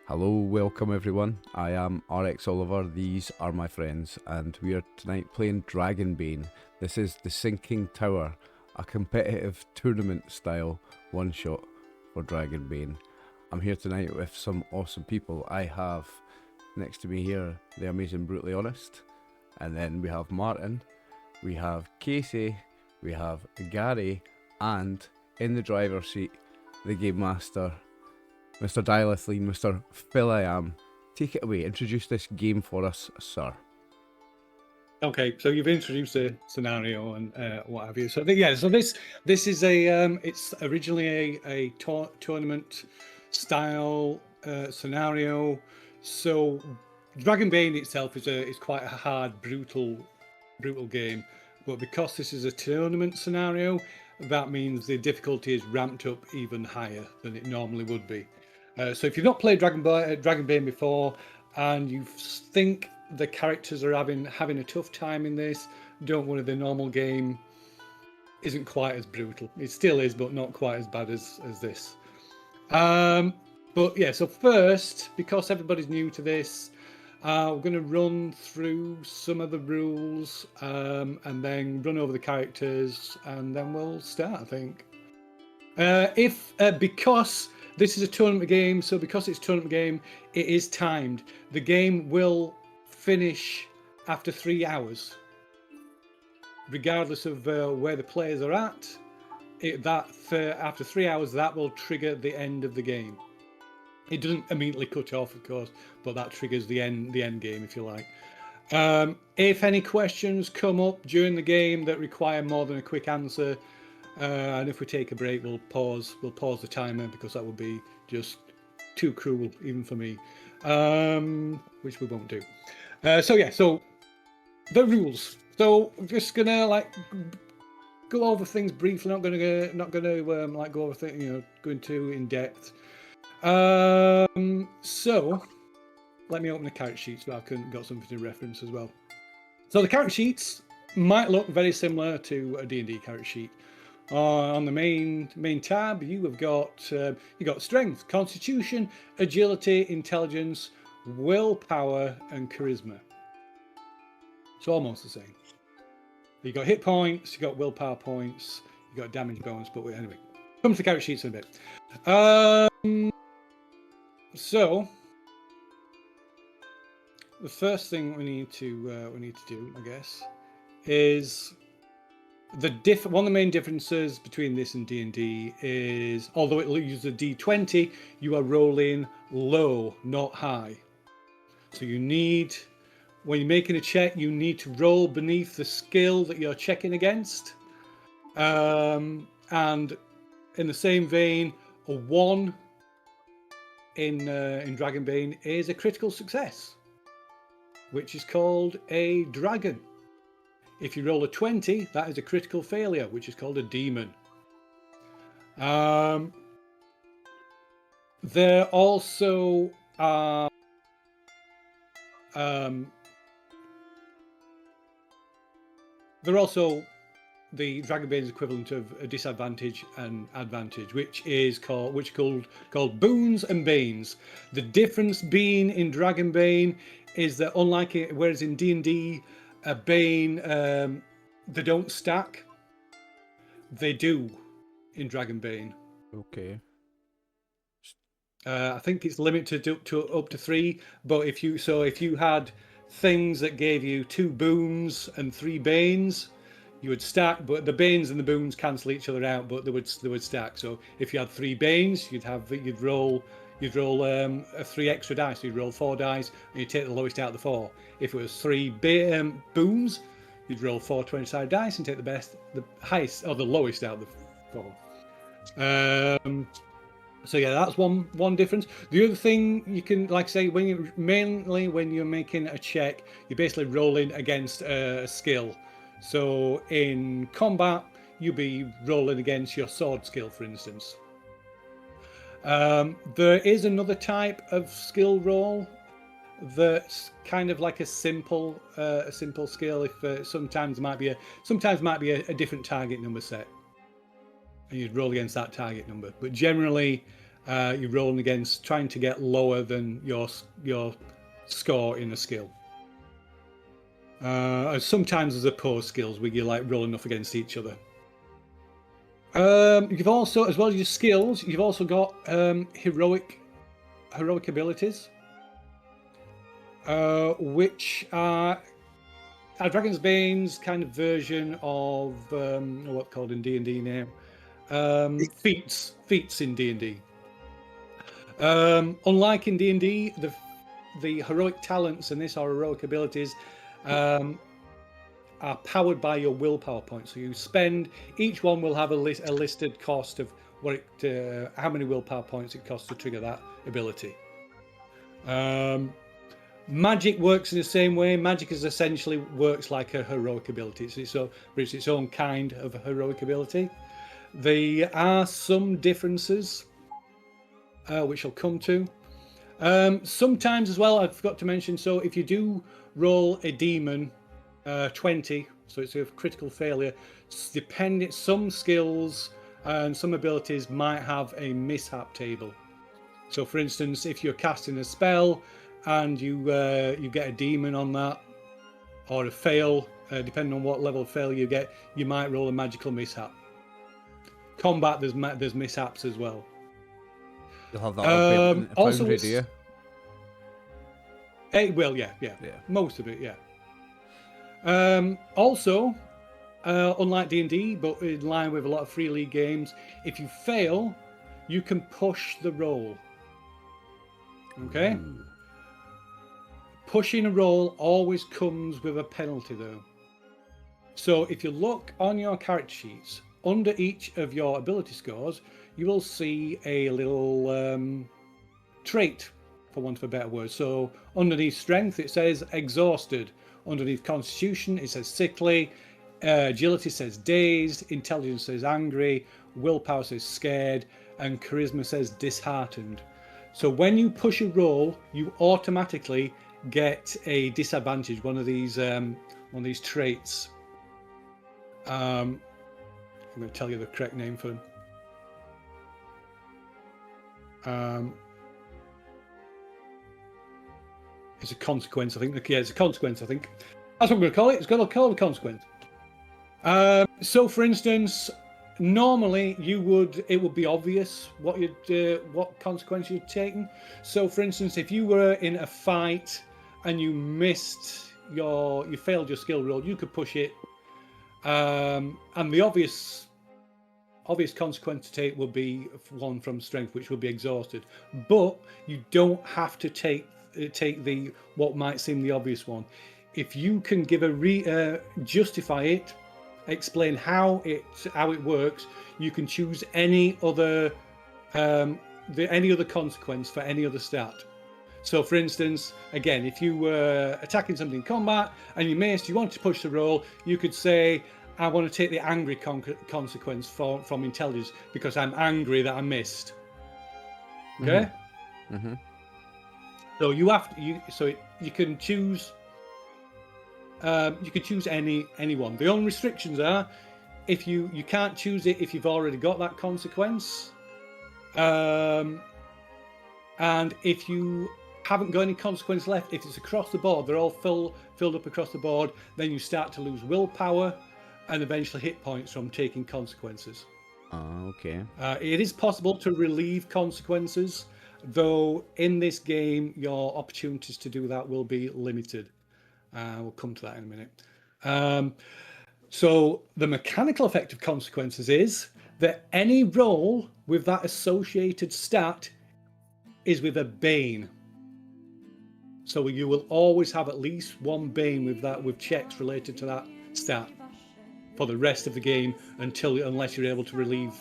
Hello, welcome everyone. I am RxOliver, these are my friends, and we are tonight playing Dragonbane. This is the Sinking Tower, a competitive tournament style one-shot for Dragonbane. I'm here tonight with some awesome people. I have next to me here the amazing Brutally Honest, and then we have Martin, we have Casey, we have Gary, and in the driver's seat, the Game Master, Mr. Dilithleen, Mr. Phil I Am. Take it away, introduce this game for us, sir. Okay, so you've introduced a scenario and what have you. So this is it's originally a tournament style scenario. So Dragonbane itself is quite a hard, brutal game, but because this is a tournament scenario, that means the difficulty is ramped up even higher than it normally would be. So if you've not played Dragonbane before and you think the characters are having a tough time in this, don't worry, the normal game isn't quite as brutal. It still is, but not quite as bad as this. But yeah, so first, because everybody's new to this, we're going to run through some of the rules and then run over the characters, and then we'll start, I think. Because this is a tournament game, so because it's a tournament game, it is timed. The game will finish after 3 hours, regardless of where the players are at. After 3 hours, that will trigger the end of the game. It doesn't immediately cut off, of course, but that triggers the end game, if you like. If any questions come up during the game that require more than a quick answer, and if we take a break, we'll pause the timer, because that would be just too cruel even for me, which we won't do. So the rules. So I'm just gonna go over things briefly. Not gonna go over things, go into in depth. So let me open the character sheets so I can got something to reference as well. So the character sheets might look very similar to a D&D character sheet. On the main tab, you got strength, constitution, agility, intelligence, willpower, and charisma. It's almost the same. You got hit points, you got willpower points, you got damage bonus. But anyway, come to the character sheets in a bit. So the first thing we need to do, I guess, is one of the main differences between this and D&D is, although it uses a D20, you are rolling low, not high. So when you're making a check, you need to roll beneath the skill that you're checking against. And in the same vein, a 1 in Dragonbane is a critical success, which is called a dragon. If you roll a 20, that is a critical failure, which is called a demon. There also are the Dragonbane's equivalent of a disadvantage and advantage, which is called boons and banes. The difference being in Dragonbane is that whereas in D&D, a bane, they don't stack. They do in Dragonbane. Okay. I think it's limited to up to 3. But if you had things that gave you 2 boons and 3 banes, you would stack. But the banes and the boons cancel each other out, but they would stack. So if you had 3 banes, you'd roll 3 extra dice. So you'd roll 4 dice, and you take the lowest out of the 4. If it was 3 boons, you'd roll 4 20-sided dice and take the highest or the lowest out of the 4. So yeah, that's one difference. The other thing you can, say, when you're making a check, you're basically rolling against a skill. So in combat, you'll be rolling against your sword skill, for instance. There is another type of skill roll that's kind of like a simple skill. If sometimes might be a different target number set, and you'd roll against that target number. But generally, You're rolling against trying to get lower than your score in a skill. Sometimes there's opposed skills where you're like rolling off against each other. You've also, as well as your skills, you've also got heroic abilities, which are Dragonbane's kind of version of what's called in D&D now, feats in D&D. Unlike in D&D, the heroic talents in this, or heroic abilities, are powered by your willpower points. So you spend, each one will have a listed cost of what how many willpower points it costs to trigger that ability. Magic works in the same way. Magic is essentially works like a heroic ability. It's its own kind of a heroic ability. There are some differences, which I'll come to. Sometimes as well, I forgot to mention, so if you do roll a demon 20, so it's a critical failure, some skills and some abilities might have a mishap table. So for instance, if you're casting a spell and you get a demon on that, or a fail, depending on what level of fail you get, you might roll a magical mishap. Combat, there's mishaps as well. You'll have that in also Foundry, do you? It will, yeah. Most of it, yeah. Also, unlike D&D, but in line with a lot of free league games, if you fail, you can push the roll. Okay? Ooh. Pushing a roll always comes with a penalty, though. So if you look on your character sheets, under each of your ability scores, you will see a little trait, for want of a better word. So underneath strength, it says exhausted. Underneath constitution, it says sickly. Agility says dazed. Intelligence says angry. Willpower says scared. And charisma says disheartened. So when you push a roll, you automatically get a disadvantage, one of these traits. I'm going to tell you the correct name for them. It's a consequence, I think. Yeah, it's a consequence, I think. That's what I'm going to call it. It's going to call it a consequence. So, for instance, normally it would be obvious what consequence you're taking. So, for instance, if you were in a fight and you failed your skill roll, you could push it, and the obvious consequence to take would be one from strength, which would be exhausted. But you don't have to take the what might seem the obvious one. If you can give justify it, explain how it works, you can choose any other consequence for any other stat. So for instance, again, if you were attacking something in combat and you missed, you wanted to push the roll, you could say, I want to take the angry consequence from intelligence because I'm angry that I missed. Okay? Mm-hmm. So you can choose. You can choose any one. The only restrictions are if you can't choose it if you've already got that consequence, and if you haven't got any consequence left. If it's across the board, they're all filled up across the board. Then you start to lose willpower and eventually hit points from taking consequences. Okay. It is possible to relieve consequences, though in this game your opportunities to do that will be limited. We'll come to that in a minute. So the mechanical effect of consequences is that any roll with that associated stat is with a bane. So you will always have at least one bane with checks related to that stat for the rest of the game unless you're able to relieve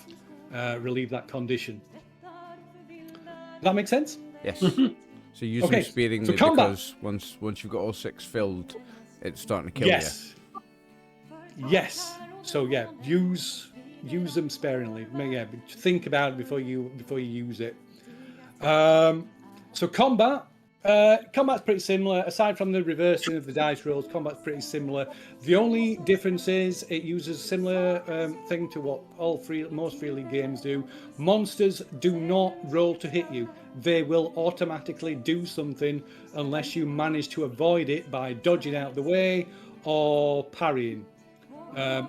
that condition. Does that make sense? Yes. So use them sparingly because once you've got all 6 filled, it's starting to kill you. Yes. So yeah, use them sparingly. Yeah, think about it before you use it. So combat, Combat's pretty similar. Aside from the reversing of the dice rolls, combat's pretty similar. The only difference is it uses a similar thing to what most Free League games do. Monsters do not roll to hit you. They will automatically do something unless you manage to avoid it by dodging out of the way or parrying.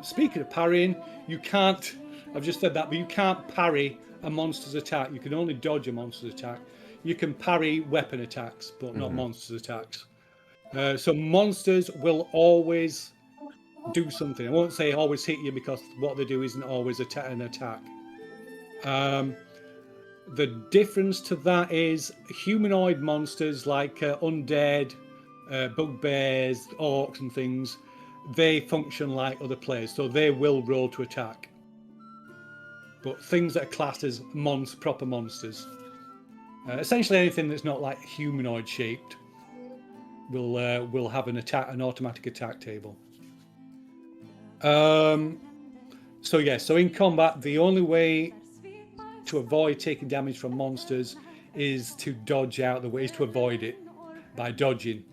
Speaking of parrying, you can't, I've just said that, but you can't parry a monster's attack. You can only dodge a monster's attack. You can parry weapon attacks, but not monsters' attacks. So monsters will always do something. I won't say always hit you because what they do isn't always an attack. The difference to that is humanoid monsters like undead, bugbears, orcs and things, they function like other players, so they will roll to attack. But things that are classed as proper monsters, essentially anything that's not like humanoid shaped, will have an automatic attack table. So in combat, the only way to avoid taking damage from monsters is to dodge out the way, is to avoid it by dodging.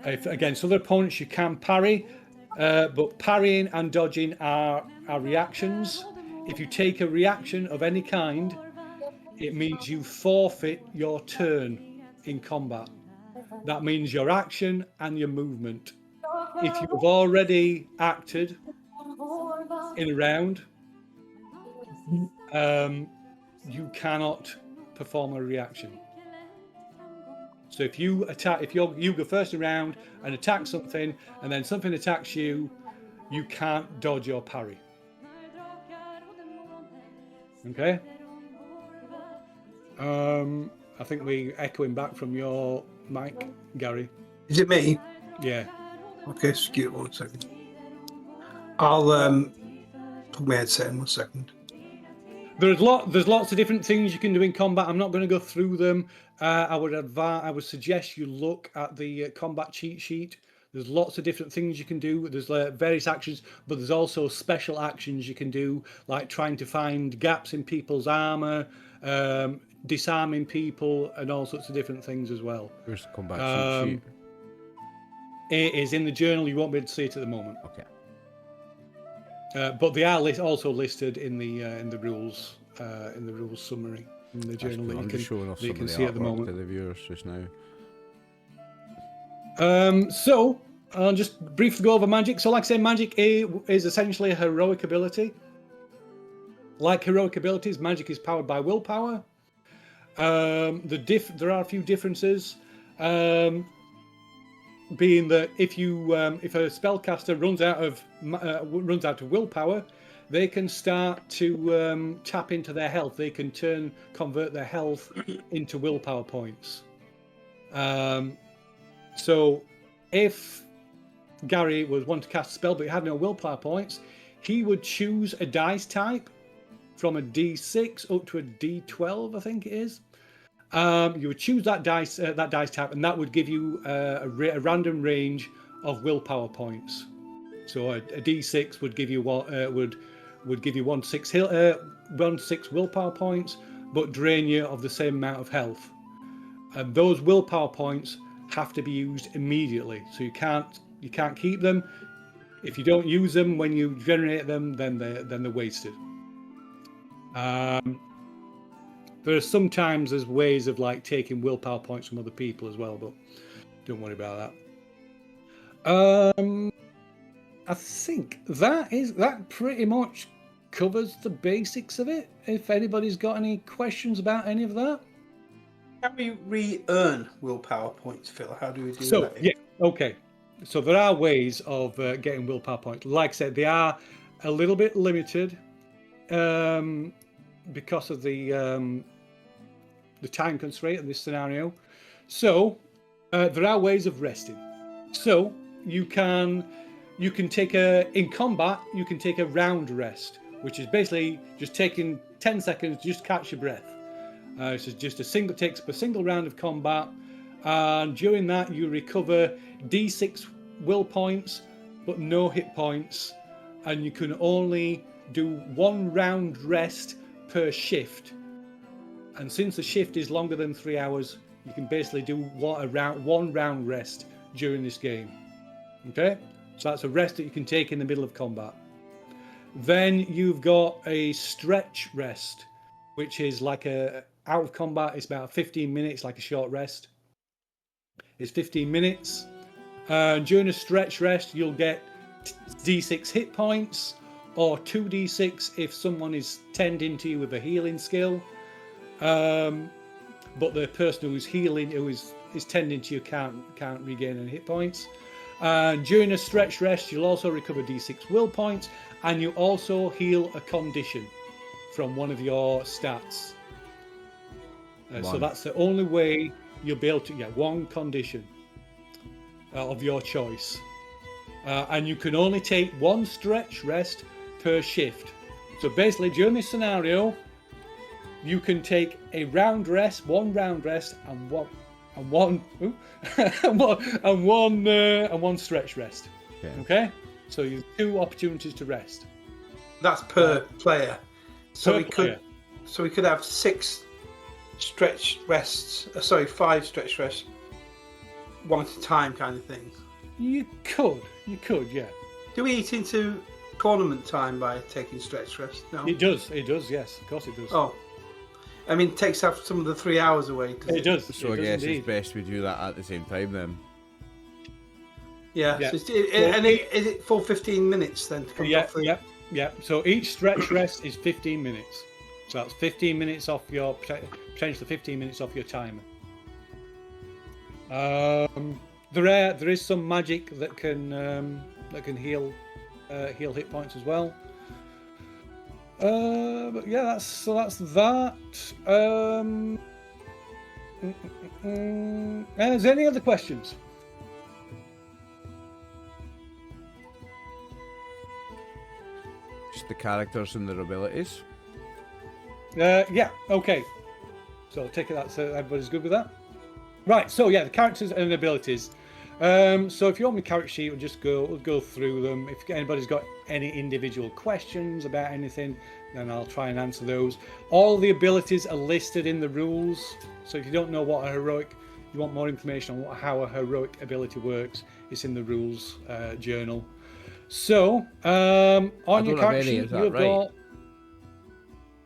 Against other opponents, you can parry, but parrying and dodging are reactions. If you take a reaction of any kind, it means you forfeit your turn in combat. That means your action and your movement. If you have already acted in a round, you cannot perform a reaction. So if you go first around and attack something, and then something attacks you, you can't dodge or parry. Okay. I think we're echoing back from your mic, Gary. Is it me? Yeah. Okay, excuse 1 second. I'll put my headset in 1 second. There's lots of different things you can do in combat. I'm not going to go through them. I would suggest you look at the combat cheat sheet. There's lots of different things you can do. There's various actions, but there's also special actions you can do, like trying to find gaps in people's armor, disarming people, and all sorts of different things as well. Where's the combat cheat sheet? It is in the journal. You won't be able to see it at the moment. Okay. But they are also listed in the rules summary in the journal that you can see at the moment. To the viewers just now. So I'll just briefly go over magic. So like I say, magic is essentially a heroic ability. Like heroic abilities, magic is powered by willpower. There are a few differences. Being that if a spellcaster runs out of willpower, they can start to tap into their health. They can convert their health into willpower points. So if Gary was wanting to cast a spell but he had no willpower points, he would choose a dice type from a D6 up to a D12, I think it is. You would choose that dice type, and that would give you a random range of willpower points. So a D6 would give you would give you 1/6 willpower points, but drain you of the same amount of health. And those willpower points have to be used immediately, so you can't keep them. If you don't use them when you generate them, then they're wasted. There are sometimes there's ways of like taking willpower points from other people as well, but don't worry about that. I think that pretty much covers the basics of it. If anybody's got any questions about any of that. Can we re-earn willpower points, Phil? How do we do that? So yeah, okay. So there are ways of getting willpower points. Like I said, they are a little bit limited because of the time constraint of this scenario. So there are ways of resting. So you can take in combat, you can take a round rest, which is basically just taking 10 seconds, just catch your breath. So just takes a single round of combat, and during that you recover D6 will points, but no hit points, and you can only do 1 round rest per shift. And since the shift is longer than 3 hours, you can basically do one round rest during this game. Okay, so that's a rest that you can take in the middle of combat. Then you've got a stretch rest, which is like out of combat. It's about 15 minutes, like a short rest. It's 15 minutes. During a stretch rest, you'll get D6 hit points, or 2d6 if someone is tending to you with a healing skill. But the person who's healing, who is tending to you, can't regain any hit points. During a stretch rest, you'll also recover d6 will points, and you also heal a condition from one of your stats. So that's the only way you'll be able to get one condition of your choice. And you can only take one stretch rest per shift. So basically, during this scenario, you can take a round rest, one round rest, and one stretch rest. Okay? So you have 2 opportunities to rest. That's per player. So we could have 6 stretch rests. 5 stretch rests, one at a time, kind of thing. You could, yeah. Do we eat into tournament time by taking stretch rest? No. It does, yes, of course it does. Oh, I mean, it takes out some of the 3 hours away. It does. So I guess it's best we do that at the same time then. Yeah. So is it full 15 minutes then? Yeah. So each stretch rest is 15 minutes. So that's 15 minutes off your potentially 15 minutes off your timer. There is some magic that can heal hit points as well. But yeah, that's that. Is there any other questions? Just the characters and their abilities. Yeah. Okay. So I'll take it that so everybody's good with that. Right. So yeah, the characters and abilities. So if you're on my character sheet, we'll go through them. If anybody's got any individual questions about anything, then I'll try and answer those. All the abilities are listed in the rules. So if you don't know what a heroic, you want more information on how a heroic ability works, it's in the rules journal. So on your character sheet, you've got.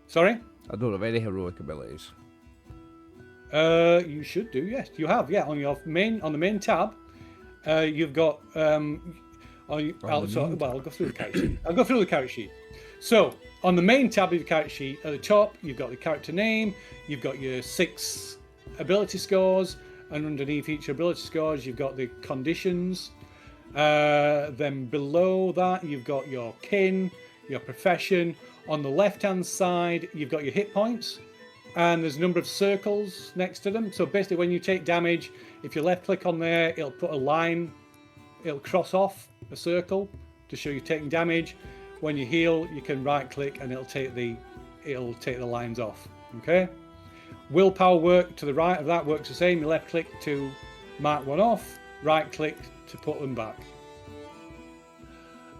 Sorry? I don't have any heroic abilities. You should do, yes. You have, yeah. On the main tab, you've got. I'll go through the character sheet. I'll go through the character sheet. So on the main tab of your character sheet, at the top, you've got the character name. You've got your 6 ability scores, and underneath each ability scores, you've got the conditions. Then below that, you've got your kin, your profession. On the left-hand side, you've got your hit points, and there's a number of circles next to them. So basically, when you take damage, if you left-click on there, it'll put a line. It'll cross off a circle to show you're taking damage. When you heal, you can right-click, and it'll take the lines off. Okay. Willpower work to the right of that works the same. You left-click to mark one off, right-click to put them back.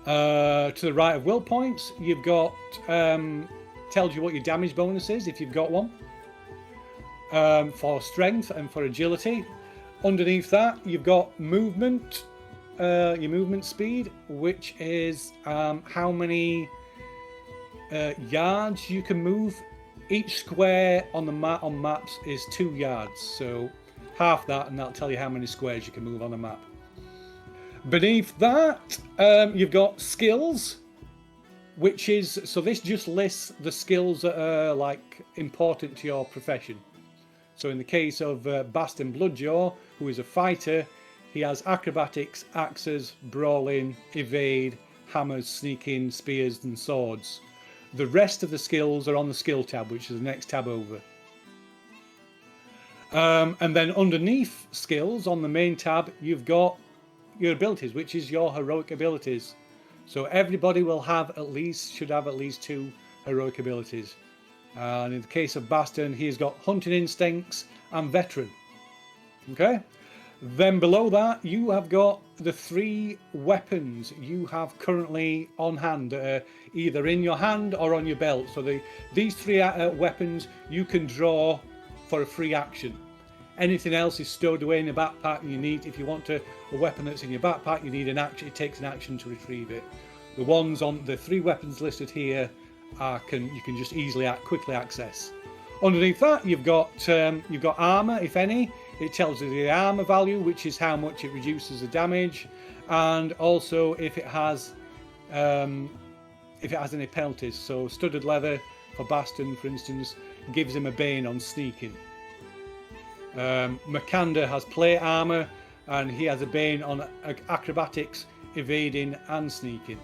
To the right of will points, you've got tells you what your damage bonus is if you've got one. For strength and for agility. Underneath that, you've got movement, your movement speed, which is how many yards you can move. Each square on the map on maps is 2 yards, so half that, and that'll tell you how many squares you can move on a map. Beneath that, you've got skills, which is, so this just lists the skills that are like important to your profession. So in the case of Baston Bloodjaw, who is a fighter, he has acrobatics, axes, brawling, evade, hammers, sneaking, spears and swords. The rest of the skills are on the skill tab, which is the next tab over. And then underneath skills on the main tab, you've got your abilities, which is your heroic abilities. So everybody should have at least 2 heroic abilities. And in the case of Baston, he's got hunting instincts and veteran. Okay. Then below that, you have got the 3 weapons you have currently on hand that are either in your hand or on your belt. So these 3 weapons you can draw for a free action. Anything else is stowed away in a backpack, and you need, if you want a weapon that's in your backpack, you need an action. It takes an action to retrieve it. The ones on the 3 weapons listed here you can just quickly access. Underneath that, you've got armor, if any. It tells you the armor value, which is how much it reduces the damage, and also if it has any penalties. So studded leather for Baston, for instance, gives him a bane on sneaking. Makanda has plate armor, and he has a bane on acrobatics, evading, and sneaking.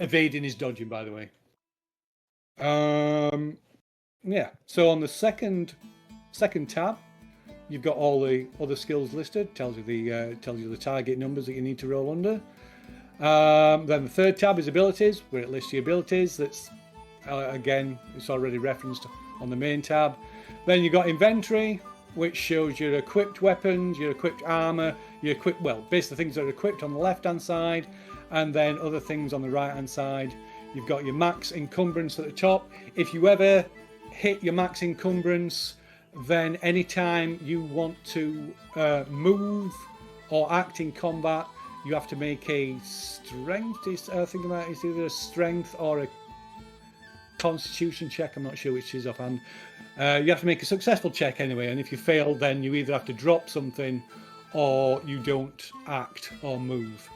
Evading is dodging, by the way. Yeah. So on the second tab, you've got all the other skills listed. Tells you the target numbers that you need to roll under. Then the third tab is abilities, where it lists your abilities. That's again, it's already referenced on the main tab. Then you've got inventory, which shows your equipped weapons, your equipped armor, basically things that are equipped on the left-hand side, and then other things on the right-hand side. You've got your max encumbrance at the top. If you ever hit your max encumbrance, then anytime you want to move or act in combat, you have to make a strength. I think about it's either a strength or a constitution check. I'm not sure which is offhand. You have to make a successful check anyway, and if you fail, then you either have to drop something or you don't act or move.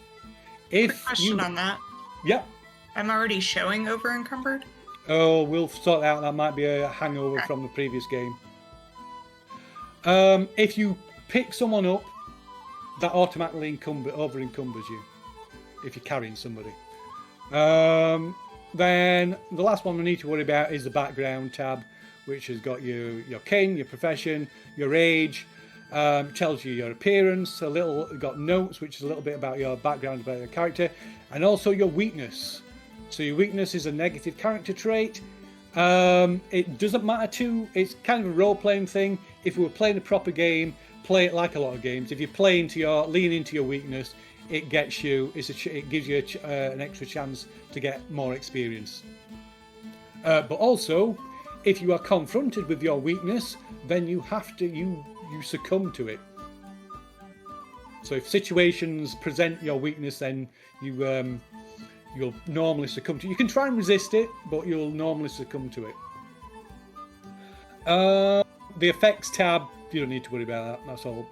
Quick question on that. Yeah. I'm already showing over encumbered. Oh, we'll sort that out. That might be a hangover from the previous game. If you pick someone up, that automatically over encumbers you if you're carrying somebody. Then the last one we need to worry about is the background tab, which has got your kin, your profession, your age, tells you your appearance, got notes, which is a little bit about your background, about your character, and also your weakness. So your weakness is a negative character trait. It doesn't matter it's kind of a role-playing thing. If we were playing a proper game, play it like a lot of games. If you lean into your weakness, it gives you an extra chance to get more experience. But also, if you are confronted with your weakness, then you succumb to it. So if situations present your weakness, then you'll normally succumb to it. You can try and resist it, but you'll normally succumb to it. The effects tab, you don't need to worry about that. That's all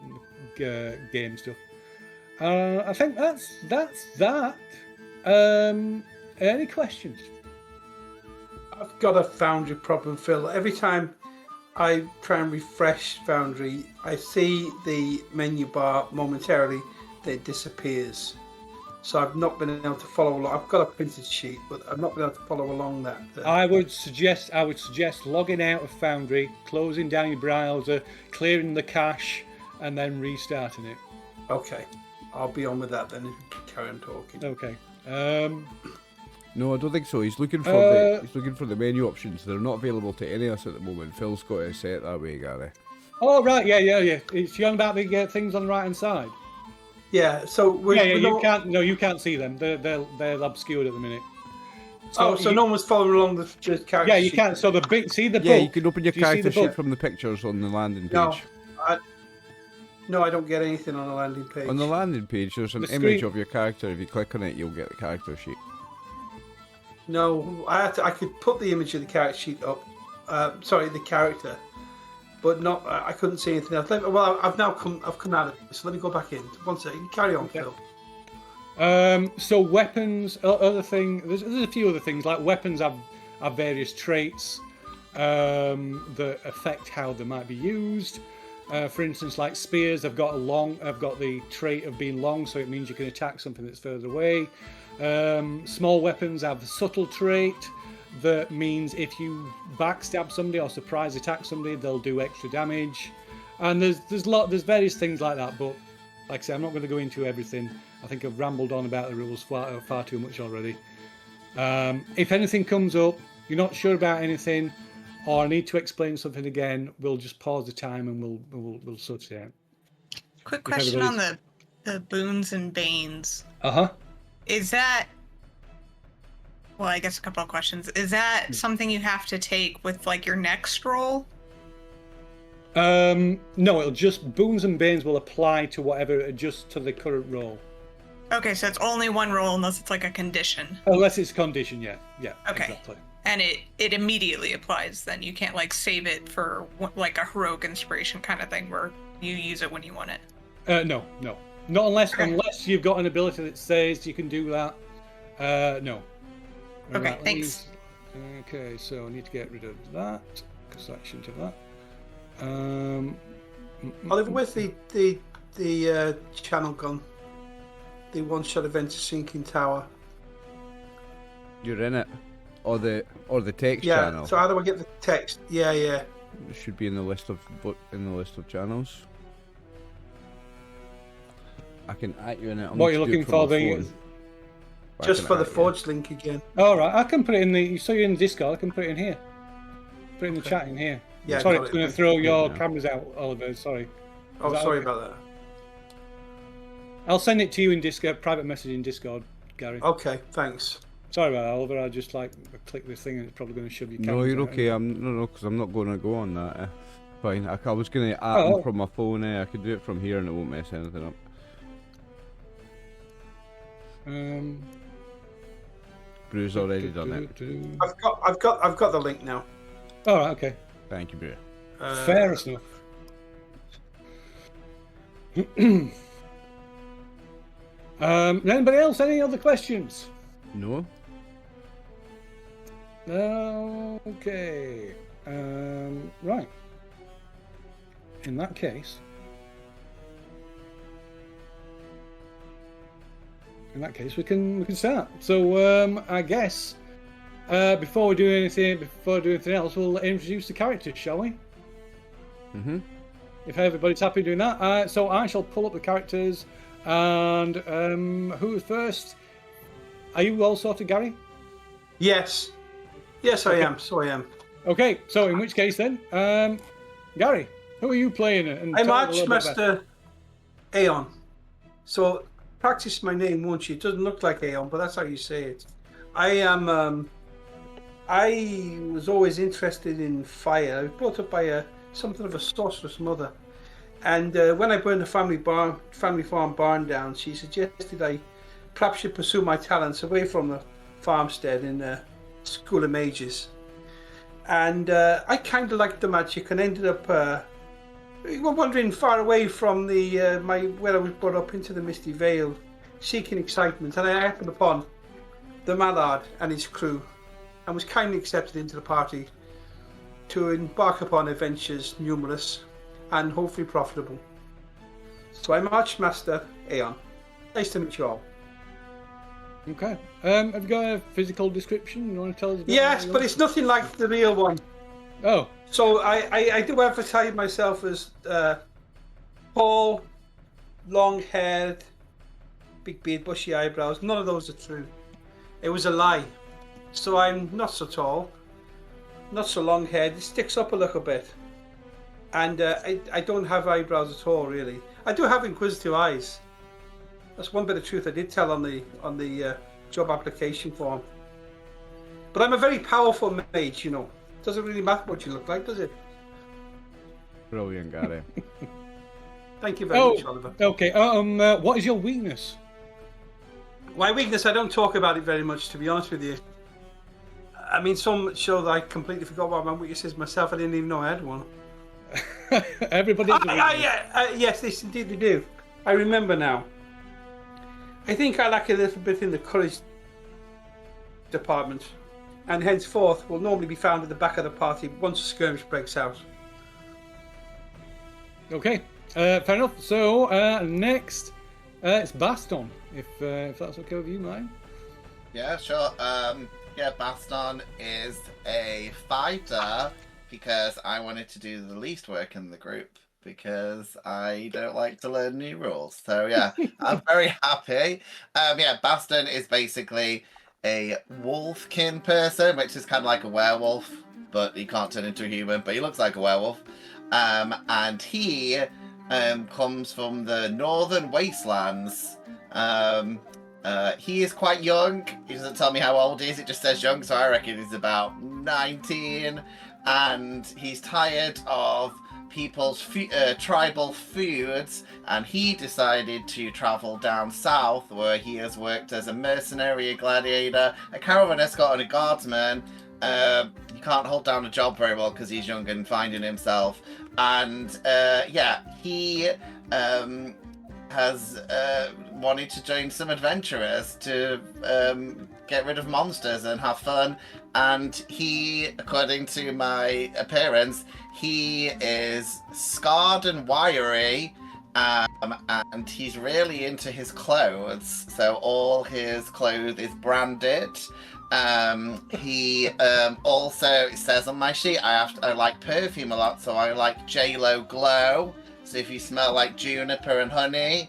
game stuff. I think that's that. Any questions? I've got a Foundry problem, Phil. Every time I try and refresh Foundry, I see the menu bar momentarily, then it disappears. So I've not been able to follow along. I've got a printed sheet, but I've not been able to follow along that. I would suggest logging out of Foundry, closing down your browser, clearing the cache, and then restarting it. Okay, I'll be on with that then. If you carry on talking. Okay. No, I don't think so. He's looking for the menu options. They're not available to any of us at the moment. Phil's got it set that way, Gary. Oh right, yeah. It's you on about the things on the right hand side. Yeah. So you can't see them. They're obscured at the minute. So no one's following along the character. Yeah, you can't. So see the book. Yeah, you can open your character sheet from the pictures on the landing page. No, I don't get anything on the landing page. On the landing page, there's an image of your character. If you click on it, you'll get the character sheet. No, I could put the image of the character sheet up. The character, but not. I couldn't see anything else. Well, I've come out of it. So let me go back in. One second. Carry on, Phil. So weapons. Other thing. There's a few other things like weapons have various traits that affect how they might be used. For instance, like spears, have got the trait of being long, so it means you can attack something that's further away. Small weapons have a subtle trait that means if you backstab somebody or surprise attack somebody, they'll do extra damage. And there's various things like that, but like I say, I'm not going to go into everything. I think I've rambled on about the rules far too much already. If anything comes up, you're not sure about anything, or I need to explain something again, we'll just pause the time and we'll sort it out. Quick If question on everybody's- the boons and banes. Uh-huh. Is that... Well, I guess a couple of questions. Is that something you have to take with, like, your next roll? No, it'll just boons and banes will apply to whatever adjusts to the current roll. Okay, so it's only one roll unless it's, like, a condition. Unless it's condition, yeah. Yeah, Okay. exactly. And it immediately applies then. You can't, like, save it for, like, a heroic inspiration kind of thing where you use it when you want it. No. Not unless Okay. unless you've got an ability that says you can do that. No. Okay, let me- thanks. Okay, so I need to get rid of that because that shouldn't have that. Oliver, where's the channel gone? The one-shot event sinking tower. You're in it. Or the text Yeah. channel. So how do I get the text? Yeah. It should be in the list of channels. I can at you in it. What are you looking for? Just for the forge link again. All right, I can put it in the. So you're in Discord. I can put it in here. Put it in the Okay. chat in here. Yeah. Sorry, got it's it. going to throw your Yeah. cameras out, Oliver. Sorry. Oh, that sorry okay? about that. I'll send it to you in Discord, private message in Discord, Gary. Okay, thanks. Sorry about that, Oliver. I just click this thing and it's probably going to shove your cameras No, you're out. okay. Because I'm not going to go on that. Fine. I was going to add Oh. them from my phone. I could do it from here and it won't mess anything up. Brew's already done it. I've got the link now. All right, okay. Thank you, Brew. Fair enough. Anybody else? Any other questions? No? Okay. Right. In that case, we can start. So I guess before we do anything else, we'll introduce the characters, shall we? Mm-hmm. If everybody's happy doing that. So I shall pull up the characters, and who's first? Are you all sorted, Gary? Yes. Yes, I am. So I am. Okay, so in which case then, Gary, who are you playing? And I'm tell us a little bit about- Archmaster Aeon. So practice my name, won't you? It doesn't look like Aeon, but that's how you say it. I am. I was always interested in fire. I was brought up by something of a sorceress mother, and when I burned the family farm barn down, she suggested I perhaps should pursue my talents away from the farmstead in School of Mages. And I kind of liked the magic and ended up wandering far away from the where I was brought up into the Misty Vale, seeking excitement. And I happened upon the Mallard and his crew, and was kindly accepted into the party to embark upon adventures numerous and hopefully profitable. So I'm Archmaster Aeon. Nice to meet you all. Okay. Have you got a physical description you want to tell us about? Yes, but it's nothing like the real one. Oh, So I do advertise myself as tall, long-haired, big beard, bushy eyebrows. None of those are true. It was a lie. So I'm not so tall, not so long-haired. It sticks up a little bit. And I don't have eyebrows at all, really. I do have inquisitive eyes. That's one bit of truth I did tell on the job application form. But I'm a very powerful mage, you know. Doesn't really matter what you look like, does it? Brilliant, Gary. Thank you very much, Oliver. okay. What is your weakness? My weakness, I don't talk about it very much, to be honest with you. I mean, some show that I completely forgot what my weakness is myself. I didn't even know I had one. Everybody. Yes, this indeed they do. I remember now. I think I lack a little bit in the courage department, and henceforth will normally be found at the back of the party once a skirmish breaks out. Okay. Fair enough. So next, it's Baston. If that's okay with you, mine. Yeah, sure. Yeah, Baston is a fighter because I wanted to do the least work in the group because I don't like to learn new rules. So yeah, I'm very happy. Yeah, Baston is basically a wolfkin person, which is kind of like a werewolf, but he can't turn into a human, but he looks like a werewolf. And he comes from the northern wastelands. He is quite young. He doesn't tell me how old he is, it just says young, so I reckon he's about 19. And he's tired of people's tribal foods, and he decided to travel down south, where he has worked as a mercenary, a gladiator, a caravan escort, and a guardsman. He can't hold down a job very well because he's young and finding himself. And he has wanted to join some adventurers to get rid of monsters and have fun. And he, according to my appearance, he is scarred and wiry, and he's really into his clothes. So all his clothes is branded. He also, it says on my sheet, I like perfume a lot, so I like J-Lo Glow. So if you smell like juniper and honey,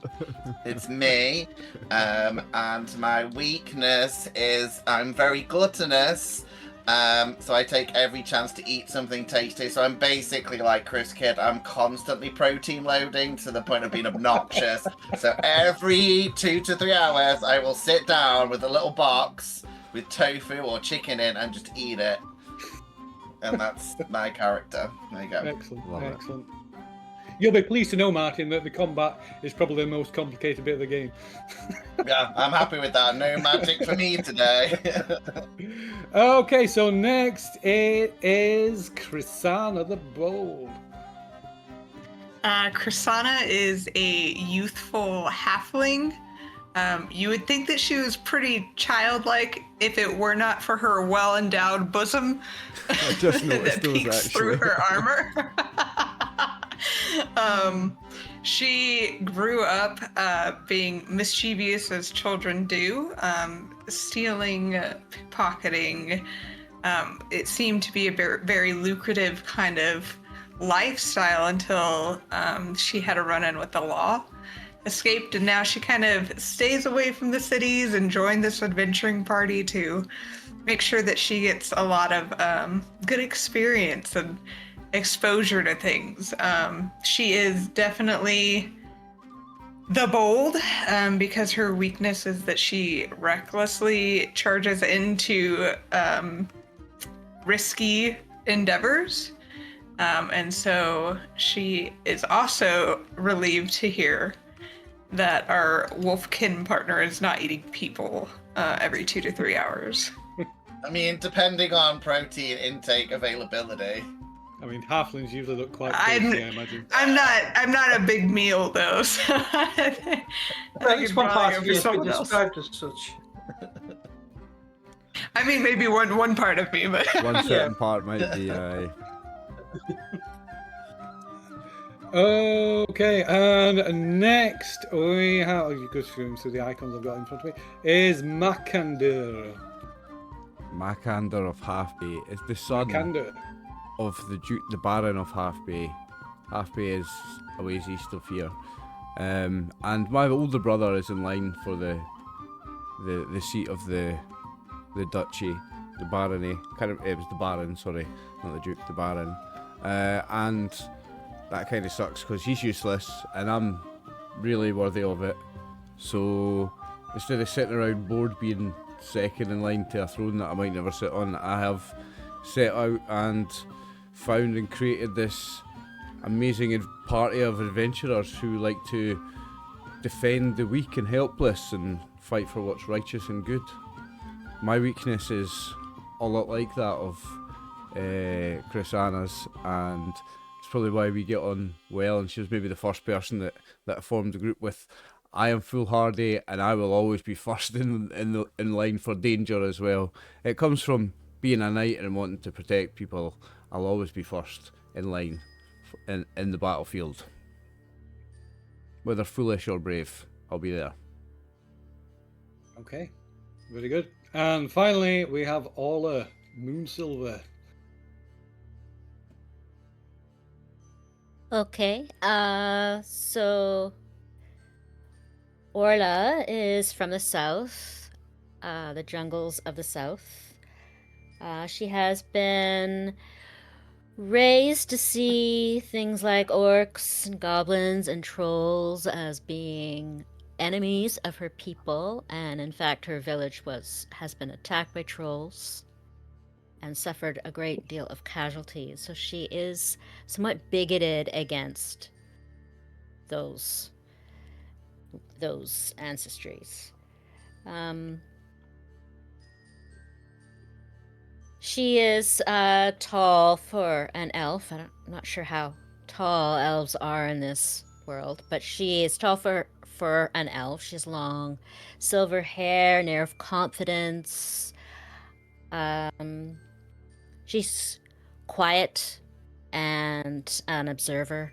it's me. And my weakness is I'm very gluttonous. So I take every chance to eat something tasty. So I'm basically like Chris Kidd. I'm constantly protein loading to the point of being obnoxious. So every 2 to 3 hours, I will sit down with a little box with tofu or chicken in and just eat it. And that's my character. There you go. Excellent. Love it. Excellent. You'll be pleased to know, Martin, that the combat is probably the most complicated bit of the game. Yeah, I'm happy with that. No magic for me today. Okay, so next it is Krisana the Bold. Krisana is a youthful halfling. You would think that she was pretty childlike if it were not for her well-endowed bosom I just noticed that those, peeks through actually. her armor. She grew up being mischievous as children do, stealing, pocketing. It seemed to be a very lucrative kind of lifestyle until she had a run-in with the law. Escaped, and now she kind of stays away from the cities and joined this adventuring party to make sure that she gets a lot of good experience and exposure to things. She is definitely the bold, because her weakness is that she recklessly charges into risky endeavors. And so she is also relieved to hear that our wolfkin partner is not eating people every 2 to 3 hours. I mean, depending on protein intake availability. I mean, halflings usually look quite tasty, I imagine. I'm not a big meal though, so I It's one part of you has been described as such. I mean, maybe one part of me, but One certain part might be. Okay, and next we have, you go through the icons I've got in front of me, is Makander. Makander of Half Bay is the son Makander. of the Duke, the Baron of Half Bay. Half Bay is a ways east of here, and my older brother is in line for the seat of the duchy, the barony. It was the Baron, sorry, not the Duke, the Baron, and that kind of sucks because he's useless and I'm really worthy of it. So instead of sitting around bored being second in line to a throne that I might never sit on, I have set out and found and created this amazing party of adventurers who like to defend the weak and helpless and fight for what's righteous and good. My weakness is a lot like that of Krisana's, and it's probably why we get on well, and she was maybe the first person that I formed the group with. I am foolhardy and I will always be first in line for danger as well. It comes from being a knight and wanting to protect people. I'll always be first in line in the battlefield. Whether foolish or brave, I'll be there. Okay, very good. And finally, we have Orla Moonsilver. Okay, so Orla is from the south, the jungles of the south. She has been raised to see things like orcs and goblins and trolls as being enemies of her people, and in fact her village has been attacked by trolls and suffered a great deal of casualties. So she is somewhat bigoted against those ancestries. She is tall for an elf. I'm not sure how tall elves are in this world, but she is tall for an elf. She has long silver hair, an air of confidence. She's quiet and an observer.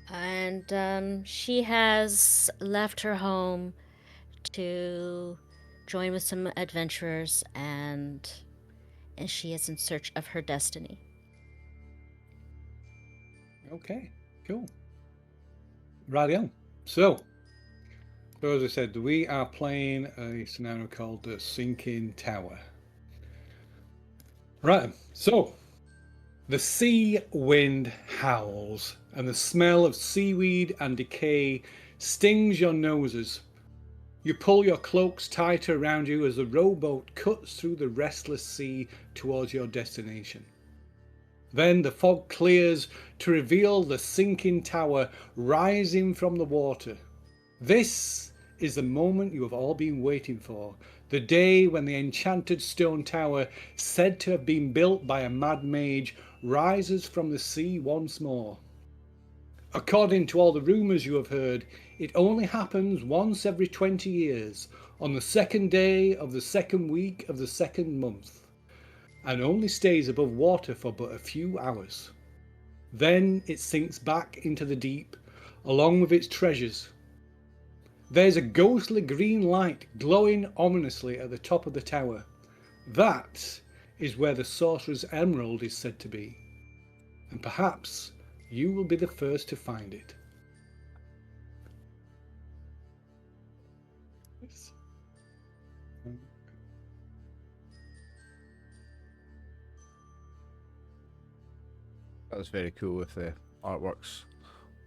And she has left her home to join with some adventurers, and she is in search of her destiny. Okay, cool. Right on. So as I said, we are playing a scenario called the Sinking Tower. Right, so the sea wind howls, and the smell of seaweed and decay stings your noses. You pull your cloaks tighter around you as the rowboat cuts through the restless sea towards your destination. Then the fog clears to reveal the sinking tower rising from the water. This is the moment you have all been waiting for, the day when the enchanted stone tower, said to have been built by a mad mage, rises from the sea once more. According to all the rumours you have heard, it only happens once every 20 years, on the second day of the second week of the second month, and only stays above water for but a few hours. Then it sinks back into the deep, along with its treasures. There's a ghostly green light glowing ominously at the top of the tower. That is where the sorcerer's emerald is said to be, and perhaps you will be the first to find it. That was very cool with the artworks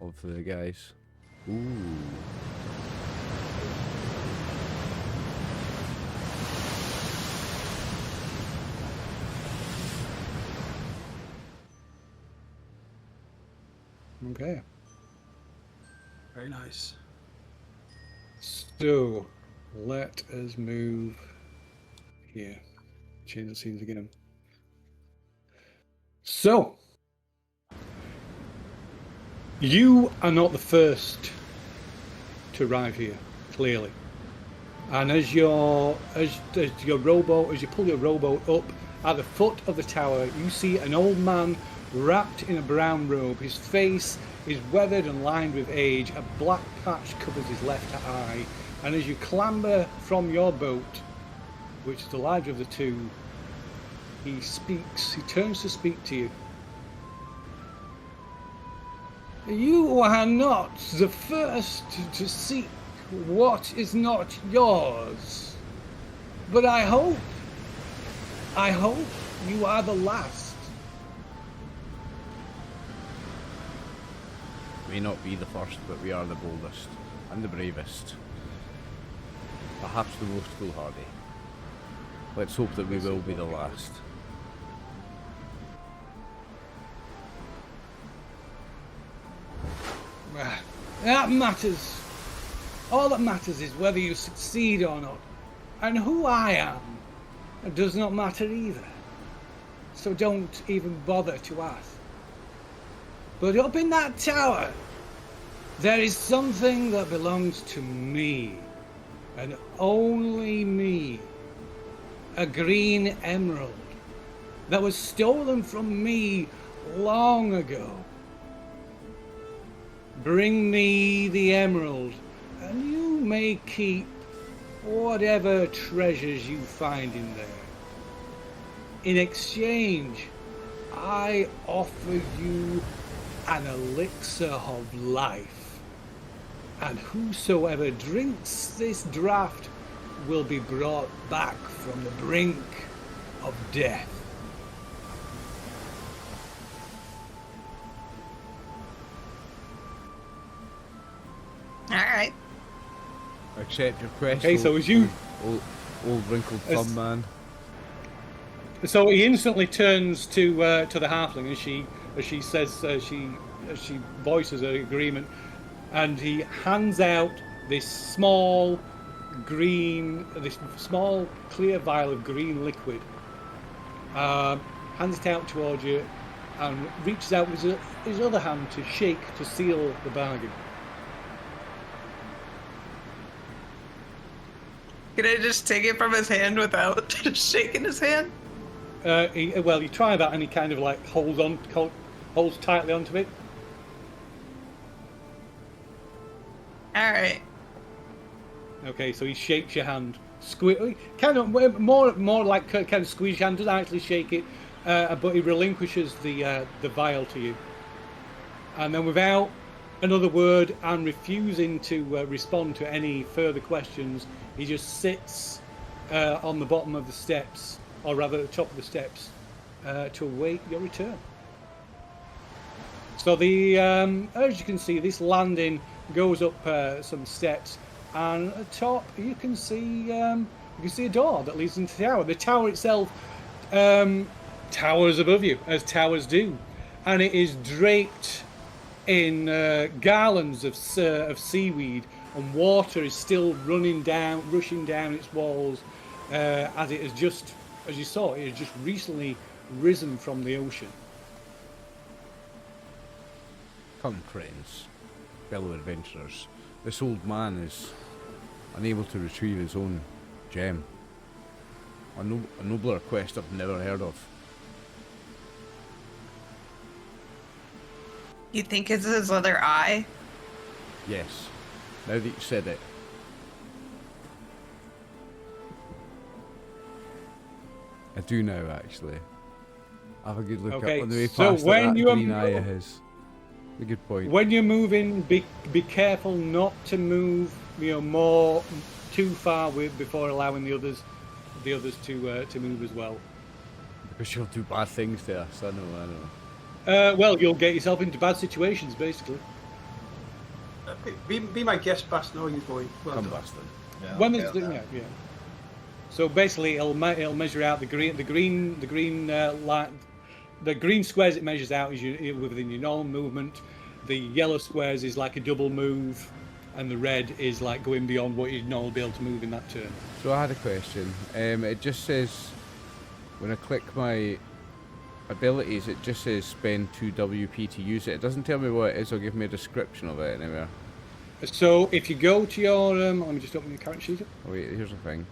of the guys. Ooh. Okay. Very nice. So, let us move here. Change the scenes again. So, you are not the first to arrive here, clearly. And as you pull your rowboat up at the foot of the tower, you see an old man wrapped in a brown robe. His face is weathered and lined with age. A black patch covers his left eye. And as you clamber from your boat, which is the larger of the two, he turns to speak to you. You are not the first to seek what is not yours. But I hope you are the last. May not be the first, but we are the boldest and the bravest. Perhaps the most foolhardy. Let's hope that we will be the last. That matters. All that matters is whether you succeed or not. And who I am, it does not matter either. So don't even bother to ask. But up in that tower, there is something that belongs to me, and only me. A green emerald that was stolen from me long ago. Bring me the emerald, and you may keep whatever treasures you find in there. In exchange, I offer you an elixir of life, and whosoever drinks this draught will be brought back from the brink of death. All right. Accept your quest. Okay, so as you... Old wrinkled As- thumb man. So he instantly turns to the halfling as she says as she voices her agreement, and he hands out this small clear vial of green liquid. Hands it out towards you, and reaches out with his other hand to shake to seal the bargain. Can I just take it from his hand without shaking his hand? You try that, and he kind of like holds tightly onto it. All right. Okay, so he shakes your hand, kind of more like kind of squeeze your hand. Doesn't actually shake it, but he relinquishes the vial to you, and then without another word and refusing to respond to any further questions, he just sits on the bottom of the steps, or rather at the top of the steps, to await your return. So as you can see, this landing goes up some steps, and at the top you can see a door that leads into the tower. The tower itself towers above you, as towers do, and it is draped in garlands of seaweed, and water is still rushing down its walls, as it has just, as you saw, it has just recently risen from the ocean. Come, friends, fellow adventurers. This old man is unable to retrieve his own gem. A nobler quest I've never heard of. You think it's his other eye? Yes. Now that you said it. I do now, actually. Have a good look Okay, up on the way so past when that you are green eye of moving- his. A good point. When you're moving, be careful not to move, more too far before allowing the others to move as well. Because she'll do bad things to us. I know. Well, you'll get yourself into bad situations, basically. Be my guest, Bastard. How are you going? Well Come, done. bastard. Yeah, When I'll it's get that. yeah. So basically, it'll measure out the green squares. It measures out is within your normal movement. The yellow squares is like a double move, and the red is like going beyond what you'd normally be able to move in that turn. So I had a question. It just says, when I click my abilities, it just says spend 2 WP to use it. It doesn't tell me what it is or give me a description of it anywhere. So if you go to your, let me just open your current sheet. Oh wait, here's the thing.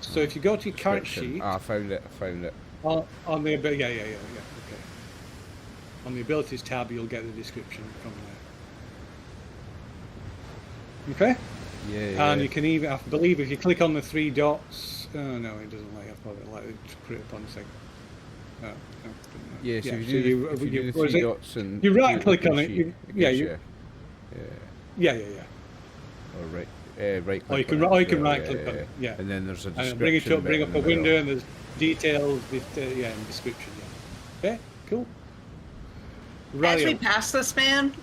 So if you go to your current Description. sheet, Ah, I found it. on the okay. On the abilities tab, you'll get the description from there. Okay. Yeah. And you can even, I believe, if you click on the 3 dots. Oh no, it doesn't like. I've probably like to put it up on a second. No, Yeah, so yeah, if you do the 3 dots and you right do click open on it. sheet, Yeah, gives you. you- Yeah. Or right click. Or you can on it right, as you can well, right click on it. Yeah. And then there's a And description. bring it up, bit bring in up the a window, middle. and there's details. And description. Yeah. Okay. Cool. As we Right. pass this man,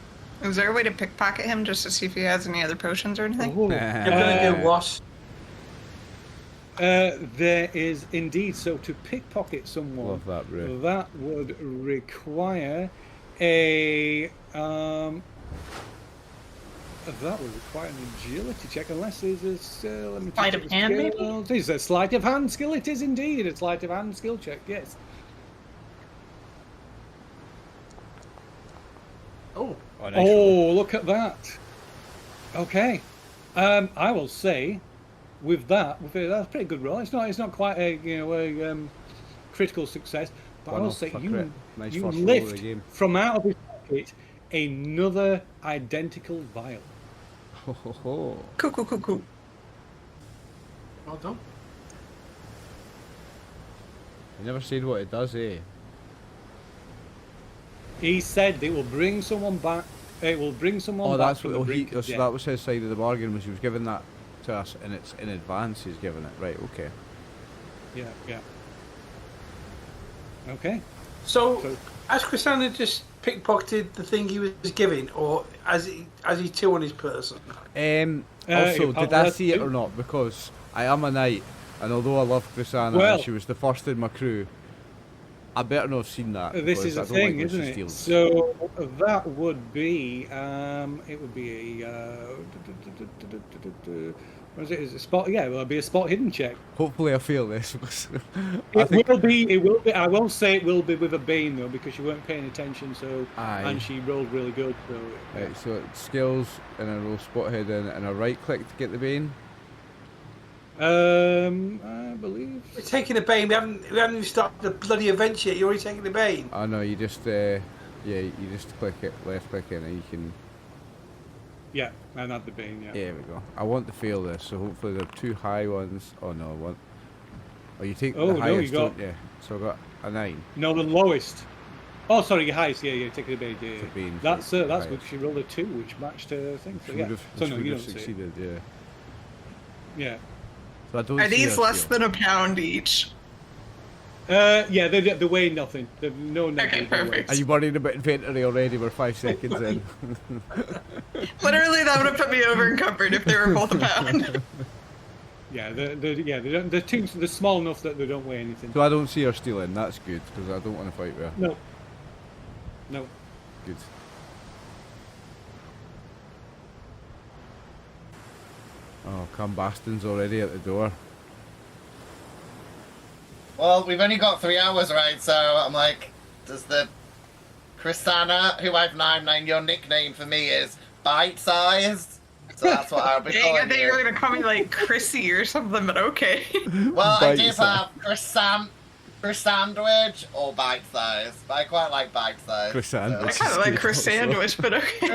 is there a way to pickpocket him just to see if he has any other potions or anything? Oh, You're gonna do what? there is indeed. So to pickpocket someone, Love that, bro. that would require a that would require an agility check, unless there's a let me Sleight check of the hand, skill. maybe? It's a sleight of hand skill. It is indeed a sleight of hand skill check. Yes. Oh, Oh, nice roll. Oh, look at that. Okay. I will say, with that, that's a pretty good roll. It's not quite a critical success, but I One will off say for you crit. Nice you first roll of the lift game. from out of his pocket another identical vial. Ho, ho, ho. Cool. well done. You never said what it does, eh? He said it will bring someone back. It will bring someone Oh, back that's from what. the Oh, brink of so death. that was his side of the bargain. Was he was giving that to us, and it's in advance. He's giving it. Right. Okay. Yeah. Okay. So, So- as Chrisanna just pickpocketed the thing he was giving, or has he two on his person? Also, did I see it two. or not? Because I am a knight, and although I love Chrisana, Well- and she was the first in my crew, I better not have seen that. This because is I the don't thing, like isn't Lucy it? Steals. So that would be, it would be a, what is it? Is it a spot? Yeah, well, it'd be a spot hidden check. Hopefully, I fail this. Because I think It will be. I won't say it will be with a Bane though, because you weren't paying attention. So, Aye. and she rolled really good. So, Right, so it's skills, and a roll spot hidden, and a right click to get the Bane. I believe. We're taking the Bane. We haven't even started the bloody event yet. You're already taking the Bane. Oh no, you just yeah, you just click it, left click it, and you can. Yeah, and not the Bane. Yeah. There we go. I want to fail this, so hopefully there are two high ones. Oh no, one. Oh, you take Oh, the no, highest, you got- don't you? So I got a 9. No, the lowest. Oh, sorry, your highest. Yeah, taking the Bane. Yeah, It's a yeah. Bane, That's so that's highest. good. She rolled a 2, which matched her thing. So She yeah. would have, So she no, would you have don't see it. succeeded. Yeah. Yeah. So I don't Are see these her less steal. than a pound each? Yeah, they weigh nothing. They've no Okay, negative weight. perfect. Are you worried about inventory already? We're 5 seconds in. Literally, that would have put me over encumbered if they were both a pound. Yeah, they're small enough that they don't weigh anything. So I don't see her stealing. That's good because I don't want to fight with her. No. No. Good. Oh, Cambaston's already at the door. Well, we've only got 3 hours, right? So I'm like, does the Chrisana, who I've named your nickname for me is bite-sized? So that's what I'll be Dang, I calling thought you were you. gonna call me like Chrissy or something, but okay. Well, I do Bite-sized. have Chris sandwich or bite-sized, but I quite like bite-sized. Chris sandwich. I kind of like Chris Sandwich, but okay.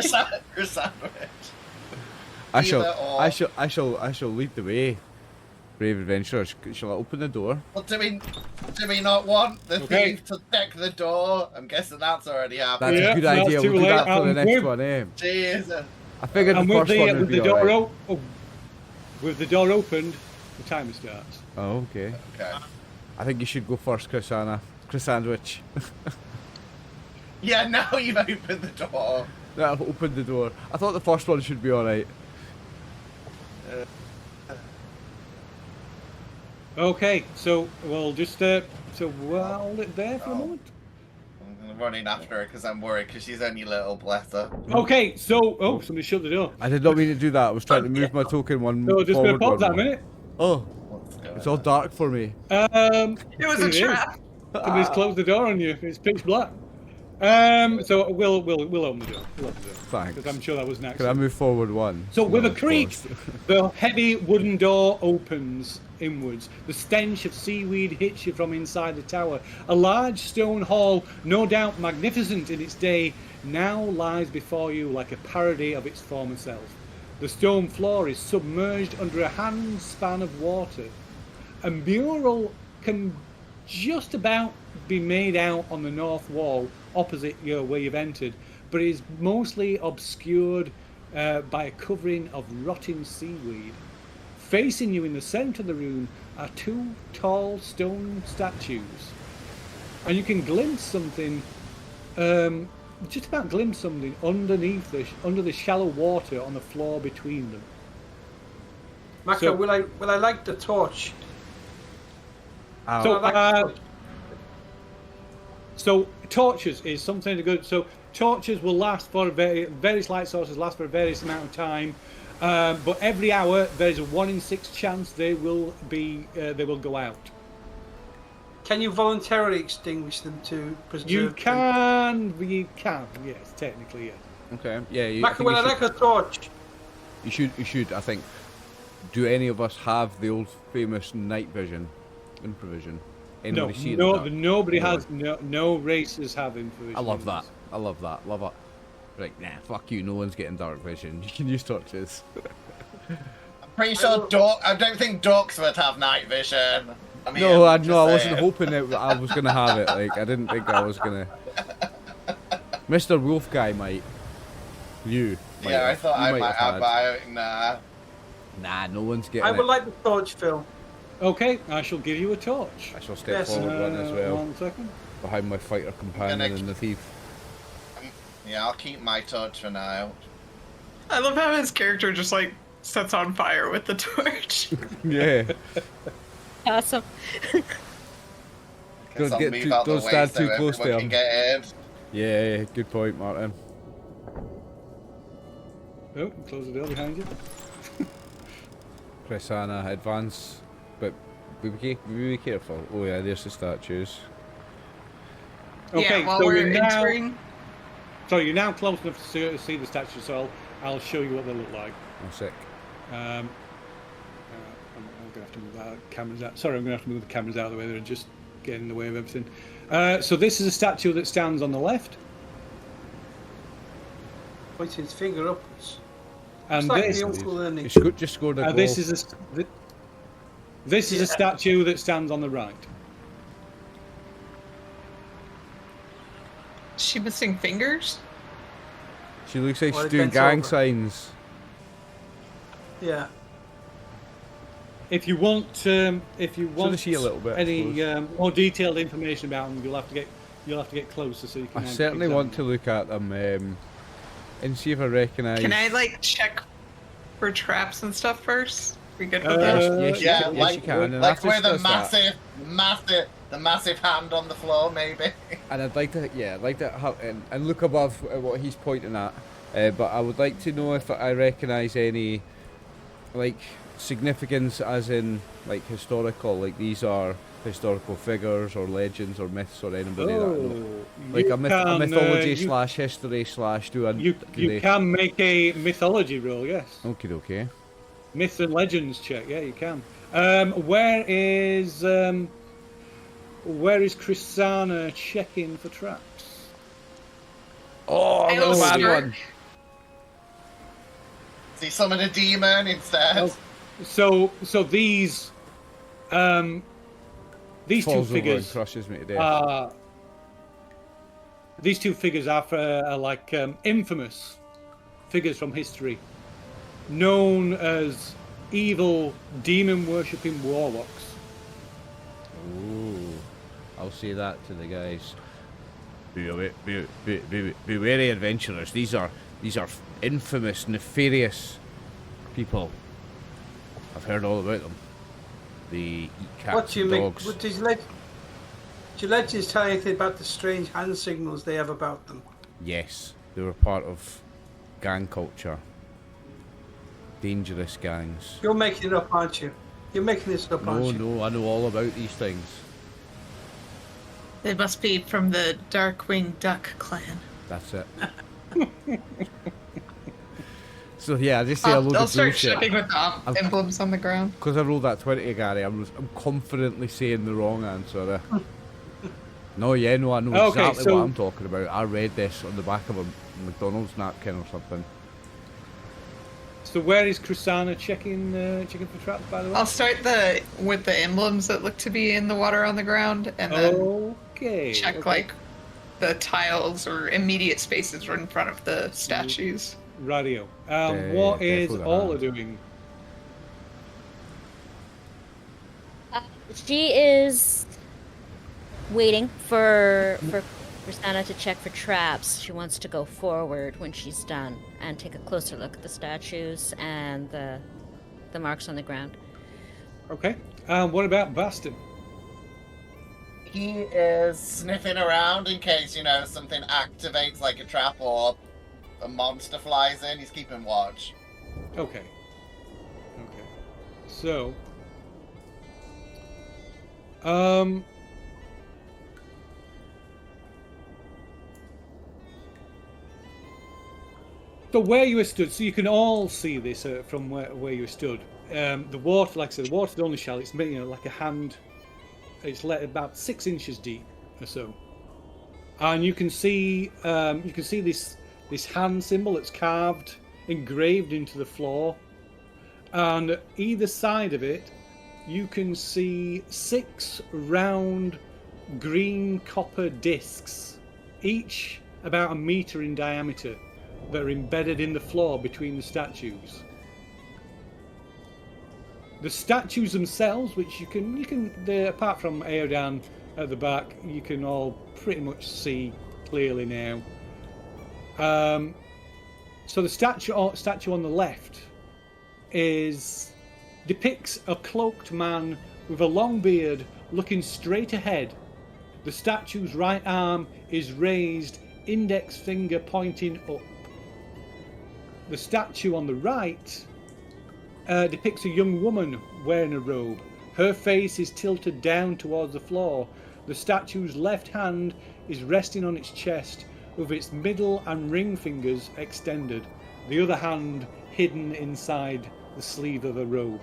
Chris sandwich. I shall, Either or. I shall lead the way. Brave adventurers, shall I open the door? Well, do we not want the Okay. thief to deck the door? I'm guessing that's already happened. That's Yeah, a good that's idea. too We'll do late. that for the I'm next with- one, eh? Jesus. I figured And the with first one would with be the door alright. with the door opened, the timer starts. Oh, okay. Okay. I think you should go first, Chrisana. Chris Sandwich. Yeah, now you've opened the door. That opened the door. I thought the first one should be alright. Okay, so we'll just so we'll hold it there for a moment. I'm running after her because I'm worried because she's only little, bless her. Okay, so somebody shut the door. I did not mean to do that. I was trying to move my token one So just gonna forward. pause one that a more. minute. Oh, What's going it's all on? dark for me. It was a It is. trap. Somebody's closed the door on you. It's pitch black. So we'll open the door. We'll open the door. Thanks. Because I'm sure that was next. Can I move forward one? So with No, a creak, of course. the heavy wooden door opens inwards. The stench of seaweed hits you from inside the tower. A large stone hall, no doubt magnificent in its day, now lies before you like a parody of its former self. The stone floor is submerged under a hand span of water. A mural can just about be made out on the north wall opposite where you've entered, but is mostly obscured by a covering of rotting seaweed. Facing you in the centre of the room are 2 tall stone statues, and you can glimpse something, just about glimpse something underneath under the shallow water on the floor between them. Maka, So- will I like the torch? Ow. So, I like the torch. So torches is something to go. So torches will last for various light sources last for a various amount of time, but every hour there's a 1 in 6 chance they will go out. Can you voluntarily extinguish them to preserve You them? can, yes, technically yes. Okay. Yeah. You, I Maka, think will you I like a torch? You should. I think. Do any of us have the old famous night vision, infravision? No, Anybody see in the dark? nobody No. has. No races have infravision. I love that. I love that. Love it. Right, nah, fuck you. No one's getting dark vision. You can use torches. Pretty sure I don't think dorks would have night vision. I mean, No, I just wasn't saying. hoping that I was gonna have it. Like, I didn't think I was gonna. Mr. Wolf guy might. You. Might Yeah, I have. thought You I might have, had. but I, nah. Nah, no one's getting I it. would like the torch, Phil. Okay, I shall give you a torch. I shall step Yes. forward one as well, 1 second. behind my fighter companion Gonna- and the thief. I'm Yeah, I'll keep my torch for now. I love how his character just like sets on fire with the torch. Yeah. Awesome. Guess I'll move out the don't way stand so too close to everyone him. can get in. Yeah, good point, Martin. Oh, close the door behind you. Chrisana, advance, but be careful. Oh yeah, there's the statues. Okay, Yeah, while so we're you're now, entering. so you're now close enough to see the statues, so I'll show you what they look like. I'm sick. I'm going to have to move the cameras out. Sorry, I'm going to have to move the cameras out of the way. They're just getting in the way of everything. So this is a statue that stands on the left. Pointing his finger upwards. And It's like this, the Uncle Ernie. Just scored a goal. this is a statue that stands on the right. Is she missing fingers? She looks like Well, she's it doing bends gang over. signs. Yeah. If you want does she a little bit, I any suppose. more detailed information about them, you'll have to get closer so you can. I certainly want to look at them and see if I recognise. Can I like check for traps and stuff first? We good with Yes, that? yes, Yeah, you like, can. And like after with she the does that- massive hand on the floor, maybe. And I'd like to have and look above at what he's pointing at. But I would like to know if I recognise any, like, significance, as in like historical, like these are historical figures or legends or myths or anybody that. Like a mythology slash history slash do You can make a mythology roll, yes. Okay. Myths and legends check, yeah, you can. Where is Chrisana checking for traps? Oh, I the will bad start. one. See, summon a demon instead. Oh, so these two Falls over and figures crushes me to death. these two figures are like infamous figures from history, known as evil demon worshipping warlocks. Ooh, I'll say that to the guys. Be wary, adventurers. These are infamous, nefarious people. I've heard all about them. They eat cats What do you and make? dogs. What does your legends tell you anything about the strange hand signals they have about them? Yes, they were part of gang culture. Dangerous gangs. You're making it up, aren't you? You're making this up, aren't you? No, I know all about these things. They must be from the Darkwing Duck clan. That's it. So yeah, I just say a load I'll of start bullshit. checking with the emblems on the ground. Because I rolled that 20, Gary, I'm confidently saying the wrong answer. No, I know Okay, exactly so- what I'm talking about. I read this on the back of a McDonald's napkin or something. So where is Chrisana checking for traps, by the way? I'll start with the emblems that look to be in the water on the ground, and then Okay. check okay. like the tiles or immediate spaces in front of the statues. Radio. What is definitely Ola not. doing? She is waiting for Chrisana to check for traps. She wants to go forward when she's done and take a closer look at the statues and the marks on the ground. Okay. What about Baston? He is sniffing around in case, something activates like a trap or a monster flies in. He's keeping watch. Okay. So, so where you were stood, so you can all see this from where you stood. The water, like I said, the water's only shallow. It's like a hand. It's about 6 inches deep or so, and you can see this hand symbol that's carved, engraved into the floor, and either side of it you can see 6 round green copper discs, each about 1 meter in diameter, that are embedded in the floor between the statues. The statues themselves, which you can apart from Aodan at the back, you can all pretty much see clearly now. So the statue on the left depicts a cloaked man with a long beard looking straight ahead. The statue's right arm is raised, index finger pointing up. The statue on the right depicts a young woman wearing a robe. Her face is tilted down towards the floor. The statue's left hand is resting on its chest with its middle and ring fingers extended, the other hand hidden inside the sleeve of a robe.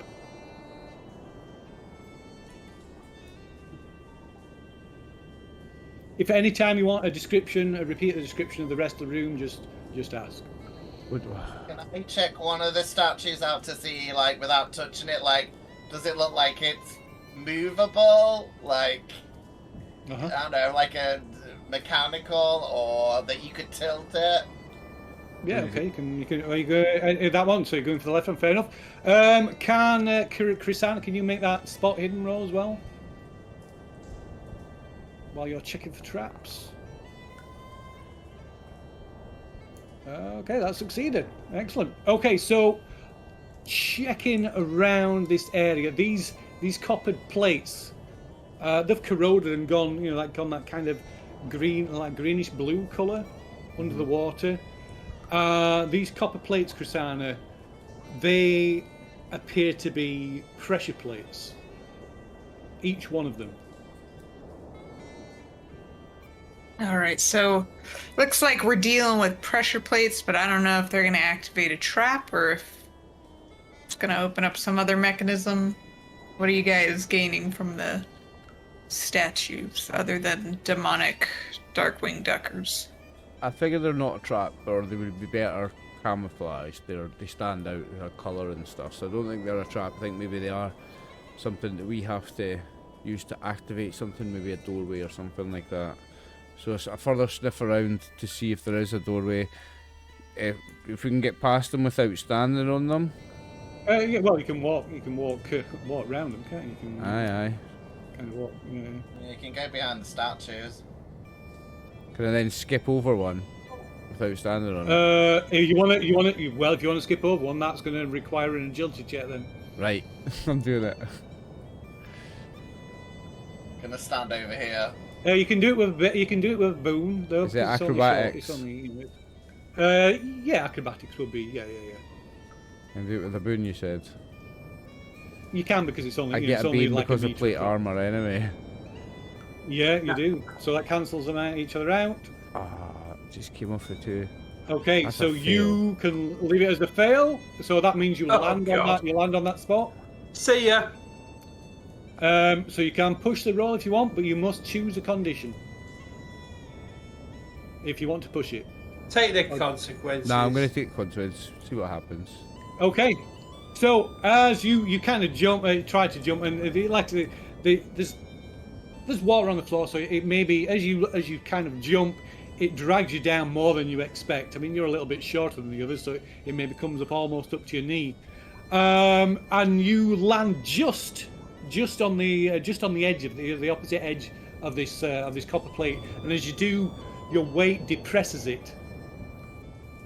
If at any time you want a repeat the description of the rest of the room, just ask. Can I check one of the statues out to see, like, without touching it, like, does it look like it's movable? Like, I don't know, like a mechanical, or that you could tilt it? Yeah, okay, you go that one, so you're going for the left one, fair enough. Chrisanna, can you make that spot hidden roll as well? While you're checking for traps. Okay, that succeeded. Excellent. Okay, so checking around this area, these coppered plates, they've corroded and gone, gone that kind of green, like greenish blue colour under the water. These copper plates, Chrisanna, they appear to be pressure plates. Each one of them. All right, so looks like we're dealing with pressure plates, but I don't know if they're going to activate a trap or if it's going to open up some other mechanism. What are you guys gaining from the statues other than demonic Darkwing Duckers? I figure they're not a trap, or they would be better camouflaged. They stand out with their colour and stuff, so I don't think they're a trap. I think maybe they are something that we have to use to activate something, maybe a doorway or something like that. So it's a further sniff around to see if there is a doorway. If we can get past them without standing on them. Yeah, well, you can walk around them, can't you? You can, aye. Kind of walk. Yeah, you can go behind the statues. Can I then skip over one without standing on it? If you want to skip over one, that's going to require an agility check then. Right, I'm doing it. Gonna stand over here. You can do it with a boon though. Is it acrobatics? Yeah, acrobatics would be. Yeah. Can do it with a boon, you said. You can, because it's only. I get a beam because of plate armor anyway. Yeah, you do. So that cancels them out, each other out. Just came off the 2. Okay, that's so you can leave it as a fail. So that means you land on that. You land on that spot. See ya. So you can push the roll if you want, but you must choose a condition if you want to push it. Take the consequences. No, I'm going to take the consequences. See what happens. Okay. So as you kind of jump, try to jump, and there's water on the floor, so it may be as you kind of jump, it drags you down more than you expect. I mean, you're a little bit shorter than the others, so it maybe comes up almost up to your knee, and you land just on the edge of the opposite edge of this copper plate, and as you do, your weight depresses it,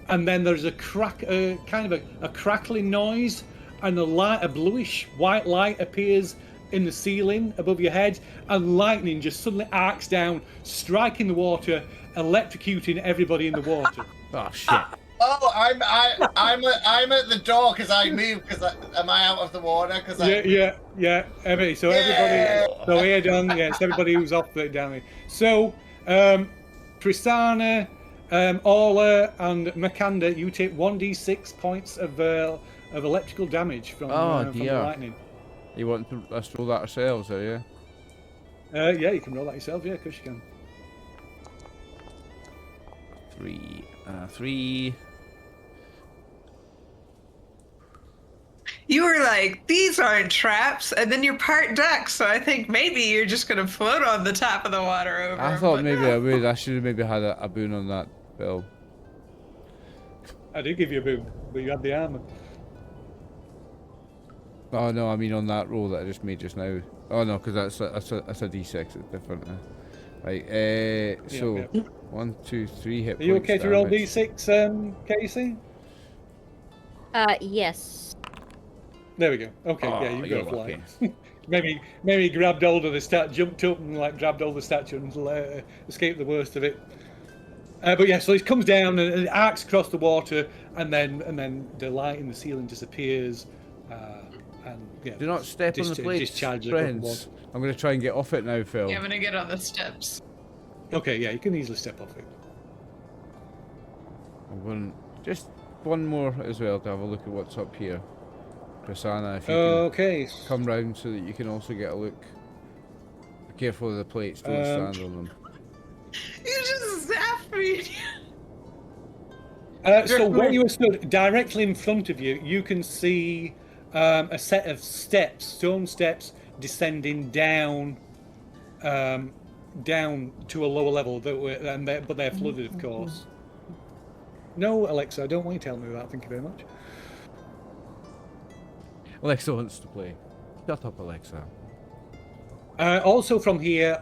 and then there's a crack, kind of a crackling noise, and a bluish white light appears in the ceiling above your head, and lightning just suddenly arcs down, striking the water, electrocuting everybody in the water. Oh shit! Oh, I'm at the door because I moved. Am I out of the water? Yeah. Everybody. So here down. Yeah, it's everybody who's off down here. So, Tristana, Orla, and Makanda, you take 1d6 points of electrical damage from the lightning. You want us to roll that ourselves, are you? Yeah, you can roll that yourself. Yeah, of course you can. 3. You were like, these aren't traps, and then you're part duck, so I think maybe you're just going to float on the top of the water over. I thought maybe I would. I should have maybe had a boon on that, Bill. I did give you a boon, but you had the armor. Oh no, I mean on that roll that I just made just now. Oh no, because that's a d6. It's different. Right. So 1, 2, 3 hit Are you points okay to roll damage. d6, Casey? Yes. There we go. Okay, yeah, Oh, you you're go lucky. flying. maybe he grabbed hold of the jumped up and like grabbed hold of the statue and escaped the worst of it. But yeah, so it comes down and it arcs across the water, and then the light in the ceiling disappears. And yeah, Do not step on the plates, discharges across the friends. water. I'm going to try and get off it now, Phil. Yeah, I'm gonna get on the steps. Okay, yeah, you can easily step off it. I'm going just one more as well to have a look at what's up here. Prasanna, if you Okay. can come round so that you can also get a look. Be careful of the plates, don't stand on them. You just zapped me. So when you are stood directly in front of you, you can see a set of steps, stone steps, descending down, down to a lower level. But they're flooded, of course. No, Alexa, I don't want you to tell me that. Thank you very much. Alexa wants to play. Shut up, Alexa. Also from here,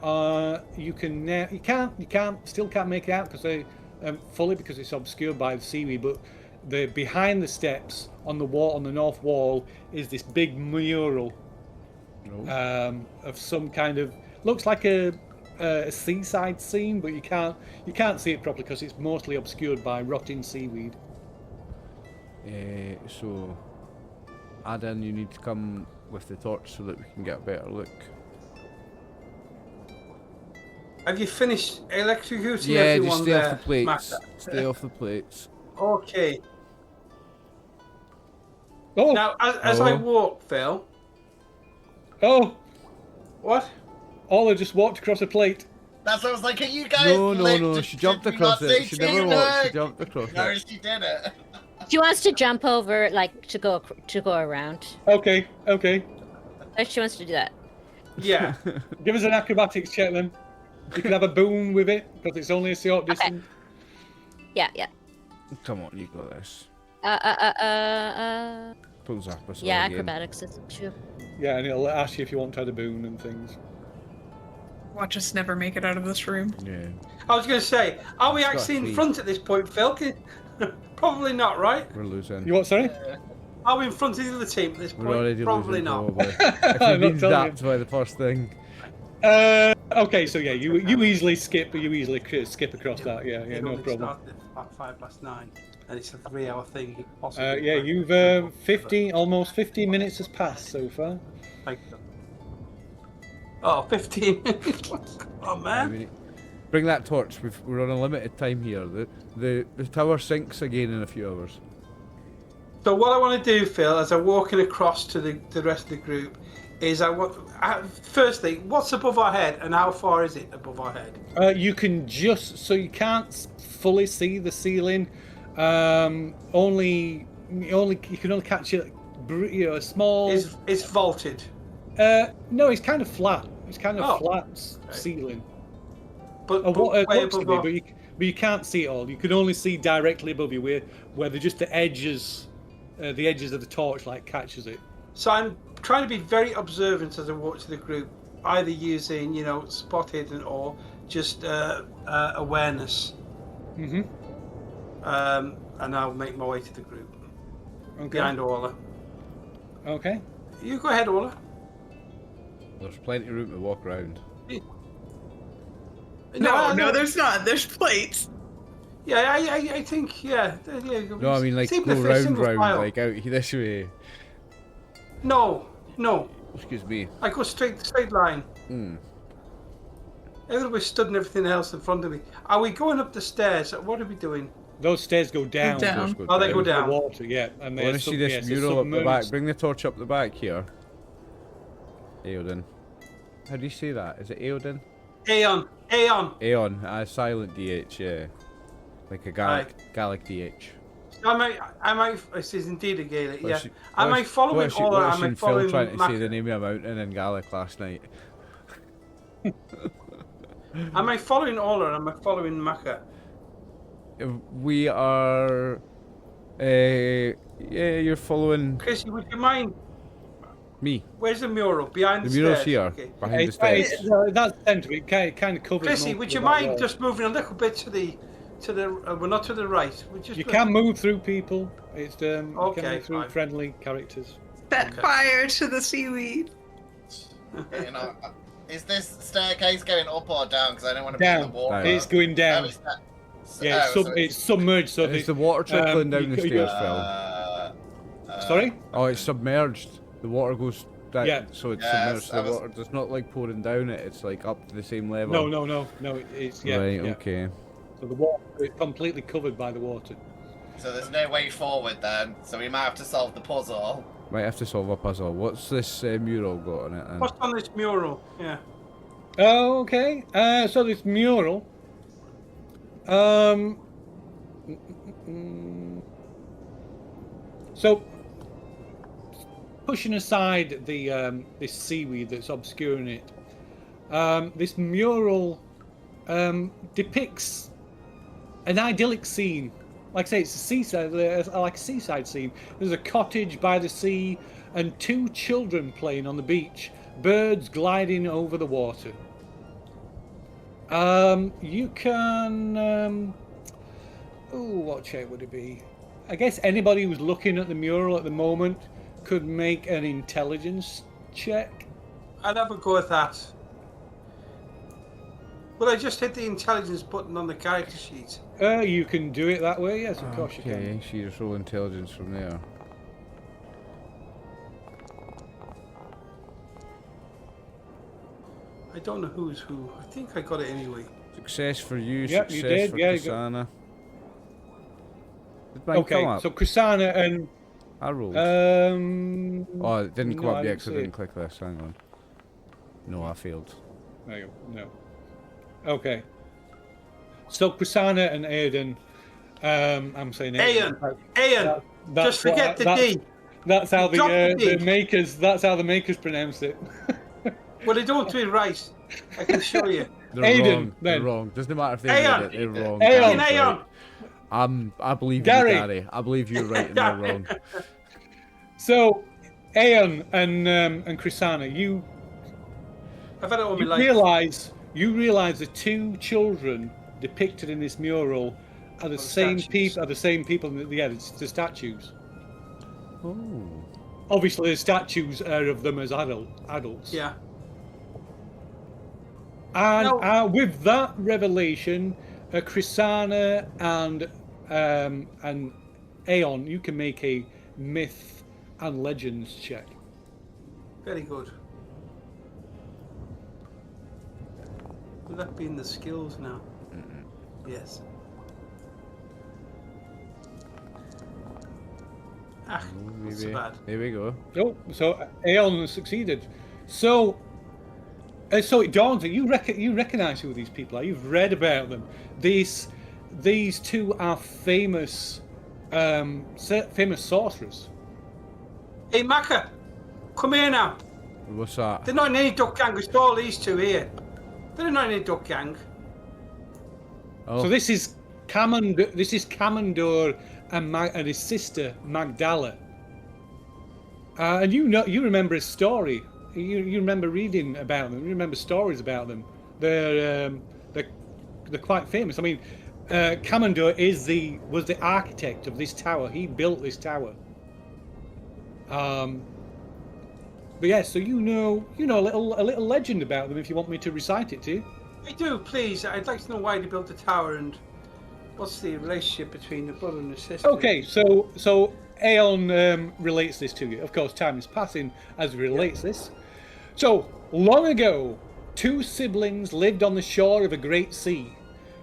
you still can't make it out because they fully because it's obscured by the seaweed. But behind the steps on the wall, on the north wall, is this big mural of some kind of looks like a seaside scene, but you can't see it properly because it's mostly obscured by rotting seaweed. So, Adan, you need to come with the torch so that we can get a better look. Have you finished electrocuting Yeah, everyone just stay there, off the plates. Master? Stay off the plates. Okay. Oh, Now, as I Hello? walk, Phil. oh! What? Ola just walked across a plate. That's what I was like, are you guys No, she jumped across it. She never walked, she jumped across No, it. she did it. She wants to jump over, like to go around. Okay. She wants to do that. Yeah. Give us an acrobatics check then. You can have a boon with it because it's only a short distance. Yeah. Come on, you got this. Pull Zappa Yeah, again. acrobatics is true. Yeah, and it'll ask you if you want to add a boon and things. Watch us never make it out of this room. Yeah. I was going to say, are we It's got actually in three. front at this point, Phil? Probably not, right? We're losing. You what, sorry? Are we in front of the other team at this point? We're already Probably losing, not. probably. If I'm we've not been telling zapped by the first thing. Okay, so yeah, you easily skip across that. Yeah, It no only problem. started at 5:09, and it's a 3-hour thing. Possibly. Yeah, you've 15 minutes has passed so far. Thank you. Oh, 15 minutes. Oh, man. Bring that torch. We're on a limited time here. The tower sinks again in a few hours. So what I want to do, Phil, as I'm walking across to the rest of the group, is firstly, what's above our head and how far is it above our head? You can you can't fully see the ceiling. You can only catch it. A small. It's vaulted. No, it's kind of flat. It's kind of flat ceiling. But What way looks to above be, but you can't see it all. You can only see directly above you, where just the edges of the torchlight catches it. So I'm trying to be very observant as I walk to the group, either using, spot hidden or just awareness. Mm-hmm. And I'll make my way to the group. Okay. Behind Orla. Okay. You go ahead, Orla. There's plenty of room to walk around. No, there's not. There's plates. Yeah, I think, yeah. No, I mean like Seem go to fit round, single file. like out this way. No. Excuse me. I go straight line. Hmm. Everybody stood and everything else in front of me. Are we going up the stairs? What are we doing? Those stairs go down. down. Oh, they go The down. water, yeah. And I want to see this mural up the back. Bring the torch up the back here. Aeodin. How do you say that? Is it Aeodin? Aeon. Aeon. Silent DH, yeah. Like a Gallic DH. I might. This is indeed a Gaelic. Yeah. What Am I following Phil Orla? Am I following trying to say Macca? the name of a mountain in Gaelic last night? Am I following Orla or am I following Macca? We are... yeah, you're following... Chris, would you mind Me. Where's the mural? Behind The the mural's stairs. here, Okay. behind the stairs. That's the centre. It kind of covers. Chrissy, most would of you that mind wall. just moving a little bit to the well, not to the right? You can move through people. It's you can Okay, move through fine. friendly characters. Set fire to the seaweed. You know, is this staircase going up or down? Because I don't want to be in the Down. water. It's going down. Oh, Yeah, so it's submerged. So Is the water trickling down the stairs, Phil? Sorry? Oh, it's submerged. The water goes down, Yeah. so it's Yes, submerged. The water, it's not like pouring down it. It's like up to the same level. No. It's Right. yeah. Okay. So the water is completely covered by the water. So there's no way forward then. So we might have to solve the puzzle. Might have to solve a puzzle. What's this mural got on it? Then? What's on this mural? Yeah. Oh, okay. So this mural. So pushing aside the this seaweed that's obscuring it, this mural depicts an idyllic scene. Like I say, it's a seaside, like a seaside scene. There's a cottage by the sea and two children playing on the beach, birds gliding over the water. You can, what shape would it be? I guess anybody who's looking at the mural at the moment could make an intelligence check. I'd have a go at that. Will I just hit the intelligence button on the character sheet? You can do it that way, yes, of course you can. Okay, so you just roll intelligence from there. I don't know who's who. I think I got it anyway. Success for you. Yep, you Success did, for yeah, you Kasana. Did mine Okay, come up? so Krisana and I rolled. oh, it didn't come no, up I yet didn't because I see didn't it. click this. Hang on. No, I failed. There you go. No. Okay. So Krisana and Aiden, I'm saying Aeon! That's Just forget the that's, D. That's how Drop the D. the makers. That's how the makers pronounce it. Well, they don't do it right. I can show you. They're Aiden, wrong. They're then. wrong. Doesn't matter if they Aeon! read it. They're wrong. Aeon! Gary's Aeon! right. I believe Gary! you, Gary. I believe you're right and they're wrong. So, Aeon and Krisana, you I've had it all my life. realize the two children depicted in this mural are the same statues. people. Are the same people. Yeah, it's the statues. Oh. Obviously, the statues are of them as adults. Yeah. And No. with that revelation, Krisana and Aeon, you can make a myth and legends check. Very good. Will that be in the skills now? Yes. Ah, not so Maybe. bad. There we go. Oh, so Aeon succeeded. So it dawns on you. You recognise who these people are. You've read about them. These two are famous sorcerers. Hey, Maka, come here now. What's that? They're not in any duck gang. It's all these two here. They're not in any duck gang. Oh. So this is Kamandor and his sister Magdala. And you remember his story. You remember reading about them. You remember stories about them. They're quite famous. I mean, Kamandor was the architect of this tower. He built this tower. But yeah, so you know a little legend about them. If you want me to recite it to you. I do, please. I'd like to know why they built the tower and what's the relationship between the brother and the sister. Okay, so Aeon relates this to you. Of course, time is passing as he relates this. So, long ago, two siblings lived on the shore of a great sea.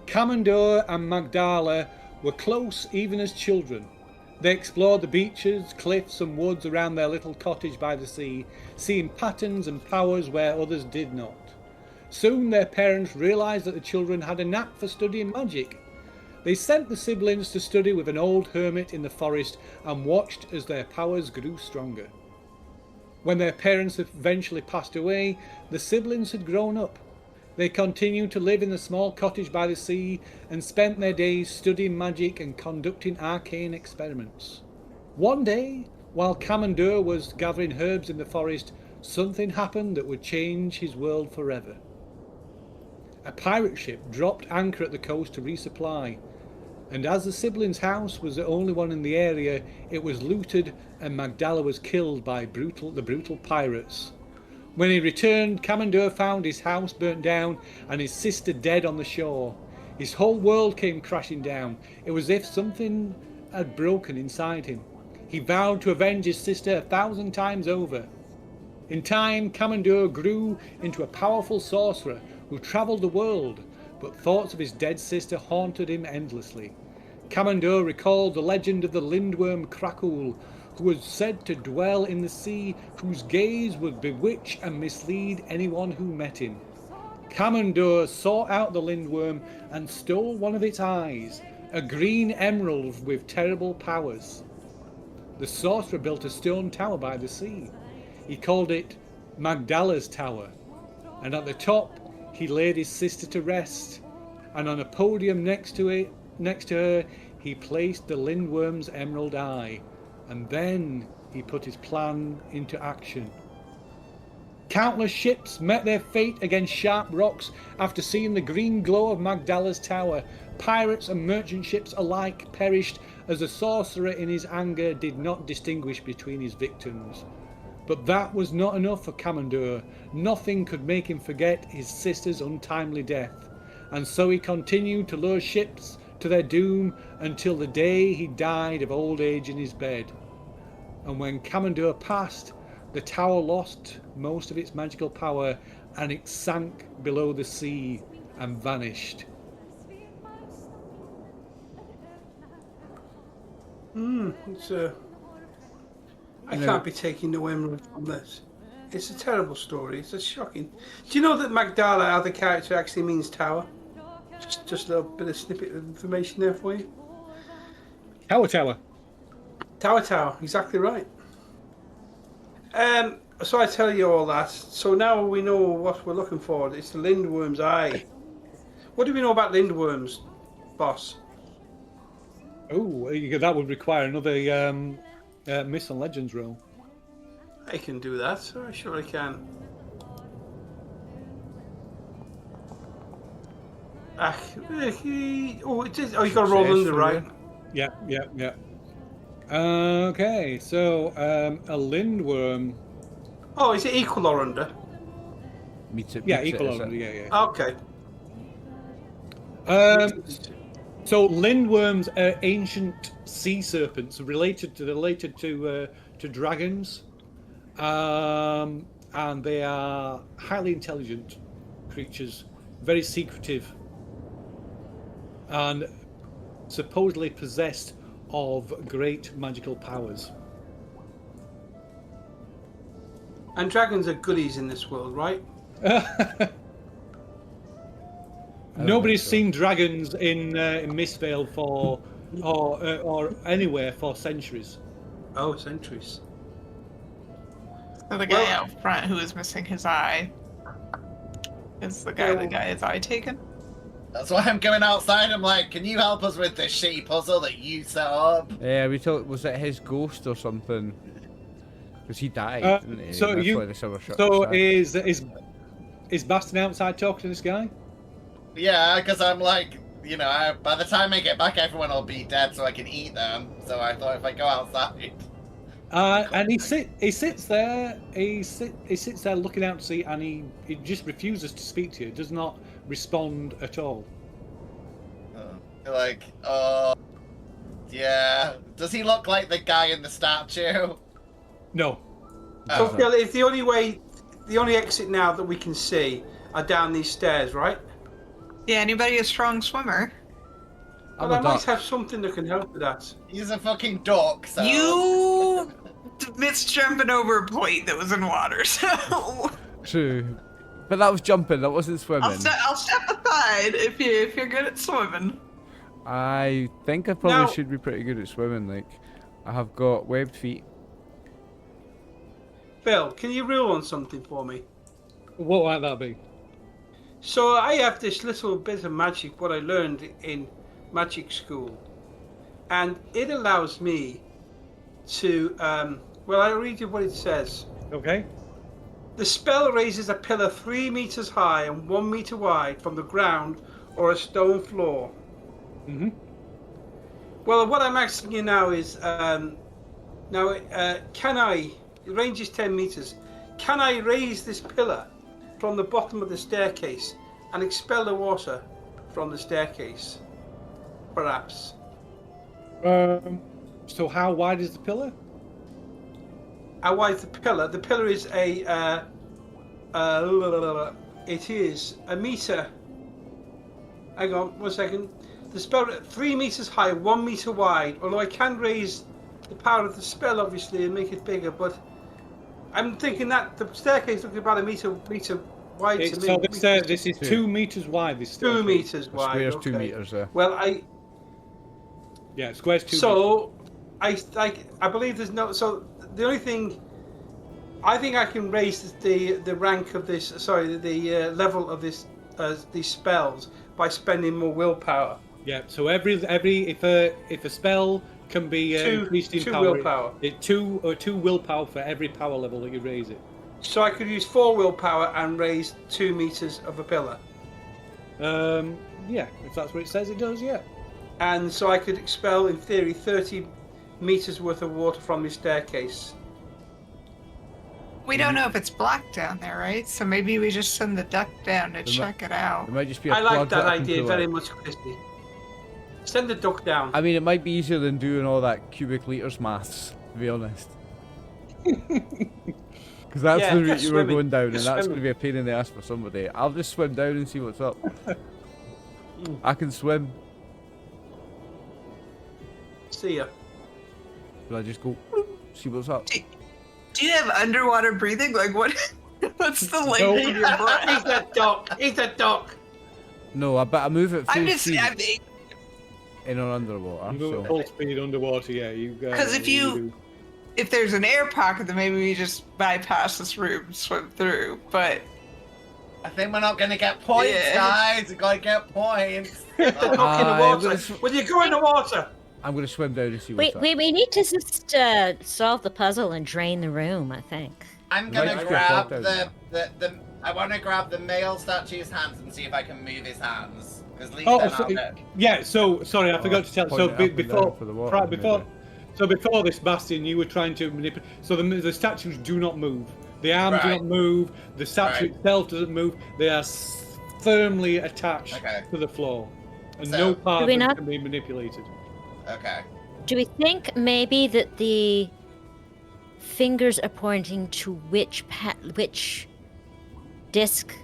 Kamandor and Magdala were close even as children. They explored the beaches, cliffs and woods around their little cottage by the sea, seeing patterns and powers where others did not. Soon their parents realised that the children had a knack for studying magic. They sent the siblings to study with an old hermit in the forest and watched as their powers grew stronger. When their parents eventually passed away, the siblings had grown up. They continued to live in the small cottage by the sea and spent their days studying magic and conducting arcane experiments. One day, While Commander was gathering herbs in the forest, something happened that would change his world forever. A pirate ship dropped anchor at the coast to resupply, and as the siblings' house was the only one in the area, it was looted and Magdala was killed by the brutal pirates. When he returned, Commander found his house burnt down and his sister dead on the shore. His whole world came crashing down. It was as if something had broken inside him. He vowed to avenge his sister 1,000 times over. In time, Commander grew into a powerful sorcerer who travelled the world, but thoughts of his dead sister haunted him endlessly. Commander recalled the legend of the lindworm Krakul, who was said to dwell in the sea, whose gaze would bewitch and mislead anyone who met him. Commander sought out the lindworm and stole one of its eyes, a green emerald with terrible powers. The sorcerer built a stone tower by the sea. He called it Magdala's Tower, and at the top he laid his sister to rest, and on a podium next to her he placed the lindworm's emerald eye, and then he put his plan into action. Countless ships met their fate against sharp rocks after seeing the green glow of Magdala's Tower. Pirates and merchant ships alike perished as the sorcerer in his anger did not distinguish between his victims. But that was not enough for Commander. Nothing could make him forget his sister's untimely death, and so he continued to lure ships to their doom until the day he died of old age in his bed. And when Commander passed, the tower lost most of its magical power, and it sank below the sea and vanished. I can't be taking no emerald from this. It's a terrible story. It's a shocking. Do you know that Magdala, other character, actually means tower? Just a little bit of snippet of information there for you. Tower. Tower. Exactly right. So I tell you all that. So now we know what we're looking for. It's the lindworm's eye. What do we know about lindworms, boss? Oh, that would require another Myths and Legends roll. I can do that. I sure I can. Oh, it is. Oh, you got to roll under, right? Yeah. Okay, so a lindworm. Oh, is it equal or under? Yeah, equal or under. Yeah. Okay. So lindworms are ancient sea serpents related to dragons, and they are highly intelligent creatures, very secretive, and supposedly possessed of great magical powers. And dragons are goodies in this world, right? Nobody's seen dragons in Mistvale or anywhere for centuries. Oh, centuries. So the guy out front who is missing his eye is the guy that got his eye taken? That's why I'm going outside. I'm like, can you help us with this shitty puzzle that you set up? Yeah, we thought, was it his ghost or something? Because he died, didn't he? So is Bastion outside talking to this guy? Yeah, because I'm like, by the time I get back, everyone will be dead, so I can eat them. So I thought if I go outside. And he sits there. He sits there looking out to sea, and he just refuses to speak to you. Does not respond at all. Yeah. Does he look like the guy in the statue? No. So Phil, it's the only exit now that we can see are down these stairs, right? Yeah, anybody a strong swimmer? Well, I might have something that can help with that. He's a fucking duck, so... You missed jumping over a plate that was in water, so... True. But that was jumping, that wasn't swimming. I'll step aside if you're good at swimming. I think I probably should be pretty good at swimming, like, I have got webbed feet. Phil, can you rule on something for me? What might that be? So I have this little bit of magic, what I learned in magic school, and it allows me to. Well, I'll read you what it says. Okay. The spell raises a pillar 3 meters high and 1 meter wide from the ground or a stone floor. Mm-hmm. Well, what I'm asking you now is, can I? The range is 10 meters. Can I raise this pillar from the bottom of the staircase and expel the water from the staircase? Perhaps. So how wide is the pillar? How wide is the pillar? The pillar is it is a meter. Hang on, 1 second. The spell 3 meters high, 1 meter wide. Although I can raise the power of the spell, obviously, and make it bigger, but I'm thinking that the staircase looks about a meter wide to me. So this is 2 meters wide. This 2 meters wide. Square's okay. 2 meters there. Well, Yeah, square's 2 meters. So I believe there's no. So the only thing I think I can raise the rank of this. Sorry, the level of this these spells by spending more willpower. Yeah. So every if a spell can be increased in two power, willpower. It two willpower for every power level that you raise it. So I could use 4 willpower and raise 2 meters of a pillar. Yeah, if that's what it says, it does. Yeah. And so I could expel, in theory, 30 meters worth of water from the staircase. We don't know if it's blocked down there, right? So maybe we just send the duck down to check it out. There might just be a I like plug that I can idea pull very out. much, Christy. Send the duck down. I mean, it might be easier than doing all that cubic liters maths, to be honest. Because that's Yeah, the route just you were swimming. going down, and Just that's swimming. going to be a pain in the ass for somebody. I'll just swim down and see what's up. I can swim. See ya. Will I just go, see what's up? Do you have underwater breathing? Like what? What's the length No. of your breath? He's a duck. He's a duck. No, I move at full I'm just speed in or underwater. You move So. at full speed underwater. Yeah, you. because do. if there's an air pocket, then maybe we just bypass this room, swim through. But I think we're not gonna get points, Yeah. guys. We gotta get points. Duck in the I'm water. gonna Will you go in the water? I'm going to swim down and see what's We up. need to just solve the puzzle and drain the room, I think. I'm Might gonna just get grab blocked out the I want to grab the male statue's hands and see if I can move his hands. Because at least Oh, then so, I'll know. yeah. So sorry, I forgot to tell. point So it up and before, down for the water, before, maybe. so before this, Bastian, you were trying to manipulate. So the statues do not move. The arms do Right. not move. The statue Right. itself doesn't move. They are firmly attached Okay. to the floor, and So- no part Do of we them not- can be manipulated. Okay. Do we think maybe that the fingers are pointing to which disc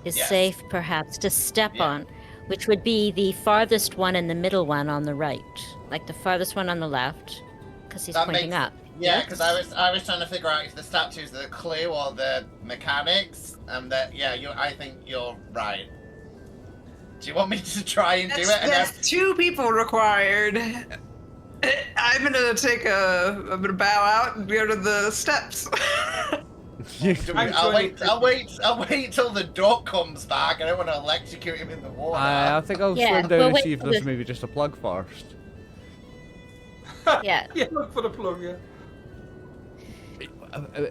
is Yes. safe, perhaps, to step Yeah. on, which would be the farthest one and the middle one on the right, like the farthest one on the left, because he's That pointing makes- up. Yeah, Yes? because I was trying to figure out if the statues are the clue or the mechanics, and that I think you're right. Do you want me to try and do it? And That's 2 people required. I'm gonna bow out and go to the steps. I'll wait till the duck comes back. I don't want to electrocute him in the water. I think I'll Yeah, swim down well, and wait see if for there's the- maybe just a plug first. Yeah. Yeah, look for the plug, yeah.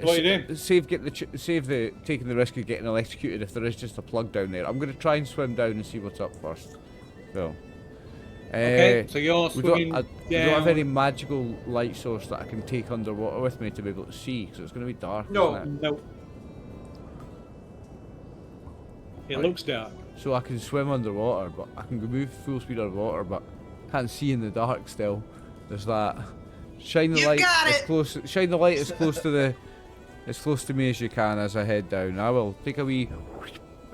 What are you doing? Save taking the risk of getting electrocuted if there is just a plug down there. I'm going to try and swim down and see what's up first. So. Okay, so you're We swimming don't have down. any magical light source that I can take underwater with me to be able to see, because it's going to be dark. No. Isn't it? No. It Right. looks dark. So I can swim underwater, but I can move full speed underwater, but can't see in the dark still. There's that. Shine the You light got as it! close. Shine the light as close to me as you can as I head down. I will take a wee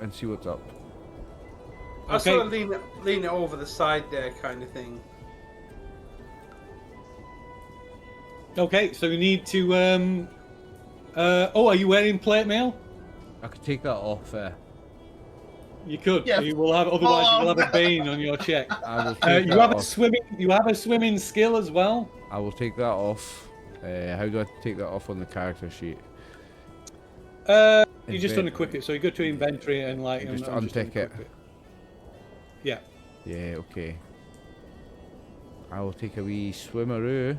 and see what's up. I Okay. sort of lean it over the side there, kind of thing. Okay, so you need to. Are you wearing plate mail? I could take that off. You could. Yeah. You will have. Otherwise, you will have Oh, a bane on your check. I will take You that have a off. swimming. You have a swimming skill as well. I will take that off. How do I take that off on the character sheet? You just unequip it. So you go to inventory and like. Just and untick it. unequip Yeah. Yeah, okay. I will take a wee swimmeroo.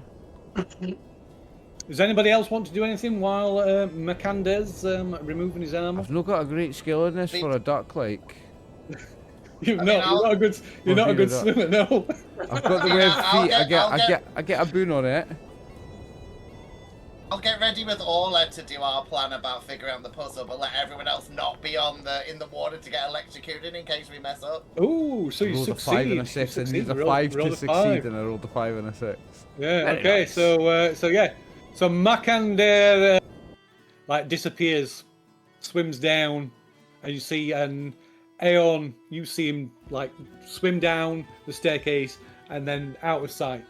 Does anybody else want to do anything while Makander's removing his armor? I've not got a great skill in this for a duck, like. You're not a good swimmer, no. I've got the Yeah, web I'll feet. I get a boon on it. I'll get ready with Orla to do our plan about figuring out the puzzle, but let everyone else not be in the water to get electrocuted in case we mess up. Oh, so you rolled a 5 and a 6. I need a 5 to succeed, and I rolled a 5 and a 6. Yeah. Very okay. nice. So Makander like disappears, swims down, and you see Aeon. You see him like swim down the staircase and then out of sight.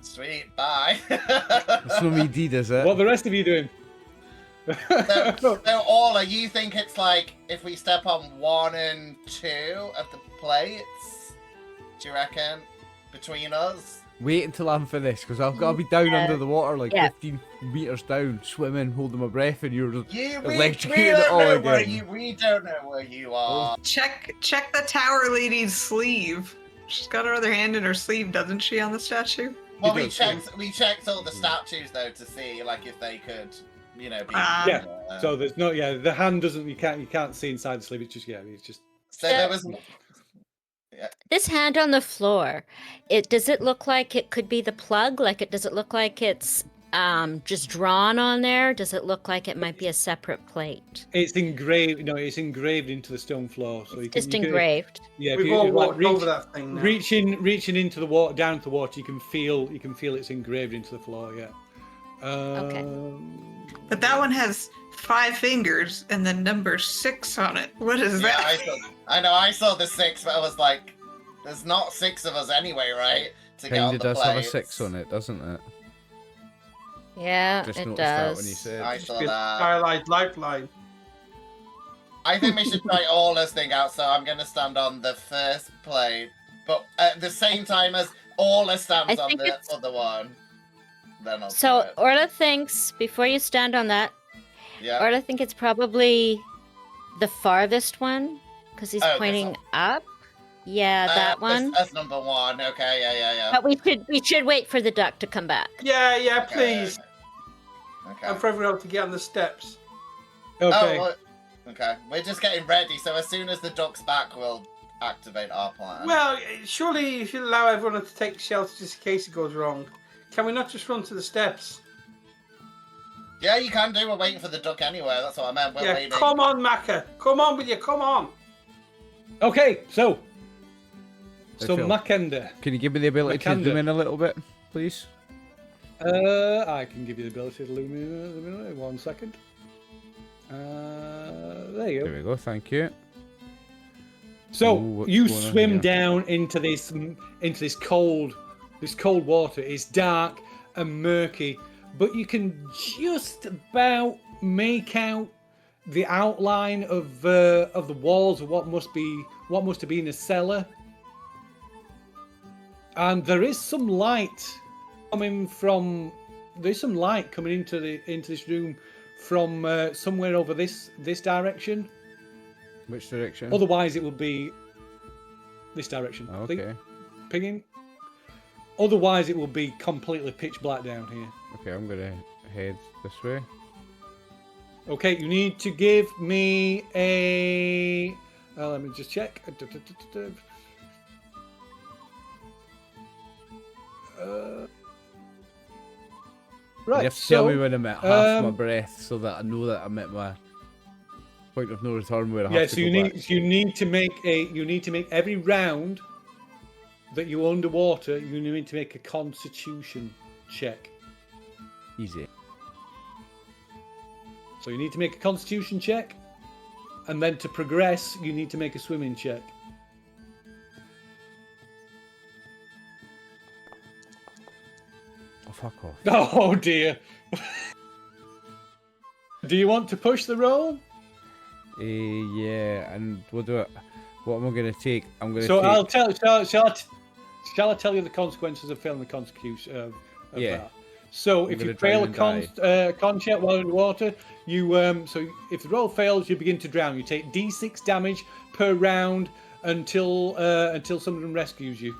Sweet, bye. That's not me, deed, is it? What are the rest of you doing? So Orla, you think it's like if we step on 1 and 2 of the plates? Do you reckon? Between us? Wait until I'm finished, because I've got to be down under the water, like Yeah. 15 meters down, swimming, holding my breath, and you're We electrocuted it all don't know where again. we don't know where you are. Check the tower lady's sleeve. She's got her other hand in her sleeve, doesn't she, on the statue? Well, You we don't checked all the statues though to see like if they could, be. Yeah. So there's no the hand doesn't you can't see inside the sleeve. It's just it's just. So there was. This hand on the floor, does it look like it could be the plug? Does it look like it's just drawn on there? Does it look like it might be a separate plate? It's engraved. No, it's engraved into the stone floor. So you can, Just engraved. Yeah, We've all walked over that thing now. Reaching into the water, down to the water, you can feel it's engraved into the floor. Yeah. But that one has 5 fingers and the number 6 on it. What is Yeah, that? I saw the 6, but I was like, there's not 6 of us anyway, right? To get on Kinda the does have a plates. 6 on it, doesn't it? Yeah, Just it noticed that does. when you said. I Just saw be a that. Starlight lifeline. I think we should try Orla's thing out, so I'm going to stand on the first plate, but at the same time as Orla stands I on think the it's- other one. Then I'll So do it. Orla thinks, before you stand on that, Yeah. Orla think it's probably the farthest one, because he's Oh, this pointing one. up. Yeah, that one. That's number 1. Okay, yeah. But we should wait for the duck to come back. Yeah, Okay, please. Okay. And for everyone else to get on the steps. Okay. Oh, well, okay. We're just getting ready, so as soon as the duck's back, we'll activate our plan. Well, surely you should allow everyone to take shelter just in case it goes wrong. Can we not just run to the steps? Yeah, you can do. We're waiting for the duck anyway. That's what I meant. We're Yeah, waiting. come on, Maka. Come on with you, come on. Okay. So Phil. Makender. Can you give me the ability to Makanda. zoom in a little bit, please? I can give you the ability to illuminate. 1 second. There you go. There we go, thank you. So Ooh, what's you going on swim here? down into this cold water. It's dark and murky, but you can just about make out the outline of the walls of what must have been a cellar. And there is some light coming into this room from somewhere over this Oh, direction. Which direction? Otherwise, it would be this direction. Oh, Think- okay. Pinging. Otherwise, it will be completely pitch black down here. Okay, I'm gonna head this way. Okay, you need to give me a. Let me just check. Right. You have to tell me so, when I'm at half my um, breath so that I know that I'm at my point of no return where I have yeah. to So go you back. need to make every round that you're underwater. You need to make a Constitution check. Easy. So you need to make a Constitution check, and then to progress, you need to make a swimming check. Oh, fuck off. Oh dear. Do you want to push the roll? Yeah, and what am I gonna take? I'm gonna So take... I'll tell. Shall I tell you the consequences of failing the Constitution? Of Yeah. that? So I'm if you gonna try fail a and con check while in the water, you so if the roll fails, you begin to drown. You take D6 damage per round until someone rescues you.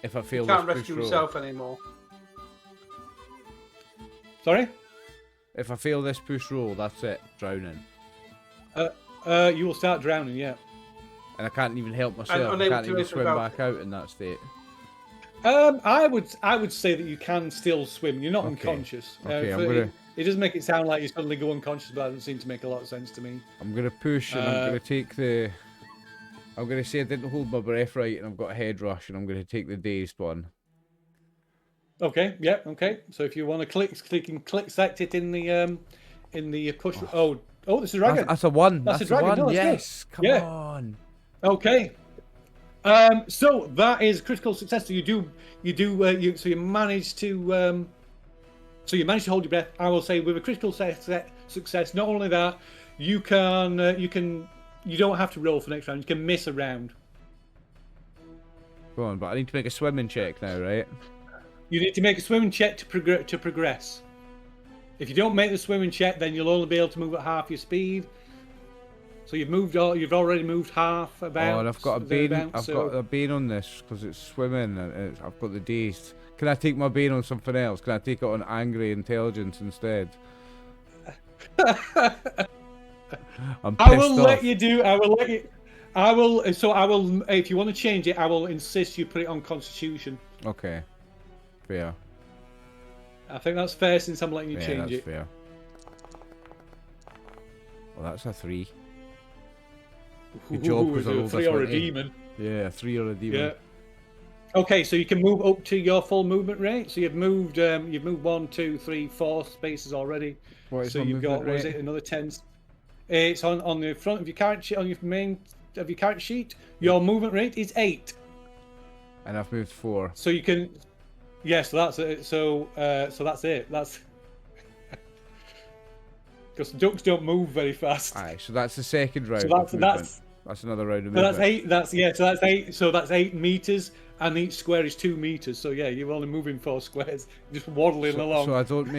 If I fail He can't this push rescue roll. himself anymore. Sorry? If I fail this push roll, that's it. Drowning. You will start drowning, yeah. And I can't even help myself. I unable can't to do even anything swim about back out in that state. I would say that you can still swim. You're not Okay. unconscious. Okay, I'm it, gonna- it doesn't make it sound like you suddenly go unconscious, but that doesn't seem to make a lot of sense to me. I'm gonna push and I'm gonna take the. I'm gonna say I didn't hold my breath right and I've got a head rush and I'm gonna take the dazed one. Okay, yeah, okay. So if you want to click select it in the push. Oh, this is dragon. That's a one. That's That's a a dragon. one. No, that's Yes. good. Come Yeah. on. Okay. So that is critical success. So you manage to hold your breath. I will say with a critical success. Not only that, you don't have to roll for next round. You can miss a round. Go on, but I need to make a swimming check now, right? You need to make a swimming check to progress. If you don't make the swimming check, then you'll only be able to move at half your speed. So you've already moved half about. Oh, and I've got a bane. thereabouts, I've got a bane on this because it's swimming and I've got the dazed. Can I take my bane on something else? Can I take it on angry intelligence instead? I'm pissed I will off. let you do. I will let you. I will. So I will. If you want to change it, I will insist you put it on Constitution. Okay. Fair. I think that's fair since I'm letting you Yeah, change that's it. fair. Well, that's a 3. Good job, Ooh, 'cause I is it a rolled a 3 or a 20. demon? Yeah, a 3 or a demon. Yeah. Okay, so you can move up to your full movement rate. So you've moved 1, 2, 3, 4 spaces already. What is So my you've got movement what is rate? it, another 10. It's on the front of your character sheet, on your main of your character sheet. Your movement rate is 8. And I've moved 4. So you can. Yeah, so that's it. So that's it. That's because ducks don't move very fast. Aye, so that's the second round. So of movement. That's another round of So movement. that's 8. So that's 8. So that's 8 meters, and each square is 2 meters. So yeah, you're only moving 4 squares, just waddling along. So I don't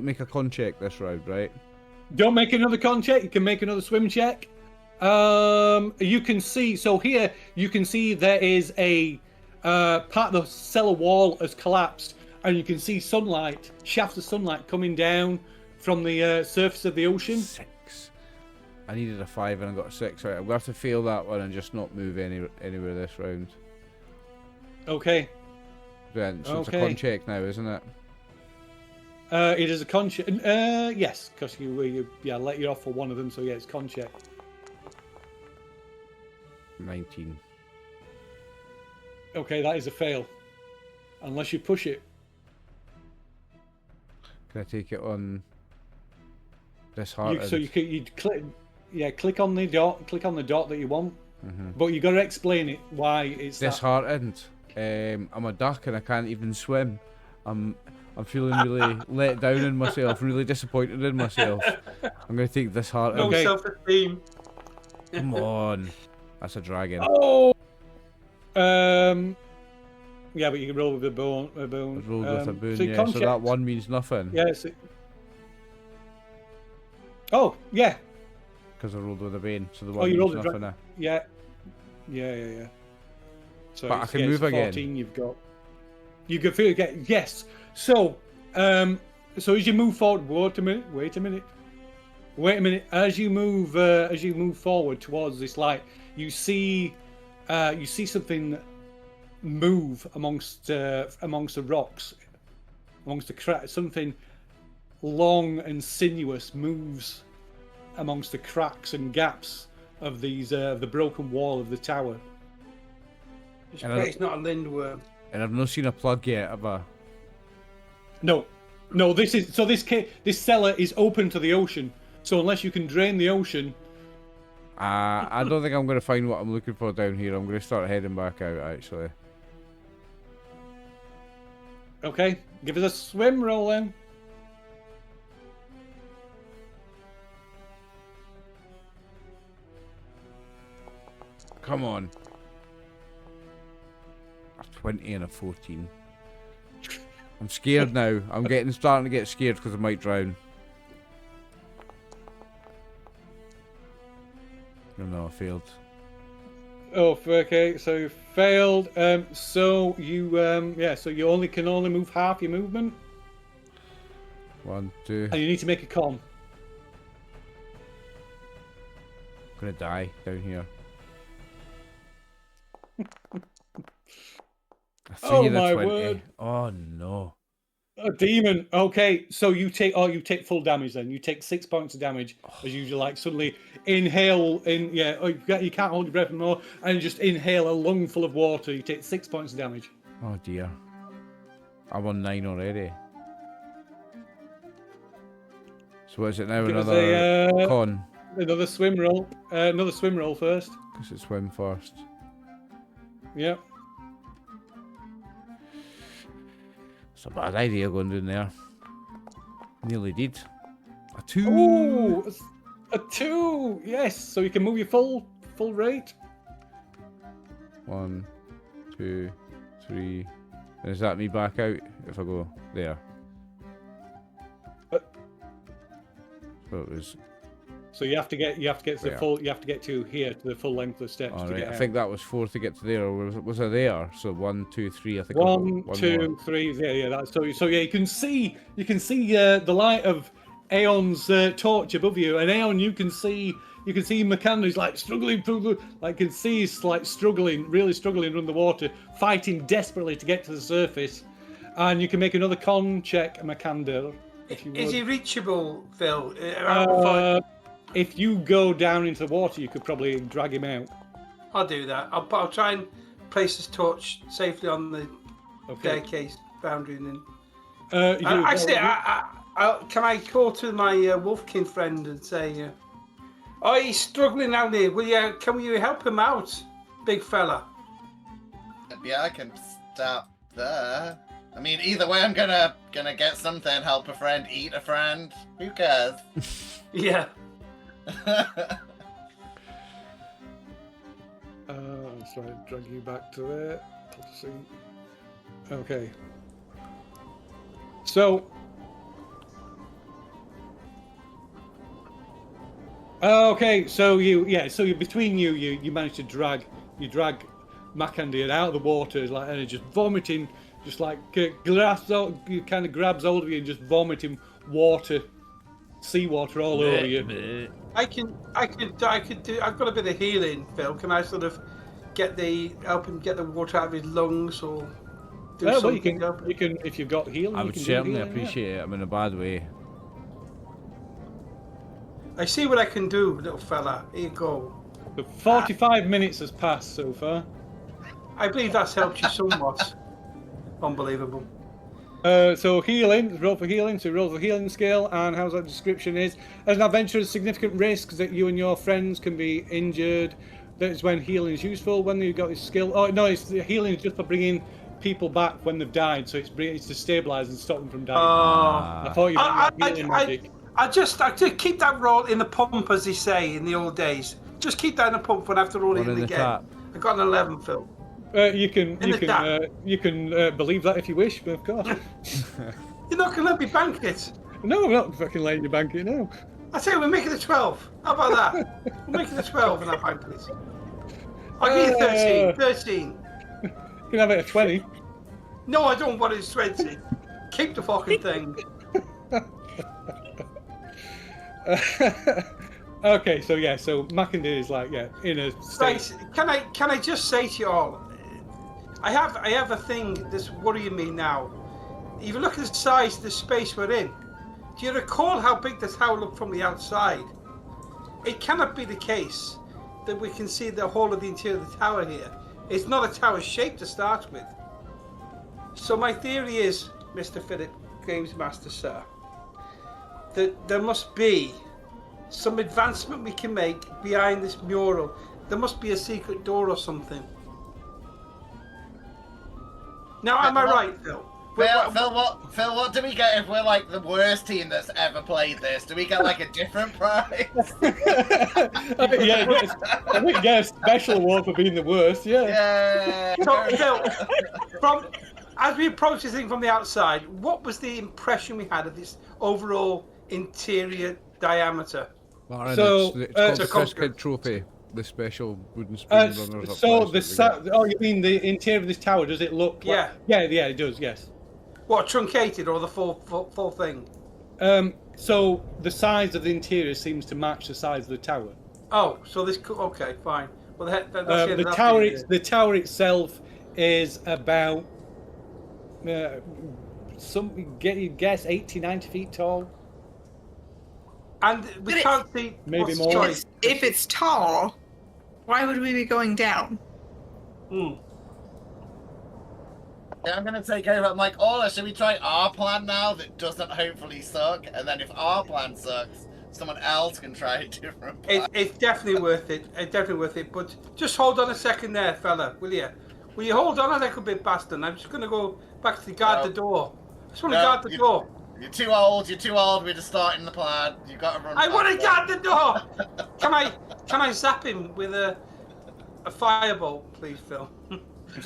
make a con check this round, right? Don't make another con check. You can make another swim check. You can see. So here you can see there is a part of the cellar wall has collapsed, and you can see sunlight, shafts of sunlight coming down from the surface of the ocean. 6. I needed a 5 and I got a 6. Right, I'm gonna have to fail that one and just not move anywhere this round. Okay. Then, so it's a Okay. con check now, isn't it? It is a con check. Yes, because you let you off for one of them. So yeah, it's con check. 19. Okay, that is a fail, unless you push it. Can I take it on disheartened? So you click on the dot. Click on the dot that you want. But you got to explain it why it's that. Disheartened. I'm a duck and I can't even swim. I'm feeling really let down in myself, really disappointed in myself. I'm gonna take disheartened. No Okay. self-esteem. Come on, that's a dragon. Oh. Yeah, but you can roll with a bone. I rolled with a boon, so you yeah. con So check. that one means nothing. Yes. Oh yeah, Because I rolled with a bane, so the Oh, one you means rolled a nothing. yeah. So But I it's- can yeah, move it's again. 14 you've got. You can feel again. Yes. So as you move forward, wait a minute. As you move forward towards this light, you see something move amongst the rocks, amongst the cracks. Something long and sinuous moves amongst the cracks and gaps of these the broken wall of the tower. It's And great, it's not a lindworm. And I've not seen a plug yet, have I? No, this cellar is open to the ocean. So unless you can drain the ocean, I don't think I'm going to find what I'm looking for down here. I'm going to start heading back out, actually. okay, give us a swim roll then. Come on. A 20 and a 14. I'm scared now. I'm starting to get scared because I might drown. No, I failed. Oh, okay. So you failed. So you only can move half your movement, 1, 2. and you need to make a con. I'm gonna die down here. A 3 Oh, and a my 20. word. Oh no. A demon. Okay, so you take full damage then. You take 6 points of damage as you like suddenly inhale in. Yeah, you can't hold your breath anymore, and just inhale a lung full of water. You take 6 points of damage. Oh dear. I'm on 9 already. So what is it now? Give us Another con? Another swim roll. Another swim roll first. Because it's swim first. Yep. It's a bad idea going down there. Nearly did. A 2. Ooh, a 2. Yes, so you can move your full rate. 1, 2, 3. And is that me back out if I go there? So it was. So you have to get to the There. full. You have to get to here to the full length of steps to Alright, get I out. think that was 4 to get to there, or was I there? So 1, 2, 3. I think. I've got 1, one 2, more. 3. Yeah. That's so yeah. You can see the light of Aeon's torch above you, and Aeon, you can see Makanda's like struggling through like can see he's like really struggling under the water, fighting desperately to get to the surface. And you can make another con check, Makanda. If you Is would. he reachable, Phil? If you go down into the water, you could probably drag him out. I'll do that. I'll try and place his torch safely on the staircase boundary. And then... can I call to my Wolfkin friend and say, "Oh, he's struggling out there. Can you help him out, big fella?" Yeah, I can stop there. I mean, either way, I'm gonna get something. Help a friend, eat a friend. Who cares? Yeah. So I drag you back to there. Let's see. Okay. So. Okay, so you between you managed to drag Makandi out of the water, and it's just vomiting, just like grabs hold of you and just vomiting seawater all over you. I could do. I've got a bit of healing, Phil. Can I sort of help him get the water out of his lungs or do something? Well, you can if you've got healing. I you would can do certainly healing, appreciate it. I'm in a bad way. I see what I can do, little fella. Here you go. The 45 minutes has passed so far. I believe that's helped you somewhat. Unbelievable. So healing, roll for healing. So roll for healing scale, and how's that description is? As an adventurer, significant risks that you and your friends can be injured. That is when healing is useful. When you've got this skill. Oh no, healing is just for bringing people back when they've died. So it's to stabilize and stop them from dying. I thought you meant healing magic. I just keep that roll in the pump, as they say in the old days. Just keep that in the pump when I have to roll it in again. Tap. I got an 11, Phil. You can believe that if you wish, but of course. You're not going to let me bank it. No, I'm not fucking letting you bank it now. I tell you, we're making it 12. How about that? We're making it 12 and I bank it. I'll give you 13. 13. You can have it at 20. No, I don't want it at 20. Keep the fucking thing. Okay, so Makandi is in a state. Right, can I just say to you all, I have a thing that's worrying me now. If you look at the size of the space we're in, do you recall how big the tower looked from the outside? It cannot be the case that we can see the whole of the interior of the tower here. It's not a tower shape to start with. So my theory is, Mr. Philip, Games Master Sir, that there must be some advancement we can make behind this mural. There must be a secret door or something. Now, am I right, Phil? Phil, what do we get if we're like the worst team that's ever played this? Do we get like a different prize? I think you get a special award for being the worst, yeah. So, Phil, as we approach this thing from the outside, what was the impression we had of this overall interior diameter? It's called the Fish Kid Trophy. the special wooden spoon runners up so flash the that we get? oh, you mean the interior of this tower? Does it look? Yeah. Yeah, it does. Yes. What, truncated or the full thing? So the size of the interior seems to match the size of the tower. Oh, so this okay, fine. Well, that's The tower itself is about you guess 80, 90 feet tall. And we But can't see maybe what's more. choice. If it's tall, why would we be going down? Yeah, I'm gonna take over. I'm like, Ola, should we try our plan now that doesn't hopefully suck? And then if our plan sucks, someone else can try a different plan. It's definitely worth it. It's definitely worth it. But just hold on a second there, fella, will you? Will you hold on a little bit, bastard? I'm just gonna go back to guard the door. I just want to guard the door. You're too old. We're just starting the plan. You gotta run. I want to guard the door. Can I zap him with a fireball, please, Phil?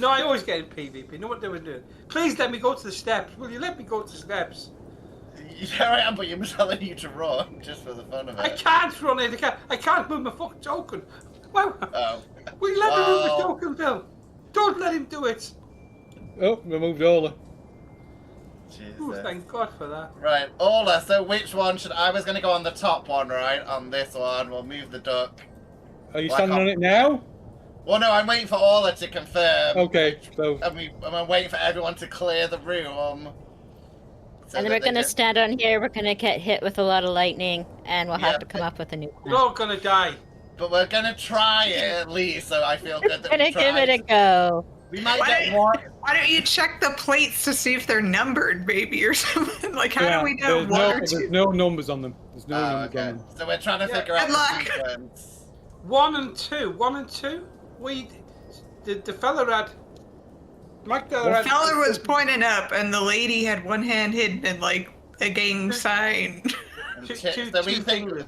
No, I always get in PvP. Know what they were doing? Please let me go to the steps. Will you let me go to the steps? Yeah, I am, but I'm telling you to run just for the fun of it. I can't run it. I can't move my fucking token. Well, Oh. will you let me move my token, Phil? Don't let him do it. Oh, removed Ola. Ooh, thank God for that. Right, Ola, so which one should I was gonna go on the top one, right? On this one, we'll move the duck. Are you standing on it now? Well, no, I'm waiting for Ola to confirm. Okay, so I'm waiting for everyone to clear the room. So And then we're gonna stand on here. We're gonna get hit with a lot of lightning, and we'll have to come up with a new We're plan. all gonna die. But we're gonna try it at least, so I feel good that We're gonna we give tried. it a go. We might Why get one. Why don't you check the plates to see if they're numbered, maybe, or something? Like, how do we know there's no numbers on them. There's no Oh, numbers on okay. them. So we're trying to figure out Good the luck. sequence. 1 and 2. 1 and 2. The fella had. Mike Deller had. Cellar was pointing up, and the lady had one hand hidden in, like, a gang sign. And Two- so two we think fingers.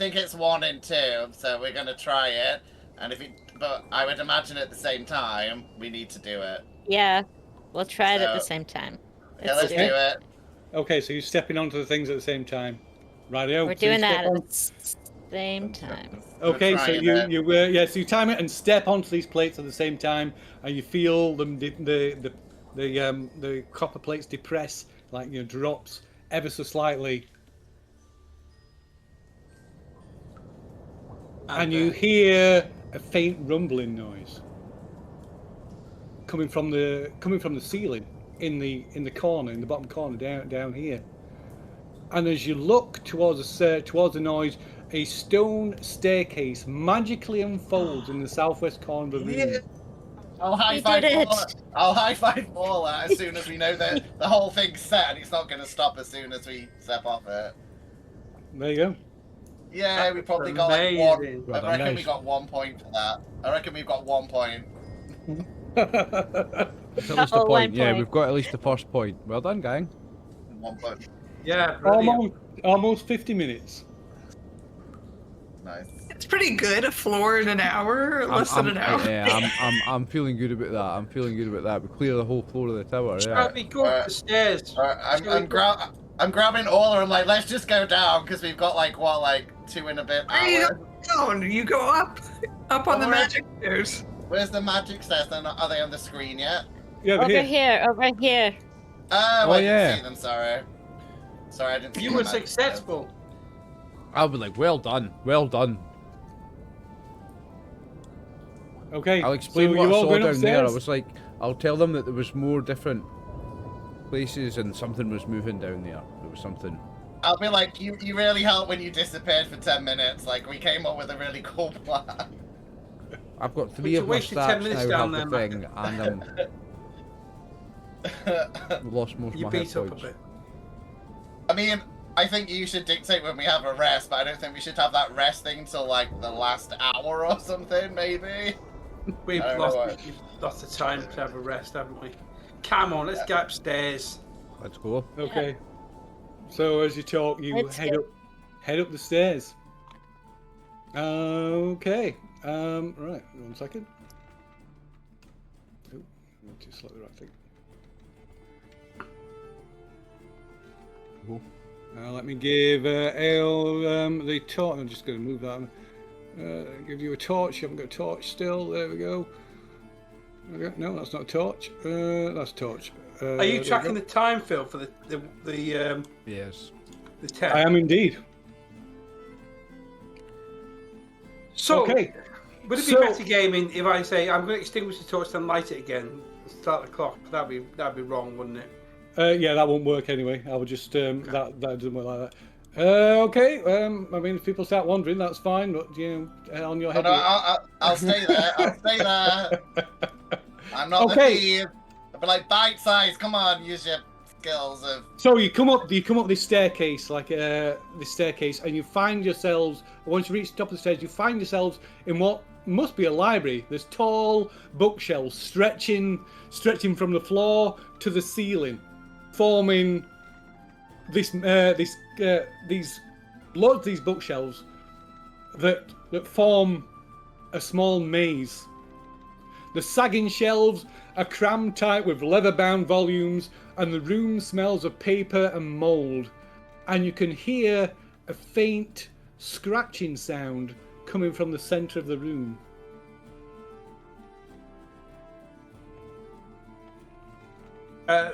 it's 1 and 2, so we're gonna try it. And but I would imagine at the same time we need to do it. Yeah, we'll try it at the So- same time. Yeah, let's do it. it. Okay, so you're stepping onto the things at the same time. Rightio. We're so you doing step that on- at the same time. Okay, so trying you time it and step onto these plates at the same time, and you feel them the copper plates depress, like drops ever so slightly, and you hear a faint rumbling noise coming from the ceiling in the corner, in the bottom corner down here. And as you look towards the noise, a stone staircase magically unfolds in the southwest corner of the room. Yeah. I'll high five did it. Paula. I'll high five Paula as soon as we know that the whole thing's set and it's not going to stop as soon as we step off it. There you go. Yeah, we probably got like 1. Amazing. I Well done, reckon we guys. got 1 point for that. I reckon we've got 1 point. That's at least a Oh, 1 point. Yeah, point. we've got at least the first point. Well done, gang. 1 point. Yeah, brilliant. Almost 50 minutes. Nice. It's pretty good. A floor in an hour, less than an hour. Yeah, I'm feeling good about that. I'm feeling good about that. We clear the whole floor of the tower. Yeah. Shall we go up the stairs? I'm grabbing Ola and like, let's just go down because we've got like 2 and a bit Where are you hours. going? You go up on the Alright. magic stairs. Where's the magic stairs? Are they on the screen yet? Yeah, Over here, over here. Oh, Oh, I yeah. didn't see them. Sorry, I didn't see You the were magic successful. I'll be like, well done, well done. Okay. I'll explain so what you I all saw going down there. I upstairs? was like, I'll tell them that there was more different places and something was moving down there. There was something. I'll be like, you really helped when you disappeared for 10 minutes. Like, we came up with a really cool plan. I've got 3 you of my wasted 10 stats minutes now down have there, the thing, and I've lost most of You my hit beat up a points. bit. I mean, I think you should dictate when we have a rest, but I don't think we should have that rest thing till like the last hour or something, maybe. We've I don't know lost what. the time to have a rest, haven't we? Come on, let's get upstairs. Let's go. Okay. So as you talk, you Let's head go. up the stairs. Okay. Right. 1 second. Oh, need to select the right thing. Cool. Let me give Ale the talk. I'm just going to move that. Give you a torch. You haven't got a torch still. There we go. No, that's not a torch. That's a torch. Are you tracking the time, Phil, for the Yes. the test? I am indeed. So, Okay. would it be metagaming if I say I'm going to extinguish the torch and light it again, start the clock? That'd be wrong, wouldn't it? Yeah, that won't work anyway. I would just that doesn't work like that. Okay. I mean, if people start wandering, that's fine. But on your head. No, I'll stay there. I'll stay there. I'm not the thief. I'll be like bite size. Come on, use your skills of. So you come up this staircase, and you find yourselves. Once you reach the top of the stairs, you find yourselves in what must be a library. There's tall bookshelves stretching from the floor to the ceiling, forming these loads of these bookshelves that form a small maze. The sagging shelves are crammed tight with leather-bound volumes, and the room smells of paper and mould. And you can hear a faint scratching sound coming from the centre of the room.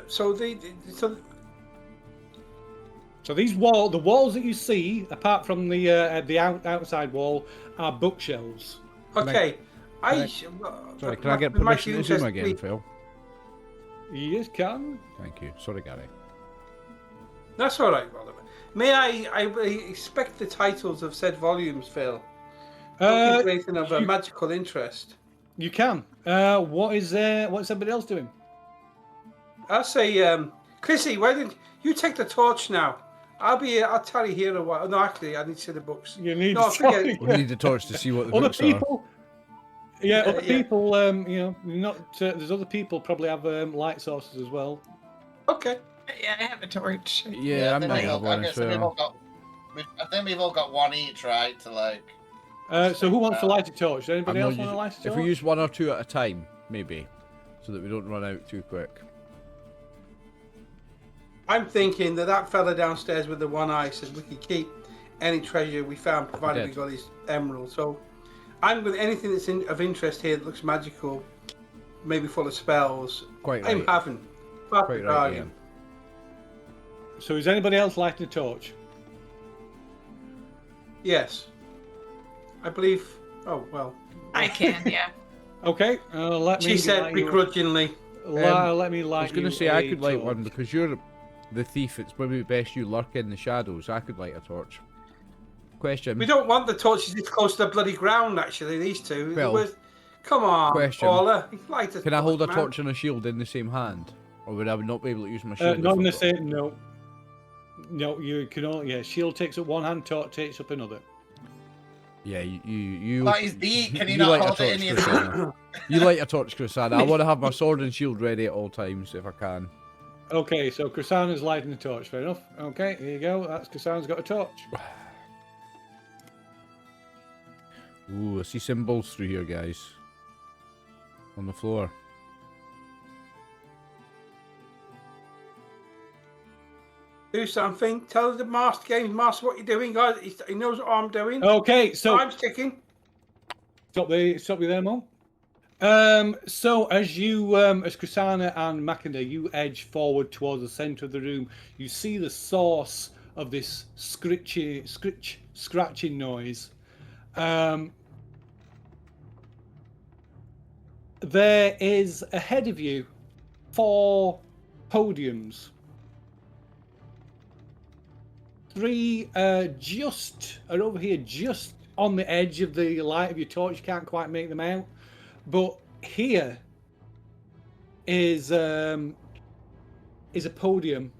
So these the walls that you see, apart from the outside wall, are bookshelves. Okay. Sorry, can I get permission to zoom again, Phil? Yes, can. Thank you. Sorry, Gary. That's all right, Oliver. May I expect the titles of said volumes, Phil? Anything of a magical interest. You can. What's everybody else doing? I'll say, Chrissy, why didn't you take the torch now? I'll tarry here a while. No, actually, I need to see the books. You need no, forget. We need the torch to see what the other books people. are. Yeah, other people. There's other people probably have light sources as well. Okay. Yeah, I have a torch. Yeah, I might have one as well. I think we've all got one each, right? To like. So who wants to light a torch? Does anybody else want to light a torch? If we use one or two at a time, maybe, so that we don't run out too quick. I'm thinking that fella downstairs with the one eye said we could keep any treasure we found, provided we got his emerald. So I'm with anything that's of interest here that looks magical, maybe full of spells. Quite right. I'm having. Quite right, Ian. So is anybody else lighting a torch? Yes. I believe. Oh well. I can, yeah. Okay. Let me. She said begrudgingly. Let me light. I was going to say I could light one because you're the thief. It's probably best you lurk in the shadows. I could light a torch. Question. We don't want the torches this close to the bloody ground. Actually, these two. Well, come on, question. Paula. Light a Can I hold a man. torch and a shield in the same hand, or would I not be able to use my shield? Not in the same. No. No, you can only. Yeah, shield takes up one hand, torch takes up another. Yeah, you. That is deep. Can you not hold it in your hand? You light a torch, Chrisana. I want to have my sword and shield ready at all times if I can. Okay, so Chrisana's lighting the torch. Fair enough. Okay, here you go. That's Chrisana's got a torch. Ooh, I see symbols through here, guys. On the floor. Do something. Tell the games master what you're doing, guys. He knows what I'm doing. Okay, so I'm sticking. Stop you there, Mo. So as Chrisana and Mackinder, you edge forward towards the centre of the room, you see the source of this scratching noise. There is ahead of you 4 podiums. 3 are over here, just on the edge of the light of your torch. You can't quite make them out. But here is a podium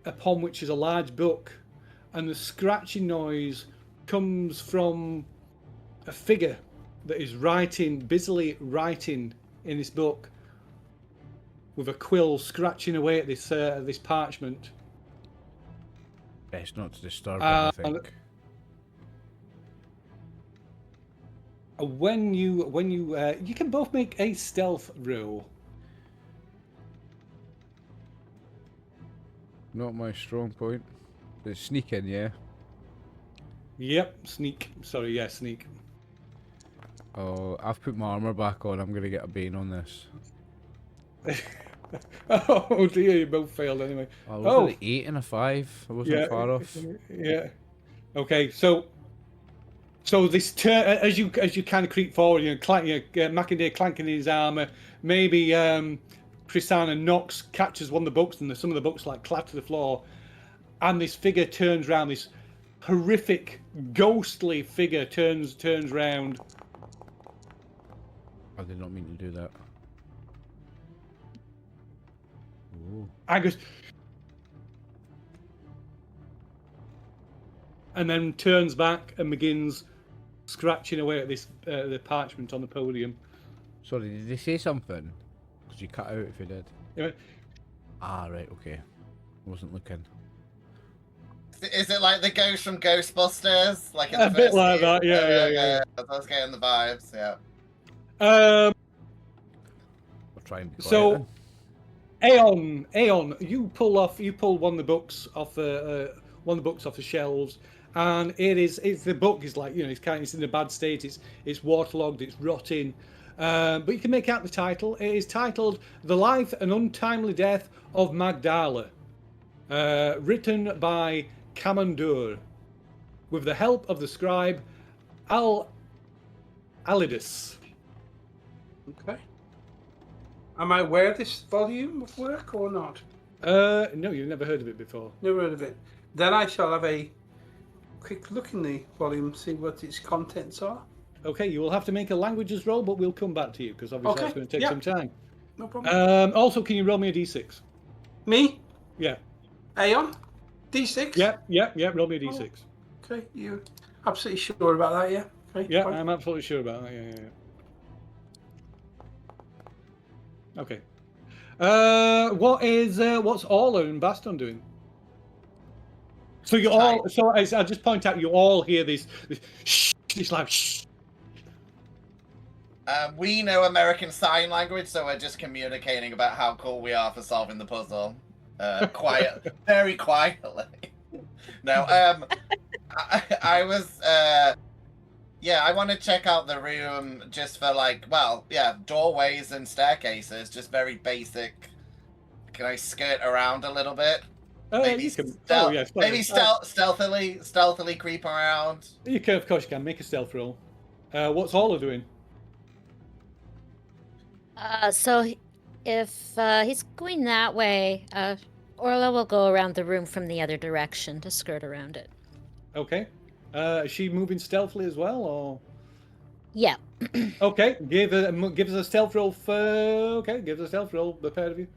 upon which is a large book, and the scratching noise comes from a figure that is busily writing in this book with a quill, scratching away at this parchment. Best not to disturb him, I think. When you can both make a stealth roll. Not my strong point. It's sneaking, yeah. Yep, sneak. Sorry, yeah, sneak. Oh, I've put my armor back on. I'm gonna get a bane on this. Oh dear, you both failed anyway. Oh, look at the 8 and a 5. I wasn't yeah, far off. Yeah. Okay, so this turn as you kind of creep forward, Mackinday clanking his armor. Maybe Chrisana catches one of the books, and some of the books like clatter to the floor, and this figure turns round. This horrific, ghostly figure turns round. I did not mean to do that. Ooh. And goes, and then turns back and begins scratching away at this the parchment on the podium. Sorry, did they say something? Because you cut out if you did. He went, Ah, right, okay. I wasn't looking. Is it like the ghost from Ghostbusters? Like in A the bit first like game? that, yeah. I was getting the vibes, yeah. Um, I'll try and be quiet so, then. Aeon, you pull one of the books off the shelves, and the book is like, it's in a bad state. It's waterlogged, it's rotting, but you can make out the title. It is titled "The Life and Untimely Death of Magdala," written by Kamandur, with the help of the scribe Alidus. Okay. Am I aware of this volume of work or not? No, you've never heard of it before. Never heard of it. Then I shall have a quick look in the volume, see what its contents are. Okay, you will have to make a languages roll, but we'll come back to you because obviously that's going to take some time. No problem. Also, can you roll me a d6? Me? Yeah. Aeon? D6? Yeah. Roll me a d6. Okay, you absolutely sure about that, yeah? Okay, Yeah, fine. I'm absolutely sure about that. Yeah. Okay. What's Orla and Baston doing? So you all. So I just point out, you all hear this shh. It's like shh. We know American Sign Language, so we're just communicating about how cool we are for solving the puzzle. Very quietly. No, I was, I want to check out the room just for doorways and staircases, just very basic. Can I skirt around a little bit? Maybe stealthily creep around. You can, of course, you can make a stealth roll. What's Orla doing? So if he's going that way, Orla will go around the room from the other direction to skirt around it. Okay. Is she moving stealthily as well, or? Yeah. Okay. Give us a stealth roll give us a stealth roll, the pair of you.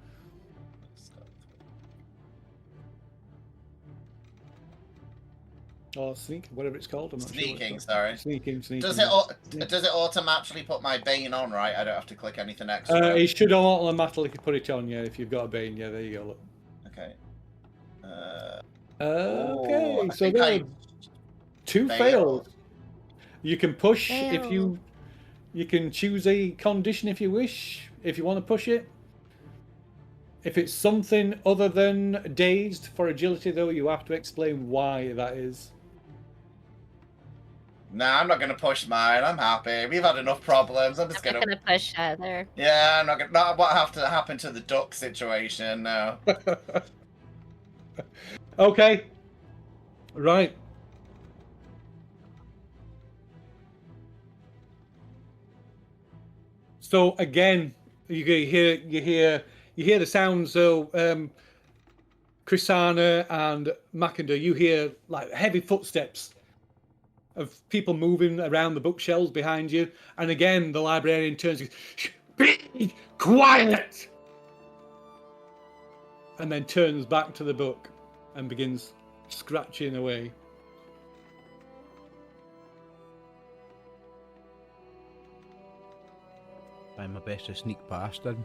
Or sneak, whatever it's called. I'm not Sneaking, sure. sorry. Sneaking. Does it automatically put my Bane on, right? I don't have to click anything extra. It should automatically put it on, yeah, if you've got a Bane. Yeah, there you go, look. Okay. Okay, so there are 2 fails. You can push if you can choose a condition if you wish, if you want to push it. If it's something other than dazed for agility, though, you have to explain why that is. Nah, I'm not gonna push mine. I'm happy. We've had enough problems. I'm just I'm not gonna push either. Yeah, I'm not gonna. Not what have to happen to the duck situation. No. Okay. Right. So again, you hear the sounds. So Chrisana and Mackinder, you hear like heavy footsteps of people moving around the bookshelves behind you. And again, the librarian turns and goes, "Be quiet!" And then turns back to the book and begins scratching away. I'm my best to sneak past then.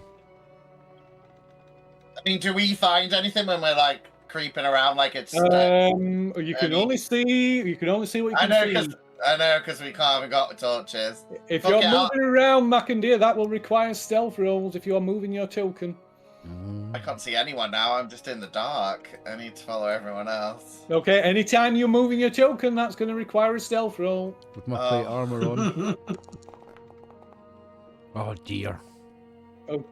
I mean, do we find anything when we're like creeping around like it's? You can only see what you can see. I know, because we haven't got torches. If you're moving around, Mackindeer, that will require stealth rolls if you're moving your token. I can't see anyone now. I'm just in the dark. I need to follow everyone else. Okay, anytime you're moving your token, that's going to require a stealth roll. With my plate armor on. Oh dear. Oh.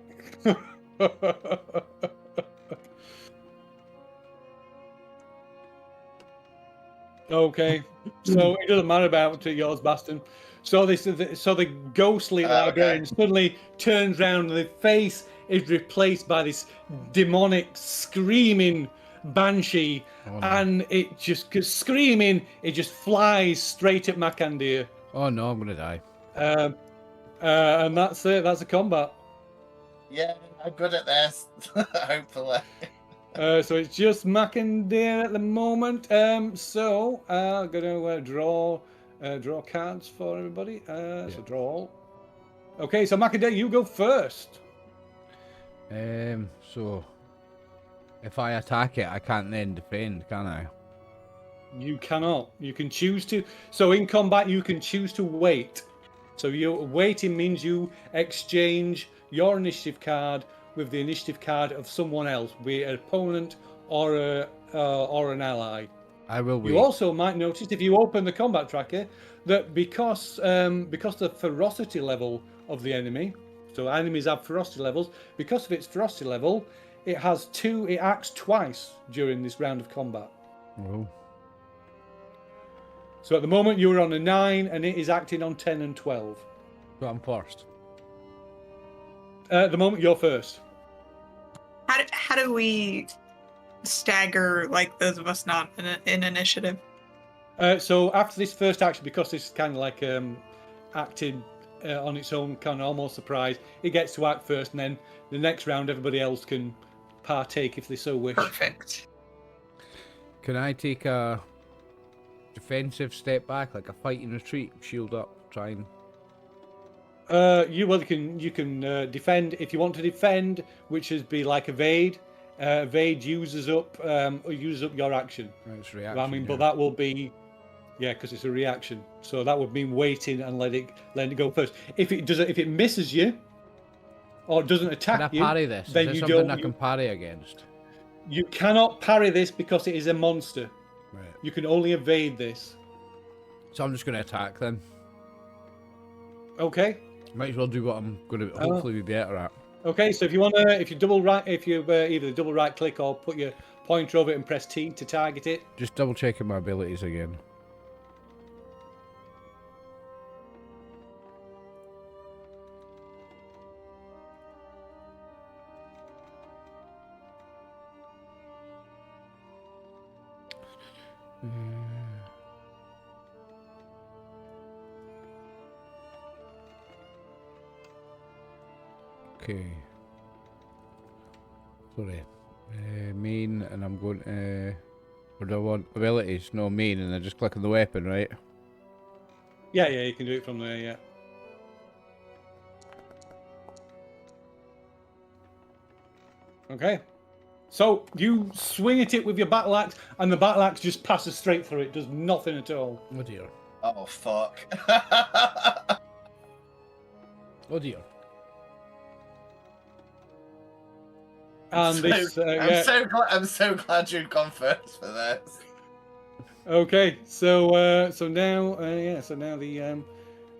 Okay, so it doesn't matter about yours, Baston. So the ghostly librarian suddenly turns around, and the face is replaced by this demonic screaming banshee, and it just screaming. It just flies straight at Macandir. Oh no, I'm gonna die. And that's it. That's a combat. Yeah, I'm good at this. Hopefully. So it's just Macandir at the moment. So I'm gonna draw cards for everybody. So draw all. Okay, so Macandir, you go first. So if I attack it, I can't then defend, can I? You cannot. You can choose to. So in combat, you can choose to wait. So your waiting means you exchange your initiative card with the initiative card of someone else, be it an opponent or an ally. I will wait. You also might notice if you open the combat tracker that because the ferocity level of the enemy, so enemies have ferocity levels, because of its ferocity level, it acts twice during this round of combat. Oh. So at the moment you are on a 9 and it is acting on 10 and 12. So I'm first. At the moment you're first. How do we stagger, like, those of us not in initiative? So after this first action, because this is kind of like acting on its own, kind of almost surprise, it gets to act first, and then the next round everybody else can partake if they so wish. Perfect. Can I take a defensive step back, like a fighting retreat, shield up, try and... You can defend if you want to defend, which is be like evade. Evade uses up your action. It's reaction. I mean, but that will be, because it's a reaction. So that would mean waiting and let it go first. If it misses you, or doesn't attack you, can I parry this? then Is you there something don't. I can parry against? You cannot parry this because it is a monster. Right. You can only evade this. So I'm just going to attack then. Okay. Might as well do what I'm going to hopefully be better at. Okay. So if you either double right click or put your pointer over it and press T to target it. Just double checking my abilities again. Okay. Sorry. Main, and I'm going to... What do I want? Abilities? No, main, and I just click on the weapon, right? Yeah, you can do it from there, yeah. Okay. So you swing at it with your battle axe, and the battle axe just passes straight through it, does nothing at all. Oh dear. Oh, fuck. Oh dear. And I'm so glad you'd gone first for this. Okay, so now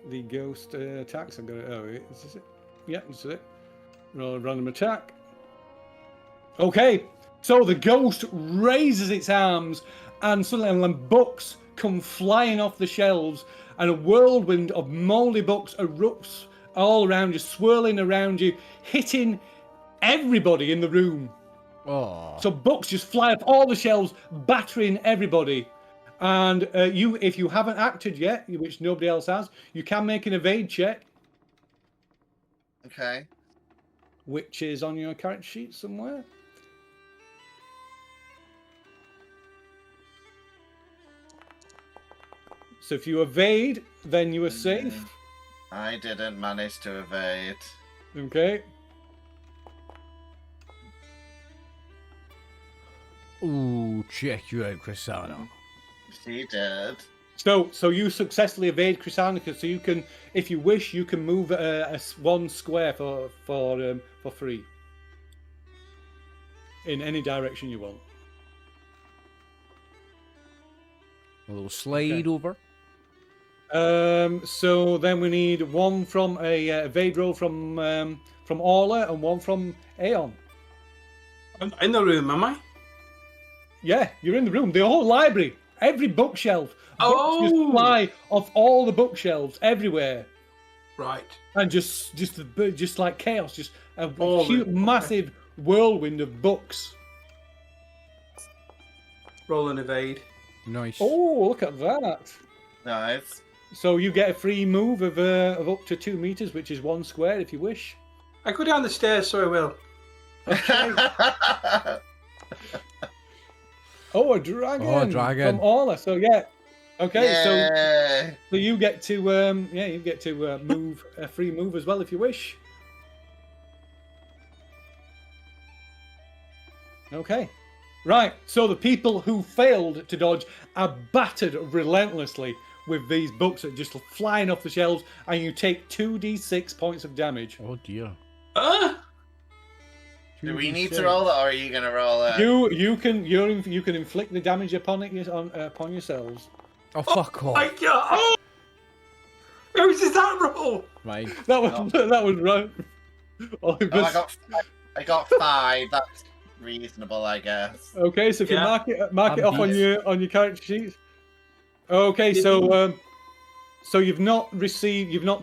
the ghost attacks. I'm gonna. Oh, is this it? Yeah, this is it. Roll a random attack. Okay, so the ghost raises its arms, and suddenly books come flying off the shelves, and a whirlwind of mouldy books erupts all around you, swirling around you, hitting everybody in the room. Oh. So books just fly off all the shelves, battering everybody. And if you haven't acted yet, which nobody else has, you can make an evade check. Okay. Which is on your character sheet somewhere. So if you evade, then you are safe. I didn't manage to evade. Okay. Ooh, check you out, Crisano. She did. So you successfully evade Chrysanica. So you can, if you wish, you can move one square for free. in any direction you want. A little slide over. So then we need one from a evade roll from Orla and one from Aeon. I'm in the room, am I? Yeah, you're in the room. The whole library, every bookshelf. Oh! Books just fly off all the bookshelves everywhere, Right. and just like chaos, just a All huge, the- massive whirlwind of books. Roll and evade. Nice. Oh, look at that! Nice. So you get a free move of up to 2 meters, which is 1 square if you wish. I go down the stairs, so I will. Oh, a dragon! Oh, a dragon. From Orla. So yeah. Okay, Yay. so you get to move a free move as well if you wish. Okay. Right, so the people who failed to dodge are battered relentlessly with these books that are just flying off the shelves, and you take 2d6 points of damage. Oh dear. Do we need to roll it, or are you gonna roll it? You can inflict the damage upon yourselves. Oh, fuck off. My God! Oh! How does that roll? Mine. That was right. Oh, I got 5. That's reasonable, I guess. Okay, so if Yeah. you mark it I'm off on your character sheet. Okay, so you've not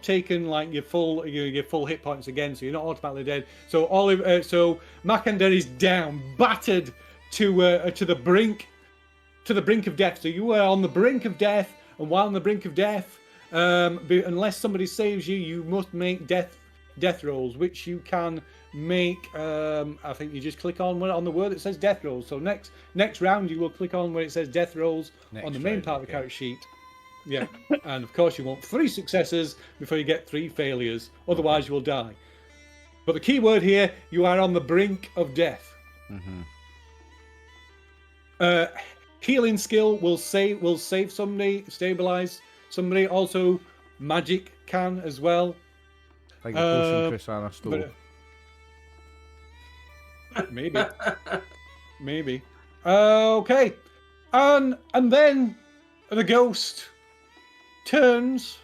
taken like your full hit points again, so you're not automatically dead. So so Makander is down, battered to the brink of death. So you are on the brink of death, and while on the brink of death, unless somebody saves you, you must make death rolls, which you can make. I think you just click on the word that says death rolls. So next round you will click on where it says death rolls on the main round, part of the okay. character sheet. Yeah, and of course you want 3 successes before you get 3 failures. Otherwise you will die. But the key word here: you are on the brink of death. Healing skill will save somebody, stabilize somebody. Also, magic can as well. Like the potion Chrisana stole. Maybe. Okay, and then the ghost turns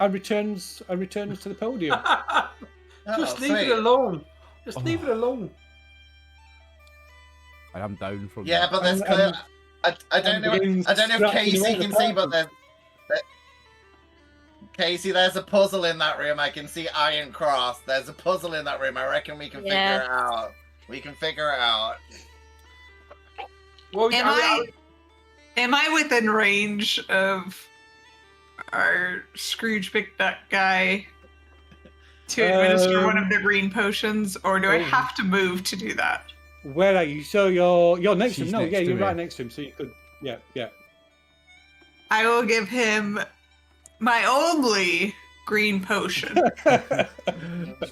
and returns to the podium. Just Oh, leave it sweet. alone. Just leave it alone. I am down from Yeah, that. but there's And- clear. I don't know. begins I don't know if scratching Casey away the can see, but carpet. Casey, there's a puzzle in that room. I can see Iron Cross. There's a puzzle in that room. I reckon we can Yeah. figure it out. We can figure it out. Well, Am I within range of our Scrooge McDuck guy to administer one of the green potions, or do I have to move to do that? Where are you? So you're next to him. She's No, next yeah, to you're me. right next to him. So you could, yeah. I will give him my only green potion.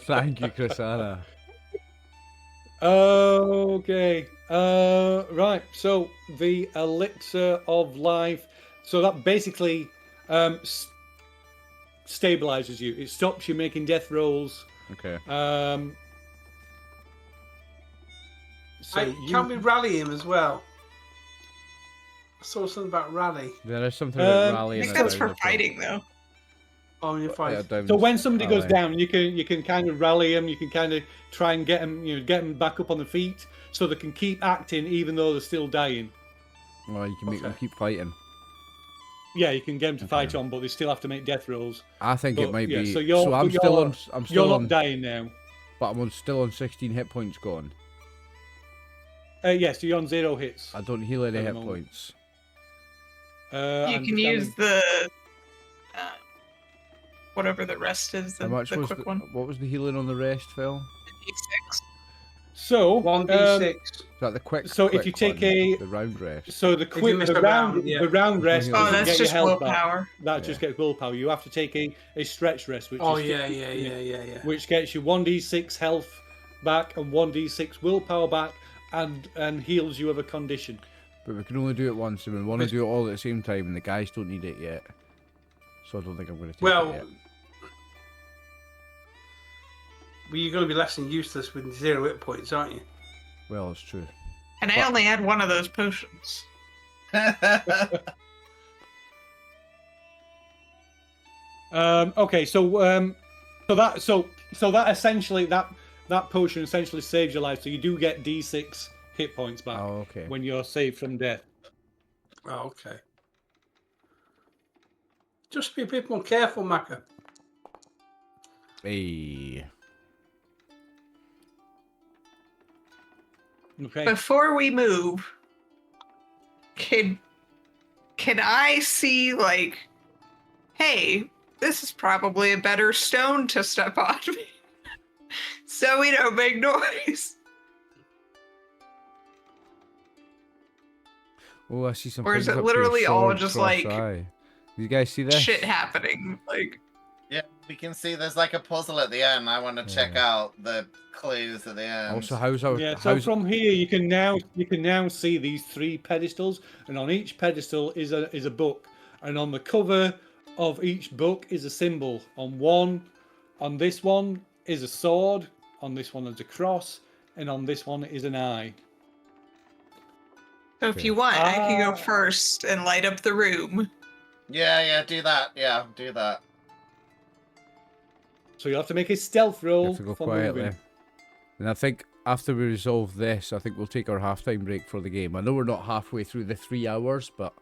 Thank you, Chrisana. Okay. Right. So the elixir of life. So that basically stabilizes you. It stops you making death rolls. Okay. So can we rally him as well? I saw something about rally. There is something about I I rallying. think it that's down for the front. fighting, though. Oh, you're fine. Yeah, down So the- when somebody goes rally. down, you can kind of rally them. You can kind of try and get them back up on the feet, so they can keep acting even though they're still dying. Well, you can make them keep fighting. Yeah, you can get them to fight on, but they still have to make death rolls. I think But, it might yeah, be. so you're- I'm but still you're- on. I'm You're still not on. dying now. But I'm still on 16 hit points gone. Yes, you're on 0 hits. I don't heal any At the hit moment. points. You I'm can just use the whatever the rest is, the, How much the was quick the, one. what was the healing on the rest, Phil? D6. So 1d6. Is that the quick? So if you quick take one, the round rest. So the you miss a round, yeah. the round rest Oh, doesn't that's get your just health back. willpower. That just gets willpower. You have to take a stretch rest, which Oh, is yeah. which gets you 1d6 health back and 1d6 willpower back, and heals you of a condition. But we can only do it once, and we want to do it all at the same time, and the guys don't need it yet. So I don't think I'm going to take Well, it yet. you're going to be less than useless with 0 hit points, aren't you? Well, it's true. And I only had one of those potions. Okay, so that essentially that potion essentially saves your life. So you do get D6 hit points back Oh, okay. when you're saved from death. Oh, okay. Just be a bit more careful, Maka. Hey. Okay. Before we move, can I see, like, hey, this is probably a better stone to step on, so we don't make noise? Oh, I see some. Or is things it up to your literally all sword, just, cross like, eye. You guys see this? shit happening? Like, Yeah, we can see there's like a puzzle at the end. I want to check out the clues at the end. Also, how's our? Yeah, so from here you can now see these 3 pedestals, and on each pedestal is a book, and on the cover of each book is a symbol. On this one is a sword, on this one is a cross, and on this one is an eye. so if you want, I can go first and light up the room. Yeah, do that. Yeah, do that. So you have to make a stealth roll You have to go for quietly. moving. And I think after we resolve this, I think we'll take our halftime break for the game. I know we're not halfway through the 3 hours, but.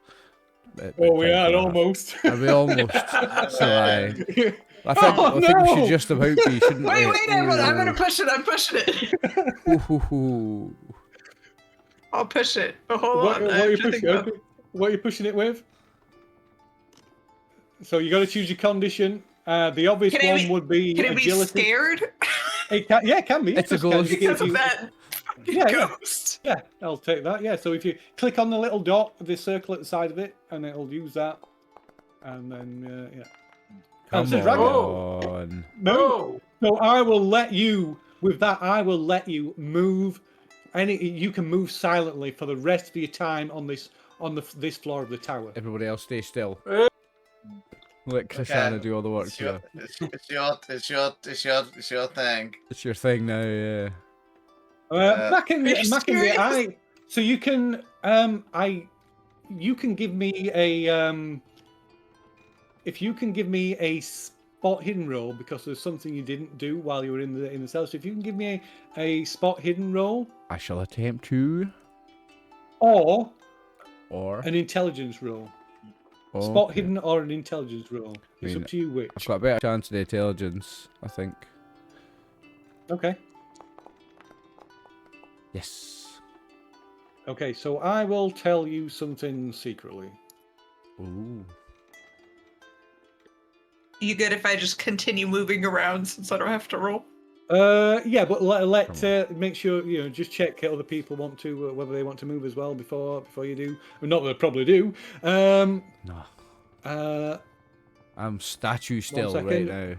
Oh, we are almost. Are we almost? So I think Oh, we should no! just about be, shouldn't we? Wait, I'm gonna push it. I'm pushing it. Ooh. I'll push it. But hold What on. are you pushing it with? So you got to choose your condition. The obvious one would be Can it be agility. scared? It can be. It's a ghost. Because of that ghost. Yeah, I'll take that. Yeah, so if you click on the little dot, the circle at the side of it, and it'll use that. And then, yeah. Come it's a dragon. on. No. So I will let you, with that, I will let you move. You can move silently for the rest of your time on this floor of the tower. Everybody else stay still. Let Chrisanna do all the work here. It's your thing. It's your thing now, yeah. Mackenzie, so you can give me a if you can give me a spot hidden roll, because there's something you didn't do while you were in the cell. So if you can give me a spot hidden roll, I shall attempt to. or an an intelligence roll. Oh, Spot hidden or an intelligence roll. It's up to you which. I've got a better chance of the intelligence, I think. Okay. Yes. Okay, so I will tell you something secretly. Ooh. You good if I just continue moving around since I don't have to roll? Yeah, but make sure just check other people want to whether they want to move as well before you do. Well, not that they probably do. No. I'm statue still right now.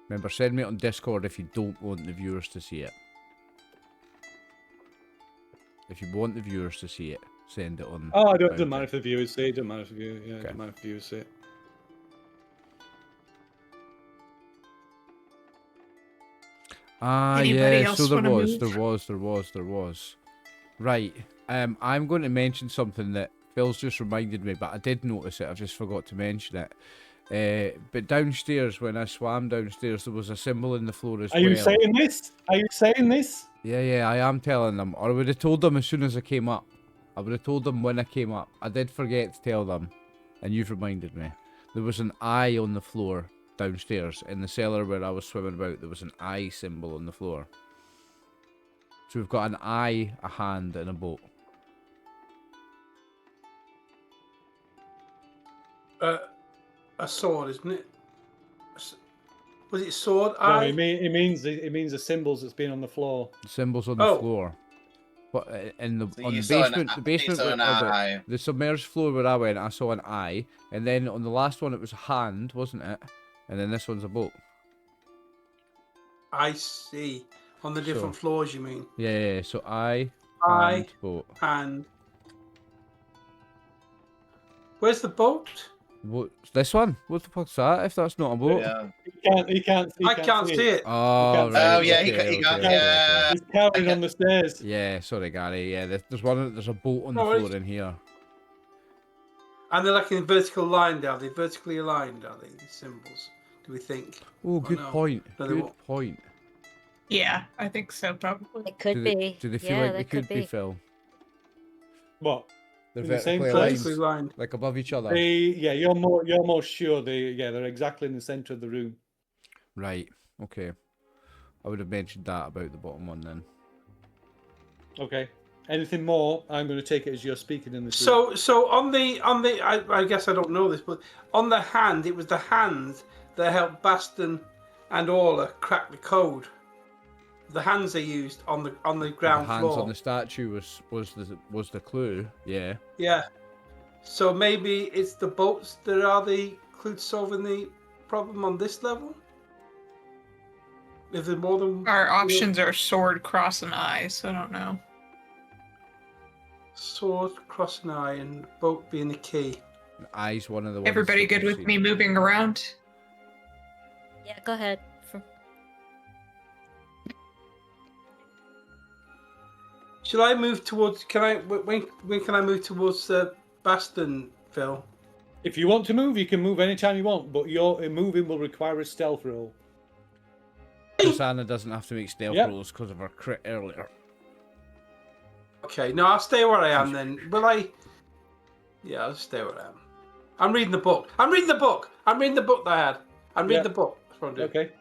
Remember, send me it on Discord if you don't want the viewers to see it. If you want the viewers to see it, send it on. Oh, it doesn't matter if the viewers see it. Doesn't matter if it doesn't matter if the viewers see it. Anybody so else there was. Right. I'm going to mention something that Phil's just reminded me, but I did notice it. I just forgot to mention it. But downstairs, when I swam downstairs, there was a symbol in the floor as well. Are you saying this? Are you saying this? Yeah, I am telling them. Or I would have told them as soon as I came up. I would have told them when I came up. I did forget to tell them, and you've reminded me. There was an eye on the floor downstairs in the cellar where I was swimming about. There was an eye symbol on the floor. So we've got an eye, a hand, and a boat. A sword, isn't it? Was it sword? No, it means the symbols that's been on the floor. The symbols on the floor. But in the basement, the submerged floor where I went, I saw an eye, and then on the last one it was a hand, wasn't it? And then this one's a boat. I see. On the different floors, you mean? Yeah. So eye, hand, boat. Hand. Where's the boat? What? This one? What the fuck's that? If that's not a boat? Yeah. He can't I can't see it. Oh, can't- right. Oh, yeah, he okay, got- okay, okay, yeah. He's cowering Okay. on the stairs. Yeah, sorry, Gary. Yeah, there's one. There's a boat on the No floor worries. in here. And they're like in vertical line, are they? Vertically aligned, are they? These symbols, do we think? Oh, good no. point. No, they Good won't. point. Yeah, I think so, probably. It could do be. they, do they feel yeah, like they that could be, Phil? What? They're In the same vertically aligned, place? Vertically aligned. like above each other. Yeah, you're more sure they're exactly in the center of the room. Right. Okay. I would have mentioned that about the bottom one then. Okay. Anything more? I'm going to take it as you're speaking in this room. So on the I guess I don't know this, but on the hand, it was the hand that helped Baston and Orla crack the code. The hands they used on the ground the hands floor. on the statue was the clue. Yeah. Yeah. So maybe it's the boats that are the clue to solving the problem on this level. If there's more than Our options are sword, cross, and eye, so I don't know. sword, cross, and eye, and boat being the key. Eye's one of the ones. Everybody that good we've with me seen. moving around? Yeah, go ahead. Should I move towards? When can I move towards Baston, Phil? If you want to move, you can move anytime you want, but your moving will require a stealth roll. Susanna doesn't have to make stealth Yep. rolls because of her crit earlier. Okay, no, I'll stay where I am then. Will I? Yeah, I'll stay where I am. I'm reading the book. I'm reading the book that I had. I'm reading Yep. the book. That's what I'm doing. Okay.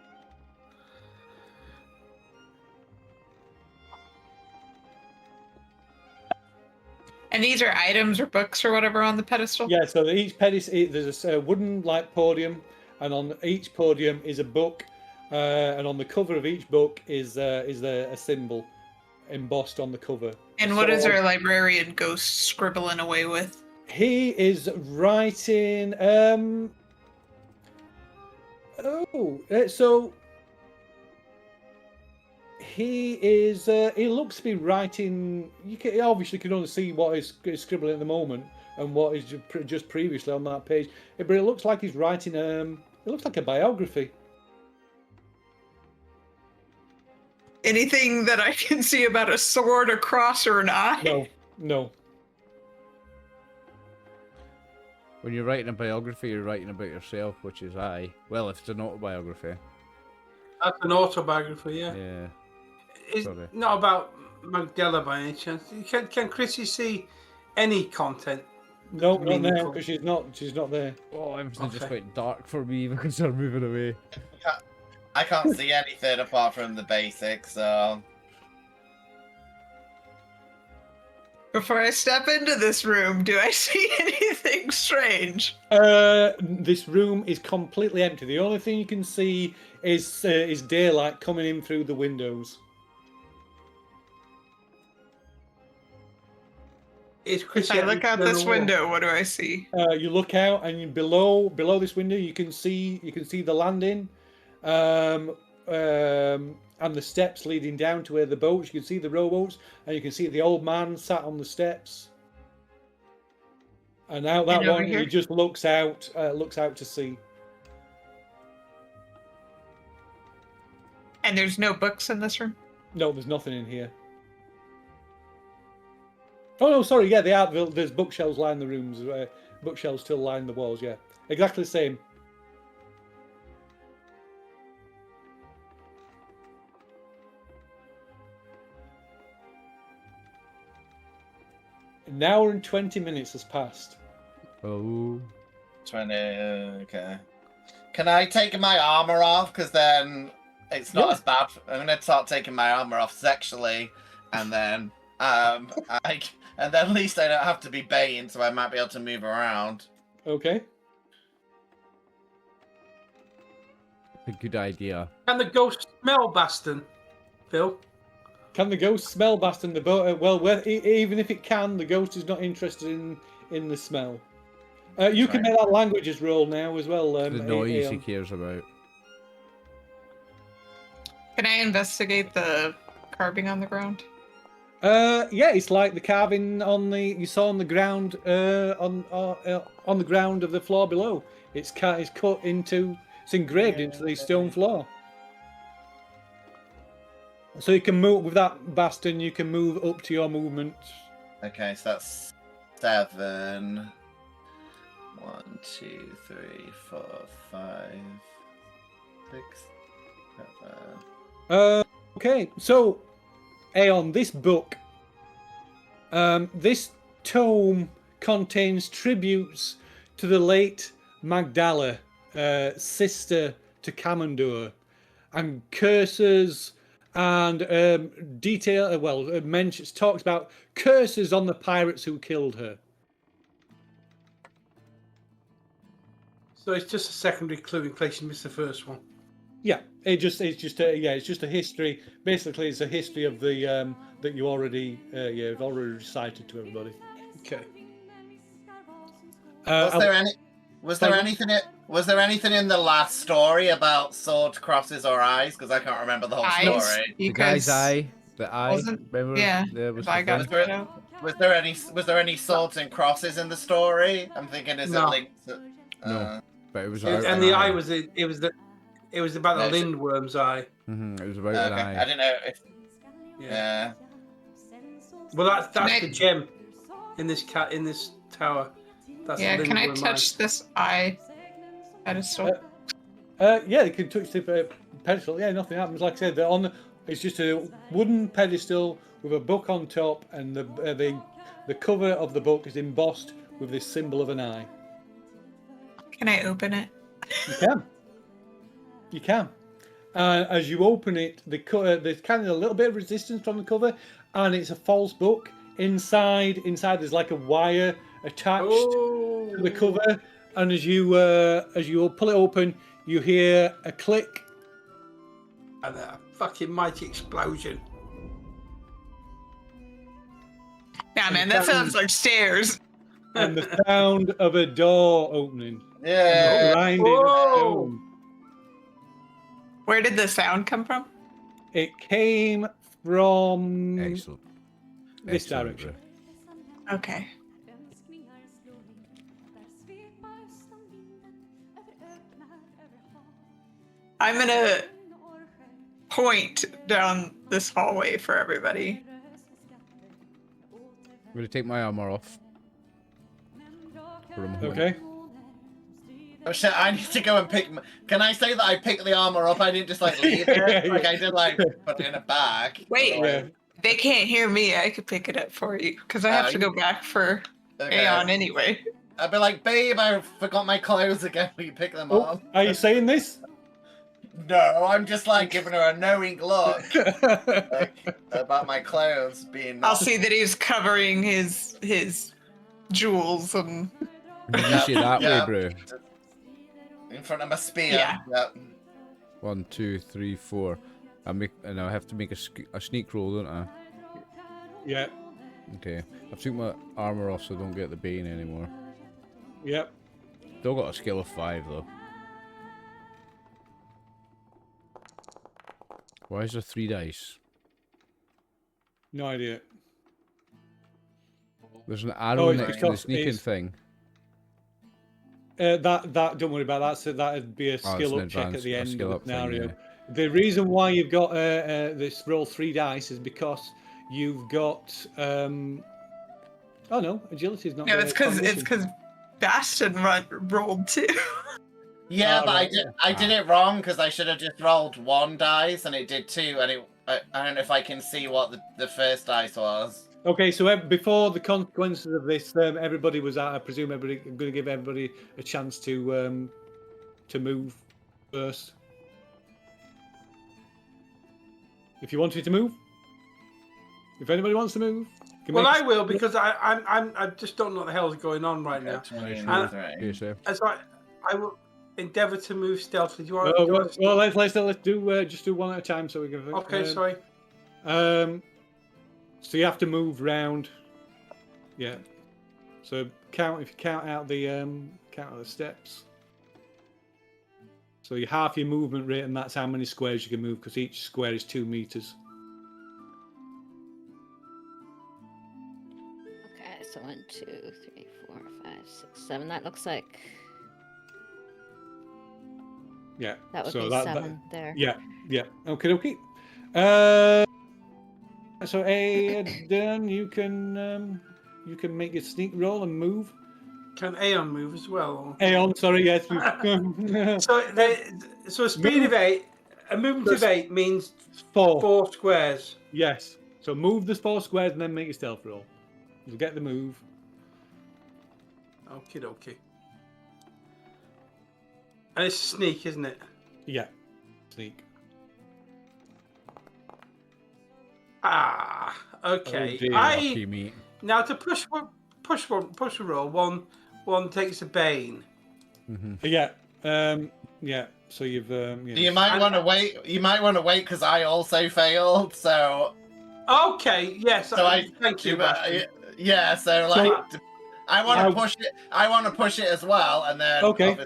And these are items or books or whatever on the pedestal? Yeah, so each pedestal, there's a wooden like podium, and on each podium is a book, and on the cover of each book is a symbol embossed on the cover. And what is So- our librarian ghost scribbling away with? He is writing. So he is. He looks to be writing. You obviously can only see what is scribbling at the moment and what is just previously on that page. But it looks like he's writing. It looks like a biography. Anything that I can see about a sword, a cross, or an eye? No. When you're writing a biography, you're writing about yourself, which is I. Well, if it's an autobiography. That's an autobiography, yeah. Yeah. It's Sorry. not about Magdala by any chance. Can Chrissy see any content? No, not now Meaningful. because she's not there. Oh, everything just Okay. went dark for me because they're moving away. I can't see anything apart from the basics, so... Before I step into this room, do I see anything strange? This room is completely empty. The only thing you can see is daylight coming in through the windows. Is If Chrissy I look out on the this wall? window, what do I see? You look out, and below this window, you can see the landing, and the steps leading down to where the boats. You can see the rowboats, and you can see the old man sat on the steps. And out that And over one, he here? just looks out to sea. And there's no books in this room? No, there's nothing in here. Oh no, sorry. Yeah, they are. There's bookshelves line the rooms. Bookshelves still line the walls. Yeah, exactly the same. An hour and 20 minutes has passed. Oh. 20, okay. Can I take my armor off? Because then it's not Yeah. as bad. I'm going to start taking my armor off sexually, and then and then at least I don't have to be Bane, so I might be able to move around. Okay. A good idea. Can the ghost smell Baston, Phil? Can the ghost smell Baston? The boat? Even if it can, the ghost is not interested in the smell. You can Right. make that languages roll now as well. The noise he Aeon. cares about. Can I investigate the carving on the ground? Yeah, it's like the carving you saw on the ground on the ground of the floor below. It's engraved into the stone floor. So you can move with that bastion. You can move up to your movement. Okay, so that's 7. 1, 2, 3, 4, 5, 6, 7. Okay, so Aeon, this book, this tome contains tributes to the late Magdala, sister to Kamandur, and curses and talks about curses on the pirates who killed her. So it's just a secondary clue in case you missed the first one. Yeah, it's just a history. Basically, it's a history of the that you already have already recited to everybody. Okay. Was there anything in the last story about sword crosses or eyes? Because I can't remember the whole Eyes? story. The guy's eye. The eye. Wasn't- Remember? yeah, There was I the got thing. it out. Was there any swords and crosses in the story? I'm thinking, is No. it linked to? No. But it was And, about an the eye. eye was it was about No, the it's- lindworm's eye. It was about Okay, an I eye. didn't know if. Yeah. Yeah. Well, that's Can the I- gem in this tower. That's Yeah, the can I lindworm touch this eye pedestal? Yeah, you can touch the pedestal. Yeah, nothing happens. Like I said, it's just a wooden pedestal with a book on top, and the cover of the book is embossed with this symbol of an eye. Can I open it? You can. You can. As you open it, there's kind of a little bit of resistance from the cover, and it's a false book. Inside, there's like a wire attached to the cover, and as you pull it open, you hear a click. And a fucking mighty explosion. Yeah, man, that sounds like stairs. And the sound of a door opening. Yeah. Grinding Whoa. stone. Where did the sound come from? It came from Excellent. this Excellent, direction. bro. Okay. I'm gonna point down this hallway for everybody. I'm going to take my armor off. For a moment. Okay. Oh shit! I need to go and pick. Can I say that I picked the armor up? I didn't just like leave it. Like I did, like put it in a bag. Wait. Yeah. They can't hear me. I could pick it up for you because I have to go back for Okay. Aeon anyway. I'd be like, babe, I forgot my clothes again. Will you pick them Oh, up? are you saying this? No, I'm just like giving her a knowing look like, about my clothes being. I'll see that he's covering his jewels and You see that Yeah. way, bro. In front of my spear. Yeah. Yep. 1, 2, 3, 4. And I have to make a sneak roll, don't I? Yeah. Okay. I've took my armor off so I don't get the bane anymore. Yep. Still got a skill of 5 though. Why is there 3 dice? No idea. There's an arrow it's next to the because sneaking it's- thing. That don't worry about that. So that'd be a Oh, skill it's up an check at the advanced- a end skill of the up thing, scenario. yeah. The reason why you've got this roll 3 dice is because you've got. Oh no, agility is not. no, the it's because combination. Bastion rolled too. Yeah, Oh, but right, I did it wrong because I should have just rolled 1 dice and it did 2, and I don't know if I can see what the first dice was. Okay, so before the consequences of this, everybody was out. I presume everybody going to give everybody a chance to move first. If you wanted to move, if anybody wants to move, you can Well, make I will because I just don't know what the hell's going on right now. 23. Okay, so That's right. I will endeavour to move stealthily. Do you want? Well, do you want to well, let's do just do one at a time so we can. Okay, sorry. So you have to move round. Yeah. So if you count out the steps. So you half your movement rate, and that's how many squares you can move, because each square is 2 meters. So 1, 2, 3, 4, 5, 6, 7. That looks like Yeah. that would so be that, 7 there. Yeah. Okay. So Aiden, you can make your sneak roll and move. Can Aeon move as well? Aeon, sorry, yes. So a speed of 8, a movement of 8 means 4 squares. Yes. So move the 4 squares and then make your stealth roll. You'll get the move. Okie dokie. And it's sneak, isn't it? Yeah. Sneak. Ah, okay. Oh dear. Lucky me. Now to push a roll. One takes a bane. Yeah. Yeah. So you've. You might want to wait. You might want to wait because I also failed. So. Okay. Yes. So thank you. Bastian. Yeah. So like, I want to push it. I want to push it as well, and then. Okay.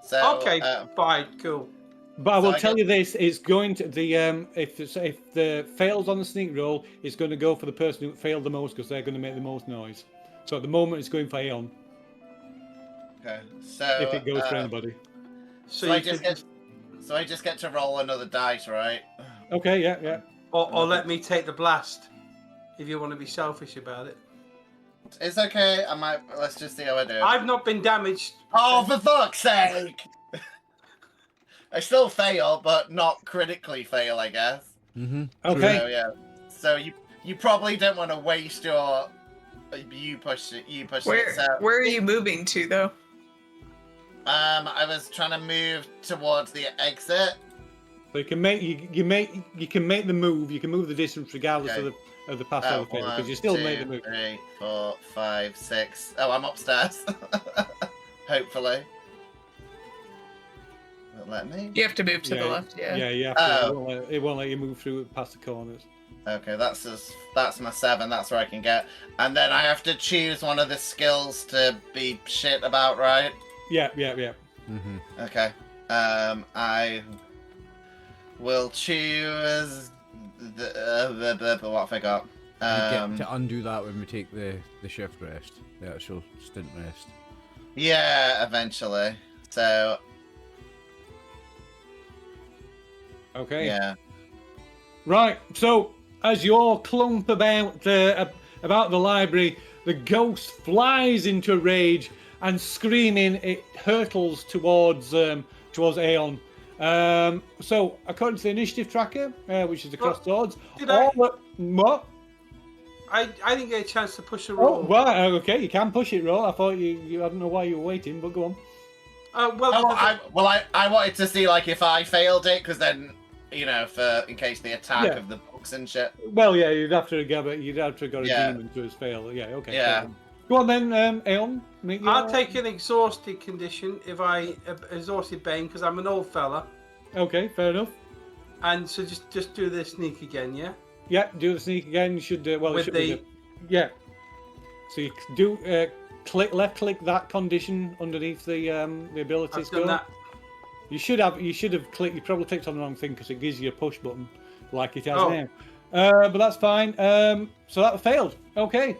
So. Okay. Fine. Cool. But I will tell you this: it's going to the if the fails on the sneak roll, it's going to go for the person who failed the most because they're going to make the most noise. So at the moment, it's going for Aeon. Okay. So. If it goes for anybody. So I just get to roll another dice, right? Okay. Yeah. Or let me take the blast, if you want to be selfish about it. It's okay. Let's just see how I do. I've not been damaged. Oh, for fuck's sake! I still fail, but not critically fail, I guess. Okay. So, yeah. So you probably don't want to waste your. You push it. Where are you moving to, though? I was trying to move towards the exit. So you can make the move. You can move the distance regardless of the pass or the fail because you still make the move. 3, 4, 5, 6. Oh, I'm upstairs. Hopefully. Will it let me? You have to move to the left. Yeah. Yeah, you have to. It won't let you move through past the corners. Okay, that's my 7. That's where I can get. And then I have to choose one of the skills to be shit about, right? Yeah. Okay. I will choose the what have I got? We get to undo that when we take the shift rest, the actual stint rest. Yeah, eventually. So. Okay. Yeah. Right. So as you all clump about the library, the ghost flies into a rage and screaming, it hurtles towards Aeon. So according to the initiative tracker, which is across swords, what? I didn't get a chance to push a Oh, roll. well, okay, you can push it, roll. I thought you I don't know why you were waiting, but go on. I wanted to see like if I failed it, because then in case the attack of the books and shit. Well, yeah, you'd have to have got a demon to his fail. Yeah, okay. Yeah. Go on then, Aeon. I'll take an exhausted condition if I exhausted Bane because I'm an old fella. Okay, fair enough. And so just do the sneak again, yeah. Yeah, do the sneak again. You should yeah. So you do left click that condition underneath the ability I've skill. done that. You should have clicked. You probably clicked on the wrong thing because it gives you a push button like it has now. But that's fine. So that failed. Okay.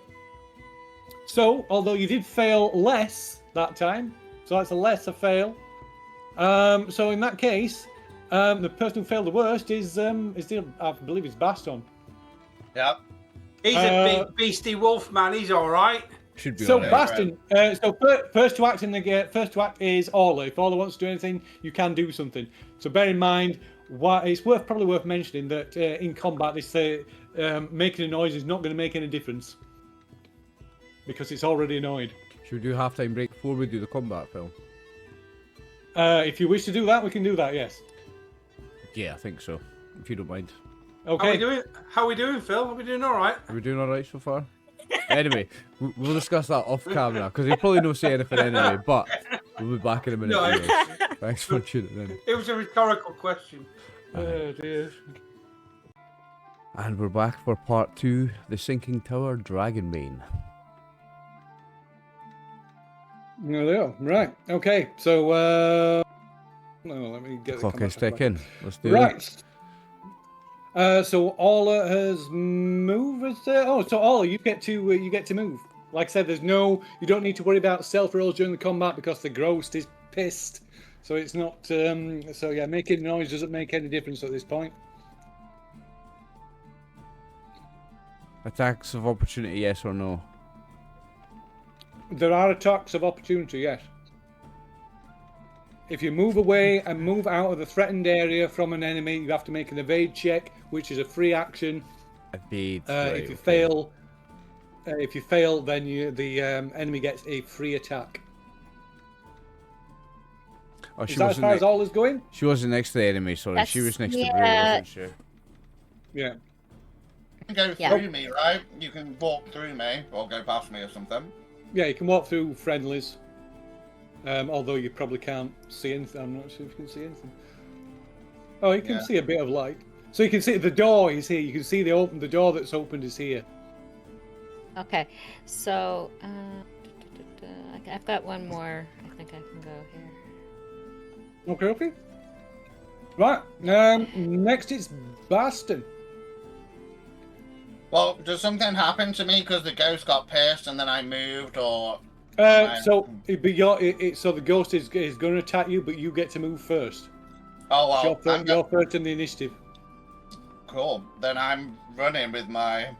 So although you did fail less that time, so that's a lesser fail. So in that case, the person who failed the worst is I believe it's Baston. Yep. He's a big beastie wolf man. He's all right. Should be So all right. Baston, so first to act in the game. First to act is Orla. If Orla wants to do anything, you can do something. So bear in mind, it's probably worth mentioning that in combat, this making a noise is not going to make any difference because it's already annoyed. Should we do halftime break before we do the combat, Phil? If you wish to do that, we can do that. Yes. Yeah, I think so. If you don't mind. Okay. How are we doing, Phil? Are we doing all right? Are we doing all right so far? Anyway, we'll discuss that off camera because he'll probably not say anything anyway. But we'll be back in a minute. No, Anyways. Thanks for tuning in. It was a rhetorical question. Oh dear. And we're back for part 2, the Sinking Tower Dragonbane. There they are. Right. Okay. So, let me get the Clock is combat ticking. Let's do it. Right. So Orla has moved. So Orla, you get to move. Like I said, you don't need to worry about stealth rolls during the combat because the ghost is pissed. So it's not. So yeah, making noise doesn't make any difference at this point. Attacks of opportunity, yes or no? There are attacks of opportunity, yes. If you move away and move out of the threatened area from an enemy, you have to make an evade check, which is a free action. Evade. If you fail, then the enemy gets a free attack. Oh, Is that as far as all is going? She wasn't next to the enemy, sorry. She was next to Brew, wasn't she? Yeah. You can go through me, right? You can walk through me, or go past me or something. Yeah, you can walk through friendlies. Although you probably can't see anything. I'm not sure if you can see anything. Oh, you can see a bit of light. So you can see the door is here. You can see the door that's opened is here. Okay, so I've got one more. I think I can go here. Okay. Right. Next it's Baston. Well, does something happen to me because the ghost got pissed and then I moved, or? So the ghost is going to attack you, but you get to move first. Oh well, you're first in the initiative. Cool. Then I'm running with my.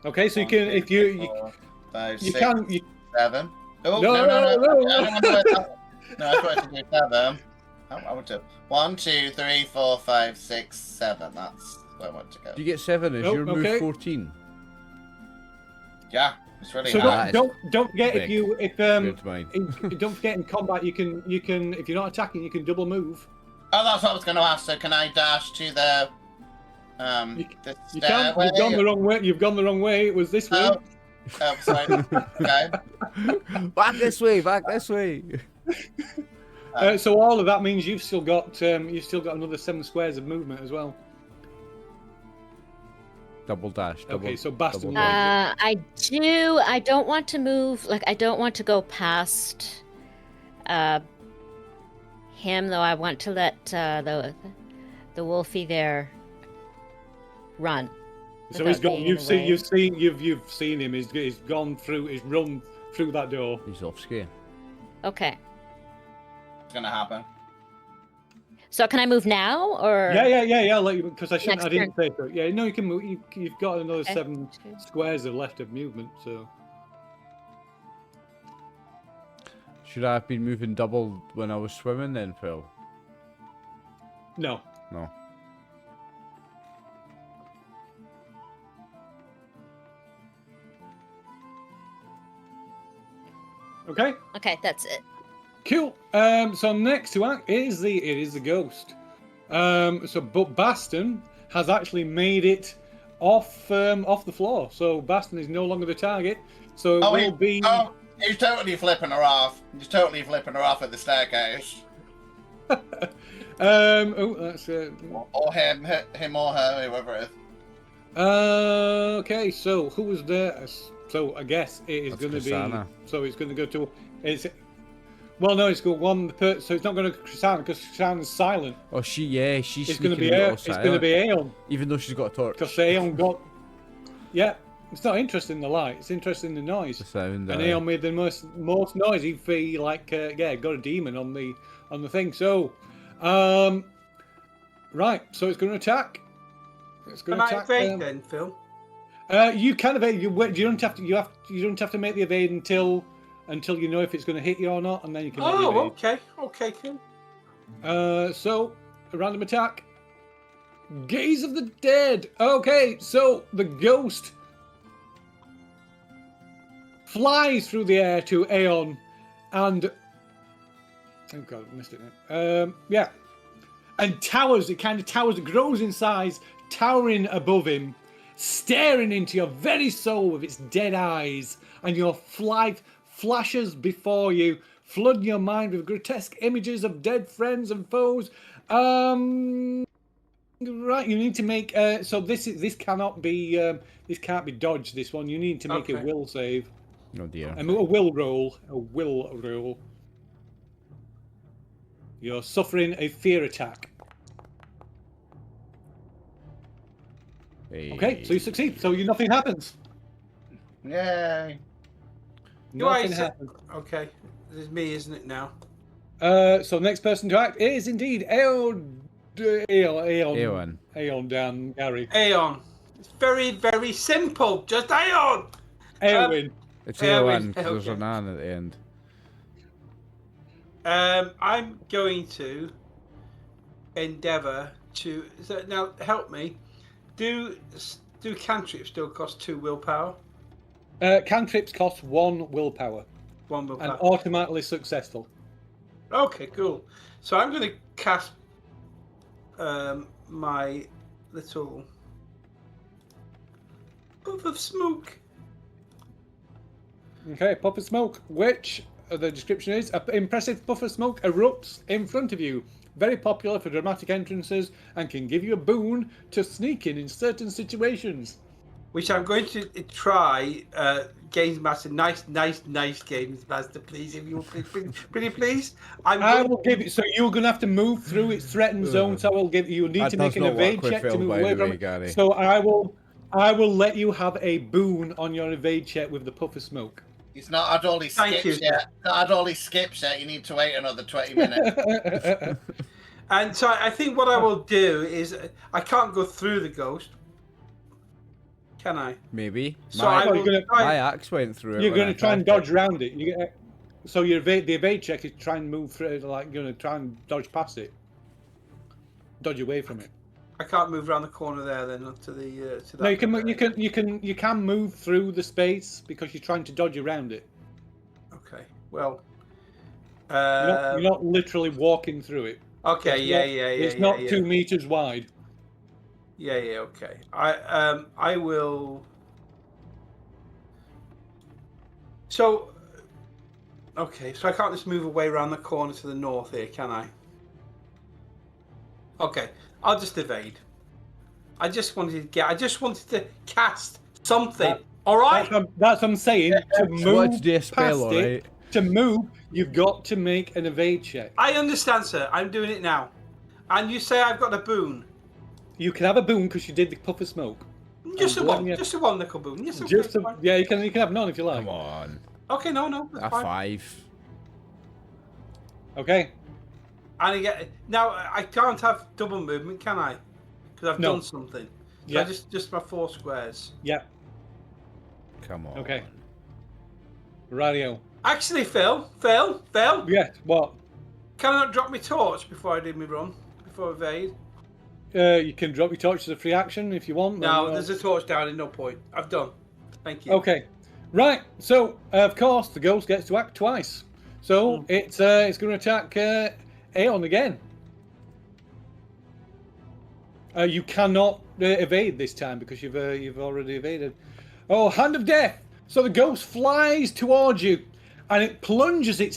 Okay, so you can if you 5, you 6, can 7. Oh No. No, I tried to do 7. I want to 1, 2, 3, 4, 5, 6, 7. That's where I want to go. Do you get 7 as your move 14? Yeah, it's really So hard. don't forget don't forget in combat you can if you're not attacking you can double move. Oh, that's what I was going to ask. So can I dash to the You can't. You've gone the wrong way. You've gone the wrong way. It was this way. Oh, sorry. Okay. Back this way. So all of that means you've still got another 7 squares of movement as well. Double dash. Okay, so Baston. I don't want to move. Like I don't want to go past him, though. I want to let the Wolfie there run. So he's gone. You've seen him. He's gone through. He's run through that door. He's off scale. Okay. It's gonna happen. So can I move now, or? Yeah. Because I Next didn't say so. Yeah, no, you can move. You've got another 7 2. squares of left of movement. So. Should I have been moving double when I was swimming then, Phil? No. Okay. Okay, that's it. Cool. So next to act is the ghost. But Baston has actually made it off the floor. So Baston is no longer the target. So it will be. Oh, he's totally flipping her off. He's totally flipping her off at the staircase. That's Or him or her, whoever it is. okay. So who was there? So I guess it is going to be. So it's going to go to. Well, no, it's got one. So it's not going to Krisanna because Krisanna's silent. Oh, she's. It's going to be It's going to be Aeon. Even though she's got a torch. Because Aeon got. Yeah, it's not interested in the light. It's interested in the noise. The sound. And Aeon made the most noise. He'd feel like got a demon on the thing. So, right. So it's going to attack. It's going to attack. Am I evade then, Phil? You can evade. You don't have to. You don't have to make the evade until you know if it's going to hit you or not, and then you can. Make the evade. Okay, cool. So a random attack. Gaze of the Dead. Okay, so the ghost flies through the air to Aeon, and oh god, I missed it now. Yeah, and towers. It kind of towers. It grows in size, towering above him, staring into your very soul with its dead eyes, and your flight flashes before you, flooding your mind with grotesque images of dead friends and foes. Right, you need to make. So this cannot be. This can't be dodged. This one, you need to make a will save. Oh dear. A will roll. A will roll. You're suffering a fear attack. Hey. Okay, so you succeed. So nothing happens. Yay! Nothing happened. Okay, this is me, isn't it now? So next person to act is indeed Aeon down, Gary. Aeon. It's very, very simple. Just Aeon. Aeon. It's Aowen, Aowen, because there's okay. an an at the end. I'm going to endeavour to. So now, help me. Do cantrips still cost 2 willpower? Cantrips cost 1 willpower 1 and willpower. automatically successful. Okay, cool. So I'm going to cast my little puff of smoke. Okay, puff of smoke, which the description is an impressive puff of smoke erupts in front of you. Very popular for dramatic entrances and can give you a boon to sneak in certain situations. Which I'm going to try, Games Master. Nice Games Master, please. If you will, pretty please. I will give it. So you're going to have to move through its threatened zone. So I will give you. Need That to make does an not evade work with check to Phil, move by away the from way, it. Gary. So I will let you have a boon on your evade check with the puff of smoke. He's not had all his Thank skips you. yet. Not had all his skips yet. You need to wait another 20 minutes. And so I think what I will do is I can't go through the ghost, can I? Maybe. So my, I will try. my axe went through it. You're when going I to try and attacked dodge around it. So your the evade check is try and move through it, like you're going to try and dodge past it, dodge away from it. I can't move around the corner there then to the to that. No, you can move through the space because you're trying to dodge around it. Okay. Well. You're not literally walking through it. Okay. It's not 2 meters wide. Yeah. Okay. I will. So. Okay. So I can't just move away around the corner to the north here, can I? Okay. I'll just evade. I just wanted to cast something. All right. That's what I'm saying. To move What's the spell, past all it, right? to move, you've got to make an evade check. I understand, sir. I'm doing it now. And you say I've got a boon. You can have a boon because you did the puff of smoke. Just a I'm one. letting you- Just a one nickel boon. Yes. Okay, Just fine. yeah, you can have none if you like. Come on. Okay. No. That's A fine. 5. Okay. And again, now I can't have double movement, can I? Because I've No. done something. So Yeah. just my 4 squares. Yeah. Come on. Okay. Radio. Actually, Phil. Yeah. What? Can I not drop my torch before I do my run? Before I evade? You can drop your torch as a free action if you want. No, then, there's a torch down and no point. I've done. Thank you. Okay. Right. So of course the ghost gets to act twice. So it's going to attack Aeon again. You cannot evade this time because you've already evaded. Oh, hand of death! So the ghost flies towards you, and it plunges its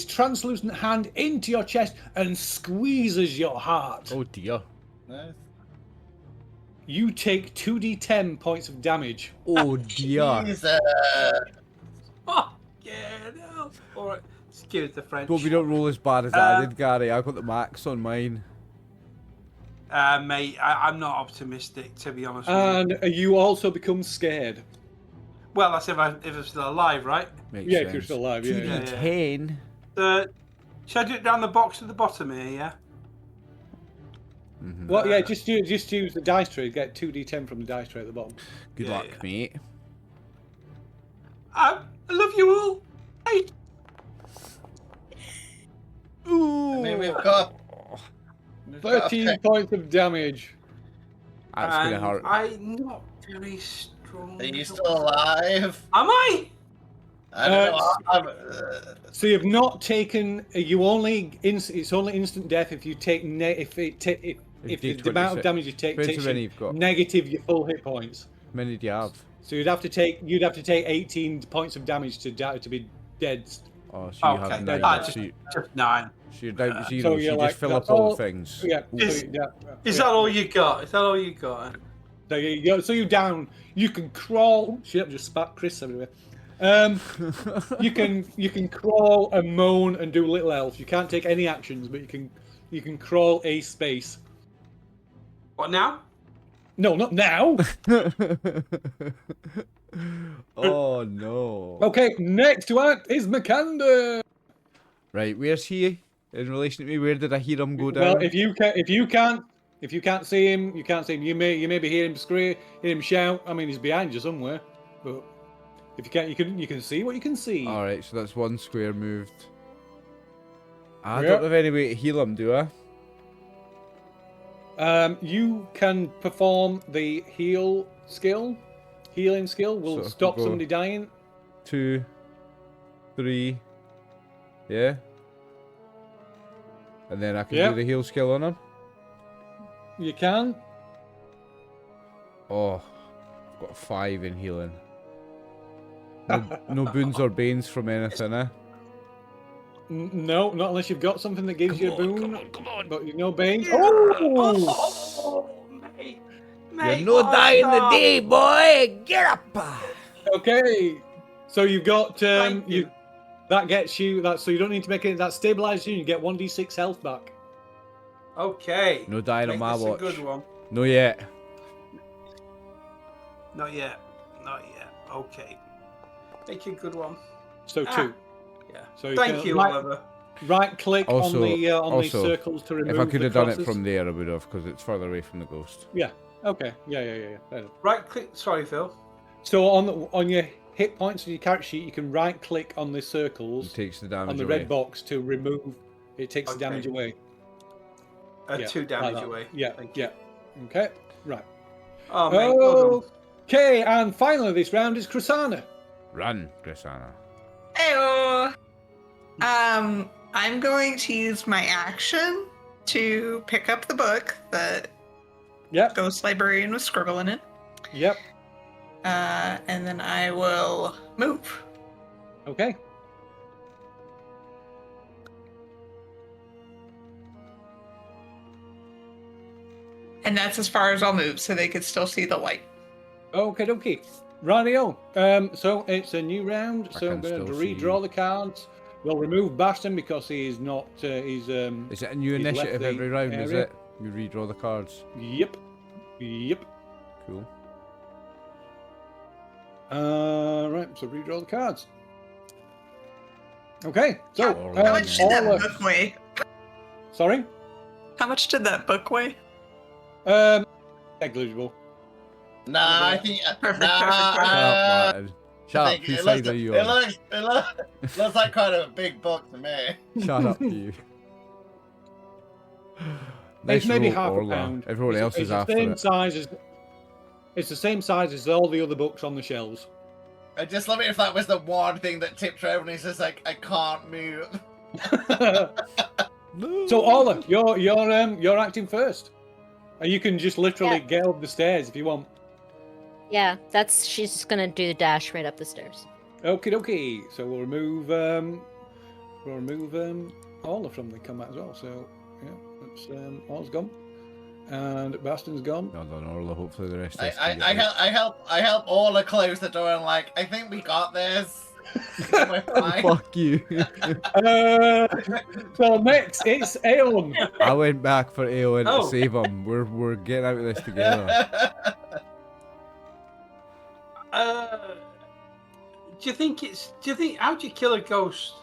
translucent hand into your chest and squeezes your heart. Oh dear. Nice. You take 2d10 points of damage. Oh dear. Jesus. Oh, yeah, no. All right. Excuse the French. Hope we don't roll as bad as I did, Gary. I got the max on mine. Mate, I'm not optimistic, to be honest with you. And you also become scared. Well, that's if I'm still alive, right? Makes Yeah, sense. if you're still alive, yeah. 2d10. Should I do it down the box at the bottom here, yeah? Mhm. Well, yeah, just use the dice tray. Get 2d10 from the dice tray at the bottom. Good Yeah, luck, yeah. mate. I love you all. Hey. Ooh. I mean, we've got 13 points of damage. That's gonna And hurt. I'm not very strong. Are you still alive? Am I? I don't know. So you've not taken. You only. It's only instant death if you take. If you the amount of damage you take Depends takes how many you you've got. negative your full hit points. How many do you have? So you'd have to take. You'd have to take 18 points of damage to be dead. Oh, so you Okay, have then 9. just- So, Just 9. you're down to 0. so So you're you like, just fill that's up all all- the things. Yeah. Is- so, yeah. Is yeah. that all you got? Is that all you got? So you go. So you down. You can crawl. Shit! Just spat Chris everywhere. You can crawl and moan and do little elf. You can't take any actions, but you can crawl a space. What now? No, not now. Oh no. Okay, next to act is Makander. Right, where's he in relation to me? Where did I hear him go down? Well, if you can't see him, you can't see him. You maybe hear him scream, hear him shout. I mean, he's behind you somewhere. But if you can't, you can see what you can see. All right, so that's one square moved. I Yep. don't have any way to heal him, do I? You can perform the healing skill. Will So stop go- somebody dying. 2, 3, yeah. And then I can Yep. do the heal skill on him. You can. Oh, I've got 5 in healing. No boons or banes from anything, eh? No, not unless you've got something that gives you a boon. Come on. But you know, Bane. Oh, mate. You're no dying the day, boy. Get up. Okay. So you've got Thank you. that gets you that. So you don't need to make it. That stabilizes you. You get 1d6 health back. Okay. No dying on Make my this watch. a good one. No yet. Not yet. Not yet. Okay. Make a good one. So Ah. 2. Yeah. So Thank you, Oliver. Right click Also- on the also, circles to remove. If I could the have done it crosses. from there, I would have, because it's further away from the ghost. Yeah. Okay. Yeah. Fair enough. Right click. Sorry, Phil. So on your hit points on your character sheet, you can right click on the It circles takes the damage on the away. red box to remove. It takes the damage Okay. away. Yeah, 2 like damage that. away. Yeah. Thank you. Yeah. Okay. Right. Oh, mate. Well done. Okay, and finally this round is Krasana. Run, Grisana. Heyo. I'm going to use my action to pick up the book that Yep. Ghost Librarian was scribbling in. Yep. And then I will move. Okay. And that's as far as I'll move, so they could still see the light. Okay. Radio. So it's a new round. I So I'm can going to still see redraw the cards. We'll remove Bastion because he's not. He's Is it a new He's left initiative the every round, is area. it? You redraw the cards. Yep. Cool. Right. So redraw the cards. Okay. So How How much did that all, book weigh? sorry. How much did that book weigh? Negligible. Nah, I think. Perfect, Nah, perfect, perfect. Shut up, Martin. Shut I up. think Whose it side looks, are you it on? looks like quite a big book to me. Shut up, you. Nice It's maybe roll, half Orla. a pound. Everyone else it's is the after same it. size as. It's the same size as all the other books on the shelves. I just love it if that was the one thing that tipped her over and he's just like, I can't move. No. So Orla, you're acting first, and you can just literally get up the stairs if you want. Yeah, she's just gonna do the dash right up the stairs. Okay. So we'll remove Orla from the combat as well. So yeah, that's Orla's gone, and Bastion's gone. Well done, Orla. Hopefully the rest of us I can get out. help all to close the door and like, I think we got this. We're fine. Fuck you. So next it's Aeon. I went back for Aowen Oh. to save him. We're getting out of this together. Do you think? How do you kill a ghost,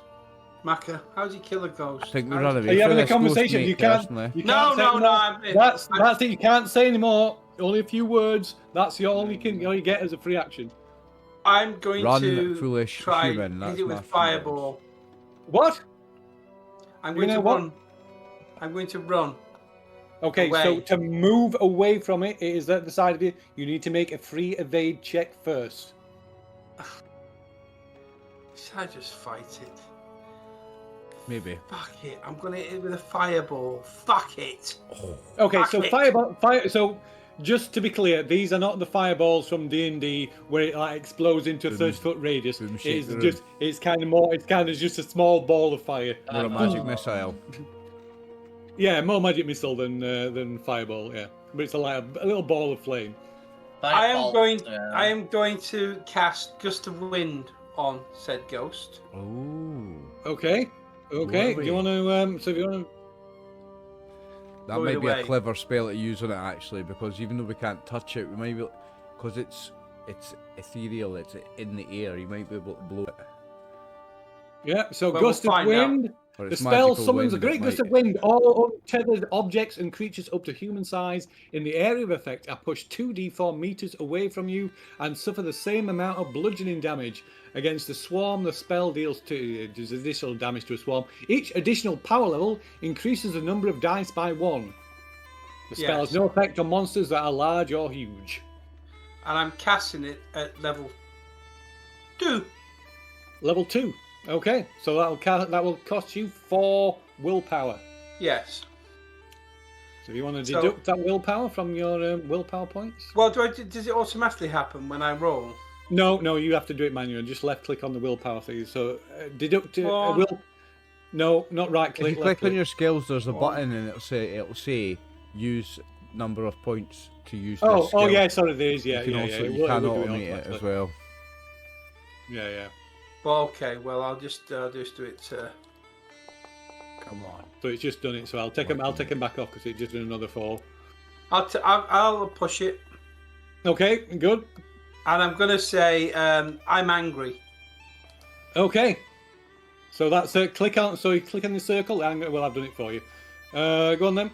Maka? How do you kill a ghost? I think we How run do away Are you from having a this ghost, conversation? mate, You can't- personally. You No, can't say no, more. no. That's it. You can't say anymore. Only a few words. That's all you get as a free action. I'm going Run, to foolish try human, hit that's it my with feelings. fireball. What? I'm You're going to gonna what? run. I'm going to run. Okay, so Away. to move away from it, it is at the side of you. You need to make a free evade check first. Should I just fight it? Maybe. Fuck it. I'm going to hit it with a fireball. Fuck it. Okay, Fuck so it. fire. So just to be clear, these are not the fireballs from D&D where it like explodes into a Boom. 30-foot radius. Boom, It's shake the room. just, it's kind of more. It's kind of just a small ball of fire. More a magic missile. Yeah, more magic missile than fireball. Yeah, but it's a little ball of flame. I am going. Yeah. I am going to cast Gust of Wind on said ghost. Ooh. Okay. Okay. Do you want to? So if you want to. That Throw it might be a away. clever spell to use on it actually, because even though we can't touch it, we might be because it's ethereal. It's in the air. You might be able to blow it. Yeah, so Well, gust we'll of find out. wind. Or The it's spell magical summons a wind, great it gust might. of wind. All untethered objects and creatures up to human size in the area of effect are pushed 2d4 meters away from you and suffer the same amount of bludgeoning damage. Against the swarm, the spell deals does additional damage to a swarm. Each additional power level increases the number of dice by 1. The spell has Yes. no effect on monsters that are large or huge. And I'm casting it at level 2. Level 2. Okay, so that will cost you 4 willpower. Yes. So if you want to So- deduct that willpower from your willpower points. Well, does it automatically happen when I roll? No, you have to do it manually. Just left click on the willpower thing. So deduct One. will. No, not right If click. you left click on your skills, there's a One. button and it'll say use number of points to use this Oh, skill. yeah, sorry, there is. Yeah, you can yeah, also yeah. you can do automate it automatically. as well. Yeah. Well, okay. Well, I'll just do it. Come on. So it's just done it. So I'll take him. I'll take him back off because it just did another 4. I'll push it, Okay, good. and I'm gonna say I'm angry. Okay. So that's click on. So you click on the circle. Well, I've done it for you. Go on then.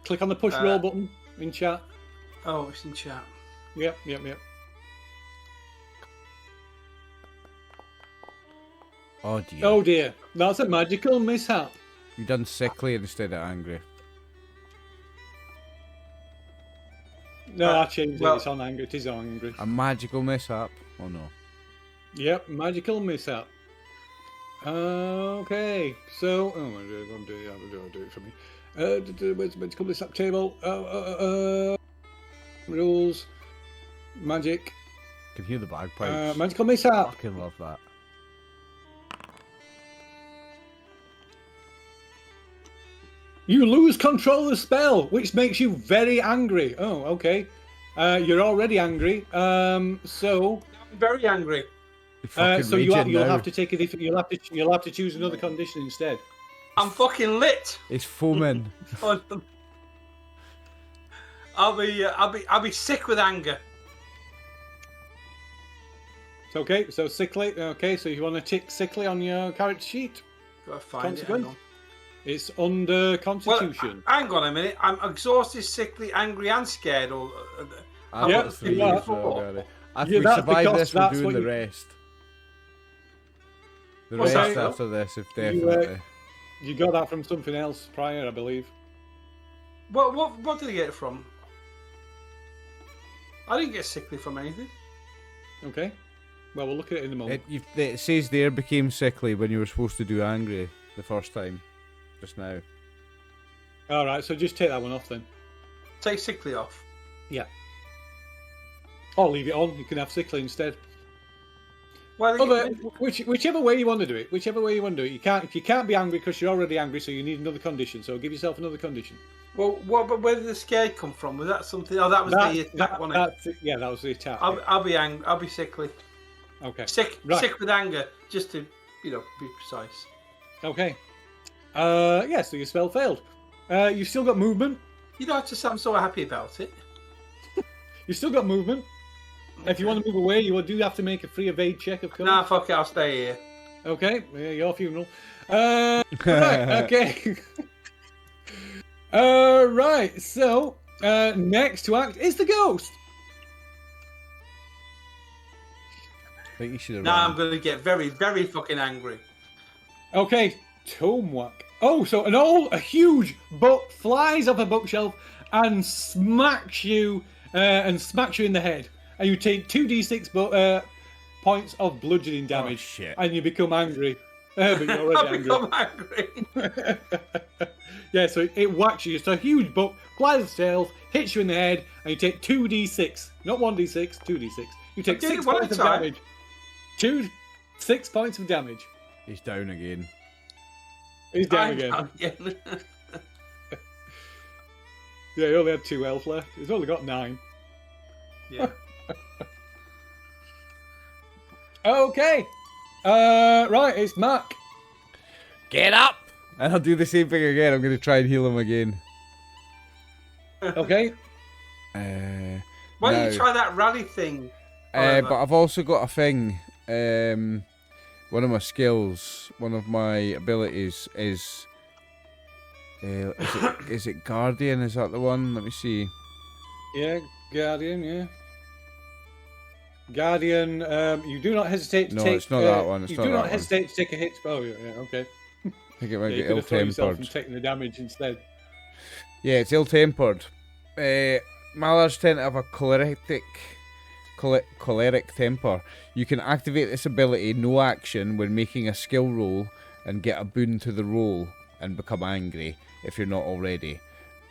Click on the push roll button in chat. Oh, it's in chat. Yep. Oh dear. Oh dear, that's a magical mishap. You done sickly instead of angry. No, I changed well- it. It's on angry. It is on angry. A magical mishap. Oh no. Yep, magical mishap. Okay, so I'm do it for me. Where's the magical mishap table? Rules, magic, Can hear the bagpipes. magical mishap. Fucking love that. You lose control of the spell, which makes you very angry. Oh, okay. You're already angry. So I'm very angry. You're fucking so raging you'll now. have to take a different. You'll have to choose another condition instead. I'm fucking lit. It's foaming. I'll be sick with anger. It's okay. So sickly. Okay, so you want to tick sickly on your character sheet. Gotta find it. Hang Consequence? on. It's under Well, Constitution. hang on a minute. I'm exhausted, sickly, angry, and scared. I've Yeah, got 3 you are. as well, Gary. If Yeah, we that's survive because this, we're that's doing what the you- rest. The What's rest that? after this, if You, definitely. You got that from something else prior, I believe. What did I get it from? I didn't get sickly from anything. Okay. Well, we'll look at it in a moment. It says there became sickly when you were supposed to do angry the first time. Just now. All right. So just take that one off then. Take sickly off. Yeah. Or leave it on. You can have sickly instead. Well, Whichever way you want to do it. Whichever way you want to do it. You can't be angry because you're already angry, so you need another condition. So give yourself another condition. well, but where did the scare come from? Was that something? Oh, that was the attack one. That was the attack. I'll be angry. I'll be sickly. Okay. Sick with anger, just to be precise. Okay. Yeah. So your spell failed. You've still got movement. You don't have to sound so happy about it. You've still got movement. If you want to move away, you do have to make a free evade check, of course. Nah, fuck it. I'll stay here. Okay, yeah, your funeral. Right, okay. Right, so next to act is the ghost. I think you should have Now run. I'm going to get very, very fucking angry. Okay, tome whack. Oh, so a huge book flies off a bookshelf and smacks you in the head, and you take 2d6 points of bludgeoning damage, shit. and you become angry. But you're already I've angry. become angry. Yeah, so it whacks you. It's a huge book, flies off the shelf, hits you in the head, and you take 2d6. Not 1d6, 2d6. You take did it 6 one points of time. damage. 6 points of damage. He's down again. He's down I'm again. down again. Yeah, he only had 2 health left. He's only got 9. Yeah. Okay. Right, it's Mac. Get up! And I'll do the same thing again. I'm going to try and heal him again. Okay. Why don't you Now- try that rally thing? But I've also got a thing. One of my skills, one of my abilities is. Is it Guardian? Is that the one? Let me see. Yeah, Guardian. Yeah. Guardian. You do not hesitate to No, take. it's not that one. It's you not do that not one. hesitate to take a hit. Oh, yeah. Okay. I think it might Yeah, be you could have thrown yourself and ill-tempered. taken the damage instead. Yeah, it's ill-tempered. Mallards tend to have a choleric temper. You can activate this ability, no action, when making a skill roll and get a boon to the roll and become angry if you're not already.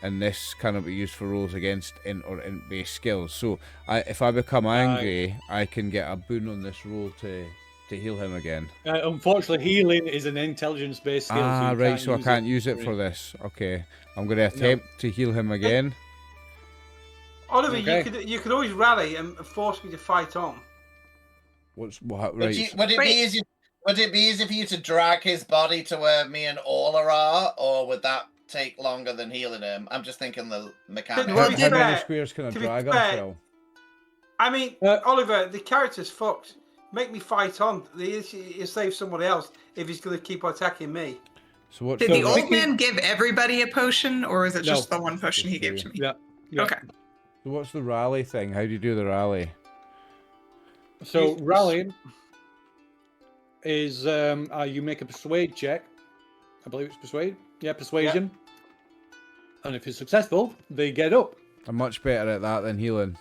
And this cannot be used for rolls against int or int-based skills. So if I become angry, I can get a boon on this roll to heal him again. Unfortunately, healing is an intelligence-based skill. Ah, so you right, so I can't use it for for this. Okay, I'm going to attempt to heal him again. Oliver, Okay. you could always rally and force me to fight on. What? Would Right. would it be easy for you to drag his body to where me and Ola are, or would that take longer than healing him? I'm just thinking the mechanics. Well, How many fair, squares can I to be drag fair, himself? I mean, Oliver, the character's fucked. Make me fight on. He'll save somebody else if he's going to keep attacking me. So what's Did the the old man give everybody a potion, or is it just No. the one potion he gave to me? Yeah. Okay. So what's the rally thing? How do you do the rally? So rallying is you make a persuade check. I believe it's persuade. Yeah, persuasion. And if it's successful, they get up. I'm much better at that than healing.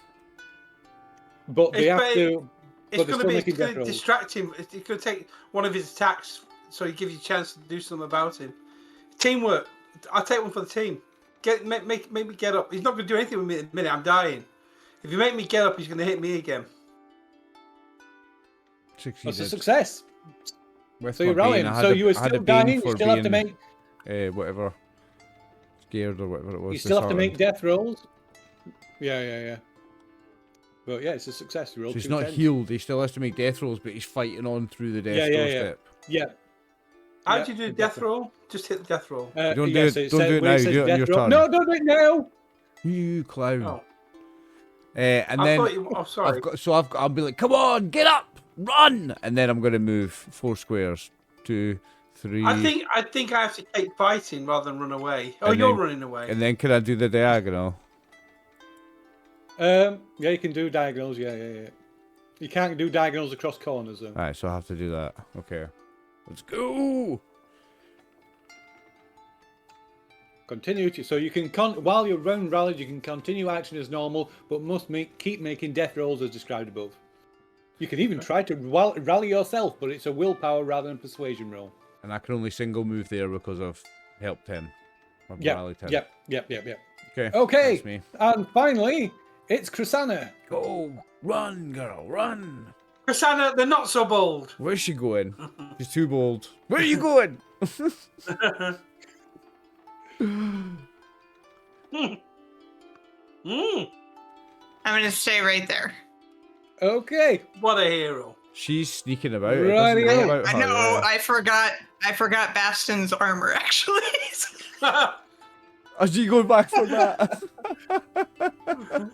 But they have to. It's But they're going still to making death be rolls. distract him. It's going to take one of his attacks, so he gives you a chance to do something about him. Teamwork. I'll take one for the team. Make me get up. He's not going to do anything with me at the minute. I'm dying. If you make me get up, he's going to hit me again. Succeeded. That's a success. With So you're my bane, rallying. I had So a- you were I had a still bane dying. You for still have to being, make. whatever. Scared or whatever it was. You still have to make disheartened. death rolls. Yeah. But yeah, it's a success. You roll So he's two not tens. healed. He still has to make death rolls, but he's fighting on through the death Yeah. doorstep. Yeah. How Yeah, do you do exactly. death roll? Just hit the death roll. Don't do yes, it- says- don't do it where now, says do it on death your roll- turn. No, don't do it now. You clown. Oh, And I then thought you. Oh, sorry. I'll be like, come on, get up, run, and then I'm gonna move 4 squares, 2, 3. I think I have to take fighting rather than run away. Oh, And you're then- running away. And then can I do the diagonal? Yeah, you can do diagonals. Yeah. You can't do diagonals across corners though. Alright, so I have to do that. Okay, let's go. Continue to, so you can while you're round rallied, you can continue action as normal, but must keep making death rolls as described above. You can even try to rally yourself, but it's a willpower rather than persuasion roll. And I can only single move there because I've helped 10. I've Yep. rallied 10. Yep. Okay. Okay. That's me. And finally, it's Krisanna. Go, run, girl, run. Prasanna, they're not so bold. Where's she going? She's too bold. Where are you going? Mm, I'm gonna stay right there. Okay. what a hero. She's sneaking about. It doesn't Rightio. know about I her, know. yeah. I forgot Bastion's armor actually. Is she going back for that? Okay.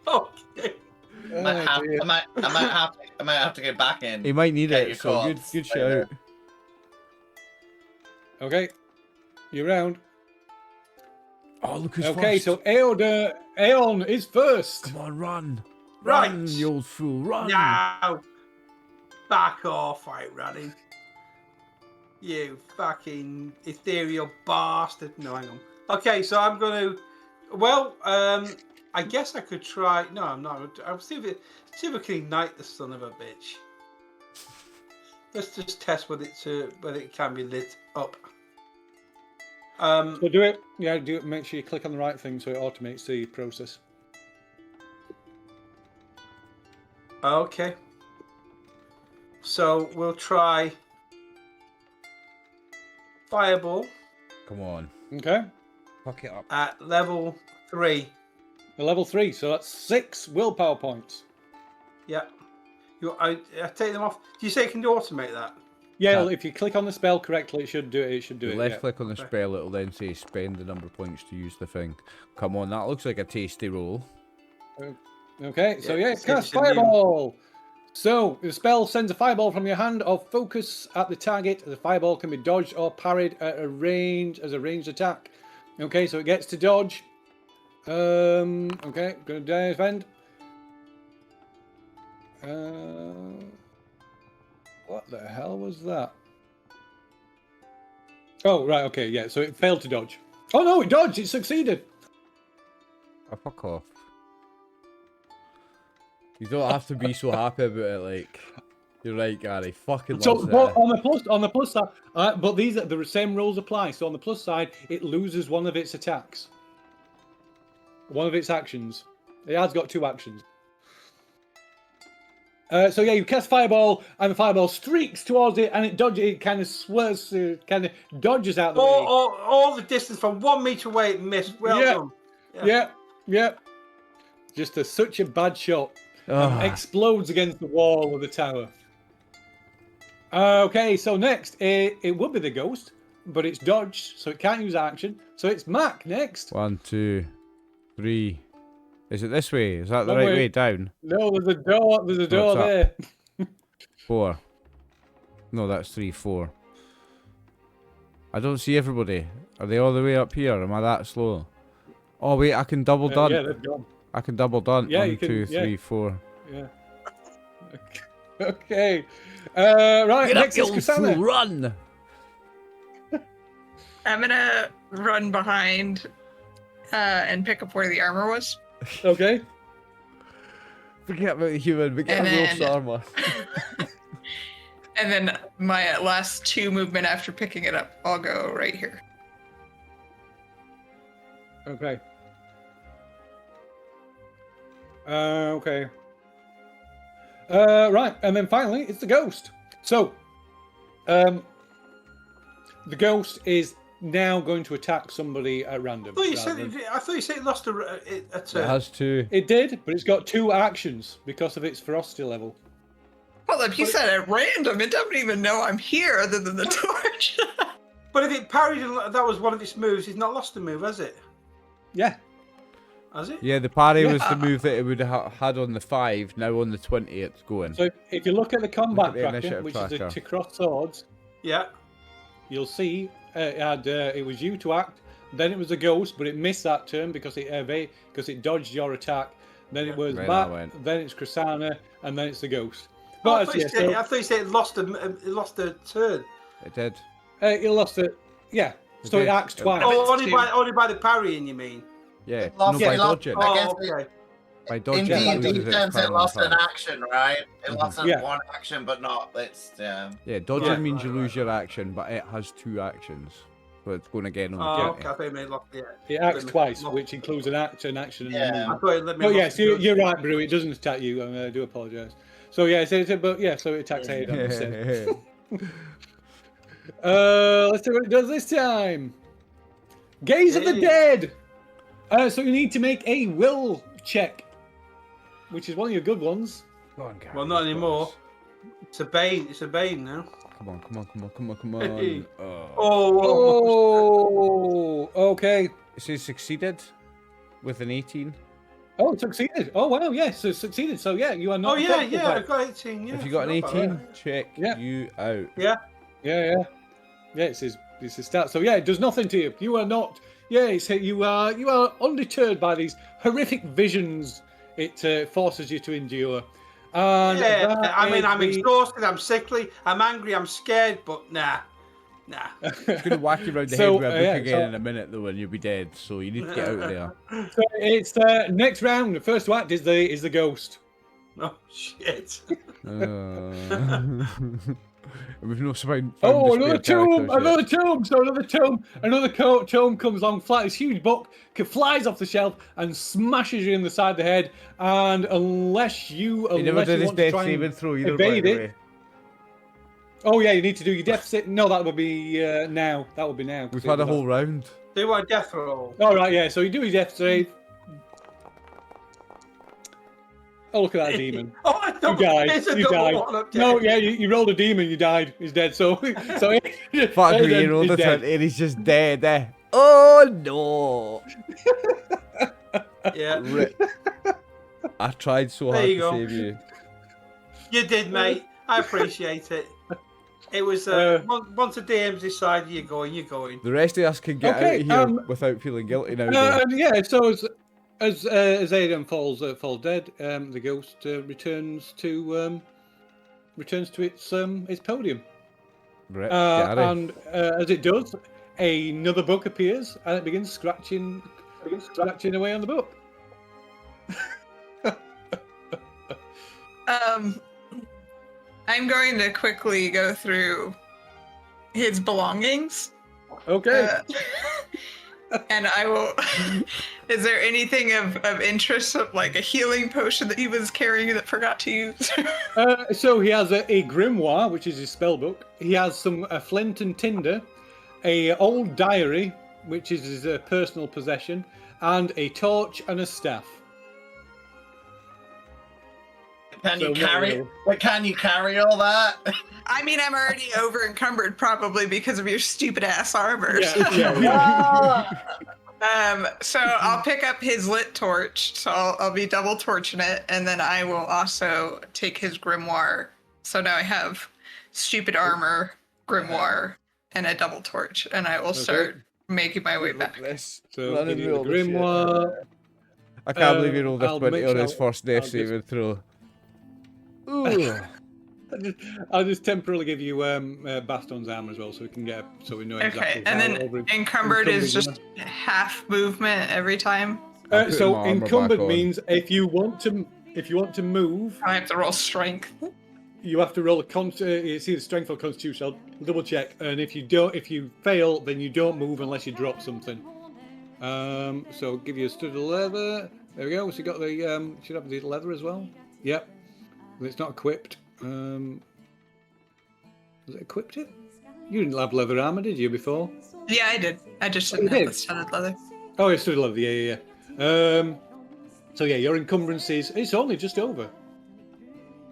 Oh, dear. I might have to go back in. He might need Get it. your So good, corpse good later. shout. Okay. You're round. Oh, look who's Okay, first. so Aeon is first. Come on, run. Right. Run, you old fool, run. Now, back off, right, running. You fucking ethereal bastard. No, hang on. Okay, so I'm going to. Well, I guess I could try. No, I'm not. I'll see if I can ignite the son of a bitch. Let's just test whether it can be lit up. So do it. Yeah, do it. Make sure you click on the right thing so it automates the process. Okay. So we'll try Fireball Come on. Okay. Fuck it up. at level 3. A level 3, so that's 6 willpower points. Yeah. I take them off. Do you say you can do automate that? Yeah, Yeah. if you click on the spell correctly, it should do it. It should do You it. left yeah. click on the spell, it'll then say spend the number of points to use the thing. Come on, that looks like a tasty roll. Okay, so yeah, so cast it's a new- fireball. So the spell sends a fireball from your hand or focus at the target. The fireball can be dodged or parried at a range as a ranged attack. Okay, so it gets to dodge. Okay, gonna defend. What the hell was that? Oh, right, okay, yeah, so it failed to dodge. Oh no, it dodged, it succeeded. Oh, fuck off. You don't have to be so happy about it, like... You're right, Gary. Fucking So loves but it. on the plus side, but these are the same rules apply. So on the plus side, it loses one of its attacks, one of its actions. It has got 2 actions. So yeah, you cast fireball, and the fireball streaks towards it, and it dodges. It kind of swerves, kind of dodges out the way. All the distance from 1 meter away, it missed. Well done. Yeah. Just such a bad shot. Explodes against the wall of the tower. Okay, so next, it would be the ghost, but it's dodged, so it can't use action. So it's Mac next. 1, 2, 3. Is it this way? Is that the One right way. way down? No, there's a door. There's a door What's there. 4. No, that's 3, 4. I don't see everybody. Are they all the way up here? Am I that slow? Oh wait, I can double dun. Yeah, they've gone. I can double dun. Yeah, 1, you can- 2, yeah. 3, 4. Yeah. Okay. Right. Get next up, is you Kasana. fool, run! I'm gonna run behind and pick up where the armor was. Okay. Forget about the human, but get And a wolf's then- armor. And then my last 2 movement after picking it up, I'll go right here. Okay. Okay. Right, and then finally, it's the ghost. So, the ghost is now going to attack somebody at random. I rather than- thought you said it lost a It turn. has 2. It did, but it's got 2 actions because of its ferocity level. Hold up, you said at random. It doesn't even know I'm here other than the torch. But if it parried, and that was one of its moves. It's not lost a move, has it? Yeah. Has it? Yeah, the parry Yeah. was the move that it would have had on the 5. Now on the 20, it's going. So if you look at the combat the tracker, initiative which tracker. is to cross swords, Yeah. you'll see it was you to act. Then it was a ghost, but it missed that turn because it dodged your attack. Then it was Right, Matt, that went. then it's Krisanna, and then it's the ghost. Oh, I But thought you said it lost a turn. It did. you lost it. Yeah. So Okay. it acts twice. Oh, it's only by the parrying, you mean? Yeah, It lost- no, by it lost- dodging. I Oh, guess okay. By In dodging, it loses D&D its terms, power it on lost the an 5. action, right? It lost Yeah. 1 action, but not its. Yeah, dodging Yeah. means you Right, lose right, your action, but it has 2 actions. So it's going again on the Oh, 20. okay. I thought you made lost. Yeah. It acts Let me- twice, lost- which includes an action, and Yeah. a I move. thought it let me. Oh lost yes, the turn. you're right, Brew. It doesn't attack you. I do apologise. So yeah, so it attacks Aidan instead. Let's see what it does this time. Gaze of the Hey. Dead. So you need to make a will check, which is one of your good ones. Go on, Gary, Well, not let's anymore. go. It's a bane. It's a bane now. Come on, come on, come on, come on, come Hey. on. Oh. Oh. Okay. It says succeeded with an 18. Oh, it succeeded. Oh wow, yes, so succeeded. So yeah, you are Oh not. yeah, affected yeah. by I it. got 18. Yeah. If you got an forgot about 18, check Yeah. you out. that. Yeah. Yeah. It's his stat. So yeah, it does nothing to you. You are not. Yeah, you are undeterred by these horrific visions it forces you to endure. And Yeah. that I mean, is I'm the- exhausted. I'm sickly. I'm angry. I'm scared. But nah. It's going to whack you around the So, head with a book yeah, again so- in a minute, though, and you'll be dead. So you need to get out of there. So it's next round. The first to act is the ghost. Oh shit. We've no found Oh, the spare another tomb! characters yet. Another tomb! So another tomb comes along. This huge book flies off the shelf and smashes you in the side of the head. And unless you He never did his want to death try and saving throw either, by evade the it. way. Oh yeah, you need to do your death save. No, that would be now. That would be now. 'cause We've it had a was whole round. Do my death roll. All right, yeah. So you do your death save. Oh, look at that demon. Oh, I You don't. died. It's a You double died. one up No, there. yeah, you rolled a demon. You died. He's dead. So Fuck Aidan me, he rolled is a dead. 20 and he's just dead, eh? Oh no! Yeah. Rip. I tried so There hard you to go. save you. You did, mate. I appreciate it. It was once the DM's decided you're going, you're going. The rest of us can get Okay, out of here without feeling guilty now. though. And yeah, so as Aidan falls dead, the ghost returns to its podium. Right, Gary. And as it does, another book appears, and it begins scratching away on the book. I'm going to quickly go through his belongings. Okay. And I will. Is there anything of interest, of like a healing potion that he was carrying that forgot to use? So he has a grimoire, which is his spell book. He has some flint and tinder, a old diary, which is his personal possession, and a torch and a staff. Can So you not carry? real. But can you carry all that? I mean, I'm already over encumbered probably because of your stupid ass armor. Yeah. So I'll pick up his lit torch. So I'll be double torching it, and then I will also take his grimoire. So now I have stupid armor, grimoire, and a double torch, and I will start making my way back. So Running give you the through all the shit. grimoire. I can't believe you rolled a I'll 20 make on his sure- first death I'll just- saving throw. Ooh. I'll just temporarily give you Baston's armor as well, so we can get so we know exactly. Okay, and how then over- encumbered is encumbered, just half movement every time. I'll put so my armor back encumbered on. means if you want to move, I have to roll strength. you have to roll a it's either strength or constitution. I'll double check, and if you fail, then you don't move unless you drop something. So give you a stud of leather. There we go. So you got the should have the leather as well. Yep. But it's not equipped. Was it equipped it? You didn't have leather armor, did you, before? Yeah, I did. I just you didn't have did? the studded leather. Oh, it's stud of leather. Yeah. So yeah, your encumbrances. It's only just over.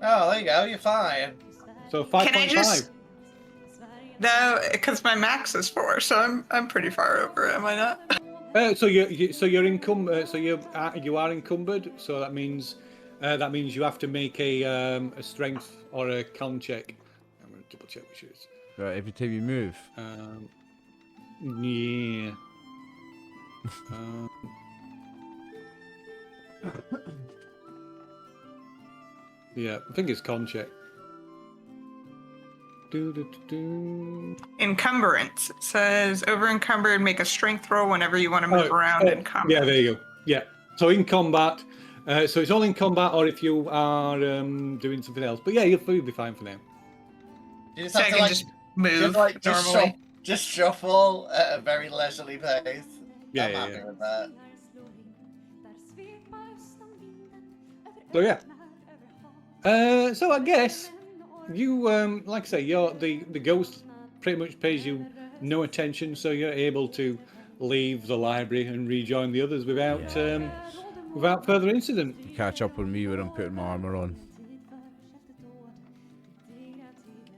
Oh, there you go. You're fine. So 5.5. Can I just? No, because my max is 4, so I'm pretty far over. Am I not? So you're encumbered. So you are encumbered. So that means you have to make a strength or a con check. I'm going to double check which it is. Right, every time you move. Yeah. Yeah, I think it's con check. Encumbrance. It says over encumbered, make a strength roll whenever you want to move around in combat. Yeah, there you go. Yeah. So in combat, so it's all in combat, or if you are doing something else. But yeah, you'll be fine for now. You just So I have to can like, just move normally. just shuffle at a very leisurely pace. Yeah, I'm yeah, happy yeah. with that. So yeah. So I guess you, like I say, the ghost pretty much pays you no attention, so you're able to leave the library and rejoin the others without further incident. Catch up on me when I'm putting my armor on.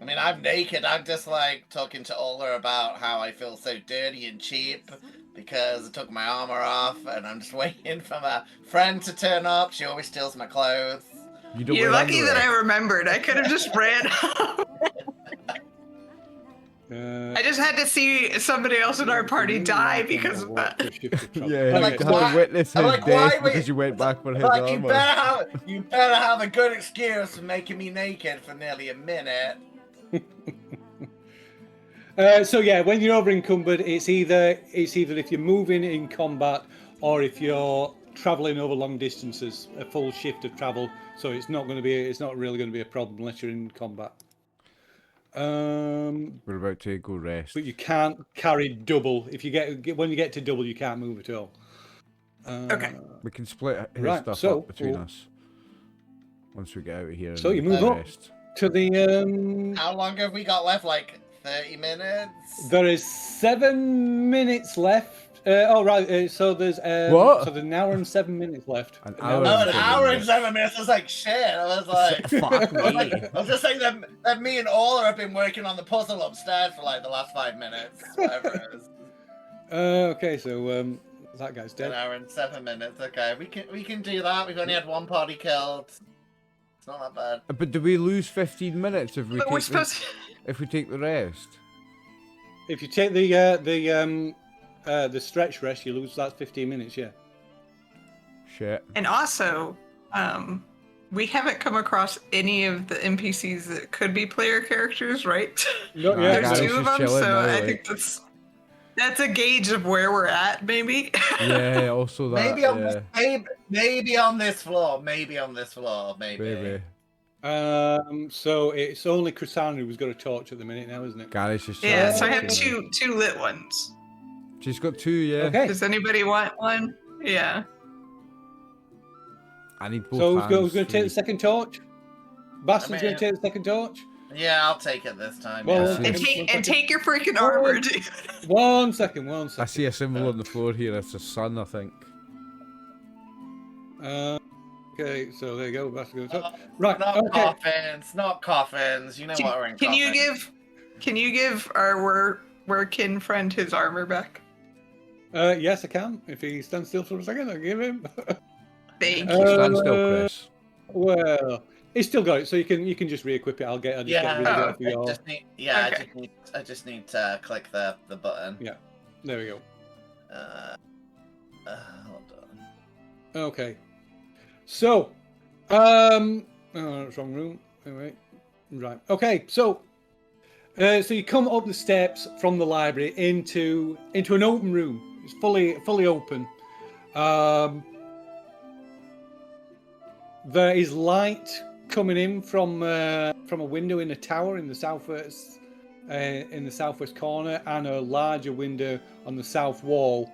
I mean, I'm naked. I'm just like talking to Ola about how I feel so dirty and cheap because I took my armor off, and I'm just waiting for my friend to turn up. She always steals my clothes. You don't You're wear lucky that I remembered. I could have just ran up. I just had to see somebody else in our party die because of that. Yeah, Like, you had why- to witness his I'm like, why death we- because you went back for his Like, armor. you better have a good excuse for making me naked for nearly a minute. So yeah, when you're over encumbered, it's either if you're moving in combat or if you're traveling over long distances, a full shift of travel. So it's not really going to be a problem unless you're in combat. We're about to go rest. But you can't carry double. If you when you get to double, you can't move at all. Okay. We can split his Right, stuff so up between us once we get out of here. So and you move up. rest. To the How long have we got left? Like 30 minutes? there is 7 minutes left. So there's What? So there's an hour and 7 minutes left. An Oh, hour an and hour and 7 7 minutes. I was like, shit. I was like, Fuck me. I was just saying that me and Ola have been working on the puzzle upstairs for like the last 5 minutes. Whatever it is. Okay, so That guy's An dead. hour and 7 minutes. Okay, we can do that. We've only had one party killed. It's not that bad. But do we lose 15 minutes if we But we're take supposed. if we take the rest? If you take the stretch rest, you lose that 15 minutes. Yeah. Shit. And also, we haven't come across any of the NPCs that could be player characters, right? No, Nah, yeah, There's guys, two of just them, chilling so now, I like- think that's a gauge of where we're at, maybe. Yeah, also that. Maybe on yeah, maybe on this floor. Maybe on this floor. Maybe. maybe. So it's only Chrysana who's got a torch at the minute now, isn't it? Gary's just. Yeah, chatting so I have to her. two lit ones. She's got 2, yeah. Okay. Does anybody want one? Yeah. I need both So who's hands going to take free. the second torch? Baston's I going mean- to take the second torch. Yeah, I'll take it this time. Well, yeah. okay. And take your freaking armor, dude. One second. I see a symbol on the floor here. It's a sun, I think. Okay, so there you go. Baston's going to Oh, talk. Right. Not Okay. coffins. Not coffins. You know what are in Can you coffins. can you give our workin friend his armor back? Yes, I can. If he stands still for a second, I'll give him. Thank Uh, you. Stand still, Chris. Well, he's still got it, so you can just re-equip it. I'll just get rid of it for I your. just need. Yeah, Okay. I just need to click the button. Yeah. There we go. Hold on. Okay. So, oh, that's wrong room. Anyway, right. Okay. So you come up the steps from the library into an open room. It's fully open. There is light coming in from a window in the tower in the southwest corner, and a larger window on the south wall.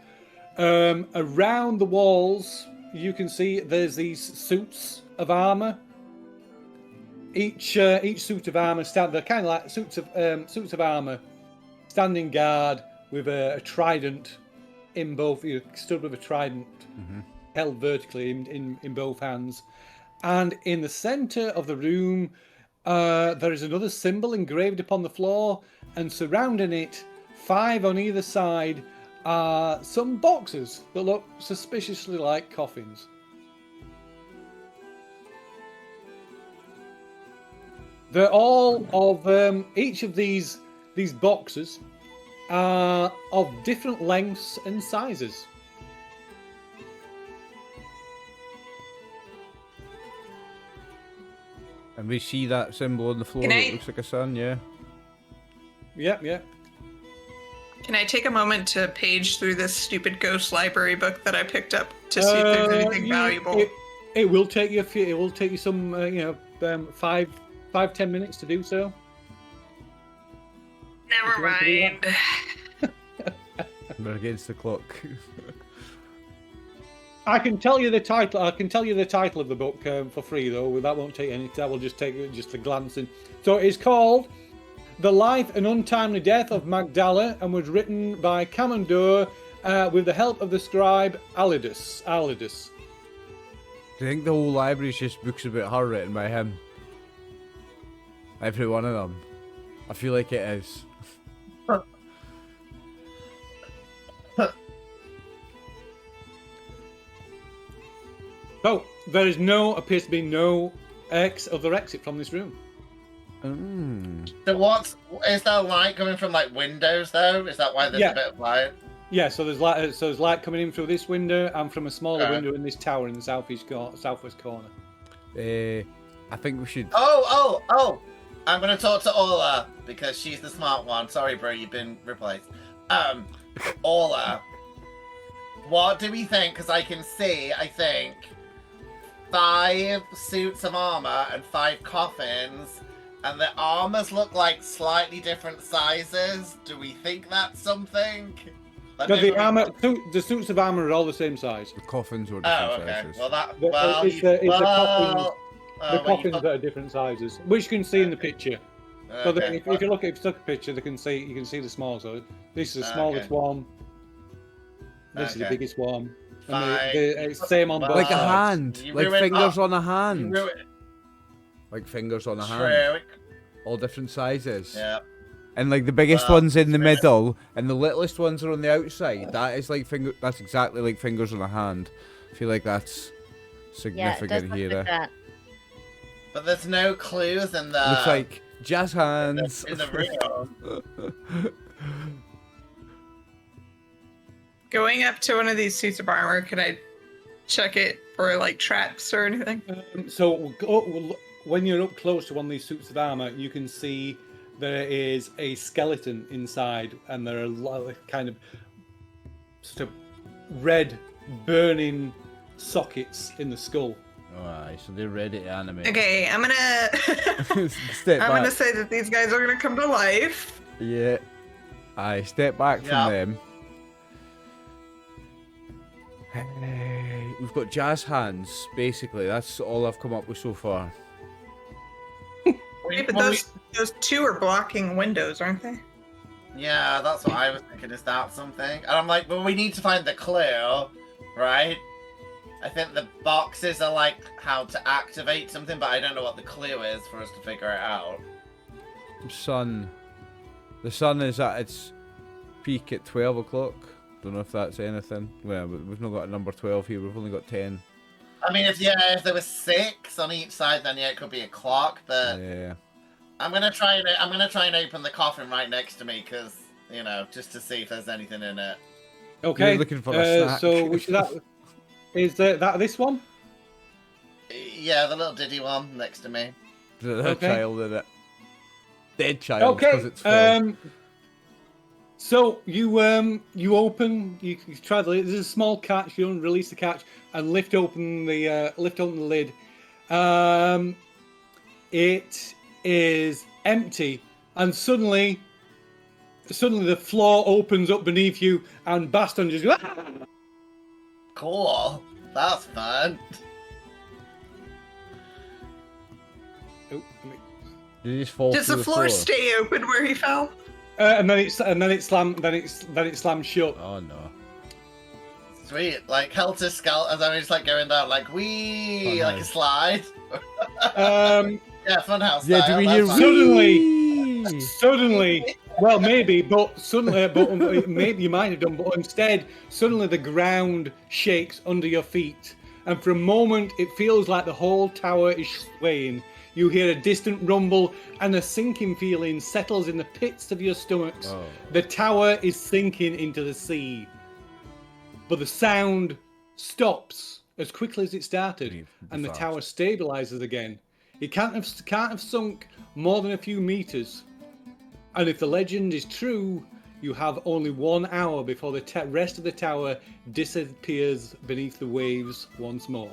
Around the walls, you can see there's these suits of armor. Each suit of armor they're kind of like suits of armor, standing guard with a trident in both. You stood with a trident held vertically in both hands, and in the center of the room, there is another symbol engraved upon the floor, and surrounding it, 5 on either side, are some boxes that look suspiciously like coffins. They're all of each of these boxes are of different lengths and sizes. And we see that symbol on the floor Can that I- looks like a sun, yeah. Yep. Can I take a moment to page through this stupid ghost library book that I picked up to see if there's anything valuable? It will take you it will take you some 5-10 minutes to do so. Never you want to do mind. We're against the clock. I can tell you the title. I can tell you the title of the book for free, though. That won't take any. That will just take just a glance in. So it's called "The Life and Untimely Death of Magdala" and was written by Commandeur with the help of the scribe Alidus. Do you think the whole library is just books about her written by him? Every one of them. I feel like it is. So there appears to be no other exit from this room. So is there light coming from like windows though? Is that why there's Yeah. a bit of light? Yeah, so there's light. So there's light coming in through this window and from a smaller Okay. window in this tower in the southwest corner. I think we should. Oh! I'm gonna talk to Orla because she's the smart one. Sorry, bro, you've been replaced. Orla, what do we think? Because I can see, I think, 5 suits of armor and 5 coffins, and the armors look like slightly different sizes. Do we think that's something? Let No, me- the suits of armor are all the same size. The coffins were Oh, different okay. sizes. Well, that. The- Well, it's the- it's the coffins- well, The well, you coffins thought- that are different sizes, which you can see in the picture. So that Okay, if you look at the picture, you can see the small. So this is the smallest Okay. one. This is the Okay. biggest one. Fine. And it's same on both Like a sides. hand, You like ruined- fingers oh, on a you hand, ruined- like fingers on a hand, True. all different sizes. Yeah. And like the biggest Well, one's in the fair. middle, and the littlest ones are on the outside. That is like finger. That's exactly like fingers on a hand. I feel like that's Yeah, it does significant look here. like that. But there's no clues in the Looks like jazz hands. in the room. Going up to one of these suits of armor, could I check it for like traps or anything? So when you're up close to one of these suits of armor, you can see there is a skeleton inside, and there are a lot of kind of sort of red burning sockets in the skull. Alright, so they're ready to animate. Okay, I'm gonna Step I'm back. gonna say that these guys are gonna come to life. Yeah. Aye, step back from Yeah. them. Hey, we've got jazz hands, basically. That's all I've come up with so far. Hey, but those two are blocking windows, aren't they? Yeah, that's what I was thinking. Is that something? And I'm like, well, we need to find the clue, right? I think the boxes are like how to activate something, but I don't know what the clue is for us to figure it out. Sun. The sun is at its peak at 12 o'clock. Don't know if that's anything. Well, we've not got a number 12 here. We've only got 10. I mean, if there was 6 on each side, then yeah, it could be a clock. But Yeah. I'm gonna try and open the coffin right next to me, because just to see if there's anything in it. Okay. You're looking for a snack. So which is that? Is that this one? Yeah, the little Diddy one next to me. There's a Okay. child in it. Dead child, because Okay. it's full. So you open, you try the lid. There's a small catch. You release the catch and lift open the lid. It is empty, and suddenly the floor opens up beneath you, and Baston just goes, "Ah!" Cool. That's fun. Oh, Did he just fall Does through the floor floor? stay open where he fell? and then it slams shut. Oh no. Sweet. Like Helter Skelter, as I'm just like going down, like wee, like a Funhouse. slide. Yeah, funhouse. Yeah, do style, we that's hear fine. Suddenly- Suddenly, well, maybe, but maybe you might have done, but instead, suddenly the ground shakes under your feet, and for a moment, it feels like the whole tower is swaying. You hear a distant rumble, and a sinking feeling settles in the pits of your stomachs. Oh. The tower is sinking into the sea, but the sound stops as quickly as it started, and the fast. tower stabilizes again. It can't have sunk more than a few meters. And if the legend is true, you have only 1 hour before the rest of the tower disappears beneath the waves once more.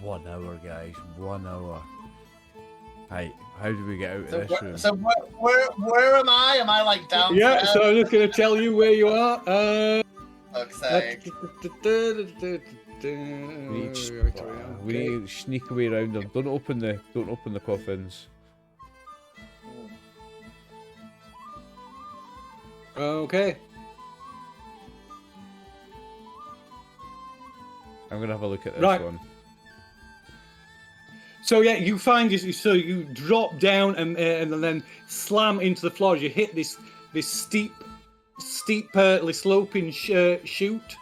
1 hour, guys. 1 hour. Hey, how do we get out of So, this room? so where am I? Am I like down? Yeah, so I'm just going to tell you where you are. Fuck's sake. We need to sneak away around them. Don't open the coffins. Okay. I'm gonna have a look at this Right. one. So yeah, you find so you drop down and then slam into the floor as you hit this steep sloping chute,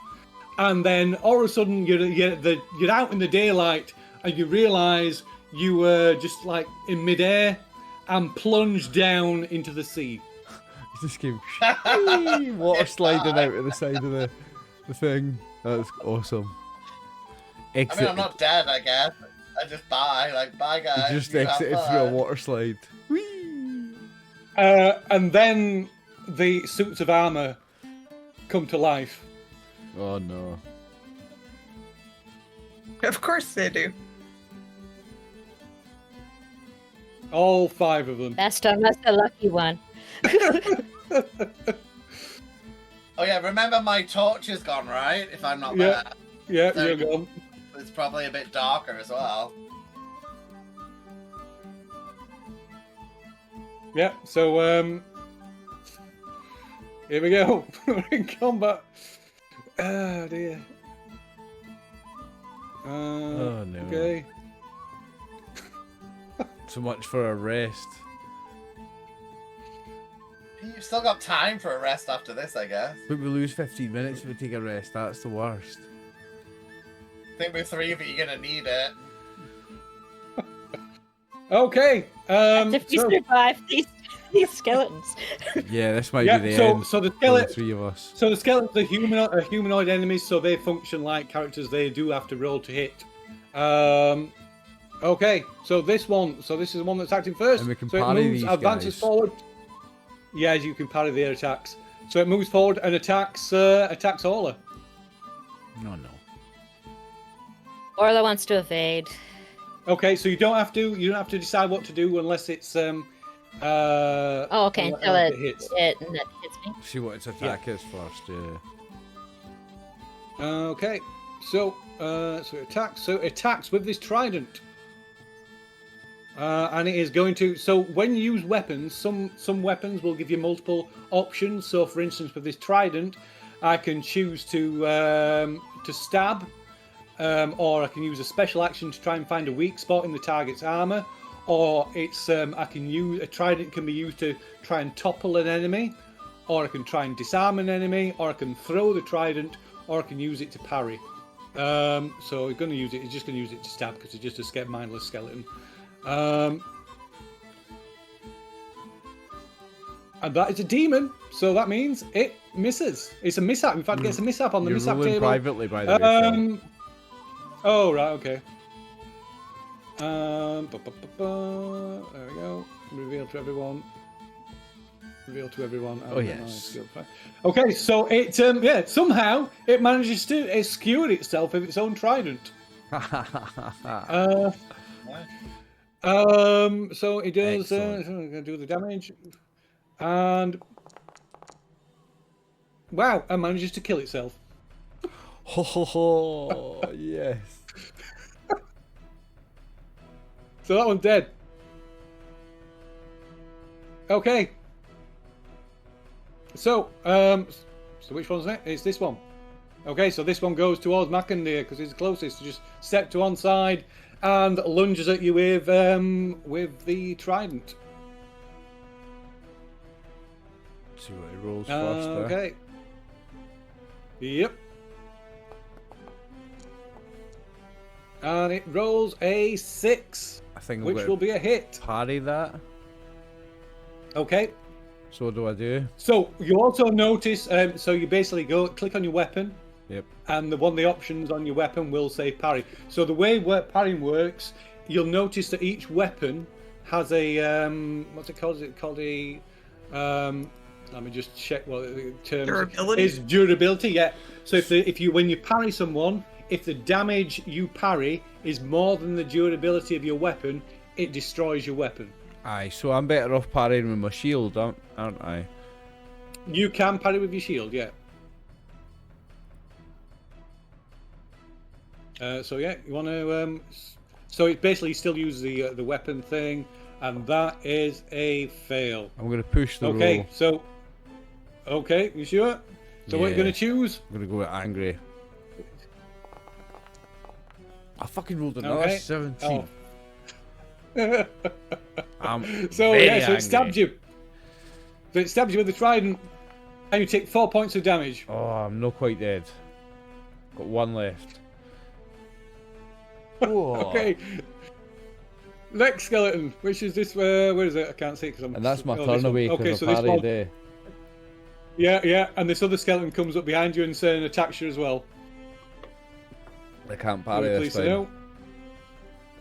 and then all of a sudden you're out in the daylight and you realise you were just like in midair and plunged down into the sea. It just came water sliding out of the side of the thing. That's awesome. I mean, I'm not dead, I guess. I just die. Like, bye, guys. You just You have exited through a fun. water slide. And then the suits of armour come to life. Oh no. Of course they do. All 5 of them. Baston was the lucky one. Oh yeah, remember my torch is gone, right? If I'm not Yeah. there. Yeah, So- you're gone. It's probably a bit darker as well. Yeah, so here we go. We're in combat. Oh dear. Oh no. Okay. So much for a rest. We've still got time for a rest after this, I guess. But we lose 15 minutes if we take a rest. That's the worst. I think with 3 of it, you're gonna need it. Okay. If we So, survive these skeletons. Yeah, this might yeah, be the so end so the for the skeleton. 3 of us. So the skeletons are humanoid enemies, so they function like characters. They do have to roll to hit. Okay, so this is the one that's acting first. And we can so it parry moves, these advances guys. forward. Yeah, you can parry their attacks. So it moves forward and attacks Orla. No. Orla wants to evade. Okay, so you don't have to decide what to do unless it's Oh, okay, until unless it hits. hits me. She wanted to attack us first, yeah. Okay, so it attacks with this trident. And it is going to. So when you use weapons, some weapons will give you multiple options. So for instance, with this trident, I can choose to stab, or I can use a special action to try and find a weak spot in the target's armor, or it's I can use a trident can be used to try and topple an enemy, or I can try and disarm an enemy, or I can throw the trident, or I can use it to parry. So we're going to use it. It's just going to use it to stab because it's just a mindless skeleton. And that is a demon, so that means it misses. It's a mishap. In fact, it's a mishap on the You're mishap rolling table. privately, by the way. Phil. Oh right, okay. There we go. Reveal to everyone. Reveal to everyone. Oh, yes. Okay, so it somehow it manages to skewer itself with its own trident. So it does do the damage, and wow, it manages to kill itself. Ho ho ho! Yes. So that one's dead. Okay. So which one's next? It's this one. Okay, so this one goes towards Macandir because he's the closest. To just step to one side and lunges at you with the trident. See what he rolls first. Okay. Yep. And it rolls a 6, I think which will be a hit. parry that. Okay. So what do I do? So you also notice, so you basically click on your weapon. Yep. And one of the options on your weapon will say parry. So the way parrying works, you'll notice that each weapon has a what's it called? Is it called a let me just check what the term Durability? is. Durability. Yeah. So if you when you parry someone, if the damage you parry is more than the durability of your weapon, it destroys your weapon. Aye, so I'm better off parrying with my shield, aren't I? You can parry with your shield, yeah. So yeah, you want to. So it basically still uses the weapon thing, and that is a fail. I'm gonna push the Okay, roll. so. Okay, you sure? So what are you Yeah. going to choose? I'm gonna go with angry. I fucking rolled another Okay. 17. Oh. I'm So very yeah, so angry. it stabbed you. So it stabs you with the trident, and you take 4 points of damage. Oh, I'm not quite dead. Got one left. Whoa. Okay. Next skeleton, which is this? Where is it? I can't see because I'm. And that's my this turn one. away because Okay, I so this parried one. there. Yeah, and this other skeleton comes up behind you and attacks you as well. I can't Will parry you this please time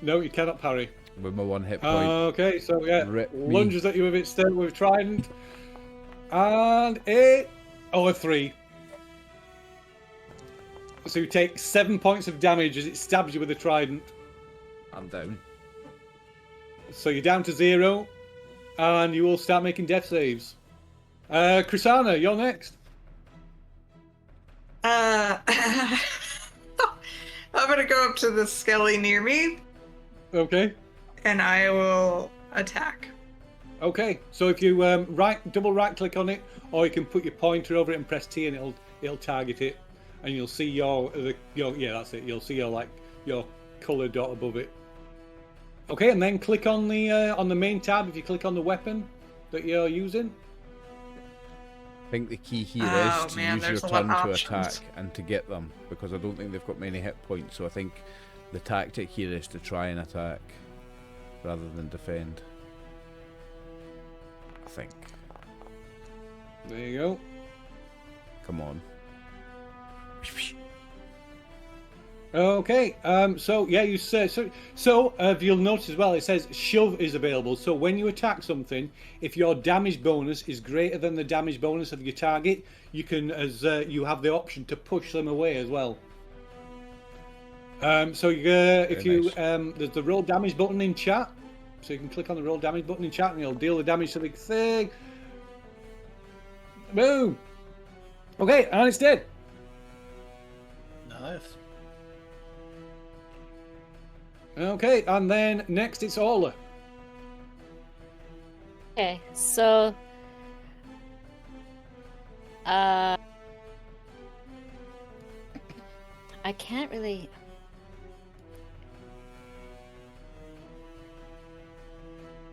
no, you cannot parry. with my one hit point. Okay, so yeah, Rip me. lunges at you with its with trident, and a 3. So you take 7 points of damage as it stabs you with a trident. I'm down. So you're down to 0, and you will start making death saves. Krisana, you're next. I'm gonna go up to the skelly near me, Okay. and I will attack. Okay. So if you double right click on it, or you can put your pointer over it and press T, and it'll target it, and you'll see your yeah, that's it. You'll see your color dot above it. Okay, and then click on the main tab. If you click on the weapon that you're using. I think the key here Oh, is to man, use your there's a lot turn of to options. attack and to get them, because I don't think they've got many hit points. So I think the tactic here is to try and attack rather than defend. I think. There you go. Come on. Okay, so yeah, you say so. You'll notice as well, it says shove is available. So when you attack something, if your damage bonus is greater than the damage bonus of your target, you can, you have the option to push them away as well. So if you there's the roll damage button in chat, so you can click on the roll damage button in chat, and it'll deal the damage to the thing. Boom. Okay, and it's dead. Nice. Okay, and then next it's Orla. Okay, so I can't really.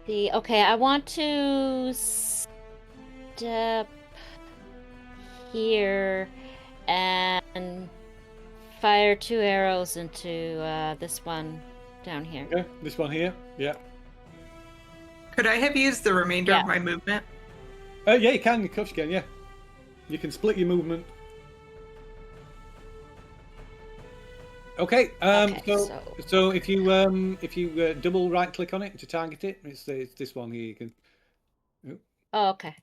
Okay, I want to step here and fire 2 arrows into this one down here. Okay, this one here. Yeah. Could I have used the remainder Yeah. of my movement? Yeah, you can. Of course you can. Yeah. You can split your movement. Okay. Okay, So if you double right click on it to target it, it's this one here. You can. Oh, okay.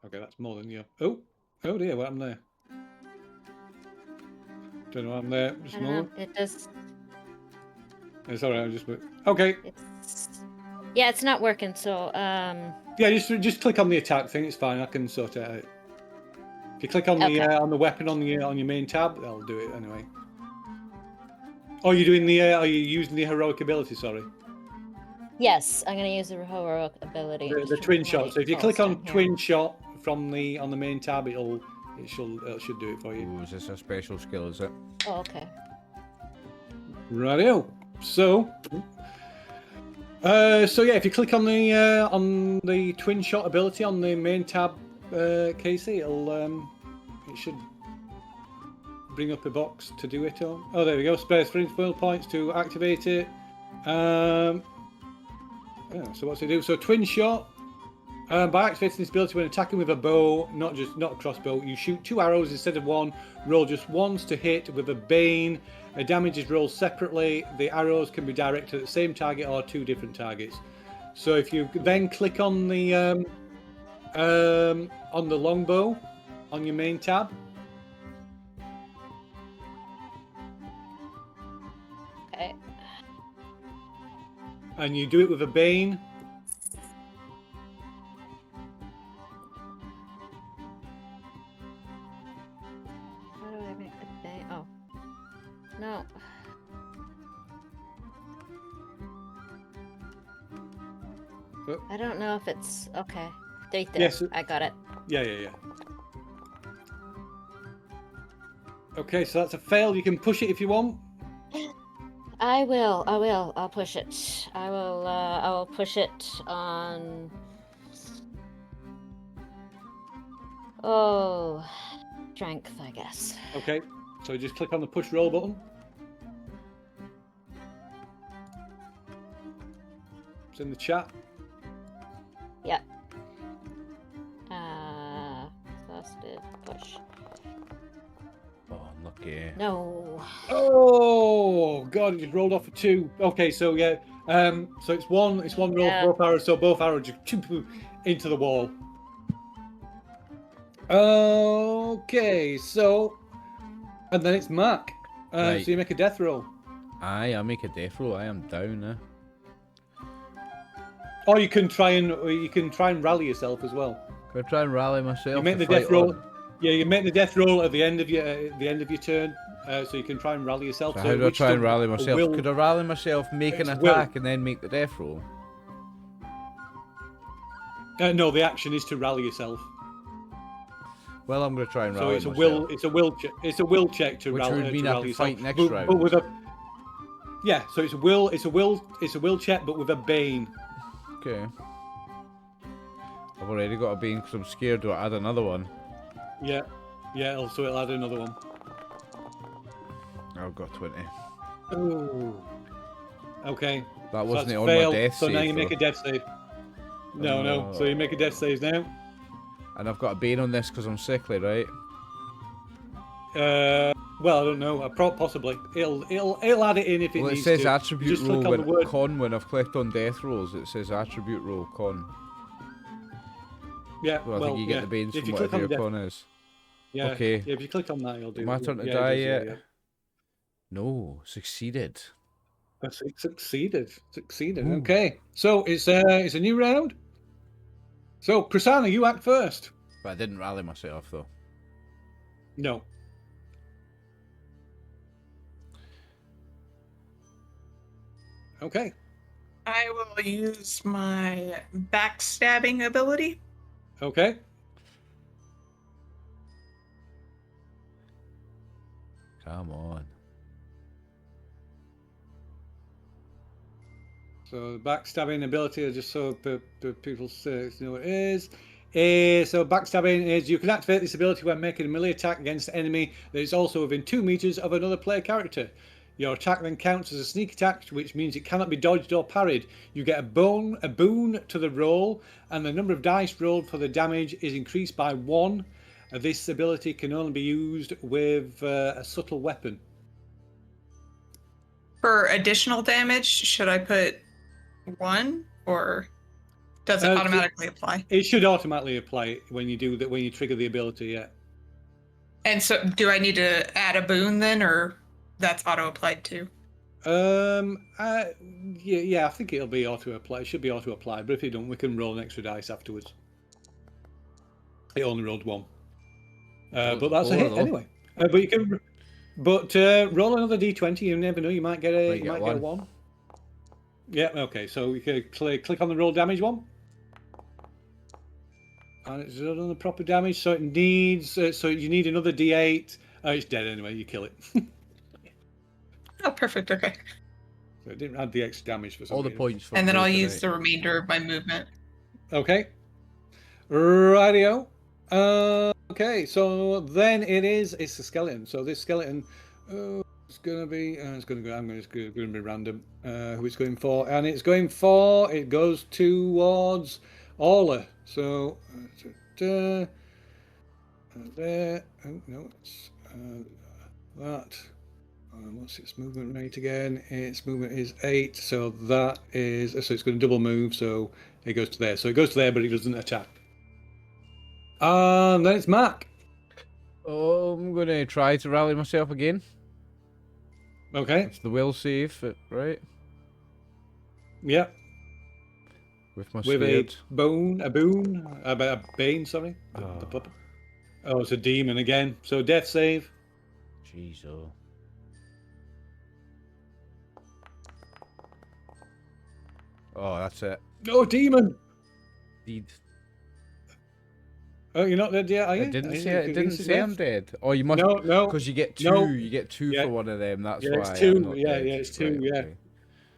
Okay, that's more than you. Oh dear, what happened there? Don't know what happened there. Just I a don't know. moment. It does. It's alright. Okay. Yeah, it's not working. So Yeah, just click on the attack thing. It's fine. I can sort it out. If you click on Okay. the weapon on your main tab, that'll do it anyway. Oh, you're doing the. Are you using the heroic ability? Sorry. yes, I'm gonna use the heroic ability. The twin shot. So if you click on twin shot from on the main tab, it should do it for you. Ooh, is this a special skill, is it? Oh, okay. Rightio. So yeah, if you click on the twin shot ability on the main tab, Casey, it should bring up a box to do it on. Oh, there we go. Space for inspirational points to activate it. Yeah, so what's it do? So twin shot. By activating this ability when attacking with a bow, not a crossbow, you shoot 2 arrows instead of 1. Roll just once to hit with a bane. A damage is rolled separately. The arrows can be directed at the same target or 2 different targets. So if you then click on the longbow on your main tab. Okay. And you do it with a bane. How do I make the thing? Oh. No. Oh. I don't know if it's okay. Right there. Yes. I got it. Yeah. Okay, so that's a fail. You can push it if you want. I will. I'll push it. I will push it on. Oh, strength, I guess. Okay, so just click on the push roll button. It's in the chat. Yep. Exhausted. Push. Oh, unlucky. No. Oh God! It just rolled off a 2. Okay, so yeah, so it's one roll Yeah. for both arrows. So both arrows just into the wall. Okay, so and then it's Mark. Right. So you make a death roll. I make a death roll. I am down now. Or you can try and rally yourself as well. Can I try and rally myself? You make to the death fight roll. on? Yeah, you make the death roll at the end of your turn, so you can try and rally yourself. So how do I which try and is a rally myself? will- Could I rally myself, make an It's will. attack, and then make the death roll? No, the action is to rally yourself. Well, I'm going to try and So rally it's a myself. will. It's a will check. It's a will check to Which rally. would mean to I rally can yourself. fight next but, round. But with a. Yeah, so it's a will check, but with a bane. Okay. already got a bean because I'm scared to add another one. Yeah. Yeah, so it'll add another one. I've got 20. Oh. Okay. That So wasn't that's on failed, my death so save. now you make though. a death save. No. So you make a death save now. And I've got a bane on this because I'm sickly, right? Well, I don't know. Possibly. It'll add it in if it Well, it needs says to. attribute Just roll click on the word. con when I've clicked on death rolls. It says attribute roll con. Yeah. So I think you get the banes if from you click whatever on your the con is. yeah. Okay. Yeah, if you click on that, you'll do. My turn to yeah, die it does, yet? Yeah. No, succeeded. Succeeded. Ooh. Okay. So it's a new round. So Prasanna, you act first. But I didn't rally myself though. No. Okay. I will use my backstabbing ability. Okay. Come on. So the backstabbing ability, just so people know what it is. So backstabbing is you can activate this ability when making a melee attack against an enemy that is also within 2 meters of another player character. Your attack then counts as a sneak attack, which means it cannot be dodged or parried. You get a boon to the roll, and the number of dice rolled for the damage is increased by 1. This ability can only be used with a subtle weapon. For additional damage, should I put 1 or does it automatically apply? It should automatically apply when you do that, when you trigger the ability, yeah. And so do I need to add a boon then, or that's auto applied too? Yeah, I think it'll be auto apply. It should be auto applied, but if you don't, we can roll an extra dice afterwards. It only rolled 1. But that's a hit though. anyway. But you can roll another d20. You never know, you might get a Get a 1. Yeah, okay, so you can click on the roll damage one. And it's done the proper damage, so it needs. So you need another d8. Oh, it's dead anyway. You kill it. Oh, perfect. Okay. So it didn't add the extra damage for some All the reason. points for And then I'll both, use right? the remainder of my movement. Okay. Rightio. Okay, so then it's the skeleton. So this skeleton, it's gonna be. It's gonna go. It's gonna be random. Who it's going for? And it's going for. It goes towards Orla. So there. Oh no, it's that. What's its movement rate again? Its movement is 8. So that is. So it's going to double move. So it goes to there. So it goes to there, but it doesn't attack. Then it's Mac. Oh, I'm going to try to rally myself again. Okay. It's the will save, right? Yeah. With my With sword. a bane, sorry. The puppet. Oh, it's a demon again. So death save. Jeez, oh. Oh, that's it. Oh, demon! Deed. Oh, you're not dead yet, are you? It didn't Are you- say. It you didn't see say death? I'm dead. Oh, you must. No. Because you get 2. No. You get 2 Yeah. for one of them. That's Yeah, why. it's 2. I'm not dead. Yeah, it's 2. Right, Yeah. okay.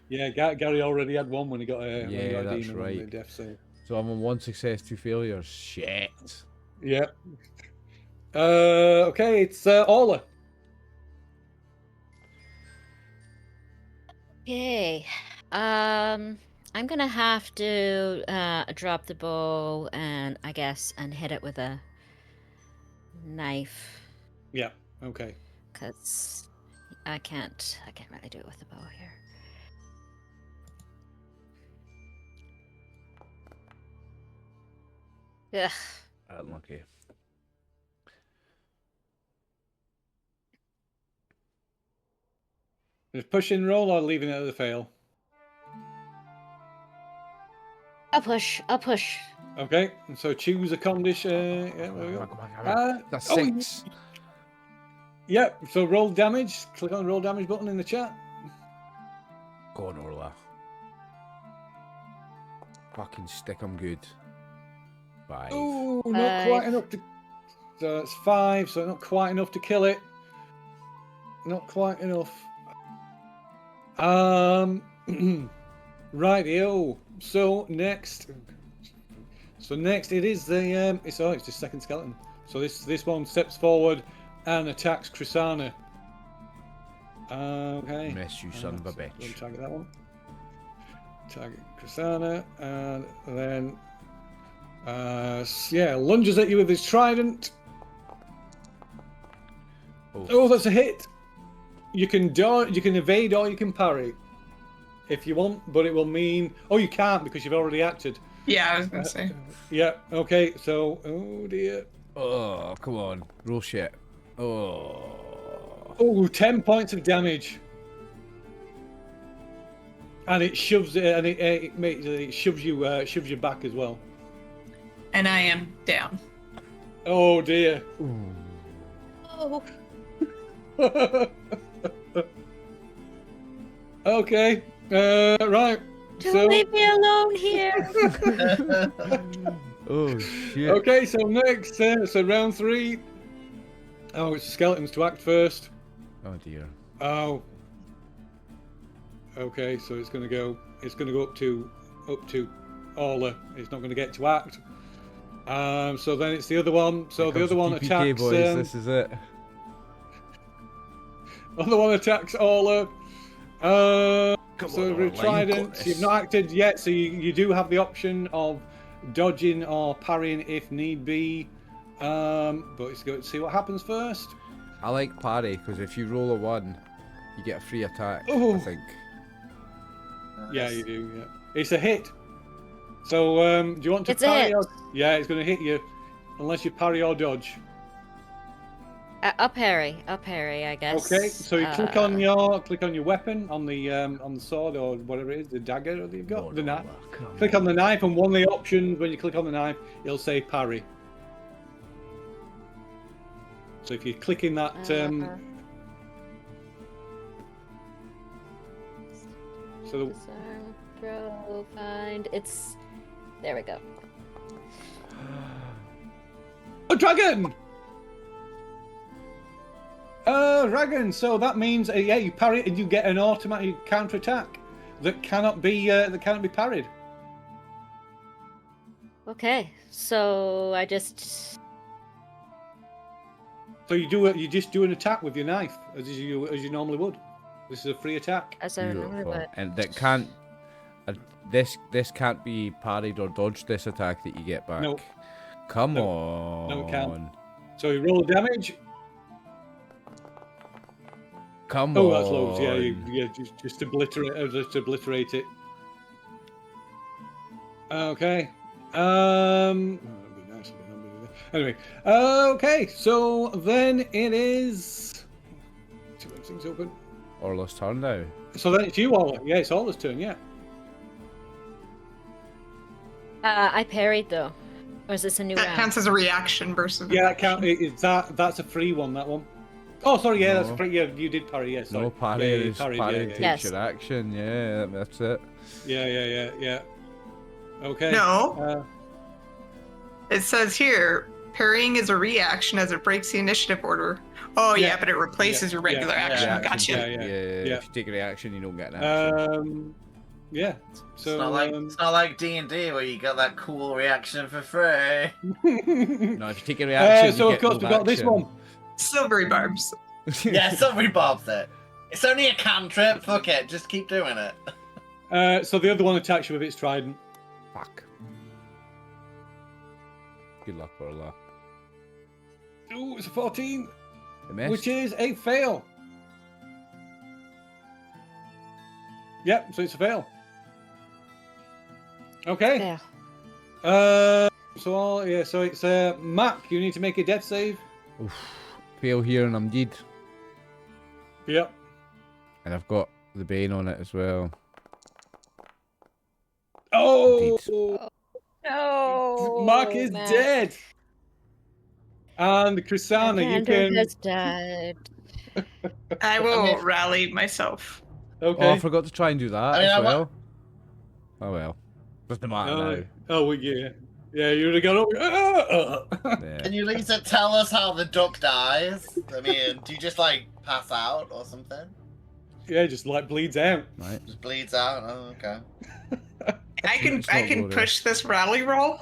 Yeah, Gary already had one when he got a, when he Yeah, got a that's demon on the right. death save. So I'm on 1 success, 2 failures. Shit. Yeah. Okay, it's Orla. Okay. I'm gonna have to drop the bow and hit it with a knife, Yeah. Okay. cause I can't really do it with the bow here. Ugh. Unlucky. Is push and roll or leaving it at the fail? I'll push. Okay. So choose a condition. Yeah, there we go. Come on. That's 6. Yeah. So roll damage. Click on the roll damage button in the chat. Go on, Orla. Fucking stick 'em good. 5. Oh, not quite enough to. So it's 5. So not quite enough to kill it. Not quite enough. Rightio. So next. So next it is the it's the second skeleton. So this one steps forward and attacks Chrisana. Okay. Miss you, son of a Let me bitch. target that one. Target Chrisana, and then lunges at you with his trident. Oh, that's a hit. You can dodge, you can evade, or you can parry, if you want. But it will mean you can't because you've already acted. Yeah, I was gonna say. Yeah. Okay. So, oh dear. Oh, come on. Roll shit. Oh, 10 points of damage. And it shoves it, and it shoves you back as well. And I am down. Oh dear. Oh, Okay. Right. don't leave me alone here. Oh, shit. Okay. So next, so round 3. Oh, it's skeletons to act first. Oh, dear. Oh. Okay. So it's gonna go up to Orla. It's not gonna get to act. So then it's the other one. So the other one TPK, attacks. boys. This is it. Other one attacks Orla. So on, with Orla, you got trident, this. you've not acted yet, so you do have the option of dodging or parrying if need be. But let's go see what happens first. I like parry because if you roll a 1, you get a free attack. I Oh. think. Yeah, you do. Yeah, it's a hit. So do you want to It's a parry? hit. Yeah, it's going to hit you, unless you parry or dodge. I'll parry, I guess. Okay, so you click on your weapon on the sword or whatever it is, the dagger that you've got, the knife. Click on the knife, and one of the options when you click on the knife, it'll say parry. So if you click in that, so the, Disarm, throw, find. It's there. We go. a dragon. Dragon. So that means you parry it and you get an automatic counter attack that cannot be parried. Okay, so I just. So you just do an attack with your knife as you normally would. This is a free attack. As I remember, Beautiful. but And that can't. This can't be parried or dodged. This attack that you get back. No. Come No. on. No, it can't. So you roll damage. Come Oh, on. that's loads. Yeah, just obliterate it. Okay. That'd be nice. Anyway. Okay. So then it is. See if everything's open. Orla's turn now. So then it's you, Orla. Yeah, it's Orla's turn. Yeah. I parried though. Or is this a new That round? counts as a reaction versus. Yeah, that count. That's a free one. That one. Oh, sorry. Yeah, that's No. free. Yeah, you did parry. Yeah, sorry. No parry. Yeah, you is parried, parry yeah. takes Yes. your action. Yeah, that's it. Yeah. Okay. No. It says here, parrying is a reaction as it breaks the initiative order. Oh yeah, but it replaces your regular action. yeah, Gotcha. yeah. If you take a reaction, you don't get an action. Yeah. So It's not like D&D where you get that cool reaction for free. No, if you take a reaction, so you of get course no we've got this action. one. Silvery barbs. Yeah, somebody bobs it. It's only a cantrip. Fuck it, just keep doing it. So the other one attacks you with its trident. Fuck. Good luck, Orla. Ooh, it's a 14, It missed. which is a fail. Yep, so it's a fail. Okay. Yeah. So it's Mac. You need to make a death save. Oof. Fail here and I'm dead. Yep. And I've got the Bane on it as well. Oh, No. Mark is Matt. dead. And Chrisana, you Commander can. has died. I will rally myself. Okay. Oh, I forgot to try and do that I mean, as I well. Oh well. Doesn't matter now. Oh, well, yeah. Yeah, you would have gone up. Yeah. Can you at least tell us how the duck dies? I mean, do you just like pass out or something? Yeah, just like bleeds out. Right. Just bleeds out? Oh, okay. I can It's not loaded. push this rally roll.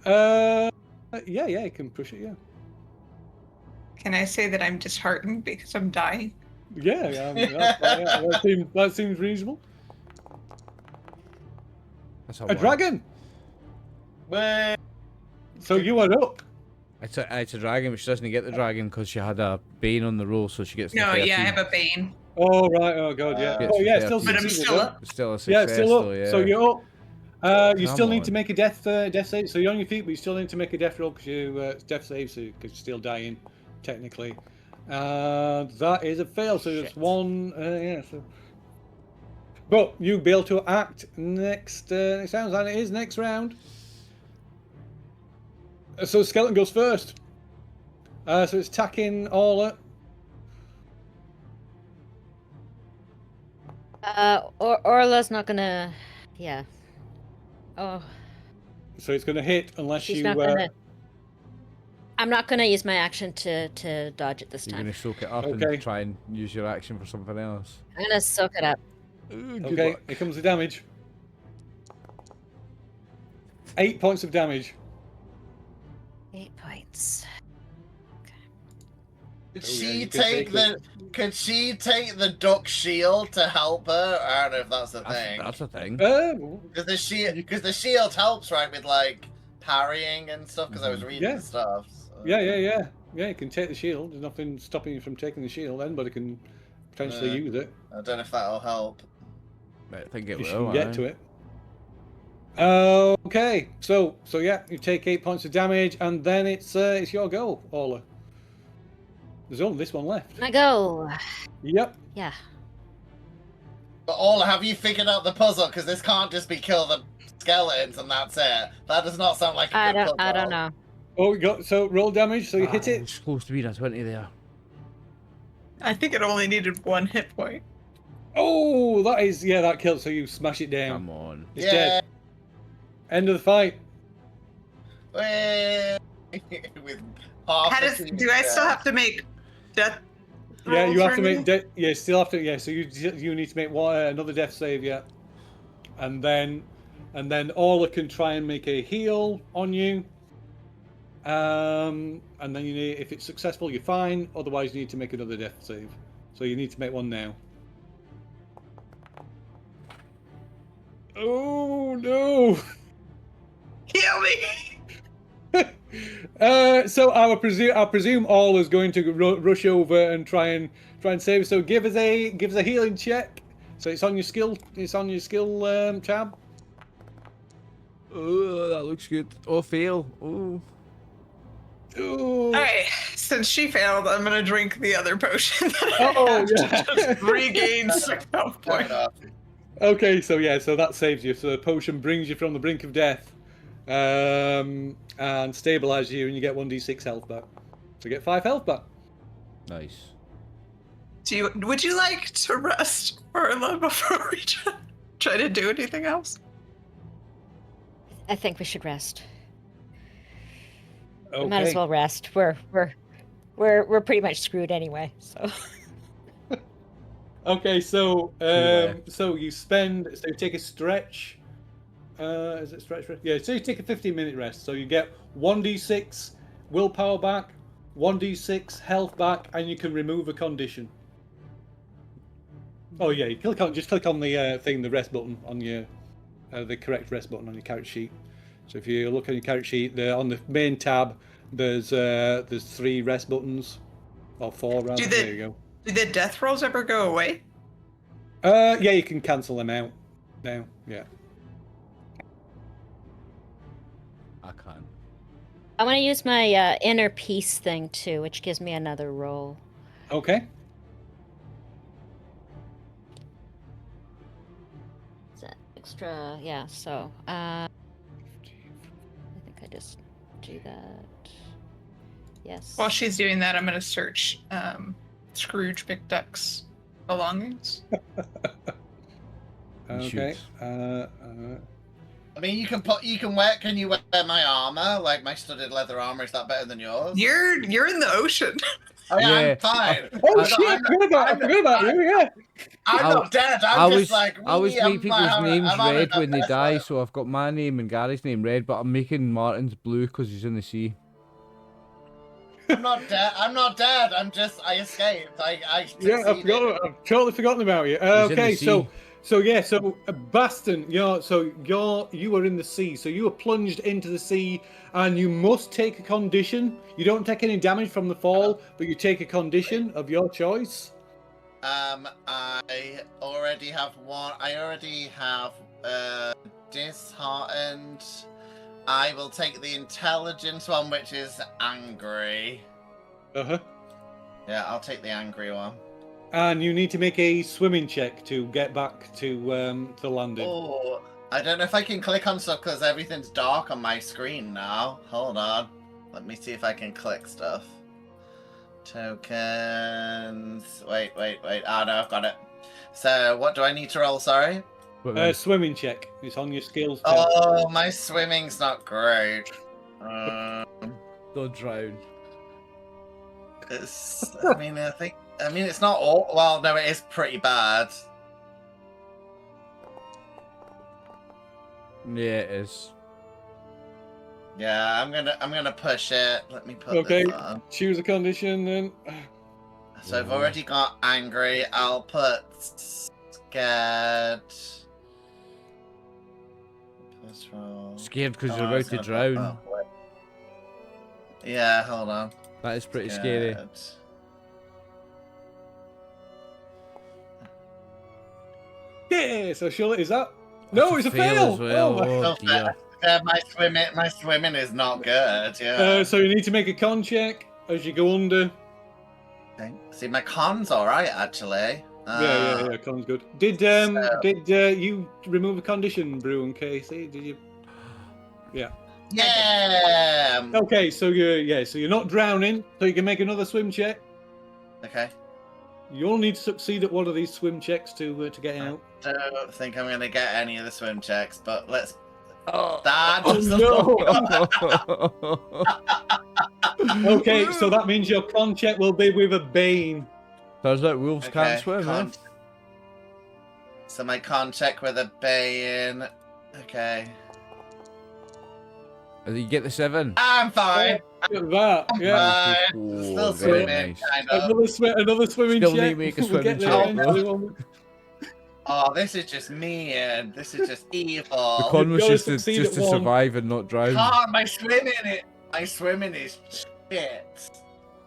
Yeah, you can push it. Yeah. Can I say that I'm disheartened because I'm dying? Yeah, that seems reasonable. That's A dragon. Wait. So you are up. It's a dragon, but she doesn't get the dragon because she had a bane on the roll, so she gets. No, the 13. yeah, I have a bane. Oh right. Oh god. Yeah. Gets Oh the yeah. Still 13. But I'm succeeded, still yeah. up. It's still a Yeah, success, still up. though, yeah. So you're up. You still Come need on. to make a death save. So you're on your feet, but you still need to make a death roll because you death save, so because you're still dying, technically. That is a fail. So it's one. Yeah. So. But you'll be able to act next round, and it is next round. So skeleton goes first. So it's attacking Orla. Orla's not gonna. Yeah. Oh. So it's going to hit unless She's you. not gonna. I'm not gonna use my action to dodge it this You're time. going to soak it up Okay. and try and use your action for something else. I'm gonna soak it up. Ooh, good Okay, luck. here comes the damage. 8 points of damage. 8 points. Could Oh, yeah, she you can take take Could she take the duck shield to help her? I don't know if that's a thing. That's a thing. Because the shield helps, right, with like parrying and stuff. Because I was reading Yeah. the stuff. So. Yeah. Yeah, you can take the shield. There's nothing stopping you from taking the shield. Anybody can potentially use it. I don't know if that'll help. I think it You will. should get to it. Okay, so yeah, you take 8 points of damage, and then it's your go, Orla. There's only this one left. I go. Yep. Yeah. But Orla, have you figured out the puzzle? Because this can't just be kill the skeletons and that's it. That does not sound like a good puzzle. I don't know. Oh, we got so roll damage. So you hit it. It's close to being a 20 there. I think it only needed 1 hit point. Oh, that kills. So you smash it down. Come on. It's dead. End of the fight. With half Do I still have to make death? Yeah, rolls you have or to make. anything? Yeah, still have to. Yeah, so you need to make another death save. Yeah, and then Orla can try and make a heal on you. And then you need, if it's successful, you're fine. Otherwise, you need to make another death save. So you need to make one now. Oh no! Heal me! So I presume all is going to rush over and try and save. So give us a healing check. So it's on your skill. It's on your skill tab. Oh, that looks good. Oh, fail. Oh. Ooh. Alright, since she failed, I'm gonna drink the other potion that I Oh, have yeah. to just regain 6 health points. Okay, so yeah, so that saves you. So the potion brings you from the brink of death, and stabilizes you, and you get 1d6 health back. So you get 5 health back. Nice. Would you like to rest, Orla, before we try to do anything else? I think we should rest. Okay. We might as well rest. We're pretty much screwed anyway. So. Okay, so you take a stretch. Is it stretch rest? Yeah, so you take a 15-minute rest. So you get 1d6 willpower back, 1d6 health back, and you can remove a condition. Oh yeah, you click on the thing, the rest button on your the correct rest button on your character sheet. So if you look on your character sheet, on the main tab, there's 3 rest buttons, or 4 rather. There you go. Do the death rolls ever go away? Yeah, you can cancel them out now. Yeah. I can. I want to use my inner peace thing too, which gives me another roll. Okay. Is that extra? Yeah. So I think I just do that. Yes. While she's doing that, I'm gonna search Scrooge McDuck's belongings. Okay. Shoot. I mean, you can wear. Can you wear my armor? Like my studded leather armor? Is that better than yours? You're in the ocean. I'm fine. Oh I'm shit! not- I forgot about you. Yeah. I'm not dead. I I'm was just like I was me, making people's names I'm having red a when they best die, life. so I've got my name and Gary's name red, but I'm making Martin's blue because he's in the sea. I'm not dead. I'm not dead. I escaped. I Yeah, succeeded. I've totally forgotten about you. He's in the Okay, sea. so Baston, you were in the sea, so you were plunged into the sea, and you must take a condition. You don't take any damage from the fall, but you take a condition of your choice. I already have one. I already have disheartened. I will take the intelligence one, which is angry. Uh-huh. Yeah, I'll take the angry one. And you need to make a swimming check to get back to landing. Oh, I don't know if I can click on stuff because everything's dark on my screen now. Hold on. Let me see if I can click stuff. Tokens. Wait. Oh, no, I've got it. So, what do I need to roll? Sorry? Swimming check. It's on your skills tab. Oh, my swimming's not great. Don't drown. It's. I mean, it's not all. Well, no, it is pretty bad. Yeah, it is. Yeah, I'm gonna push it. Let me put Okay. this on. Choose a condition then. So I've already got angry. I'll put scared. Plus roll. Scared because Oh, you're I was about to gonna put- drown. oh, wait. Yeah, hold on. That is pretty scary. Scared. Yeah, so surely is that? No, That's it's a fail. as well. Oh, my- Oh, dear. My swimming is not good. Yeah. So you need to make a con check as you go under. See, my con's all right actually. Yeah, con's good. Did you remove a condition, Brew and Casey? Did you? Yeah. Yeah. Okay, so you're not drowning, so you can make another swim check. Okay. You all need to succeed at one of these swim checks to get out. Don't think I'm gonna get any of the swim checks, but let's. Oh, That no. Okay, so that means your con check will be with a Bane. Turns out wolves can't Okay, swim, con- eh? So my con check with a Bane. Okay. And you get the 7. I'm fine. Look at that. Yeah. Fine. Oh, Still very swimming, nice. kind of. Another swimming Still check. need to make a We'll get swimming there check, eventually. Oh, this is just mean. This is just evil. The con was gotta just to succeed at one. survive and not drown. God, my swimming is shit.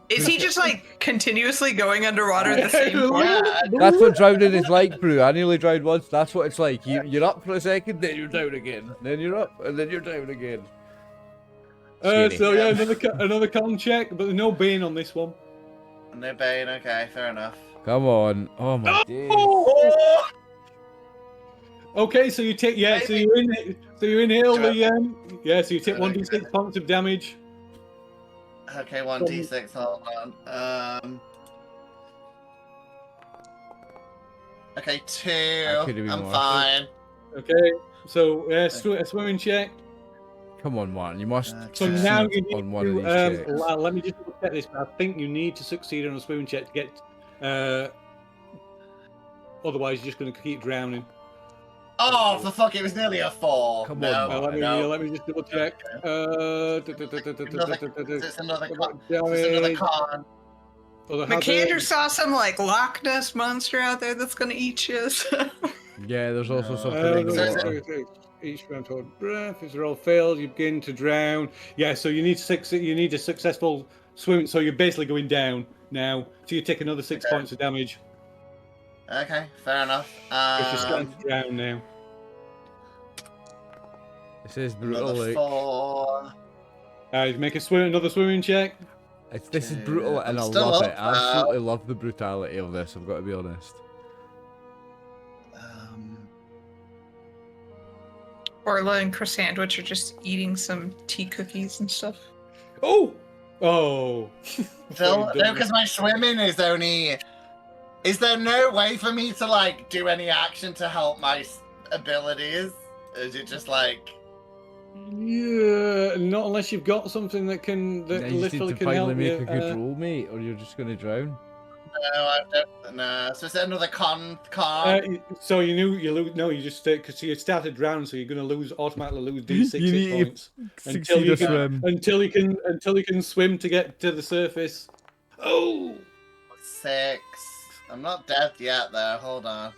Is he just like continuously going underwater at the same point? Yeah, That's what drowning is like, Brew. I nearly drowned once. That's what it's like. You're up for a second, then you're down again. Then you're up, and then you're down again. Scary. So yeah, another con check, but there's no Bane on this one. no Bane. Okay, fair enough. Come on. Oh my days. Oh! Okay, so you take so you inhale the so you take 1d6 points of damage. Okay, 1d6. Hold on. Okay, 2. That could've been I'm worse. fine. Okay, so a swimming check. Come on, Martin. You must So Okay. now succeed you need on one of these to checks. let me just check this. I think you need to succeed on a swimming check to get. Otherwise, you're just going to keep drowning. Oh, for fuck! It was nearly a 4. Come no, on, Let me just double check. It's another con. It's another con. Makander saw some like Loch Ness monster out there that's gonna eat you. So. Yeah, there's also something in the water. Each round toward breath. If the roll fails, you begin to drown. Yeah, so you need to succeed. You need a successful swim. So you're basically going down now. So you take another 6 points of damage. Okay, fair enough. If you're starting to drown now. This is brutal. Another Like. 4. Make another swimming check. This is brutal, and I I'm still love up, it. I absolutely love the brutality of this. I've got to be honest. Orla and Chris Sandwich are just eating some tea cookies and stuff. Oh. No, because my swimming is only. Is there no way for me to like do any action to help my abilities? Is it just like? Yeah, not unless you've got something that can Yeah, you just need literally to can finally help make you. a good roll, mate, or you're just gonna drown. No, I don't. No. So is there another con? So you knew you lose. No, you just because you started round, so you're going to automatically lose D6 You hit need to points succeed a swim. until you can swim to get to the surface. Oh, 6. I'm not dead yet, though. Hold on.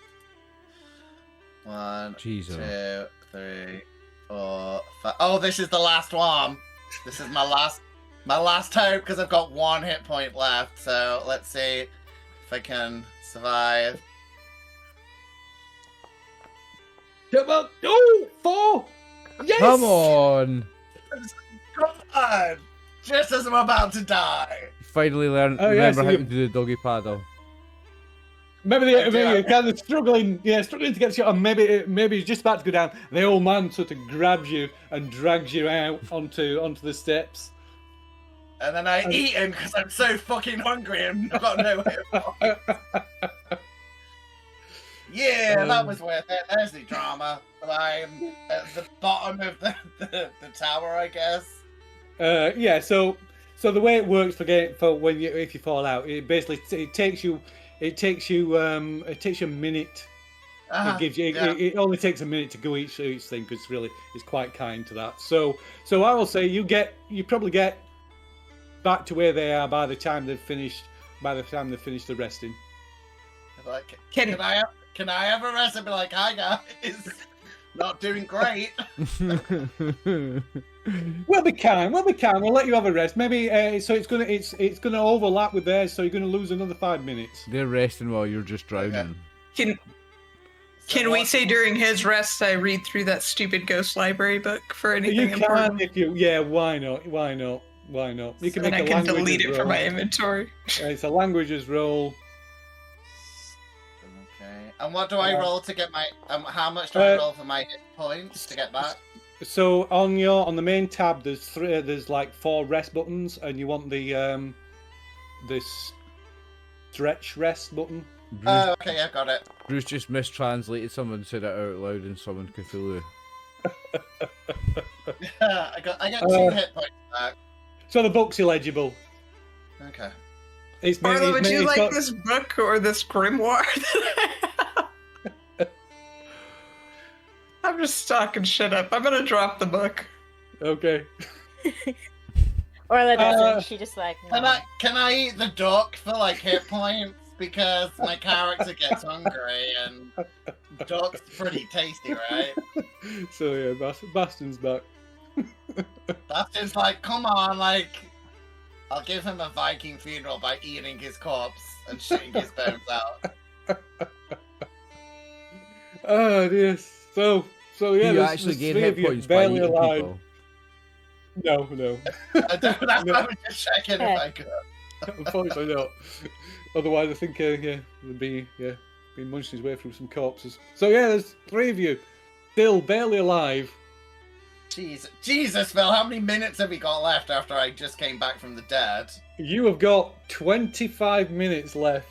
1, Jesus. 2, 3, 4, 5. Oh, this is the last one. This is my last hope because I've got 1 hit point left. So let's see if I can survive. come on! Oh, 4! Yes! Come on! Come on! Just as I'm about to die. You finally Oh, yeah, remember so how you- to do the doggy paddle. Maybe I do. you're kind of struggling to get shot, and maybe you're just about to go down. The old man sort of grabs you and drags you out onto the steps. And then I eat him because I'm so fucking hungry and I've got no hit points. Yeah, that was worth it. There's the drama. I'm at the bottom of the tower, I guess. Yeah. So the way it works if you fall out, it basically it takes you a minute. It gives you. Yeah. It only takes a minute to go each thing because it's quite kind to that. So I will say you probably get back to where they are by the time they've finished the resting. Like, Can- can I have a rest and be like, hi guys, not doing great. We'll be kind. We'll let you have a rest. Maybe so it's gonna overlap with theirs, so you're gonna lose another 5 minutes. They're resting while you're just drowning. Can we say during his rest I read through that stupid ghost library book for anything You important? can if you. Yeah. Why not? You can Then I make a can languages delete it roll. from my inventory. It's a languages roll. Okay. And what do I roll to get my? How much do I roll for my hit points to get back? So on the main tab, there's like 4 rest buttons, and you want the stretch rest button. Bruce, Oh, okay, yeah, got it. Bruce just mistranslated someone, said it out loud, and someone Cthulhu. I got 2 hit points back. So the book's illegible. Okay. It's Marla, would you it's like got- this book or this grimoire that I have? I'm just stocking shit up. I'm gonna drop the book. Okay. Orla doesn't. She just like. No. Can I eat the duck for like hit points because my character gets hungry and duck's pretty tasty, right? So yeah, Bastion's back. That's just like, come on, like, I'll give him a Viking funeral by eating his corpse and shitting his bones out. Oh yes. So yeah. you there's actually three gain of hit you points by barely eating alive. people. No. I don't know, I was just checking if I could. Unfortunately not. Otherwise, I think he'd be munching his way through some corpses. So yeah, there's 3 of you still barely alive. Jesus, Phil, how many minutes have we got left after I just came back from the dead? You have got 25 minutes left.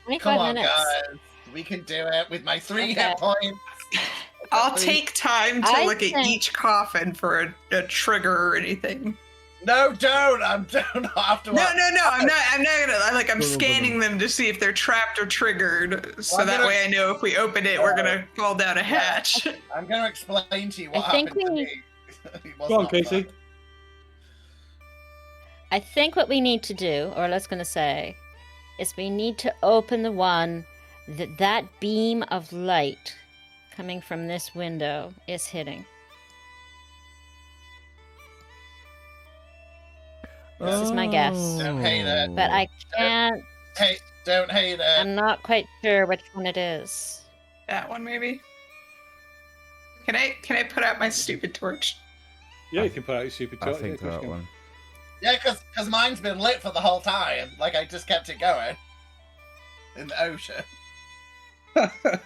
25 Come on, minutes. guys. We can do it with my 3 Okay. hit points. I'll take time to I look at think- each coffin for a trigger or anything. No, don't. I don't have to. No, I'm not gonna. I'm No. scanning them to see if they're trapped or triggered, so Well, I'm that gonna- way I know if we open it, we're gonna fall down a hatch. I'm going to explain to you what I think happened to we- me. It was Go on, not Casey. fun. I think what we need to do, or let's gonna say, is we need to open the one that beam of light coming from this window is hitting. This is my guess. Don't hate it. But I can't. Hey, don't hate it. I'm not quite sure which one it is. That one, maybe. Can I put out my stupid torch? Yeah, you can put out your super I torch. think yeah, of that course one. Yeah, because mine's been lit for the whole time. Like, I just kept it going. In the ocean. you can.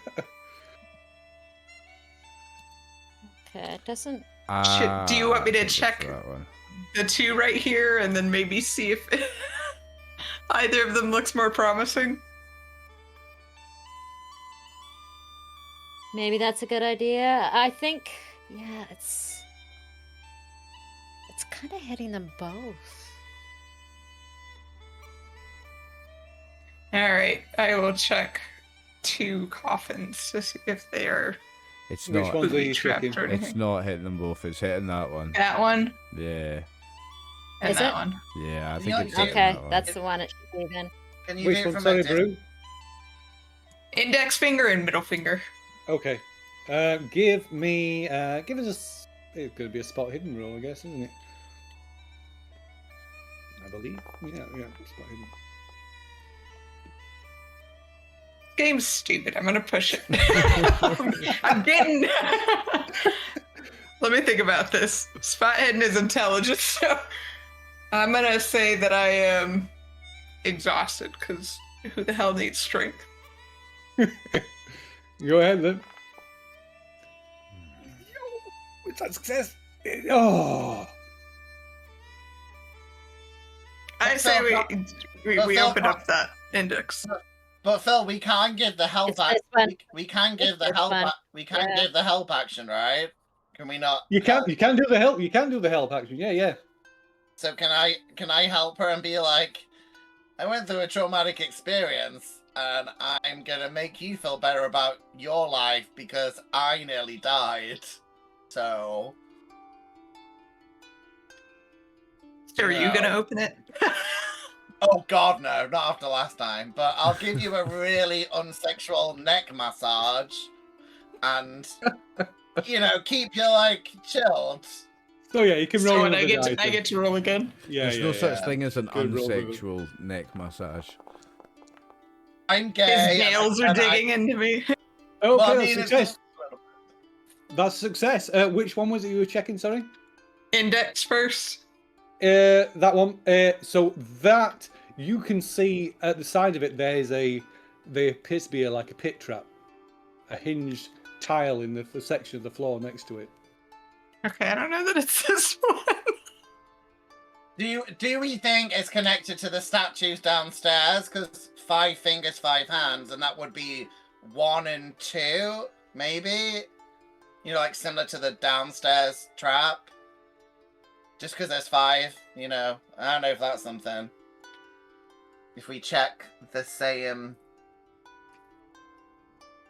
Okay, it doesn't. Do you want me to I think it's check? that one. The 2 right here, and then maybe see if either of them looks more promising. Maybe that's a good idea. I think. Yeah, it's. kind of hitting them both. All right, I will check 2 coffins to see if they are It's Which not. ones are you trapped checking? or It's anything. not hitting them both. It's hitting that one. That one Yeah. and Is that it? one. Yeah, I You think know, it's hitting Okay, that one. that's the one it should be then. Can you Which do it one? from Sorry, a distance? Brew. Index finger and middle finger. Okay. Give me. Give us a. It's going to be a spot hidden roll, I guess, isn't it? I believe. Yeah, spot hidden. Game's stupid. I'm gonna push it. I'm getting. Let me think about this. Spot hidden is intelligence, so I'm gonna say that I am exhausted because who the hell needs strength? Go ahead then. It's a success. Oh. I say we Phil, open up that index. But Phil, we can give the help It's action. this one. We can give the this help. one. We can Yeah. give the help action, right? Can we not? You can do the help. You can do the help action. Yeah. So can I help her and be like, I went through a traumatic experience, and I'm gonna make you feel better about your life because I nearly died. So. So are you gonna open it? Oh God, no! Not after last time. But I'll give you a really unsexual neck massage, and keep you like chilled. So yeah, you can roll. So when I another get die to, I then. get to roll again. Yeah, There's no such thing as an Good roll, Ruben. unsexual neck massage. I'm His gay. nails are digging into me. Okay, Well, I that's mean, it's success. just- That's success. Which one was it you were checking? Sorry. Index first. That one. So that you can see at the side of it, there appears to be like a pit trap, a hinged tile in the section of the floor next to it. Okay, I don't know that it's this one. Do we think it's connected to the statues downstairs? Because 5 fingers, 5 hands, and that would be 1 and 2, maybe. Like similar to the downstairs trap. Just because there's 5, I don't know if that's something. If we check the same,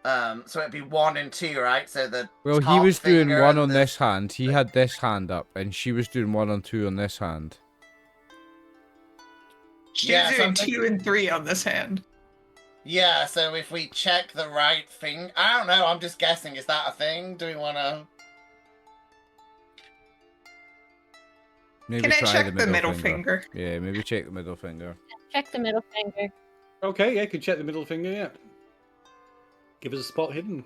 so it'd be 1 and 2, right? So the Well, he top was doing finger one and on the- this hand. He had this hand up, and she was doing 1 and 2 on this hand. She's Yeah, doing something- 2 and 3 on this hand. Yeah, so if we check the right thing, I don't know. I'm just guessing. Is that a thing? Do we want to? Maybe Can I try check the middle finger. finger? Yeah, maybe check the middle finger. Check the middle finger. Okay, yeah, you can check the middle finger. Yeah. Give us a spot hidden.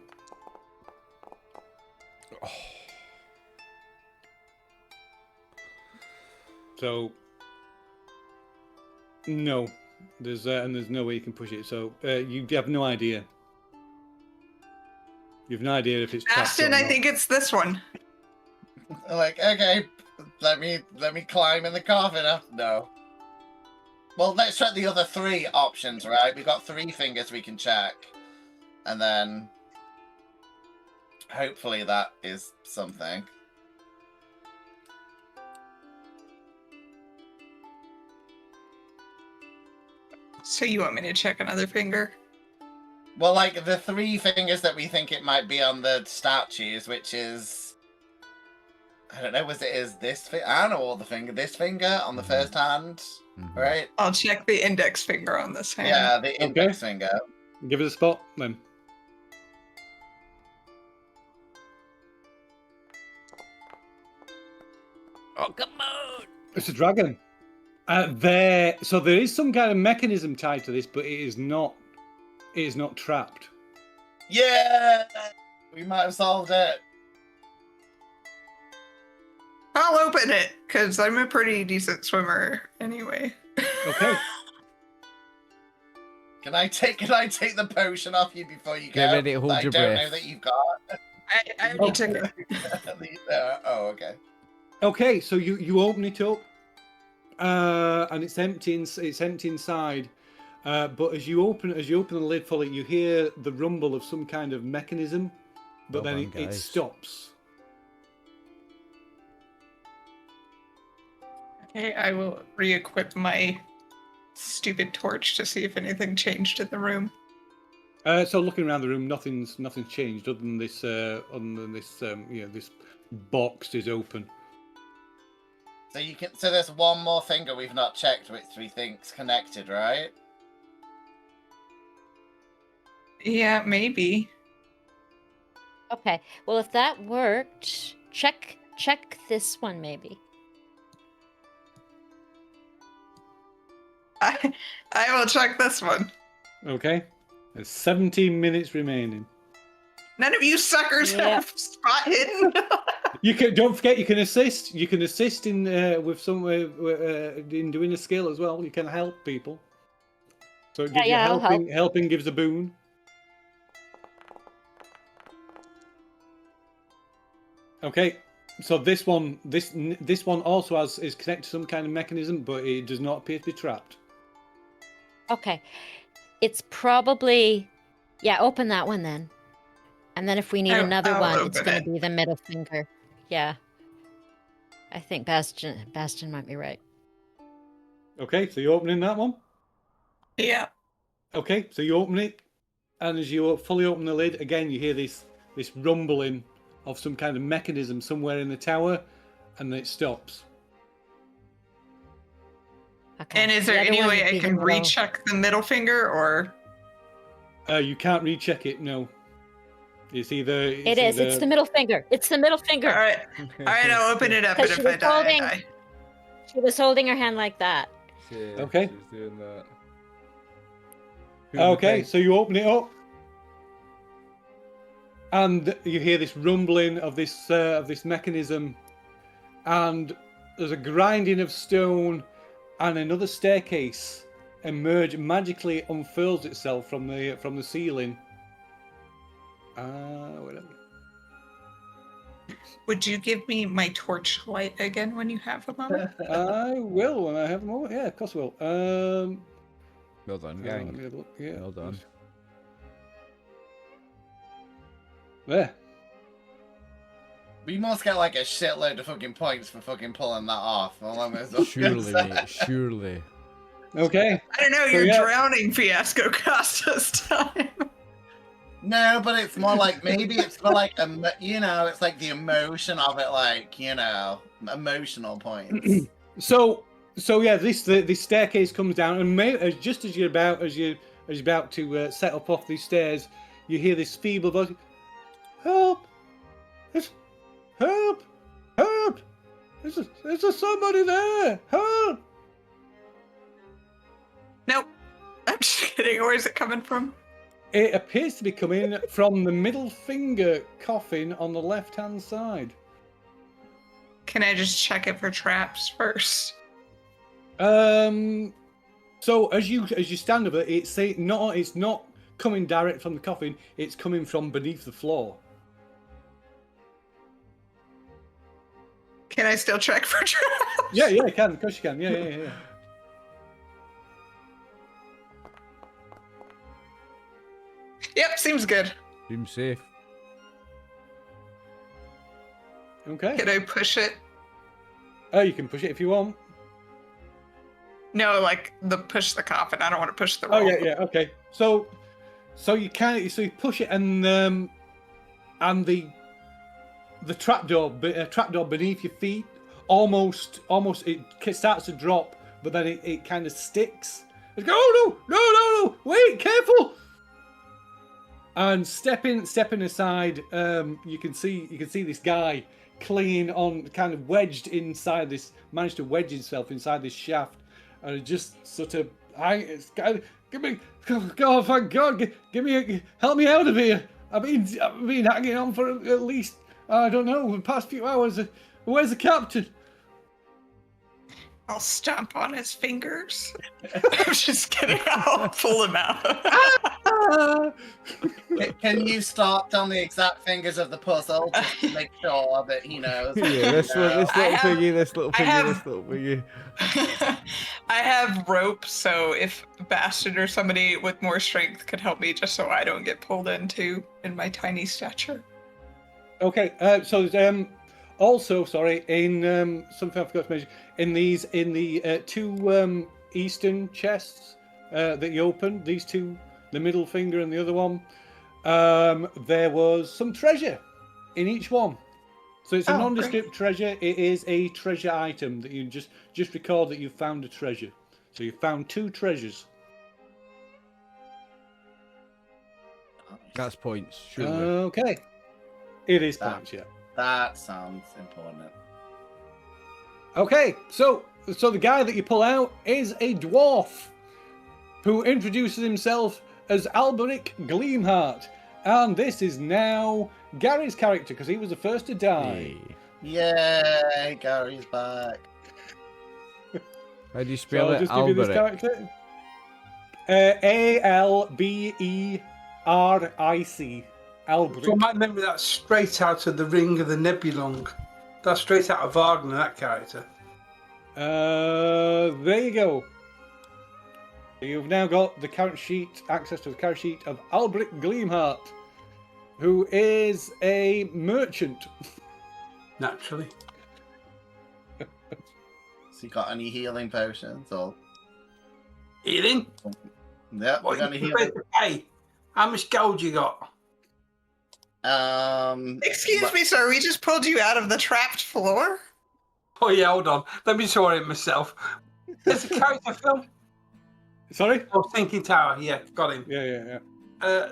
So. No, there's no way you can push it. So you have no idea. You have no idea if it's trapped or Ashton, I not. think it's this one. Like, okay, let me climb in the coffin. No. Well, let's check the other 3 options, right? We've got 3 fingers we can check, and then hopefully that is something. So you want me to check another finger? Well, like the 3 fingers that we think it might be on the statues, which is, I don't know, is this I don't know all the finger. This finger on the first hand, right? I'll check the index finger on this hand. Yeah, the index finger. Give it a spot then. Oh, come on! It's a dragon. So there is some kind of mechanism tied to this, but it is not. It is not trapped. Yeah, we might have solved it. I'll open it because I'm a pretty decent swimmer anyway. Okay. Can I take the potion off you before you Get go? ready to hold I your don't breath. know that you've got. I already took it. Oh, okay. Okay. So you open it up, and it's empty. It's empty inside. But as you open the lid fully, you hear the rumble of some kind of mechanism, but Well then done, it guys. stops. Okay, I will re-equip my stupid torch to see if anything changed in the room. So looking around the room, nothing's changed other than this. This box is open. So you can. So there's one more finger we've not checked, which we think's connected, right? Yeah, maybe. Okay. Well, if that worked, check this one maybe. I will check this one. Okay. There's 17 minutes remaining. None of you suckers Yep. have spot hidden. Don't forget you can assist. You can assist in with some in doing a skill as well. You can help people. So it gives you I'll help. helping gives a boon. Okay. So this one also is connected to some kind of mechanism, but it does not appear to be trapped. Okay. It's probably open that one then. And then if we need another I'll one, it's open going it. to be the middle finger. Yeah. I think Bastion might be right. Okay, so you're opening that one. Yeah. Okay, so you open it, and as you fully open the lid, again you hear this rumbling of some kind of mechanism somewhere in the tower, and then it stops. Okay. And is The there other any one way would I be the can middle. recheck the middle finger, or? You can't recheck it. No. It's either. It's the middle finger. It's the middle finger. All right. All right, I'll open it up, and Because if I die, I die. She was holding her hand like that. Yeah, Okay. she was doing that. Okay, so you open it up, and you hear this rumbling of this mechanism, and there's a grinding of stone, and another staircase magically unfurls itself from the ceiling. Whatever. Would you give me my torch light again when you have a moment? I will when I have a moment. Yeah, of course I will. Well done, let me gang. have a look. Yeah. Well done. There. We must get like a shitload of fucking points for fucking pulling that off. All I'm gonna Surely, say. mate. Surely. Okay. I don't know, So, your yeah. drowning fiasco cost us time. No, but it's more like maybe it's for like it's like the emotion of it, like emotional points. So yeah, this staircase comes down, and just as you're about to set up off these stairs, you hear this feeble voice: "Help! Help! Help! There's somebody there! Help!" Nope. I'm just kidding. Where is it coming from? It appears to be coming from the middle finger coffin on the left-hand side. Can I just check it for traps first? So as you stand over it, it's not coming direct from the coffin. It's coming from beneath the floor. Can I still check for traps? Yeah, you can. Of course you can. Yeah. Yep, seems good. Seems safe. Okay. Can I push it? Oh, you can push it if you want. No, like push the coffin. I don't want to push the Oh roll. yeah. Okay. So you push it, and the trapdoor beneath your feet almost it starts to drop, but then it kind of sticks. It's go, oh no, wait, careful. And stepping aside, you can see this guy clinging on, kind of managed to wedge himself inside this shaft, and it just sort of give me, God, thank God, help me out of here. I've been hanging on for at least, I don't know, the past few hours. Where's the captain? I'll stomp on his fingers. I'm just kidding. I'll pull him out. Can you start on the exact fingers of the puzzle just to make sure that he knows? Yeah, this little thingy. I have rope, so if Bastard or somebody with more strength could help me, just so I don't get pulled into in my tiny stature. Okay, so Also, sorry, in something I forgot to mention, in the two eastern chests that you opened, these two, the middle finger and the other one, there was some treasure in each one. So it's a nondescript treasure. It is a treasure item that you just record that you found a treasure. So you found 2 treasures. That's points, surely. Okay. It is points, yeah. That sounds important. Okay, so the guy that you pull out is a dwarf who introduces himself as Alberic Gleamheart. And this is now Gary's character, because he was the first to die. Yay, Gary's back. How do you So spell I'll it? just give you this Alberic. character. Alberic. Alberic. From my memory, that's straight out of the Ring of the Nebulong. That's straight out of Wagner, that character. There you go. You've now got the character sheet, access to the character sheet of Alberic Gleamheart, who is a merchant. Naturally. So you got any healing potions or? Healing? Yep, What you got are any you healing? prepared to pay? How much gold you got? Excuse me, sir. We just pulled you out of the trapped floor. Oh yeah, hold on. Let me draw it myself. There's a character film. Sorry? Oh, Thinking Tower. Yeah, got him. Yeah.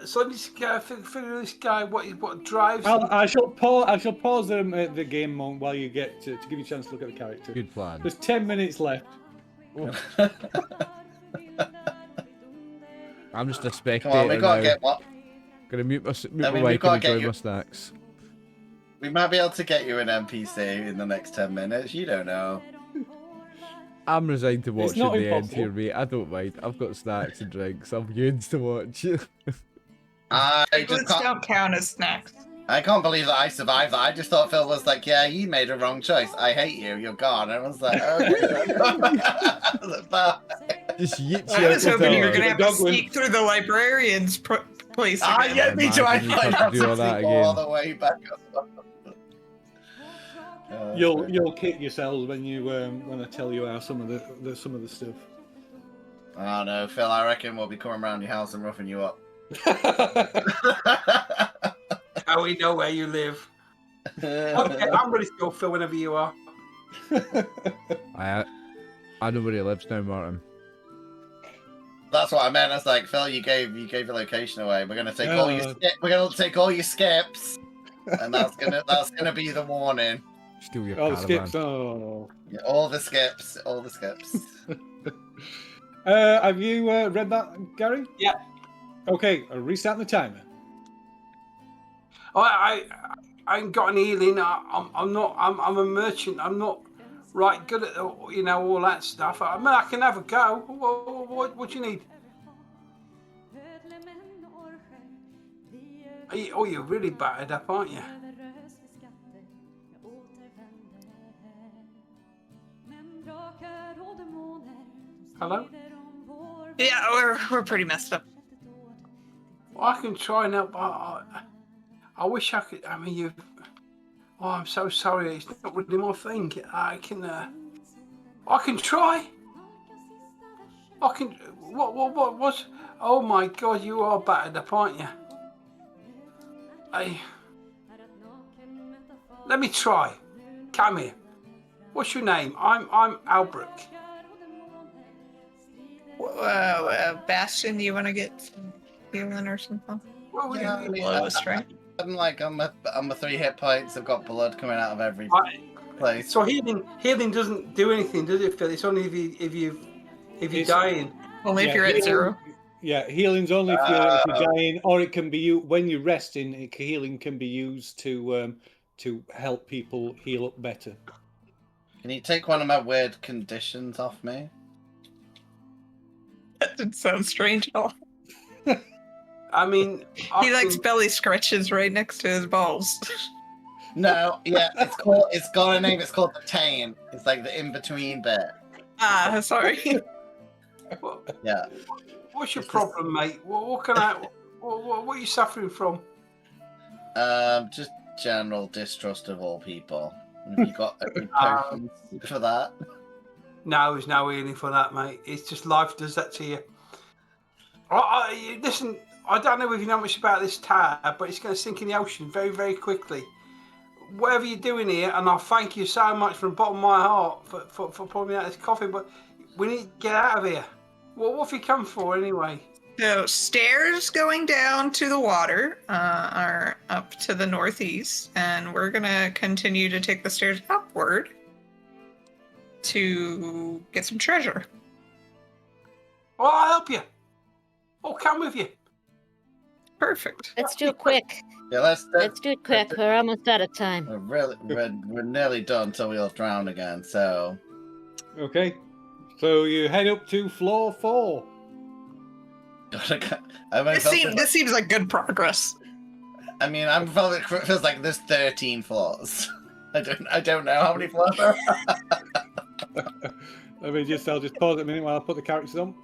So let me just figure this guy. What drives him. I shall pause the game moment while you get to give you a chance to look at the character. Good plan. There's 10 minutes left. I'm just a Come spectator on, we gotta now. get what? Gonna mute my I mean, mic we've gotta and get enjoy you- my snacks. We might be able to get you an NPC in the next 10 minutes. You don't know. I'm resigned to It's watching not the end impossible. here, mate. I don't mind. I've got snacks and drinks. I'm used to watch. I just Boots can't. don't count as snacks. I can't believe that I survived that. I just thought Phil was like, "Yeah, you made a wrong choice. I hate you. You're gone." And I was like, "Okay." Bye. Just yeet I you was out hoping the you were door. going to have to Dog win. sneak through the librarian's place Ah, again. yeah, me too. I Imagine you might have have to do all to that sleep all again. the way back. You'll kick yourselves when you when I tell you how some of the stuff. Oh no, Phil. I reckon we'll be coming around your house and roughing you up. How we know where you live. Okay, I'm ready to go, Phil, whenever you are. I know where he lives now, Martin. That's what I meant. I was like, Phil, you gave your location away. We're gonna take all your No. we're gonna take all your skips, and that's gonna be the warning. Steal your Oh, the caravan. skips. Oh. Yeah, all the skips. Have you read that, Gary? Yeah. Okay, I'll restart the timer. I ain't got any healing. I'm a merchant. I'm not right good at all that stuff. I mean, I can have a go. What do you need? You're really battered up, aren't you? Hello? Yeah, we're pretty messed up. Well, I can try and help. I wish I could. I mean, you. Oh, I'm so sorry. It's not really my thing. I can try. I can. What? Oh my God, you are battered up, aren't you? Let me try. Come here. What's your name? I'm Alberic. Bastion, do you want to get some healing or something? Well, Yeah, I mean, Lowest, right? I'm like, I'm a 3 hit points. I've got blood coming out of every place. So healing doesn't do anything, does it, Phil? It's only if you're It's- dying. Only if Yeah, you're at healing- 0. Yeah, healing's only if you're dying, or it can be you when you're resting. Healing can be used to help people heal up better. Can you take one of my weird conditions off me? That didn't sound strange at all. I mean, He likes belly scratches right next to his balls. No, yeah, it's got a name. It's called the Tane. It's like the in between bit. Ah, sorry. Yeah. What's your problem, mate? What can I? What are you suffering from? Just general distrust of all people. Have you got any potions for that? No, there's no healing for that, mate. It's just life does that to you. Listen, I don't know if you know much about this tower, but it's going to sink in the ocean very, very quickly. Whatever you're doing here, and I thank you so much from the bottom of my heart for pulling me out of this coffin, but we need to get out of here. What have you come for, anyway? So stairs going down to the water are up to the northeast, and we're going to continue to take the stairs upward to get some treasure. Oh, I'll help you. I'll come with you. Perfect. Let's do it quick. Yeah, let's do it quick. We're almost out of time. We're nearly done till we'll drown again. So. Okay. So you head up to floor 4. This seems like good progress. I mean, I'm probably feels like there's 13 floors. I don't know how many floors there are. I'll just pause it a minute while I put the characters on.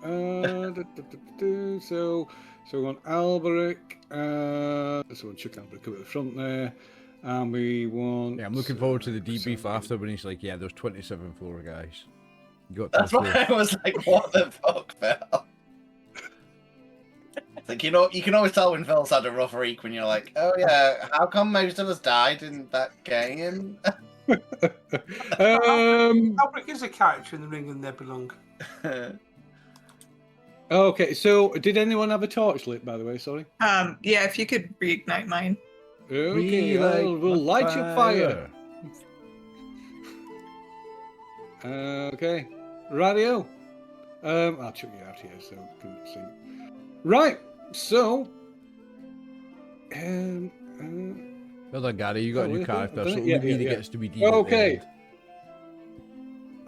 So we want Alberic. So we'll chuck Alberic up at the front there. And we want... Yeah, I'm looking forward to the debrief after when he's like, yeah, there's 27 floor guys. That's why I was like, what the fuck, Phil? It's like, you can always tell when Phil's had a rough week when you're like, oh yeah, how come most of us died in that game? Alberic is a character in the Ring of Nebulung. Okay, so did anyone have a torch lit, by the way? Sorry. Yeah, if you could reignite mine. Okay, we'll light your fire. Okay, radio. I'll chuck you out here so you can see. Right, so. Well done, Gary. You got a new character, so yeah, only yeah. gets to be deep. Okay.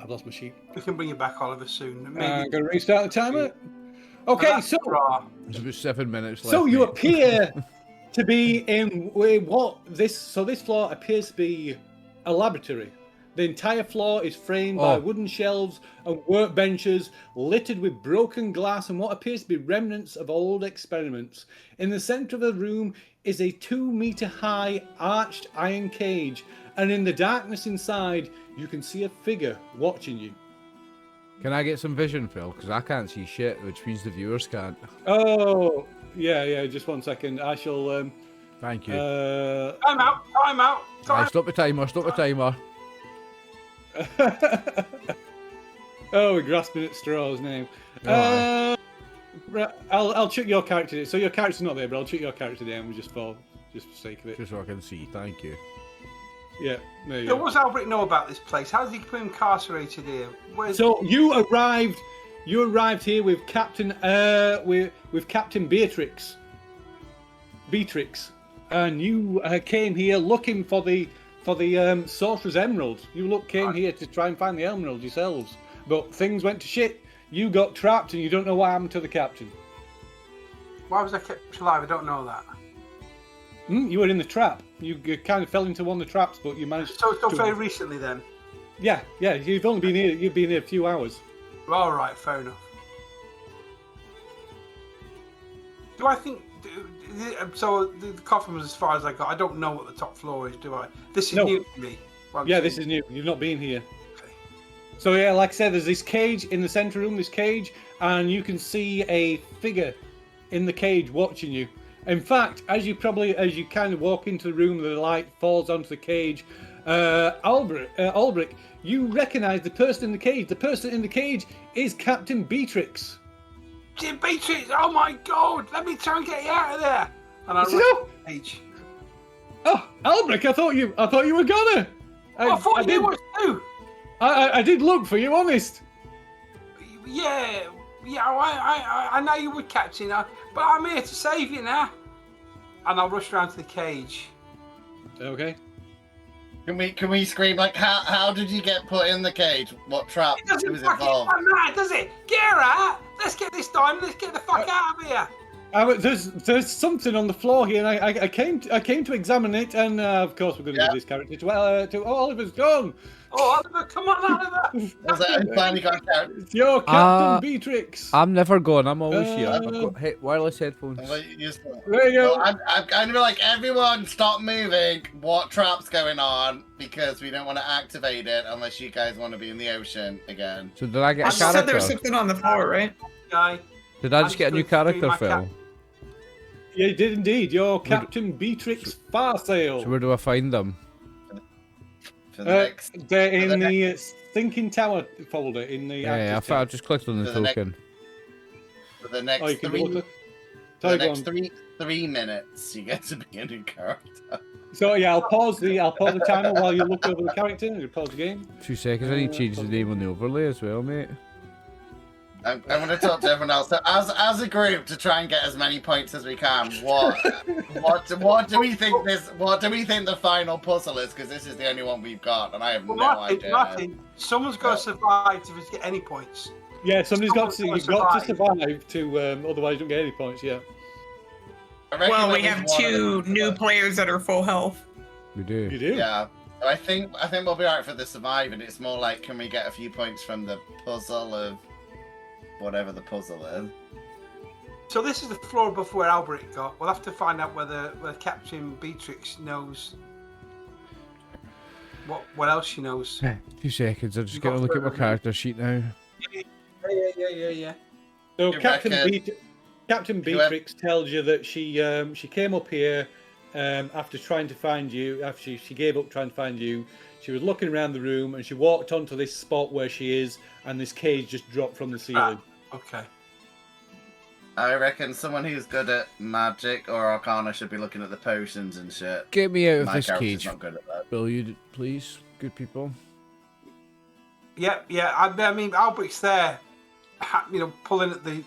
I've lost my sheet. We can bring you back, Oliver, soon. Maybe. I'm going to restart the timer. Okay, so There's about 7 minutes left. so you mate. appear to be in this floor appears to be a laboratory. The entire floor is framed by wooden shelves and workbenches littered with broken glass and what appears to be remnants of old experiments. In the center of the room is a 2-meter high arched iron cage, and in the darkness inside you can see a figure watching you. Can I get some vision, Phil? Because I can't see shit, which means the viewers can't. Oh, yeah, just 1 second. I shall... Thank you. Time out. Right, stop the timer. Oh, we're grasping at straws now. I'll chuck your character. So your character's not there, but I'll chuck your character down just for sake of it. Just so I can see. Thank you. Yeah, there you So go. what's Alberic know about this place? How did he become incarcerated here? So you arrived here with Captain Beatrix, and you came here looking for the Sorcerer's Emerald. You came here to try and find the Emerald yourselves, but things went to shit. You got trapped, and you don't know what happened to the captain. Why was I kept alive? I don't know that. You were in the trap. You kind of fell into one of the traps, but you managed. So very recently then. Yeah. You've only been here. You've been here a few hours. All right, fair enough. Do I think? So the coffin was as far as I got. I don't know what the top floor is, do I? This is new to me. Yeah, this is new. You've not been here. Okay. So yeah, like I said, there's this cage in the center room. This cage, and you can see a figure in the cage watching you. In fact, as you kind of walk into the room, the light falls onto the cage. Alberic, you recognise the person in the cage. The person in the cage is Captain Beatrix. Beatrix! Oh my God! Let me try and get you out of there. And I run the cage. Oh, Alberic! I thought you were gonna. I thought you were too. I did look for you, honest. Yeah. I know you would, Captain, but I'm here to save you now. And I'll rush around to the cage. Okay. Can we scream like how did you get put in the cage? What trap was involved? It doesn't matter, does it? Get her out. Let's get this done. Let's get the fuck out of here. There's something on the floor here, and I came to examine it, and of course we're going to give this character to Oliver's gone. Oh, Oliver, come on, Oliver! I finally got a character. It's your Captain Beatrix. I'm never gone. I'm always here. I've got wireless headphones. There you go. Well, I'm going to be like, everyone, stop moving. What trap's going on? Because we don't want to activate it unless you guys want to be in the ocean again. So did I get I a said character? there was something on the floor, right? Guy. Did I just get a new character, Phil? Yeah, you did indeed. Your Captain Beatrix Farsail. So where do I find them? For the next, They're in the Thinking Tower folder in the. Yeah, I just clicked on the For the token. for the next you can three, look at- for Sorry, the go next on. three minutes, you get to be a new character. So yeah, I'll pause the timer while you look over the character. You pause the game. 2 seconds. I need to change the name on the overlay as well, mate. I'm going to talk to everyone else. So as a group, to try and get as many points as we can, what do we think the final puzzle is? Because this is the only one we've got, and I have no idea. Martin, someone's got to survive to get any points. Yeah, somebody's got to. Someone's You've got to survive. survive to. Otherwise, you don't get any points. Yeah. I reckon Well, that we was have one of two them. new players that are full health. We do. You do. Yeah. So I think we'll be alright for the surviving. It's more like, can we get a few points from the puzzle of whatever the puzzle is? So this is the floor above where Albert got. We'll have to find out whether Captain Beatrix knows what else she knows. 2 seconds. I'm just You going to got look at my further. character sheet now. Yeah. So You Captain reckon- Beatrix tells you that she came up here after trying to find you. After she gave up trying to find you, she was looking around the room and she walked onto this spot where she is, and this cage just dropped from the ceiling. Okay. I reckon someone who's good at magic or arcana should be looking at the potions and shit. Get me out of My this character's cage, not good at that. will you, please? Good people. Yeah. I mean, Albert's there, pulling at the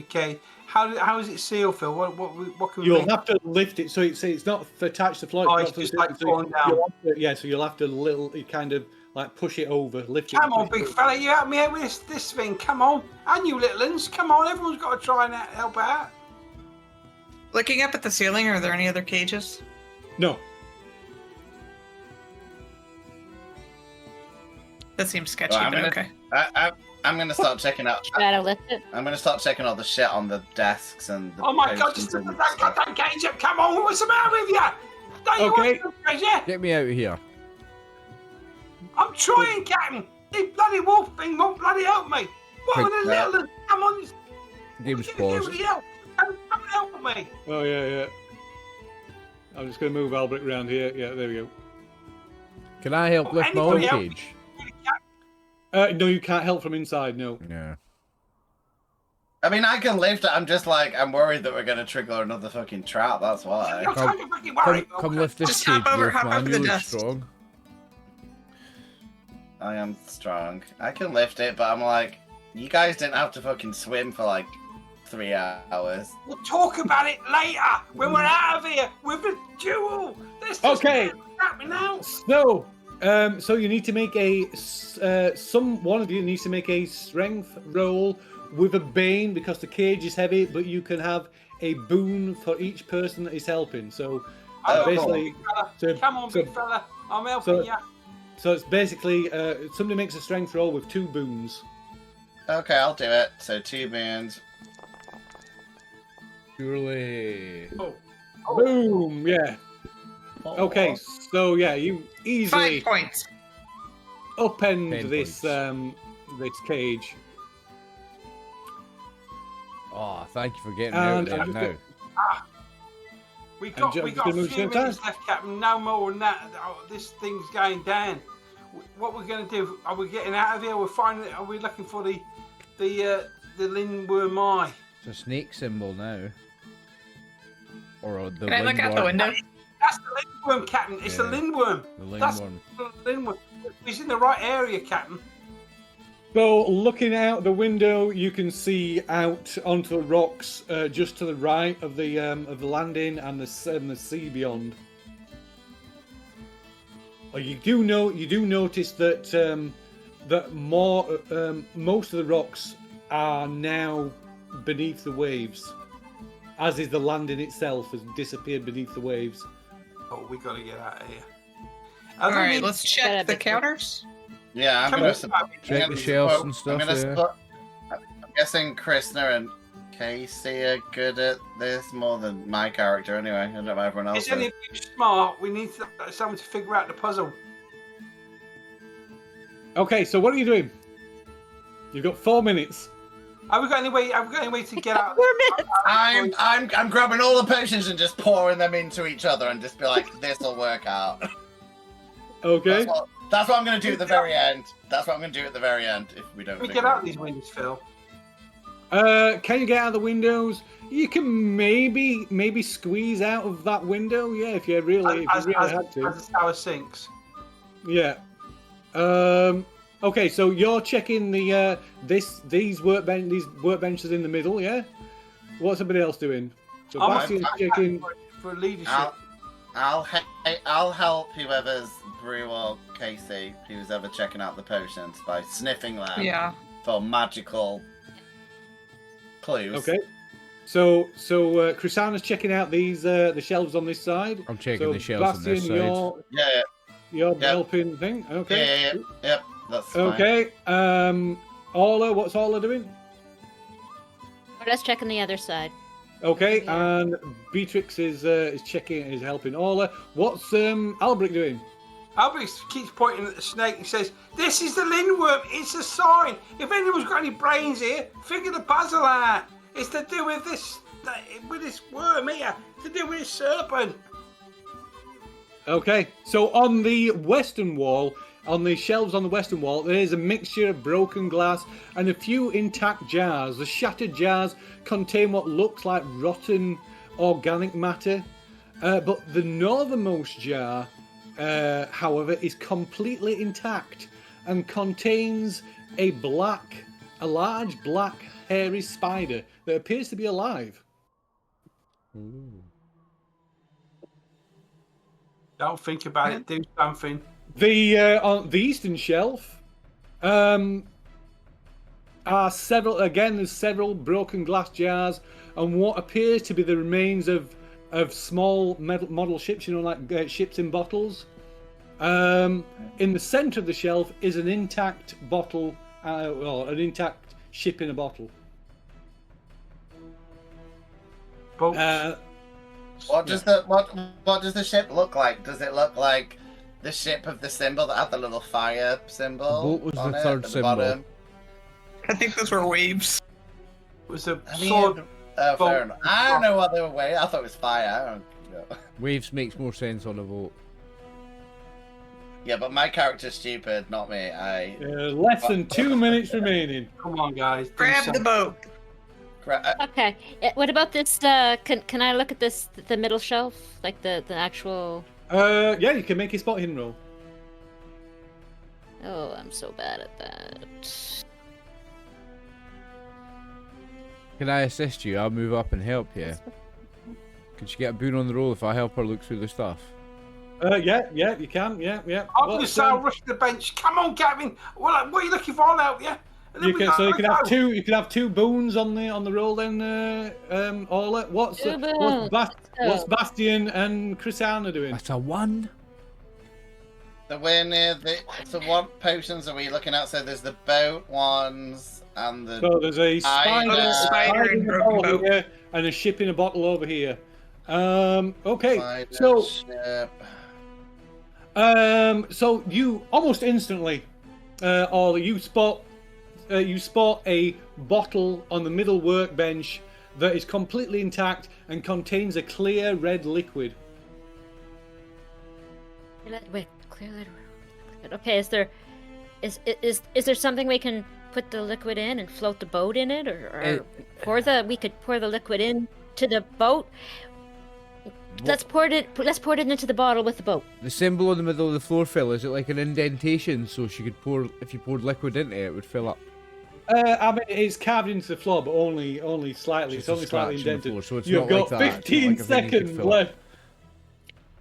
cage. How is it sealed, Phil? What can we? You'll have to lift it, so it's not attached to the floor. Oh, it's it's not just to- like so falling down. So you'll have to kind of like push it over, lift it. Come on, big fella, you help me out with this thing. Come on, and you little uns, come on. Everyone's got to try and help out. Looking up at the ceiling, are there any other cages? No. That seems sketchy, Well, but okay. I'm gonna start checking out. Gotta lift it. I'm gonna start checking all the shit on the desks and the Oh my God! potions Just and lift that stuff. goddamn cage up. Come on, what's the matter with you? Don't you Okay. want to crazy? Get me out of here. I'm trying, Captain. This bloody wolf thing won't bloody help me. What Quick, with the little uns? Come on, Game's give paused. me help. Come and help me. Oh yeah. I'm just going to move Albert around here. Yeah, there we go. Can I help Oh, lift my own anybody else? cage? No, you can't help from inside. No. Yeah. I mean, I can lift it. I'm just like, I'm worried that we're gonna trigger another fucking trap. That's why. I'm trying to fucking worry. Come lift this Just cage, hop over- wolf hop man. over You the look desk. strong. I am strong. I can lift it, but I'm like, you guys didn't have to fucking swim for like 3 hours. We'll talk about it later when we're out of here with the duel. Okay. Happen now. So you need to make one of you needs to make a strength roll with a bane because the cage is heavy, but you can have a boon for each person that is helping. So Oh, basically, Come on, big fella. I'm helping you. So it's basically somebody makes a strength roll with 2 boons. Okay, I'll do it. So 2 boons. Surely. Oh. Boom! Yeah. Okay. So yeah, you easily 5 points. upend 10 this points. this cage. Oh, thank you for getting me out And of there I'm just now. We got just a gonna move few to the minutes left, Captain. No more than that. Oh, this thing's going down. What we're going to do? Are we getting out of here? Are we looking for the Lindworm Eye? It's a snake symbol now. Or the Can I look out the lindworm. window? That's the Lindworm, Captain. It's the Yeah. Lindworm. The That's lindworm. the Lindworm. He's in the right area, Captain. So looking out the window, you can see out onto the rocks just to the right of the landing and the sea beyond. You do notice that most of the rocks are now beneath the waves. as is the landing itself, has disappeared beneath the waves. Oh, we gotta get out of here. All right, let's check the counters. Yeah, I'm Come gonna on, support. Check the shelves and stuff, yeah. I'm guessing Krishna and Casey are good at this more than my character anyway. I don't know if everyone else Is any of you smart? We need someone to figure out the puzzle. Okay, so what are you doing? You've got 4 minutes. Have we got any way to get out? 4 minutes. I'm grabbing all the potions and just pouring them into each other and just be like, this'll work out. Okay. That's what I'm gonna do at the very end. That's what I'm gonna do at the very end if we don't. Can we get out of these windows, Phil? Can you get out of the windows? You can maybe squeeze out of that window. Yeah, if you really had to. As the tower sinks. Yeah. Okay, so you're checking the these workbenches in the middle. Yeah. What's everybody else doing? So I'm Bastian's checking. For leadership. I'll help whoever's Brew or Casey who's ever checking out the potions by sniffing them for magical clues. Okay. So Chrisana's checking out these the shelves on this side. I'm checking the shelves on this Bastian, side. you're helping thing. Okay. Yep. That's fine. Okay. Orla, what's Orla doing? Let's check on the other side. Okay, Yeah. and Beatrix is helping Orla. What's Albrecht doing? Albert keeps pointing at the snake and says, "This is the lindworm. It's a sign. If anyone's got any brains here, figure the puzzle out. It's to do with this worm here. To do with this serpent." Okay, so on the western wall, on the shelves on the western wall, there is a mixture of broken glass and a few intact jars. The shattered jars contain what looks like rotten organic matter, but the northernmost jar, however, is completely intact and contains a large black hairy spider that appears to be alive. Ooh. Don't think about it. Do something. On the eastern shelf are there's several broken glass jars and what appears to be the remains of small model ships, like ships in bottles. In the center of the shelf is an intact bottle, an intact ship in a bottle. Boats. What does the ship look like? Does it look like the ship of the symbol that had the little fire symbol? What was on the it third at symbol? bottom? I think those were waves. It was a I mean, sword. fair enough. I don't know what they were waiting. I thought it was fire. I don't know. Waves makes more sense on a boat. Yeah, but my character's stupid, not me. Less than 2 minutes remaining. Come on, guys. do Grab the something. boat. Okay. What about this? Can I look at this? The middle shelf, like the actual. Yeah, you can make a spot hidden roll. Oh, I'm so bad at that. Can I assist you? I'll move up and help you. Could you get a boon on the roll if I help her look through the stuff? Yeah, you can. Yeah. Obviously, I'll rush to the bench. Come on, Gavin. What are you looking for? I'll help you. And then You we can, so you go. can have two. You can have 2 boons on the roll. Then, Orla. What's Two boons. what's Bastian and Chrisana doing? That's a 1. So we're near the. So what potions are we looking at? So there's the boat ones and the. So there's a spider in in a broken bottle boat. here, and a ship in a bottle over here. Okay. spider So ship. so you almost instantly, Orla, you spot a bottle on the middle workbench that is completely intact and contains a clear red liquid. Wait, clear liquid. Okay, is there something we can put the liquid in and float the boat in it, or we could pour the liquid into the boat? Let's pour it into the bottle with the boat. The symbol in the middle of the floor fill, is it like an indentation so she could pour, if you poured liquid into it, it would fill up? I mean, it's carved into the floor, but only slightly. Just It's only a slightly scratch in the indented. floor, so it's You've not got like that. It's not 15 like a thing you could seconds fill up. left.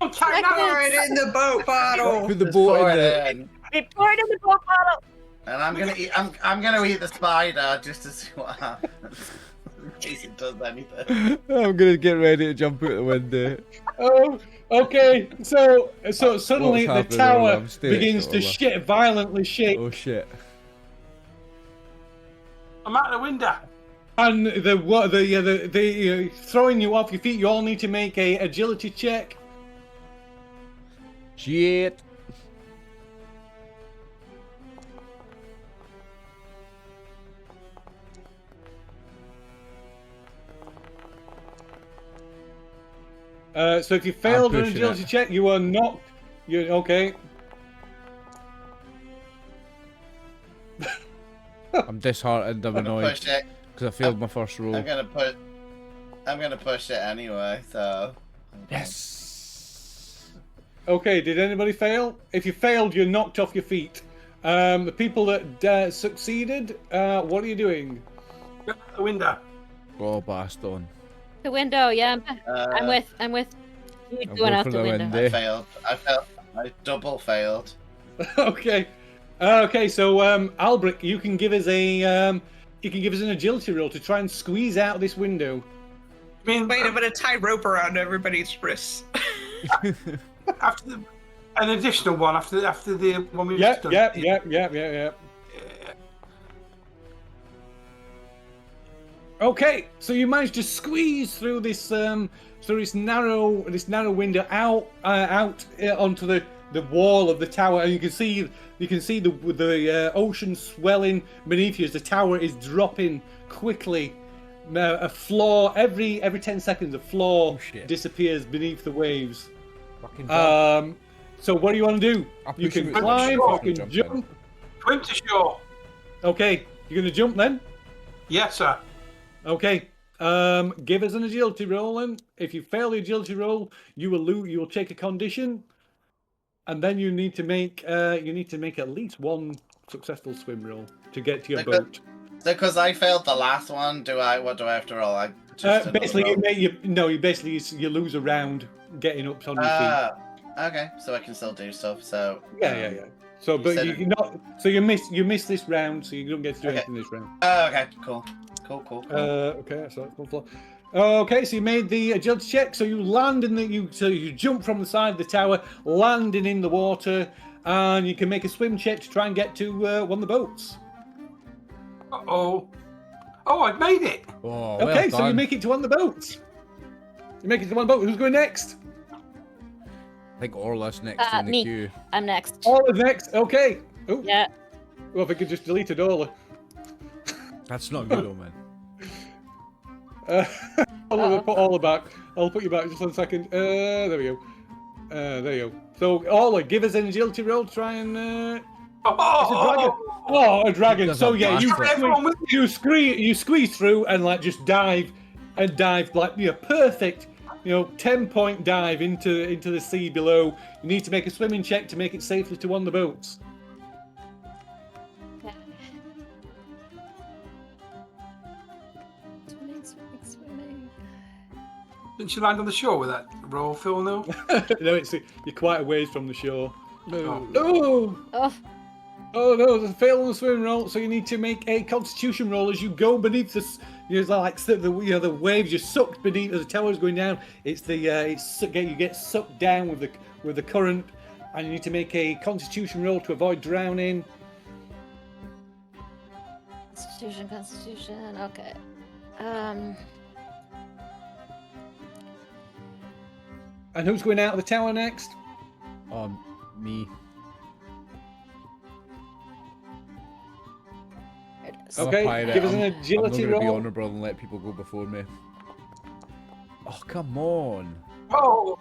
Okay, Pour it in the boat bottle. Put the Just boat pour in it the... in. We pour it in the boat bottle. And I'm gonna eat. I'm gonna eat the spider just to see what happens. in case it does anything. I'm gonna get ready to jump out the window. Oh, okay. So suddenly What's the happening, Orla? tower I'm staying begins next to Orla. violently shake, Oh shit. I'm out the window. and the throwing you off your feet. You all need to make a agility check. Shit. So if you failed an pushing agility it. check, you are knocked. You okay? I'm disheartened. I'm I'm gonna annoyed push it. because I failed my first roll. I'm gonna push it anyway. So. Yes. Okay. Did anybody fail? If you failed, you're knocked off your feet. The people that succeeded, what are you doing? Get out the window. Oh, Baston. The window, yeah. I'm with you I'm going going out for the the window. window. I failed. I double failed. Okay. Okay. So Albrecht, you can give us an agility roll to try and squeeze out this window. I mean, Wait, I'm gonna tie rope around everybody's wrists. after an additional one after the one we've Yeah. just done. Yeah. Okay, so you managed to squeeze through this narrow window out onto the wall of the tower, and you can see the ocean swelling beneath you as the tower is dropping quickly. A floor every 10 seconds, a floor shit. disappears beneath the waves. Fucking jump. So what do you want to do? I'll You push him can out the climb, window. you can Jump in. jump. Swim to shore. Okay, you're gonna jump then. Yes, sir. Okay. Give us an agility roll, and if you fail the agility roll, you will take a condition, and then you need to make at least one successful swim roll to get to your Okay. boat. So, because I failed the last one, what do I have to roll? I just another Basically, you lose a round getting up on your feet. Okay, so I can still do stuff. So Yeah. So, you but said you not. So you miss this round, so you don't get to do Okay. anything this round. Okay, cool. Okay, so that's one floor. Okay, so you made the agility check. So you land you jump from the side of the tower, landing in the water, and you can make a swim check to try and get to one of the boats. Oh, I've made it. Oh, Okay, well so you done. make it to one of the boats. You make it to one boat. Who's going next? I think Orla's next in the Me. queue. I'm next. Orla's next. Okay. Oh, Yeah. well, if I could just delete Orla. That's not good, Omen. I'll put Orla back. I'll put you back just 1 second. There we go. There you go. So Orla, give us an agility roll. Try and. It's a dragon. Oh, a dragon. Does So a yeah, blast you squeeze through and like just dive like perfect. 10-point dive into the sea below. You need to make a swimming check to make it safely to one of the boats. Okay. Swimming. Didn't you land on the shore with that roll, Phil? No. No, you're quite a ways from the shore. No. Oh, Oh no, there's a fail on the swimming roll, so you need to make a constitution roll as you go beneath this. The waves. You're sucked beneath as the tower's going down. You get sucked down with the current, and you need to make a constitution roll to avoid drowning. Constitution. Okay. And who's going out of the tower next? Me. There it is. I'm a Okay, pirate. give us an I'm agility not gonna be roll. honourable and let people go before me. Oh, come on. Oh,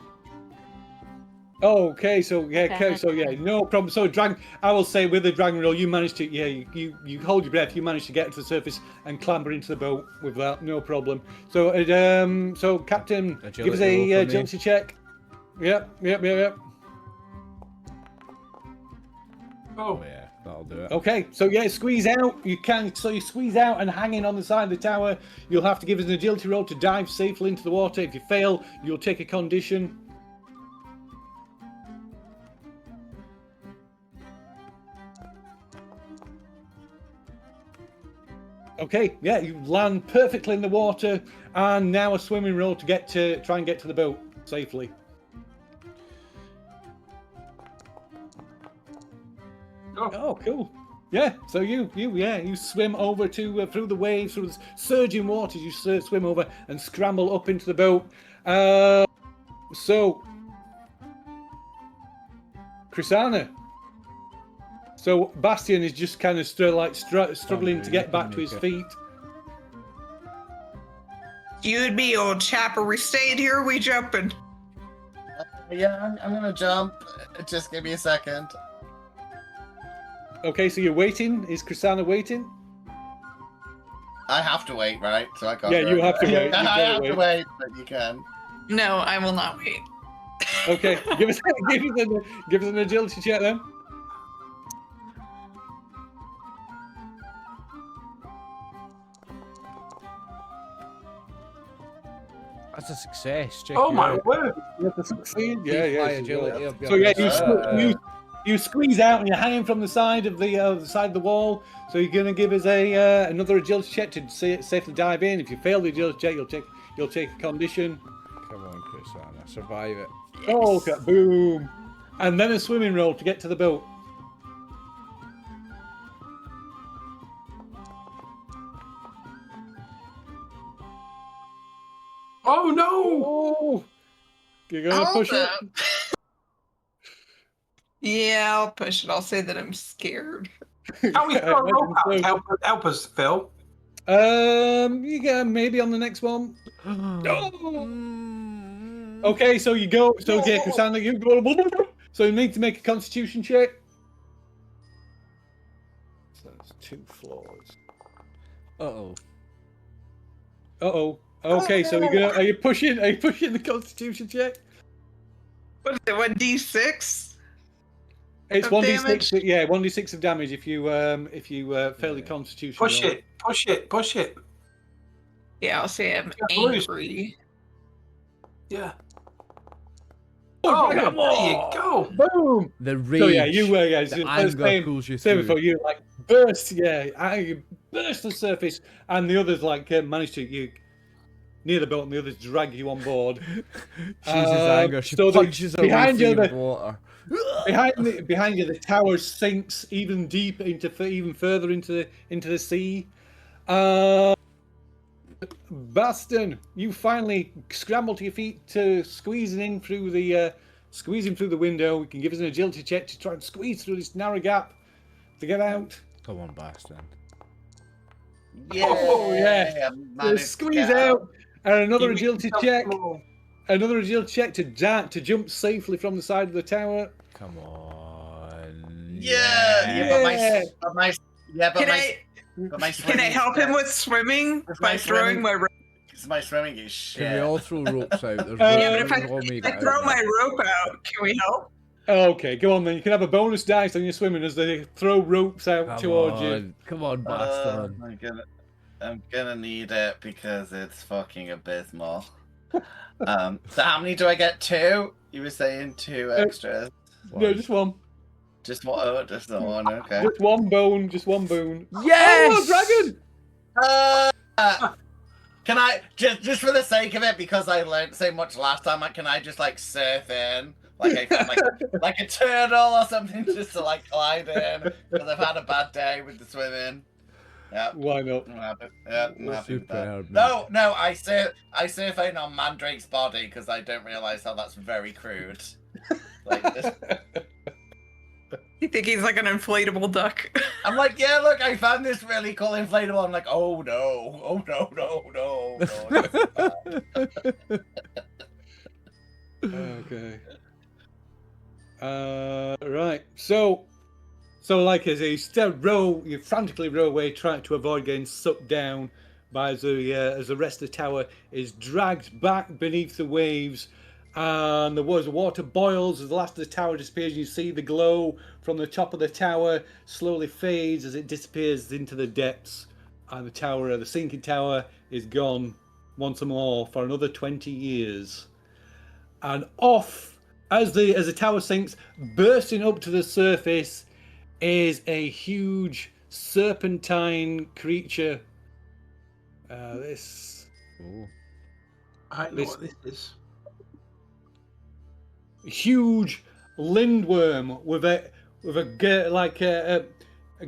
Okay, so Okay. no problem. So I will say with the dragon roll, you managed to you hold your breath. You managed to get to the surface and clamber into the boat with that, no problem. So Captain, give us Agility roll a for me. agility check. Yep. Oh yeah, that'll do it. Okay, so yeah, squeeze out. You squeeze out and hanging on the side of the tower. You'll have to give us an agility roll to dive safely into the water. If you fail, you'll take a condition. Okay, yeah, you land perfectly in the water, and now a swimming roll to try and get to the boat safely. Oh, cool. Yeah, so you swim over to through the waves, through the surging waters. You swim over and scramble up into the boat. So, Chrisana. So Bastian is just kind of struggling to get back to his feet. You and me, old chap, are we staying here or we jumping? Yeah, I'm gonna jump. Just give me a second. Okay, so you're waiting. Is Chrisana waiting? I have to wait, right? So I can't. Yeah, you have to wait. You've I gotta have to wait. wait, but you can. No, I will not wait. Okay, give us an agility check then. That's a success. Check Oh you my out. word! You have to succeed. Fly Yeah. agility of So yeah, your- you squeeze out and you're hanging from the side of the wall. So you're gonna give us another agility check to safely dive in. If you fail the agility check, you'll take a condition. Come on, Chrisana, survive it. Oh, okay, boom! And then a swimming roll to get to the boat. Oh no! Oh, you're gonna Hold push it. up. Yeah, I'll push it. I'll say that I'm scared. How we throw a rope out? Help us, Phil. You get maybe on the next one. Okay, so you go. So okay, Cassandra, you go. So you need to make a Constitution check. So that's 2 floors. Uh-oh. Okay, so are you pushing the Constitution check? What is it, 1d6? It's Of 1d6. damage? Yeah, 1d6 of damage if you fail the Constitution. Push roll. it. Yeah, I'll say I'm Yeah, lose. angry. Yeah. Oh, there come on! you go. Boom! The rage, So yeah, you the anger pulls you same through. before you like burst. Yeah, you burst the surface, and the others like manage to you near the boat, and the others drag you on board. She's his anger. She so punches her way behind through you, the water. behind you, the tower sinks even deeper even further into the sea. Baston, you finally scramble to your feet to squeezing through the window. You can give us an agility check to try and squeeze through this narrow gap to get out. Come on, Baston. Yeah. Oh, yeah. I So managed to squeeze get out, and another Give me agility some check. more. Another agility check to jump safely from the side of the tower. Come on. Yeah, but my Can I help him with swimming With by my throwing swimming? my rope? Because my swimming is shit. Can we all throw ropes out? There's Yeah, ropes but if all made I out. throw my rope out, can we help? Okay, go on then. You can have a bonus dice on your swimming as they throw ropes out Come towards you. on. Come on, Baston. I'm gonna need it because it's fucking abysmal. So how many do I get? 2? You were saying 2 extras. No, just one. Just one. Oh, just the one. Okay. Just one bone. Just one boon. Yes! Oh, dragon! Can I just for the sake of it, because I learned so much last time? Can I just like surf in like a turtle or something, just to like glide in? Because I've had a bad day with the swimming. Yeah. Why not? I'm happy. Yeah, I'm happy with that. Superb, No, I surf in on Mandrake's body because I don't realise how that's very crude. Like this. You think he's like an inflatable duck? I'm like, yeah, look, I found this really cool inflatable. I'm like, oh no. Okay. Right. So like as you frantically row away, trying to avoid getting sucked down by as the rest of the tower is dragged back beneath the waves. And the water boils as the last of the tower disappears. You see the glow from the top of the tower slowly fades as it disappears into the depths. And the sinking tower, is gone once more for another 20 years. And off, as the tower sinks, bursting up to the surface, is a huge serpentine creature This Oh. I know what this is. huge lindworm with a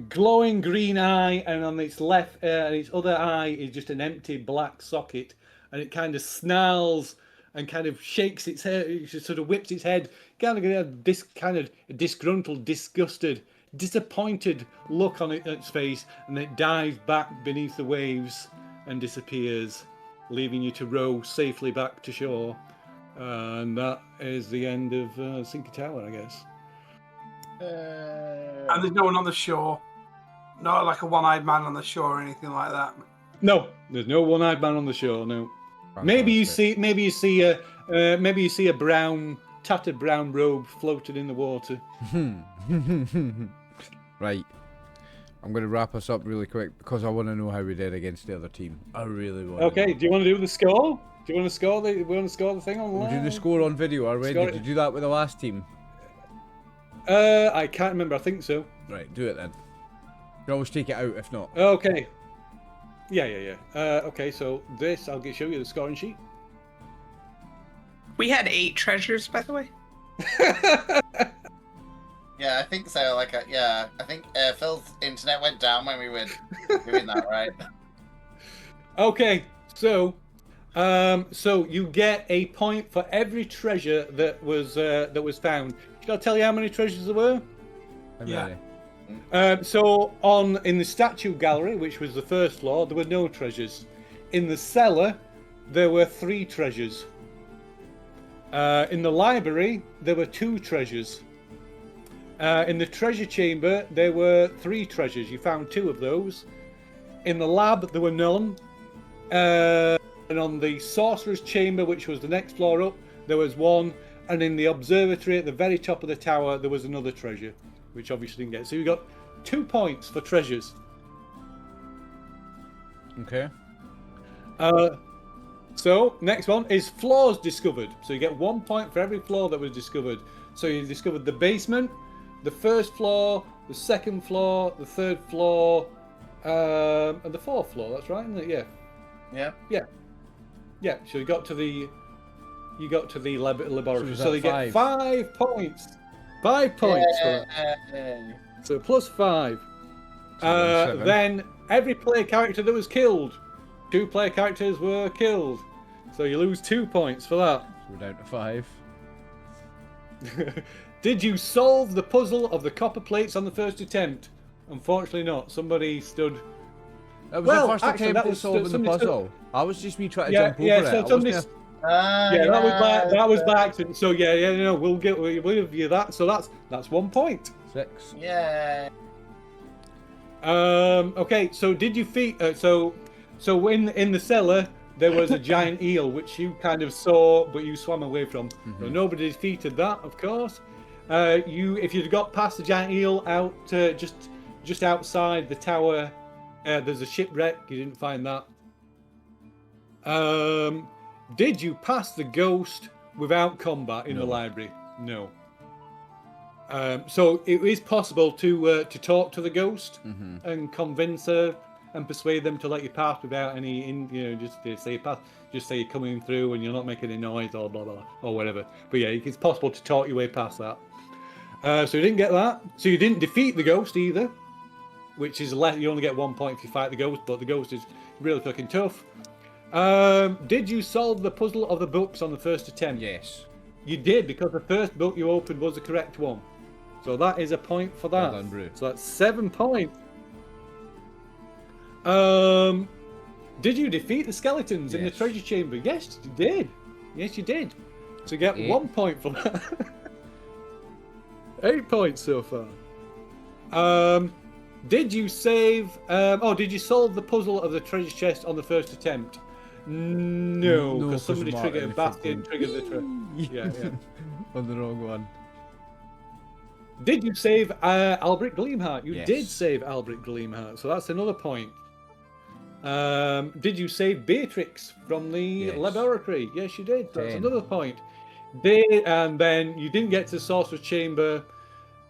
glowing green eye, and on its left and its other eye is just an empty black socket, and it kind of snarls and kind of shakes its head. It just sort of whips its head, kind of this kind of disgruntled, disgusted, disappointed look on its face, and it dives back beneath the waves and disappears, leaving you to row safely back to shore. And that is the end of Sinking Tower, I guess. And there's no one on the shore. Not like a one-eyed man on the shore or anything like that. No, there's no one-eyed man on the shore. No. Maybe you see a tattered brown robe floated in the water. Right. I'm going to wrap us up really quick because I want to know how we did against the other team. I really want. Okay. Do you want to do the score? Do you want to score the? We want to score the thing online? We do the score on video already. Did you do that with the last team? I can't remember. I think so. Right. Do it then. You can always take it out if not. Okay. Yeah. Okay. So this, I'll show you the scoring sheet. We had 8 treasures, by the way. Yeah, I think so. I think Phil's internet went down when we were doing that, right? Okay, so you get a point for every treasure that was found. Shall I tell you how many treasures there were? Yeah. So in the statue gallery, which was the first floor, there were no treasures. In the cellar, there were 3 treasures. In the library, there were 2 treasures. In the treasure chamber, there were 3 treasures. You found 2 of those. In the lab, there were none. And on the sorcerer's chamber, which was the next floor up, there was 1. And in the observatory at the very top of the tower, there was another treasure, which obviously didn't get. So you got 2 points for treasures. Okay. So next one is floors discovered. So you get 1 point for every floor that was discovered. So you discovered the basement, the first floor, the second floor, the third floor, and the 4th floor. That's right, isn't it? Yeah. So you got to the laboratory. So they get 5 points. 5 points for that. So plus 5. Then every player character that was killed. 2 player characters were killed. So you lose 2 points for that. We're down to 5. Did you solve the puzzle of the copper plates on the first attempt? Unfortunately not. Somebody stood... That was the first attempt at solving the puzzle. I was just me trying to jump over it. So that was by accident. So no, we'll give you that. So that's 1 point. 6. Yeah. Okay. So did you so in the cellar there was a giant eel which you kind of saw, but you swam away from. Mm-hmm. So nobody defeated that, of course. If you'd got past the giant eel out just outside the tower, there's a shipwreck. You didn't find that. Did you pass the ghost without combat in the library? No. So it is possible to talk to the ghost and convince her and persuade them to let you pass without any, just to say pass, just say you're coming through and you're not making any noise or blah blah blah or whatever. But yeah, it's possible to talk your way past that. So you didn't get that. So you didn't defeat the ghost either, which is you only get 1 point if you fight the ghost, but the ghost is really fucking tough. Did you solve the puzzle of the books on the first attempt? Yes. You did, because the first book you opened was the correct one. So that is a point for that. Well done, Brew. So that's 7 points. Did you defeat the skeletons in the treasure chamber? Yes, you did. Yes, you did. So you get 1 point for that. 8 points so far. Did you save... did you solve the puzzle of the treasure chest on the first attempt? No, because somebody triggered... Bastian triggered the... Yeah. On the wrong one. Did you save Albrecht Gleamheart? You Yes. did save Albrecht Gleamheart, so that's another point. Did you save Beatrix from the laboratory? Yes, you did. That's 10. another point. And then you didn't get to the Sorcerer's Chamber.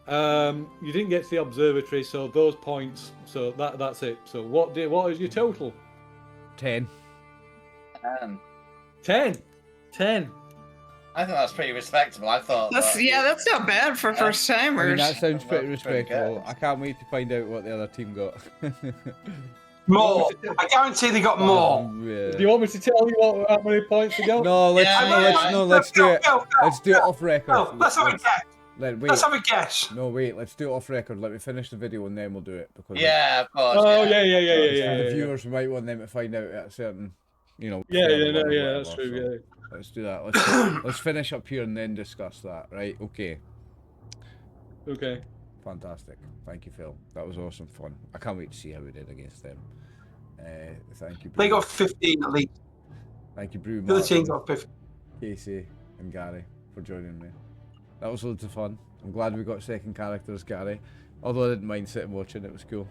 You didn't get to the observatory, so those points. So that's it. So what is your total? 10. 10. 10. I think that's pretty respectable. I thought. That's not bad for first I mean, timers. that sounds pretty That's pretty respectable. good. I can't wait to find out what the other team got. More. I guarantee they got more. Yeah. Do you want me to tell you how many points they got? No, let's do it. Go. Let's do it off record. Go. Let's have a guess. Wait. Let's have a guess. No, wait. Let's do it off record. Let me finish the video and then we'll do it because Yeah, of course. Oh, yeah. yeah. for the viewers, we might want them to find out at a certain, Yeah, level or that's whatever, true. so Yeah. let's do that. Let's finish up here and then discuss that. Right? Okay. Okay. Fantastic. Thank you, Phil. That was awesome fun. I can't wait to see how we did against them. Thank you. They Brew. got 15 at least. Thank you, Brew. The other team Martin, got 15. Casey, and Gary for joining me. That was loads of fun. I'm glad we got second character as Gary, although I didn't mind sitting watching. It was cool.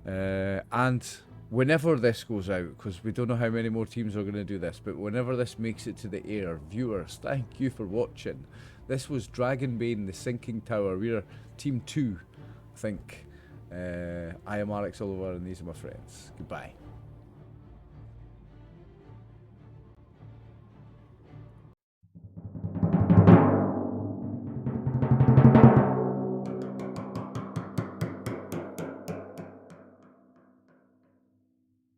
And whenever this goes out, because we don't know how many more teams are going to do this, but whenever this makes it to the air, viewers, thank you for watching. This was Dragonbane, the Sinking Tower. We're Team 2, I think. I am RxOliver, and these are my friends. Goodbye.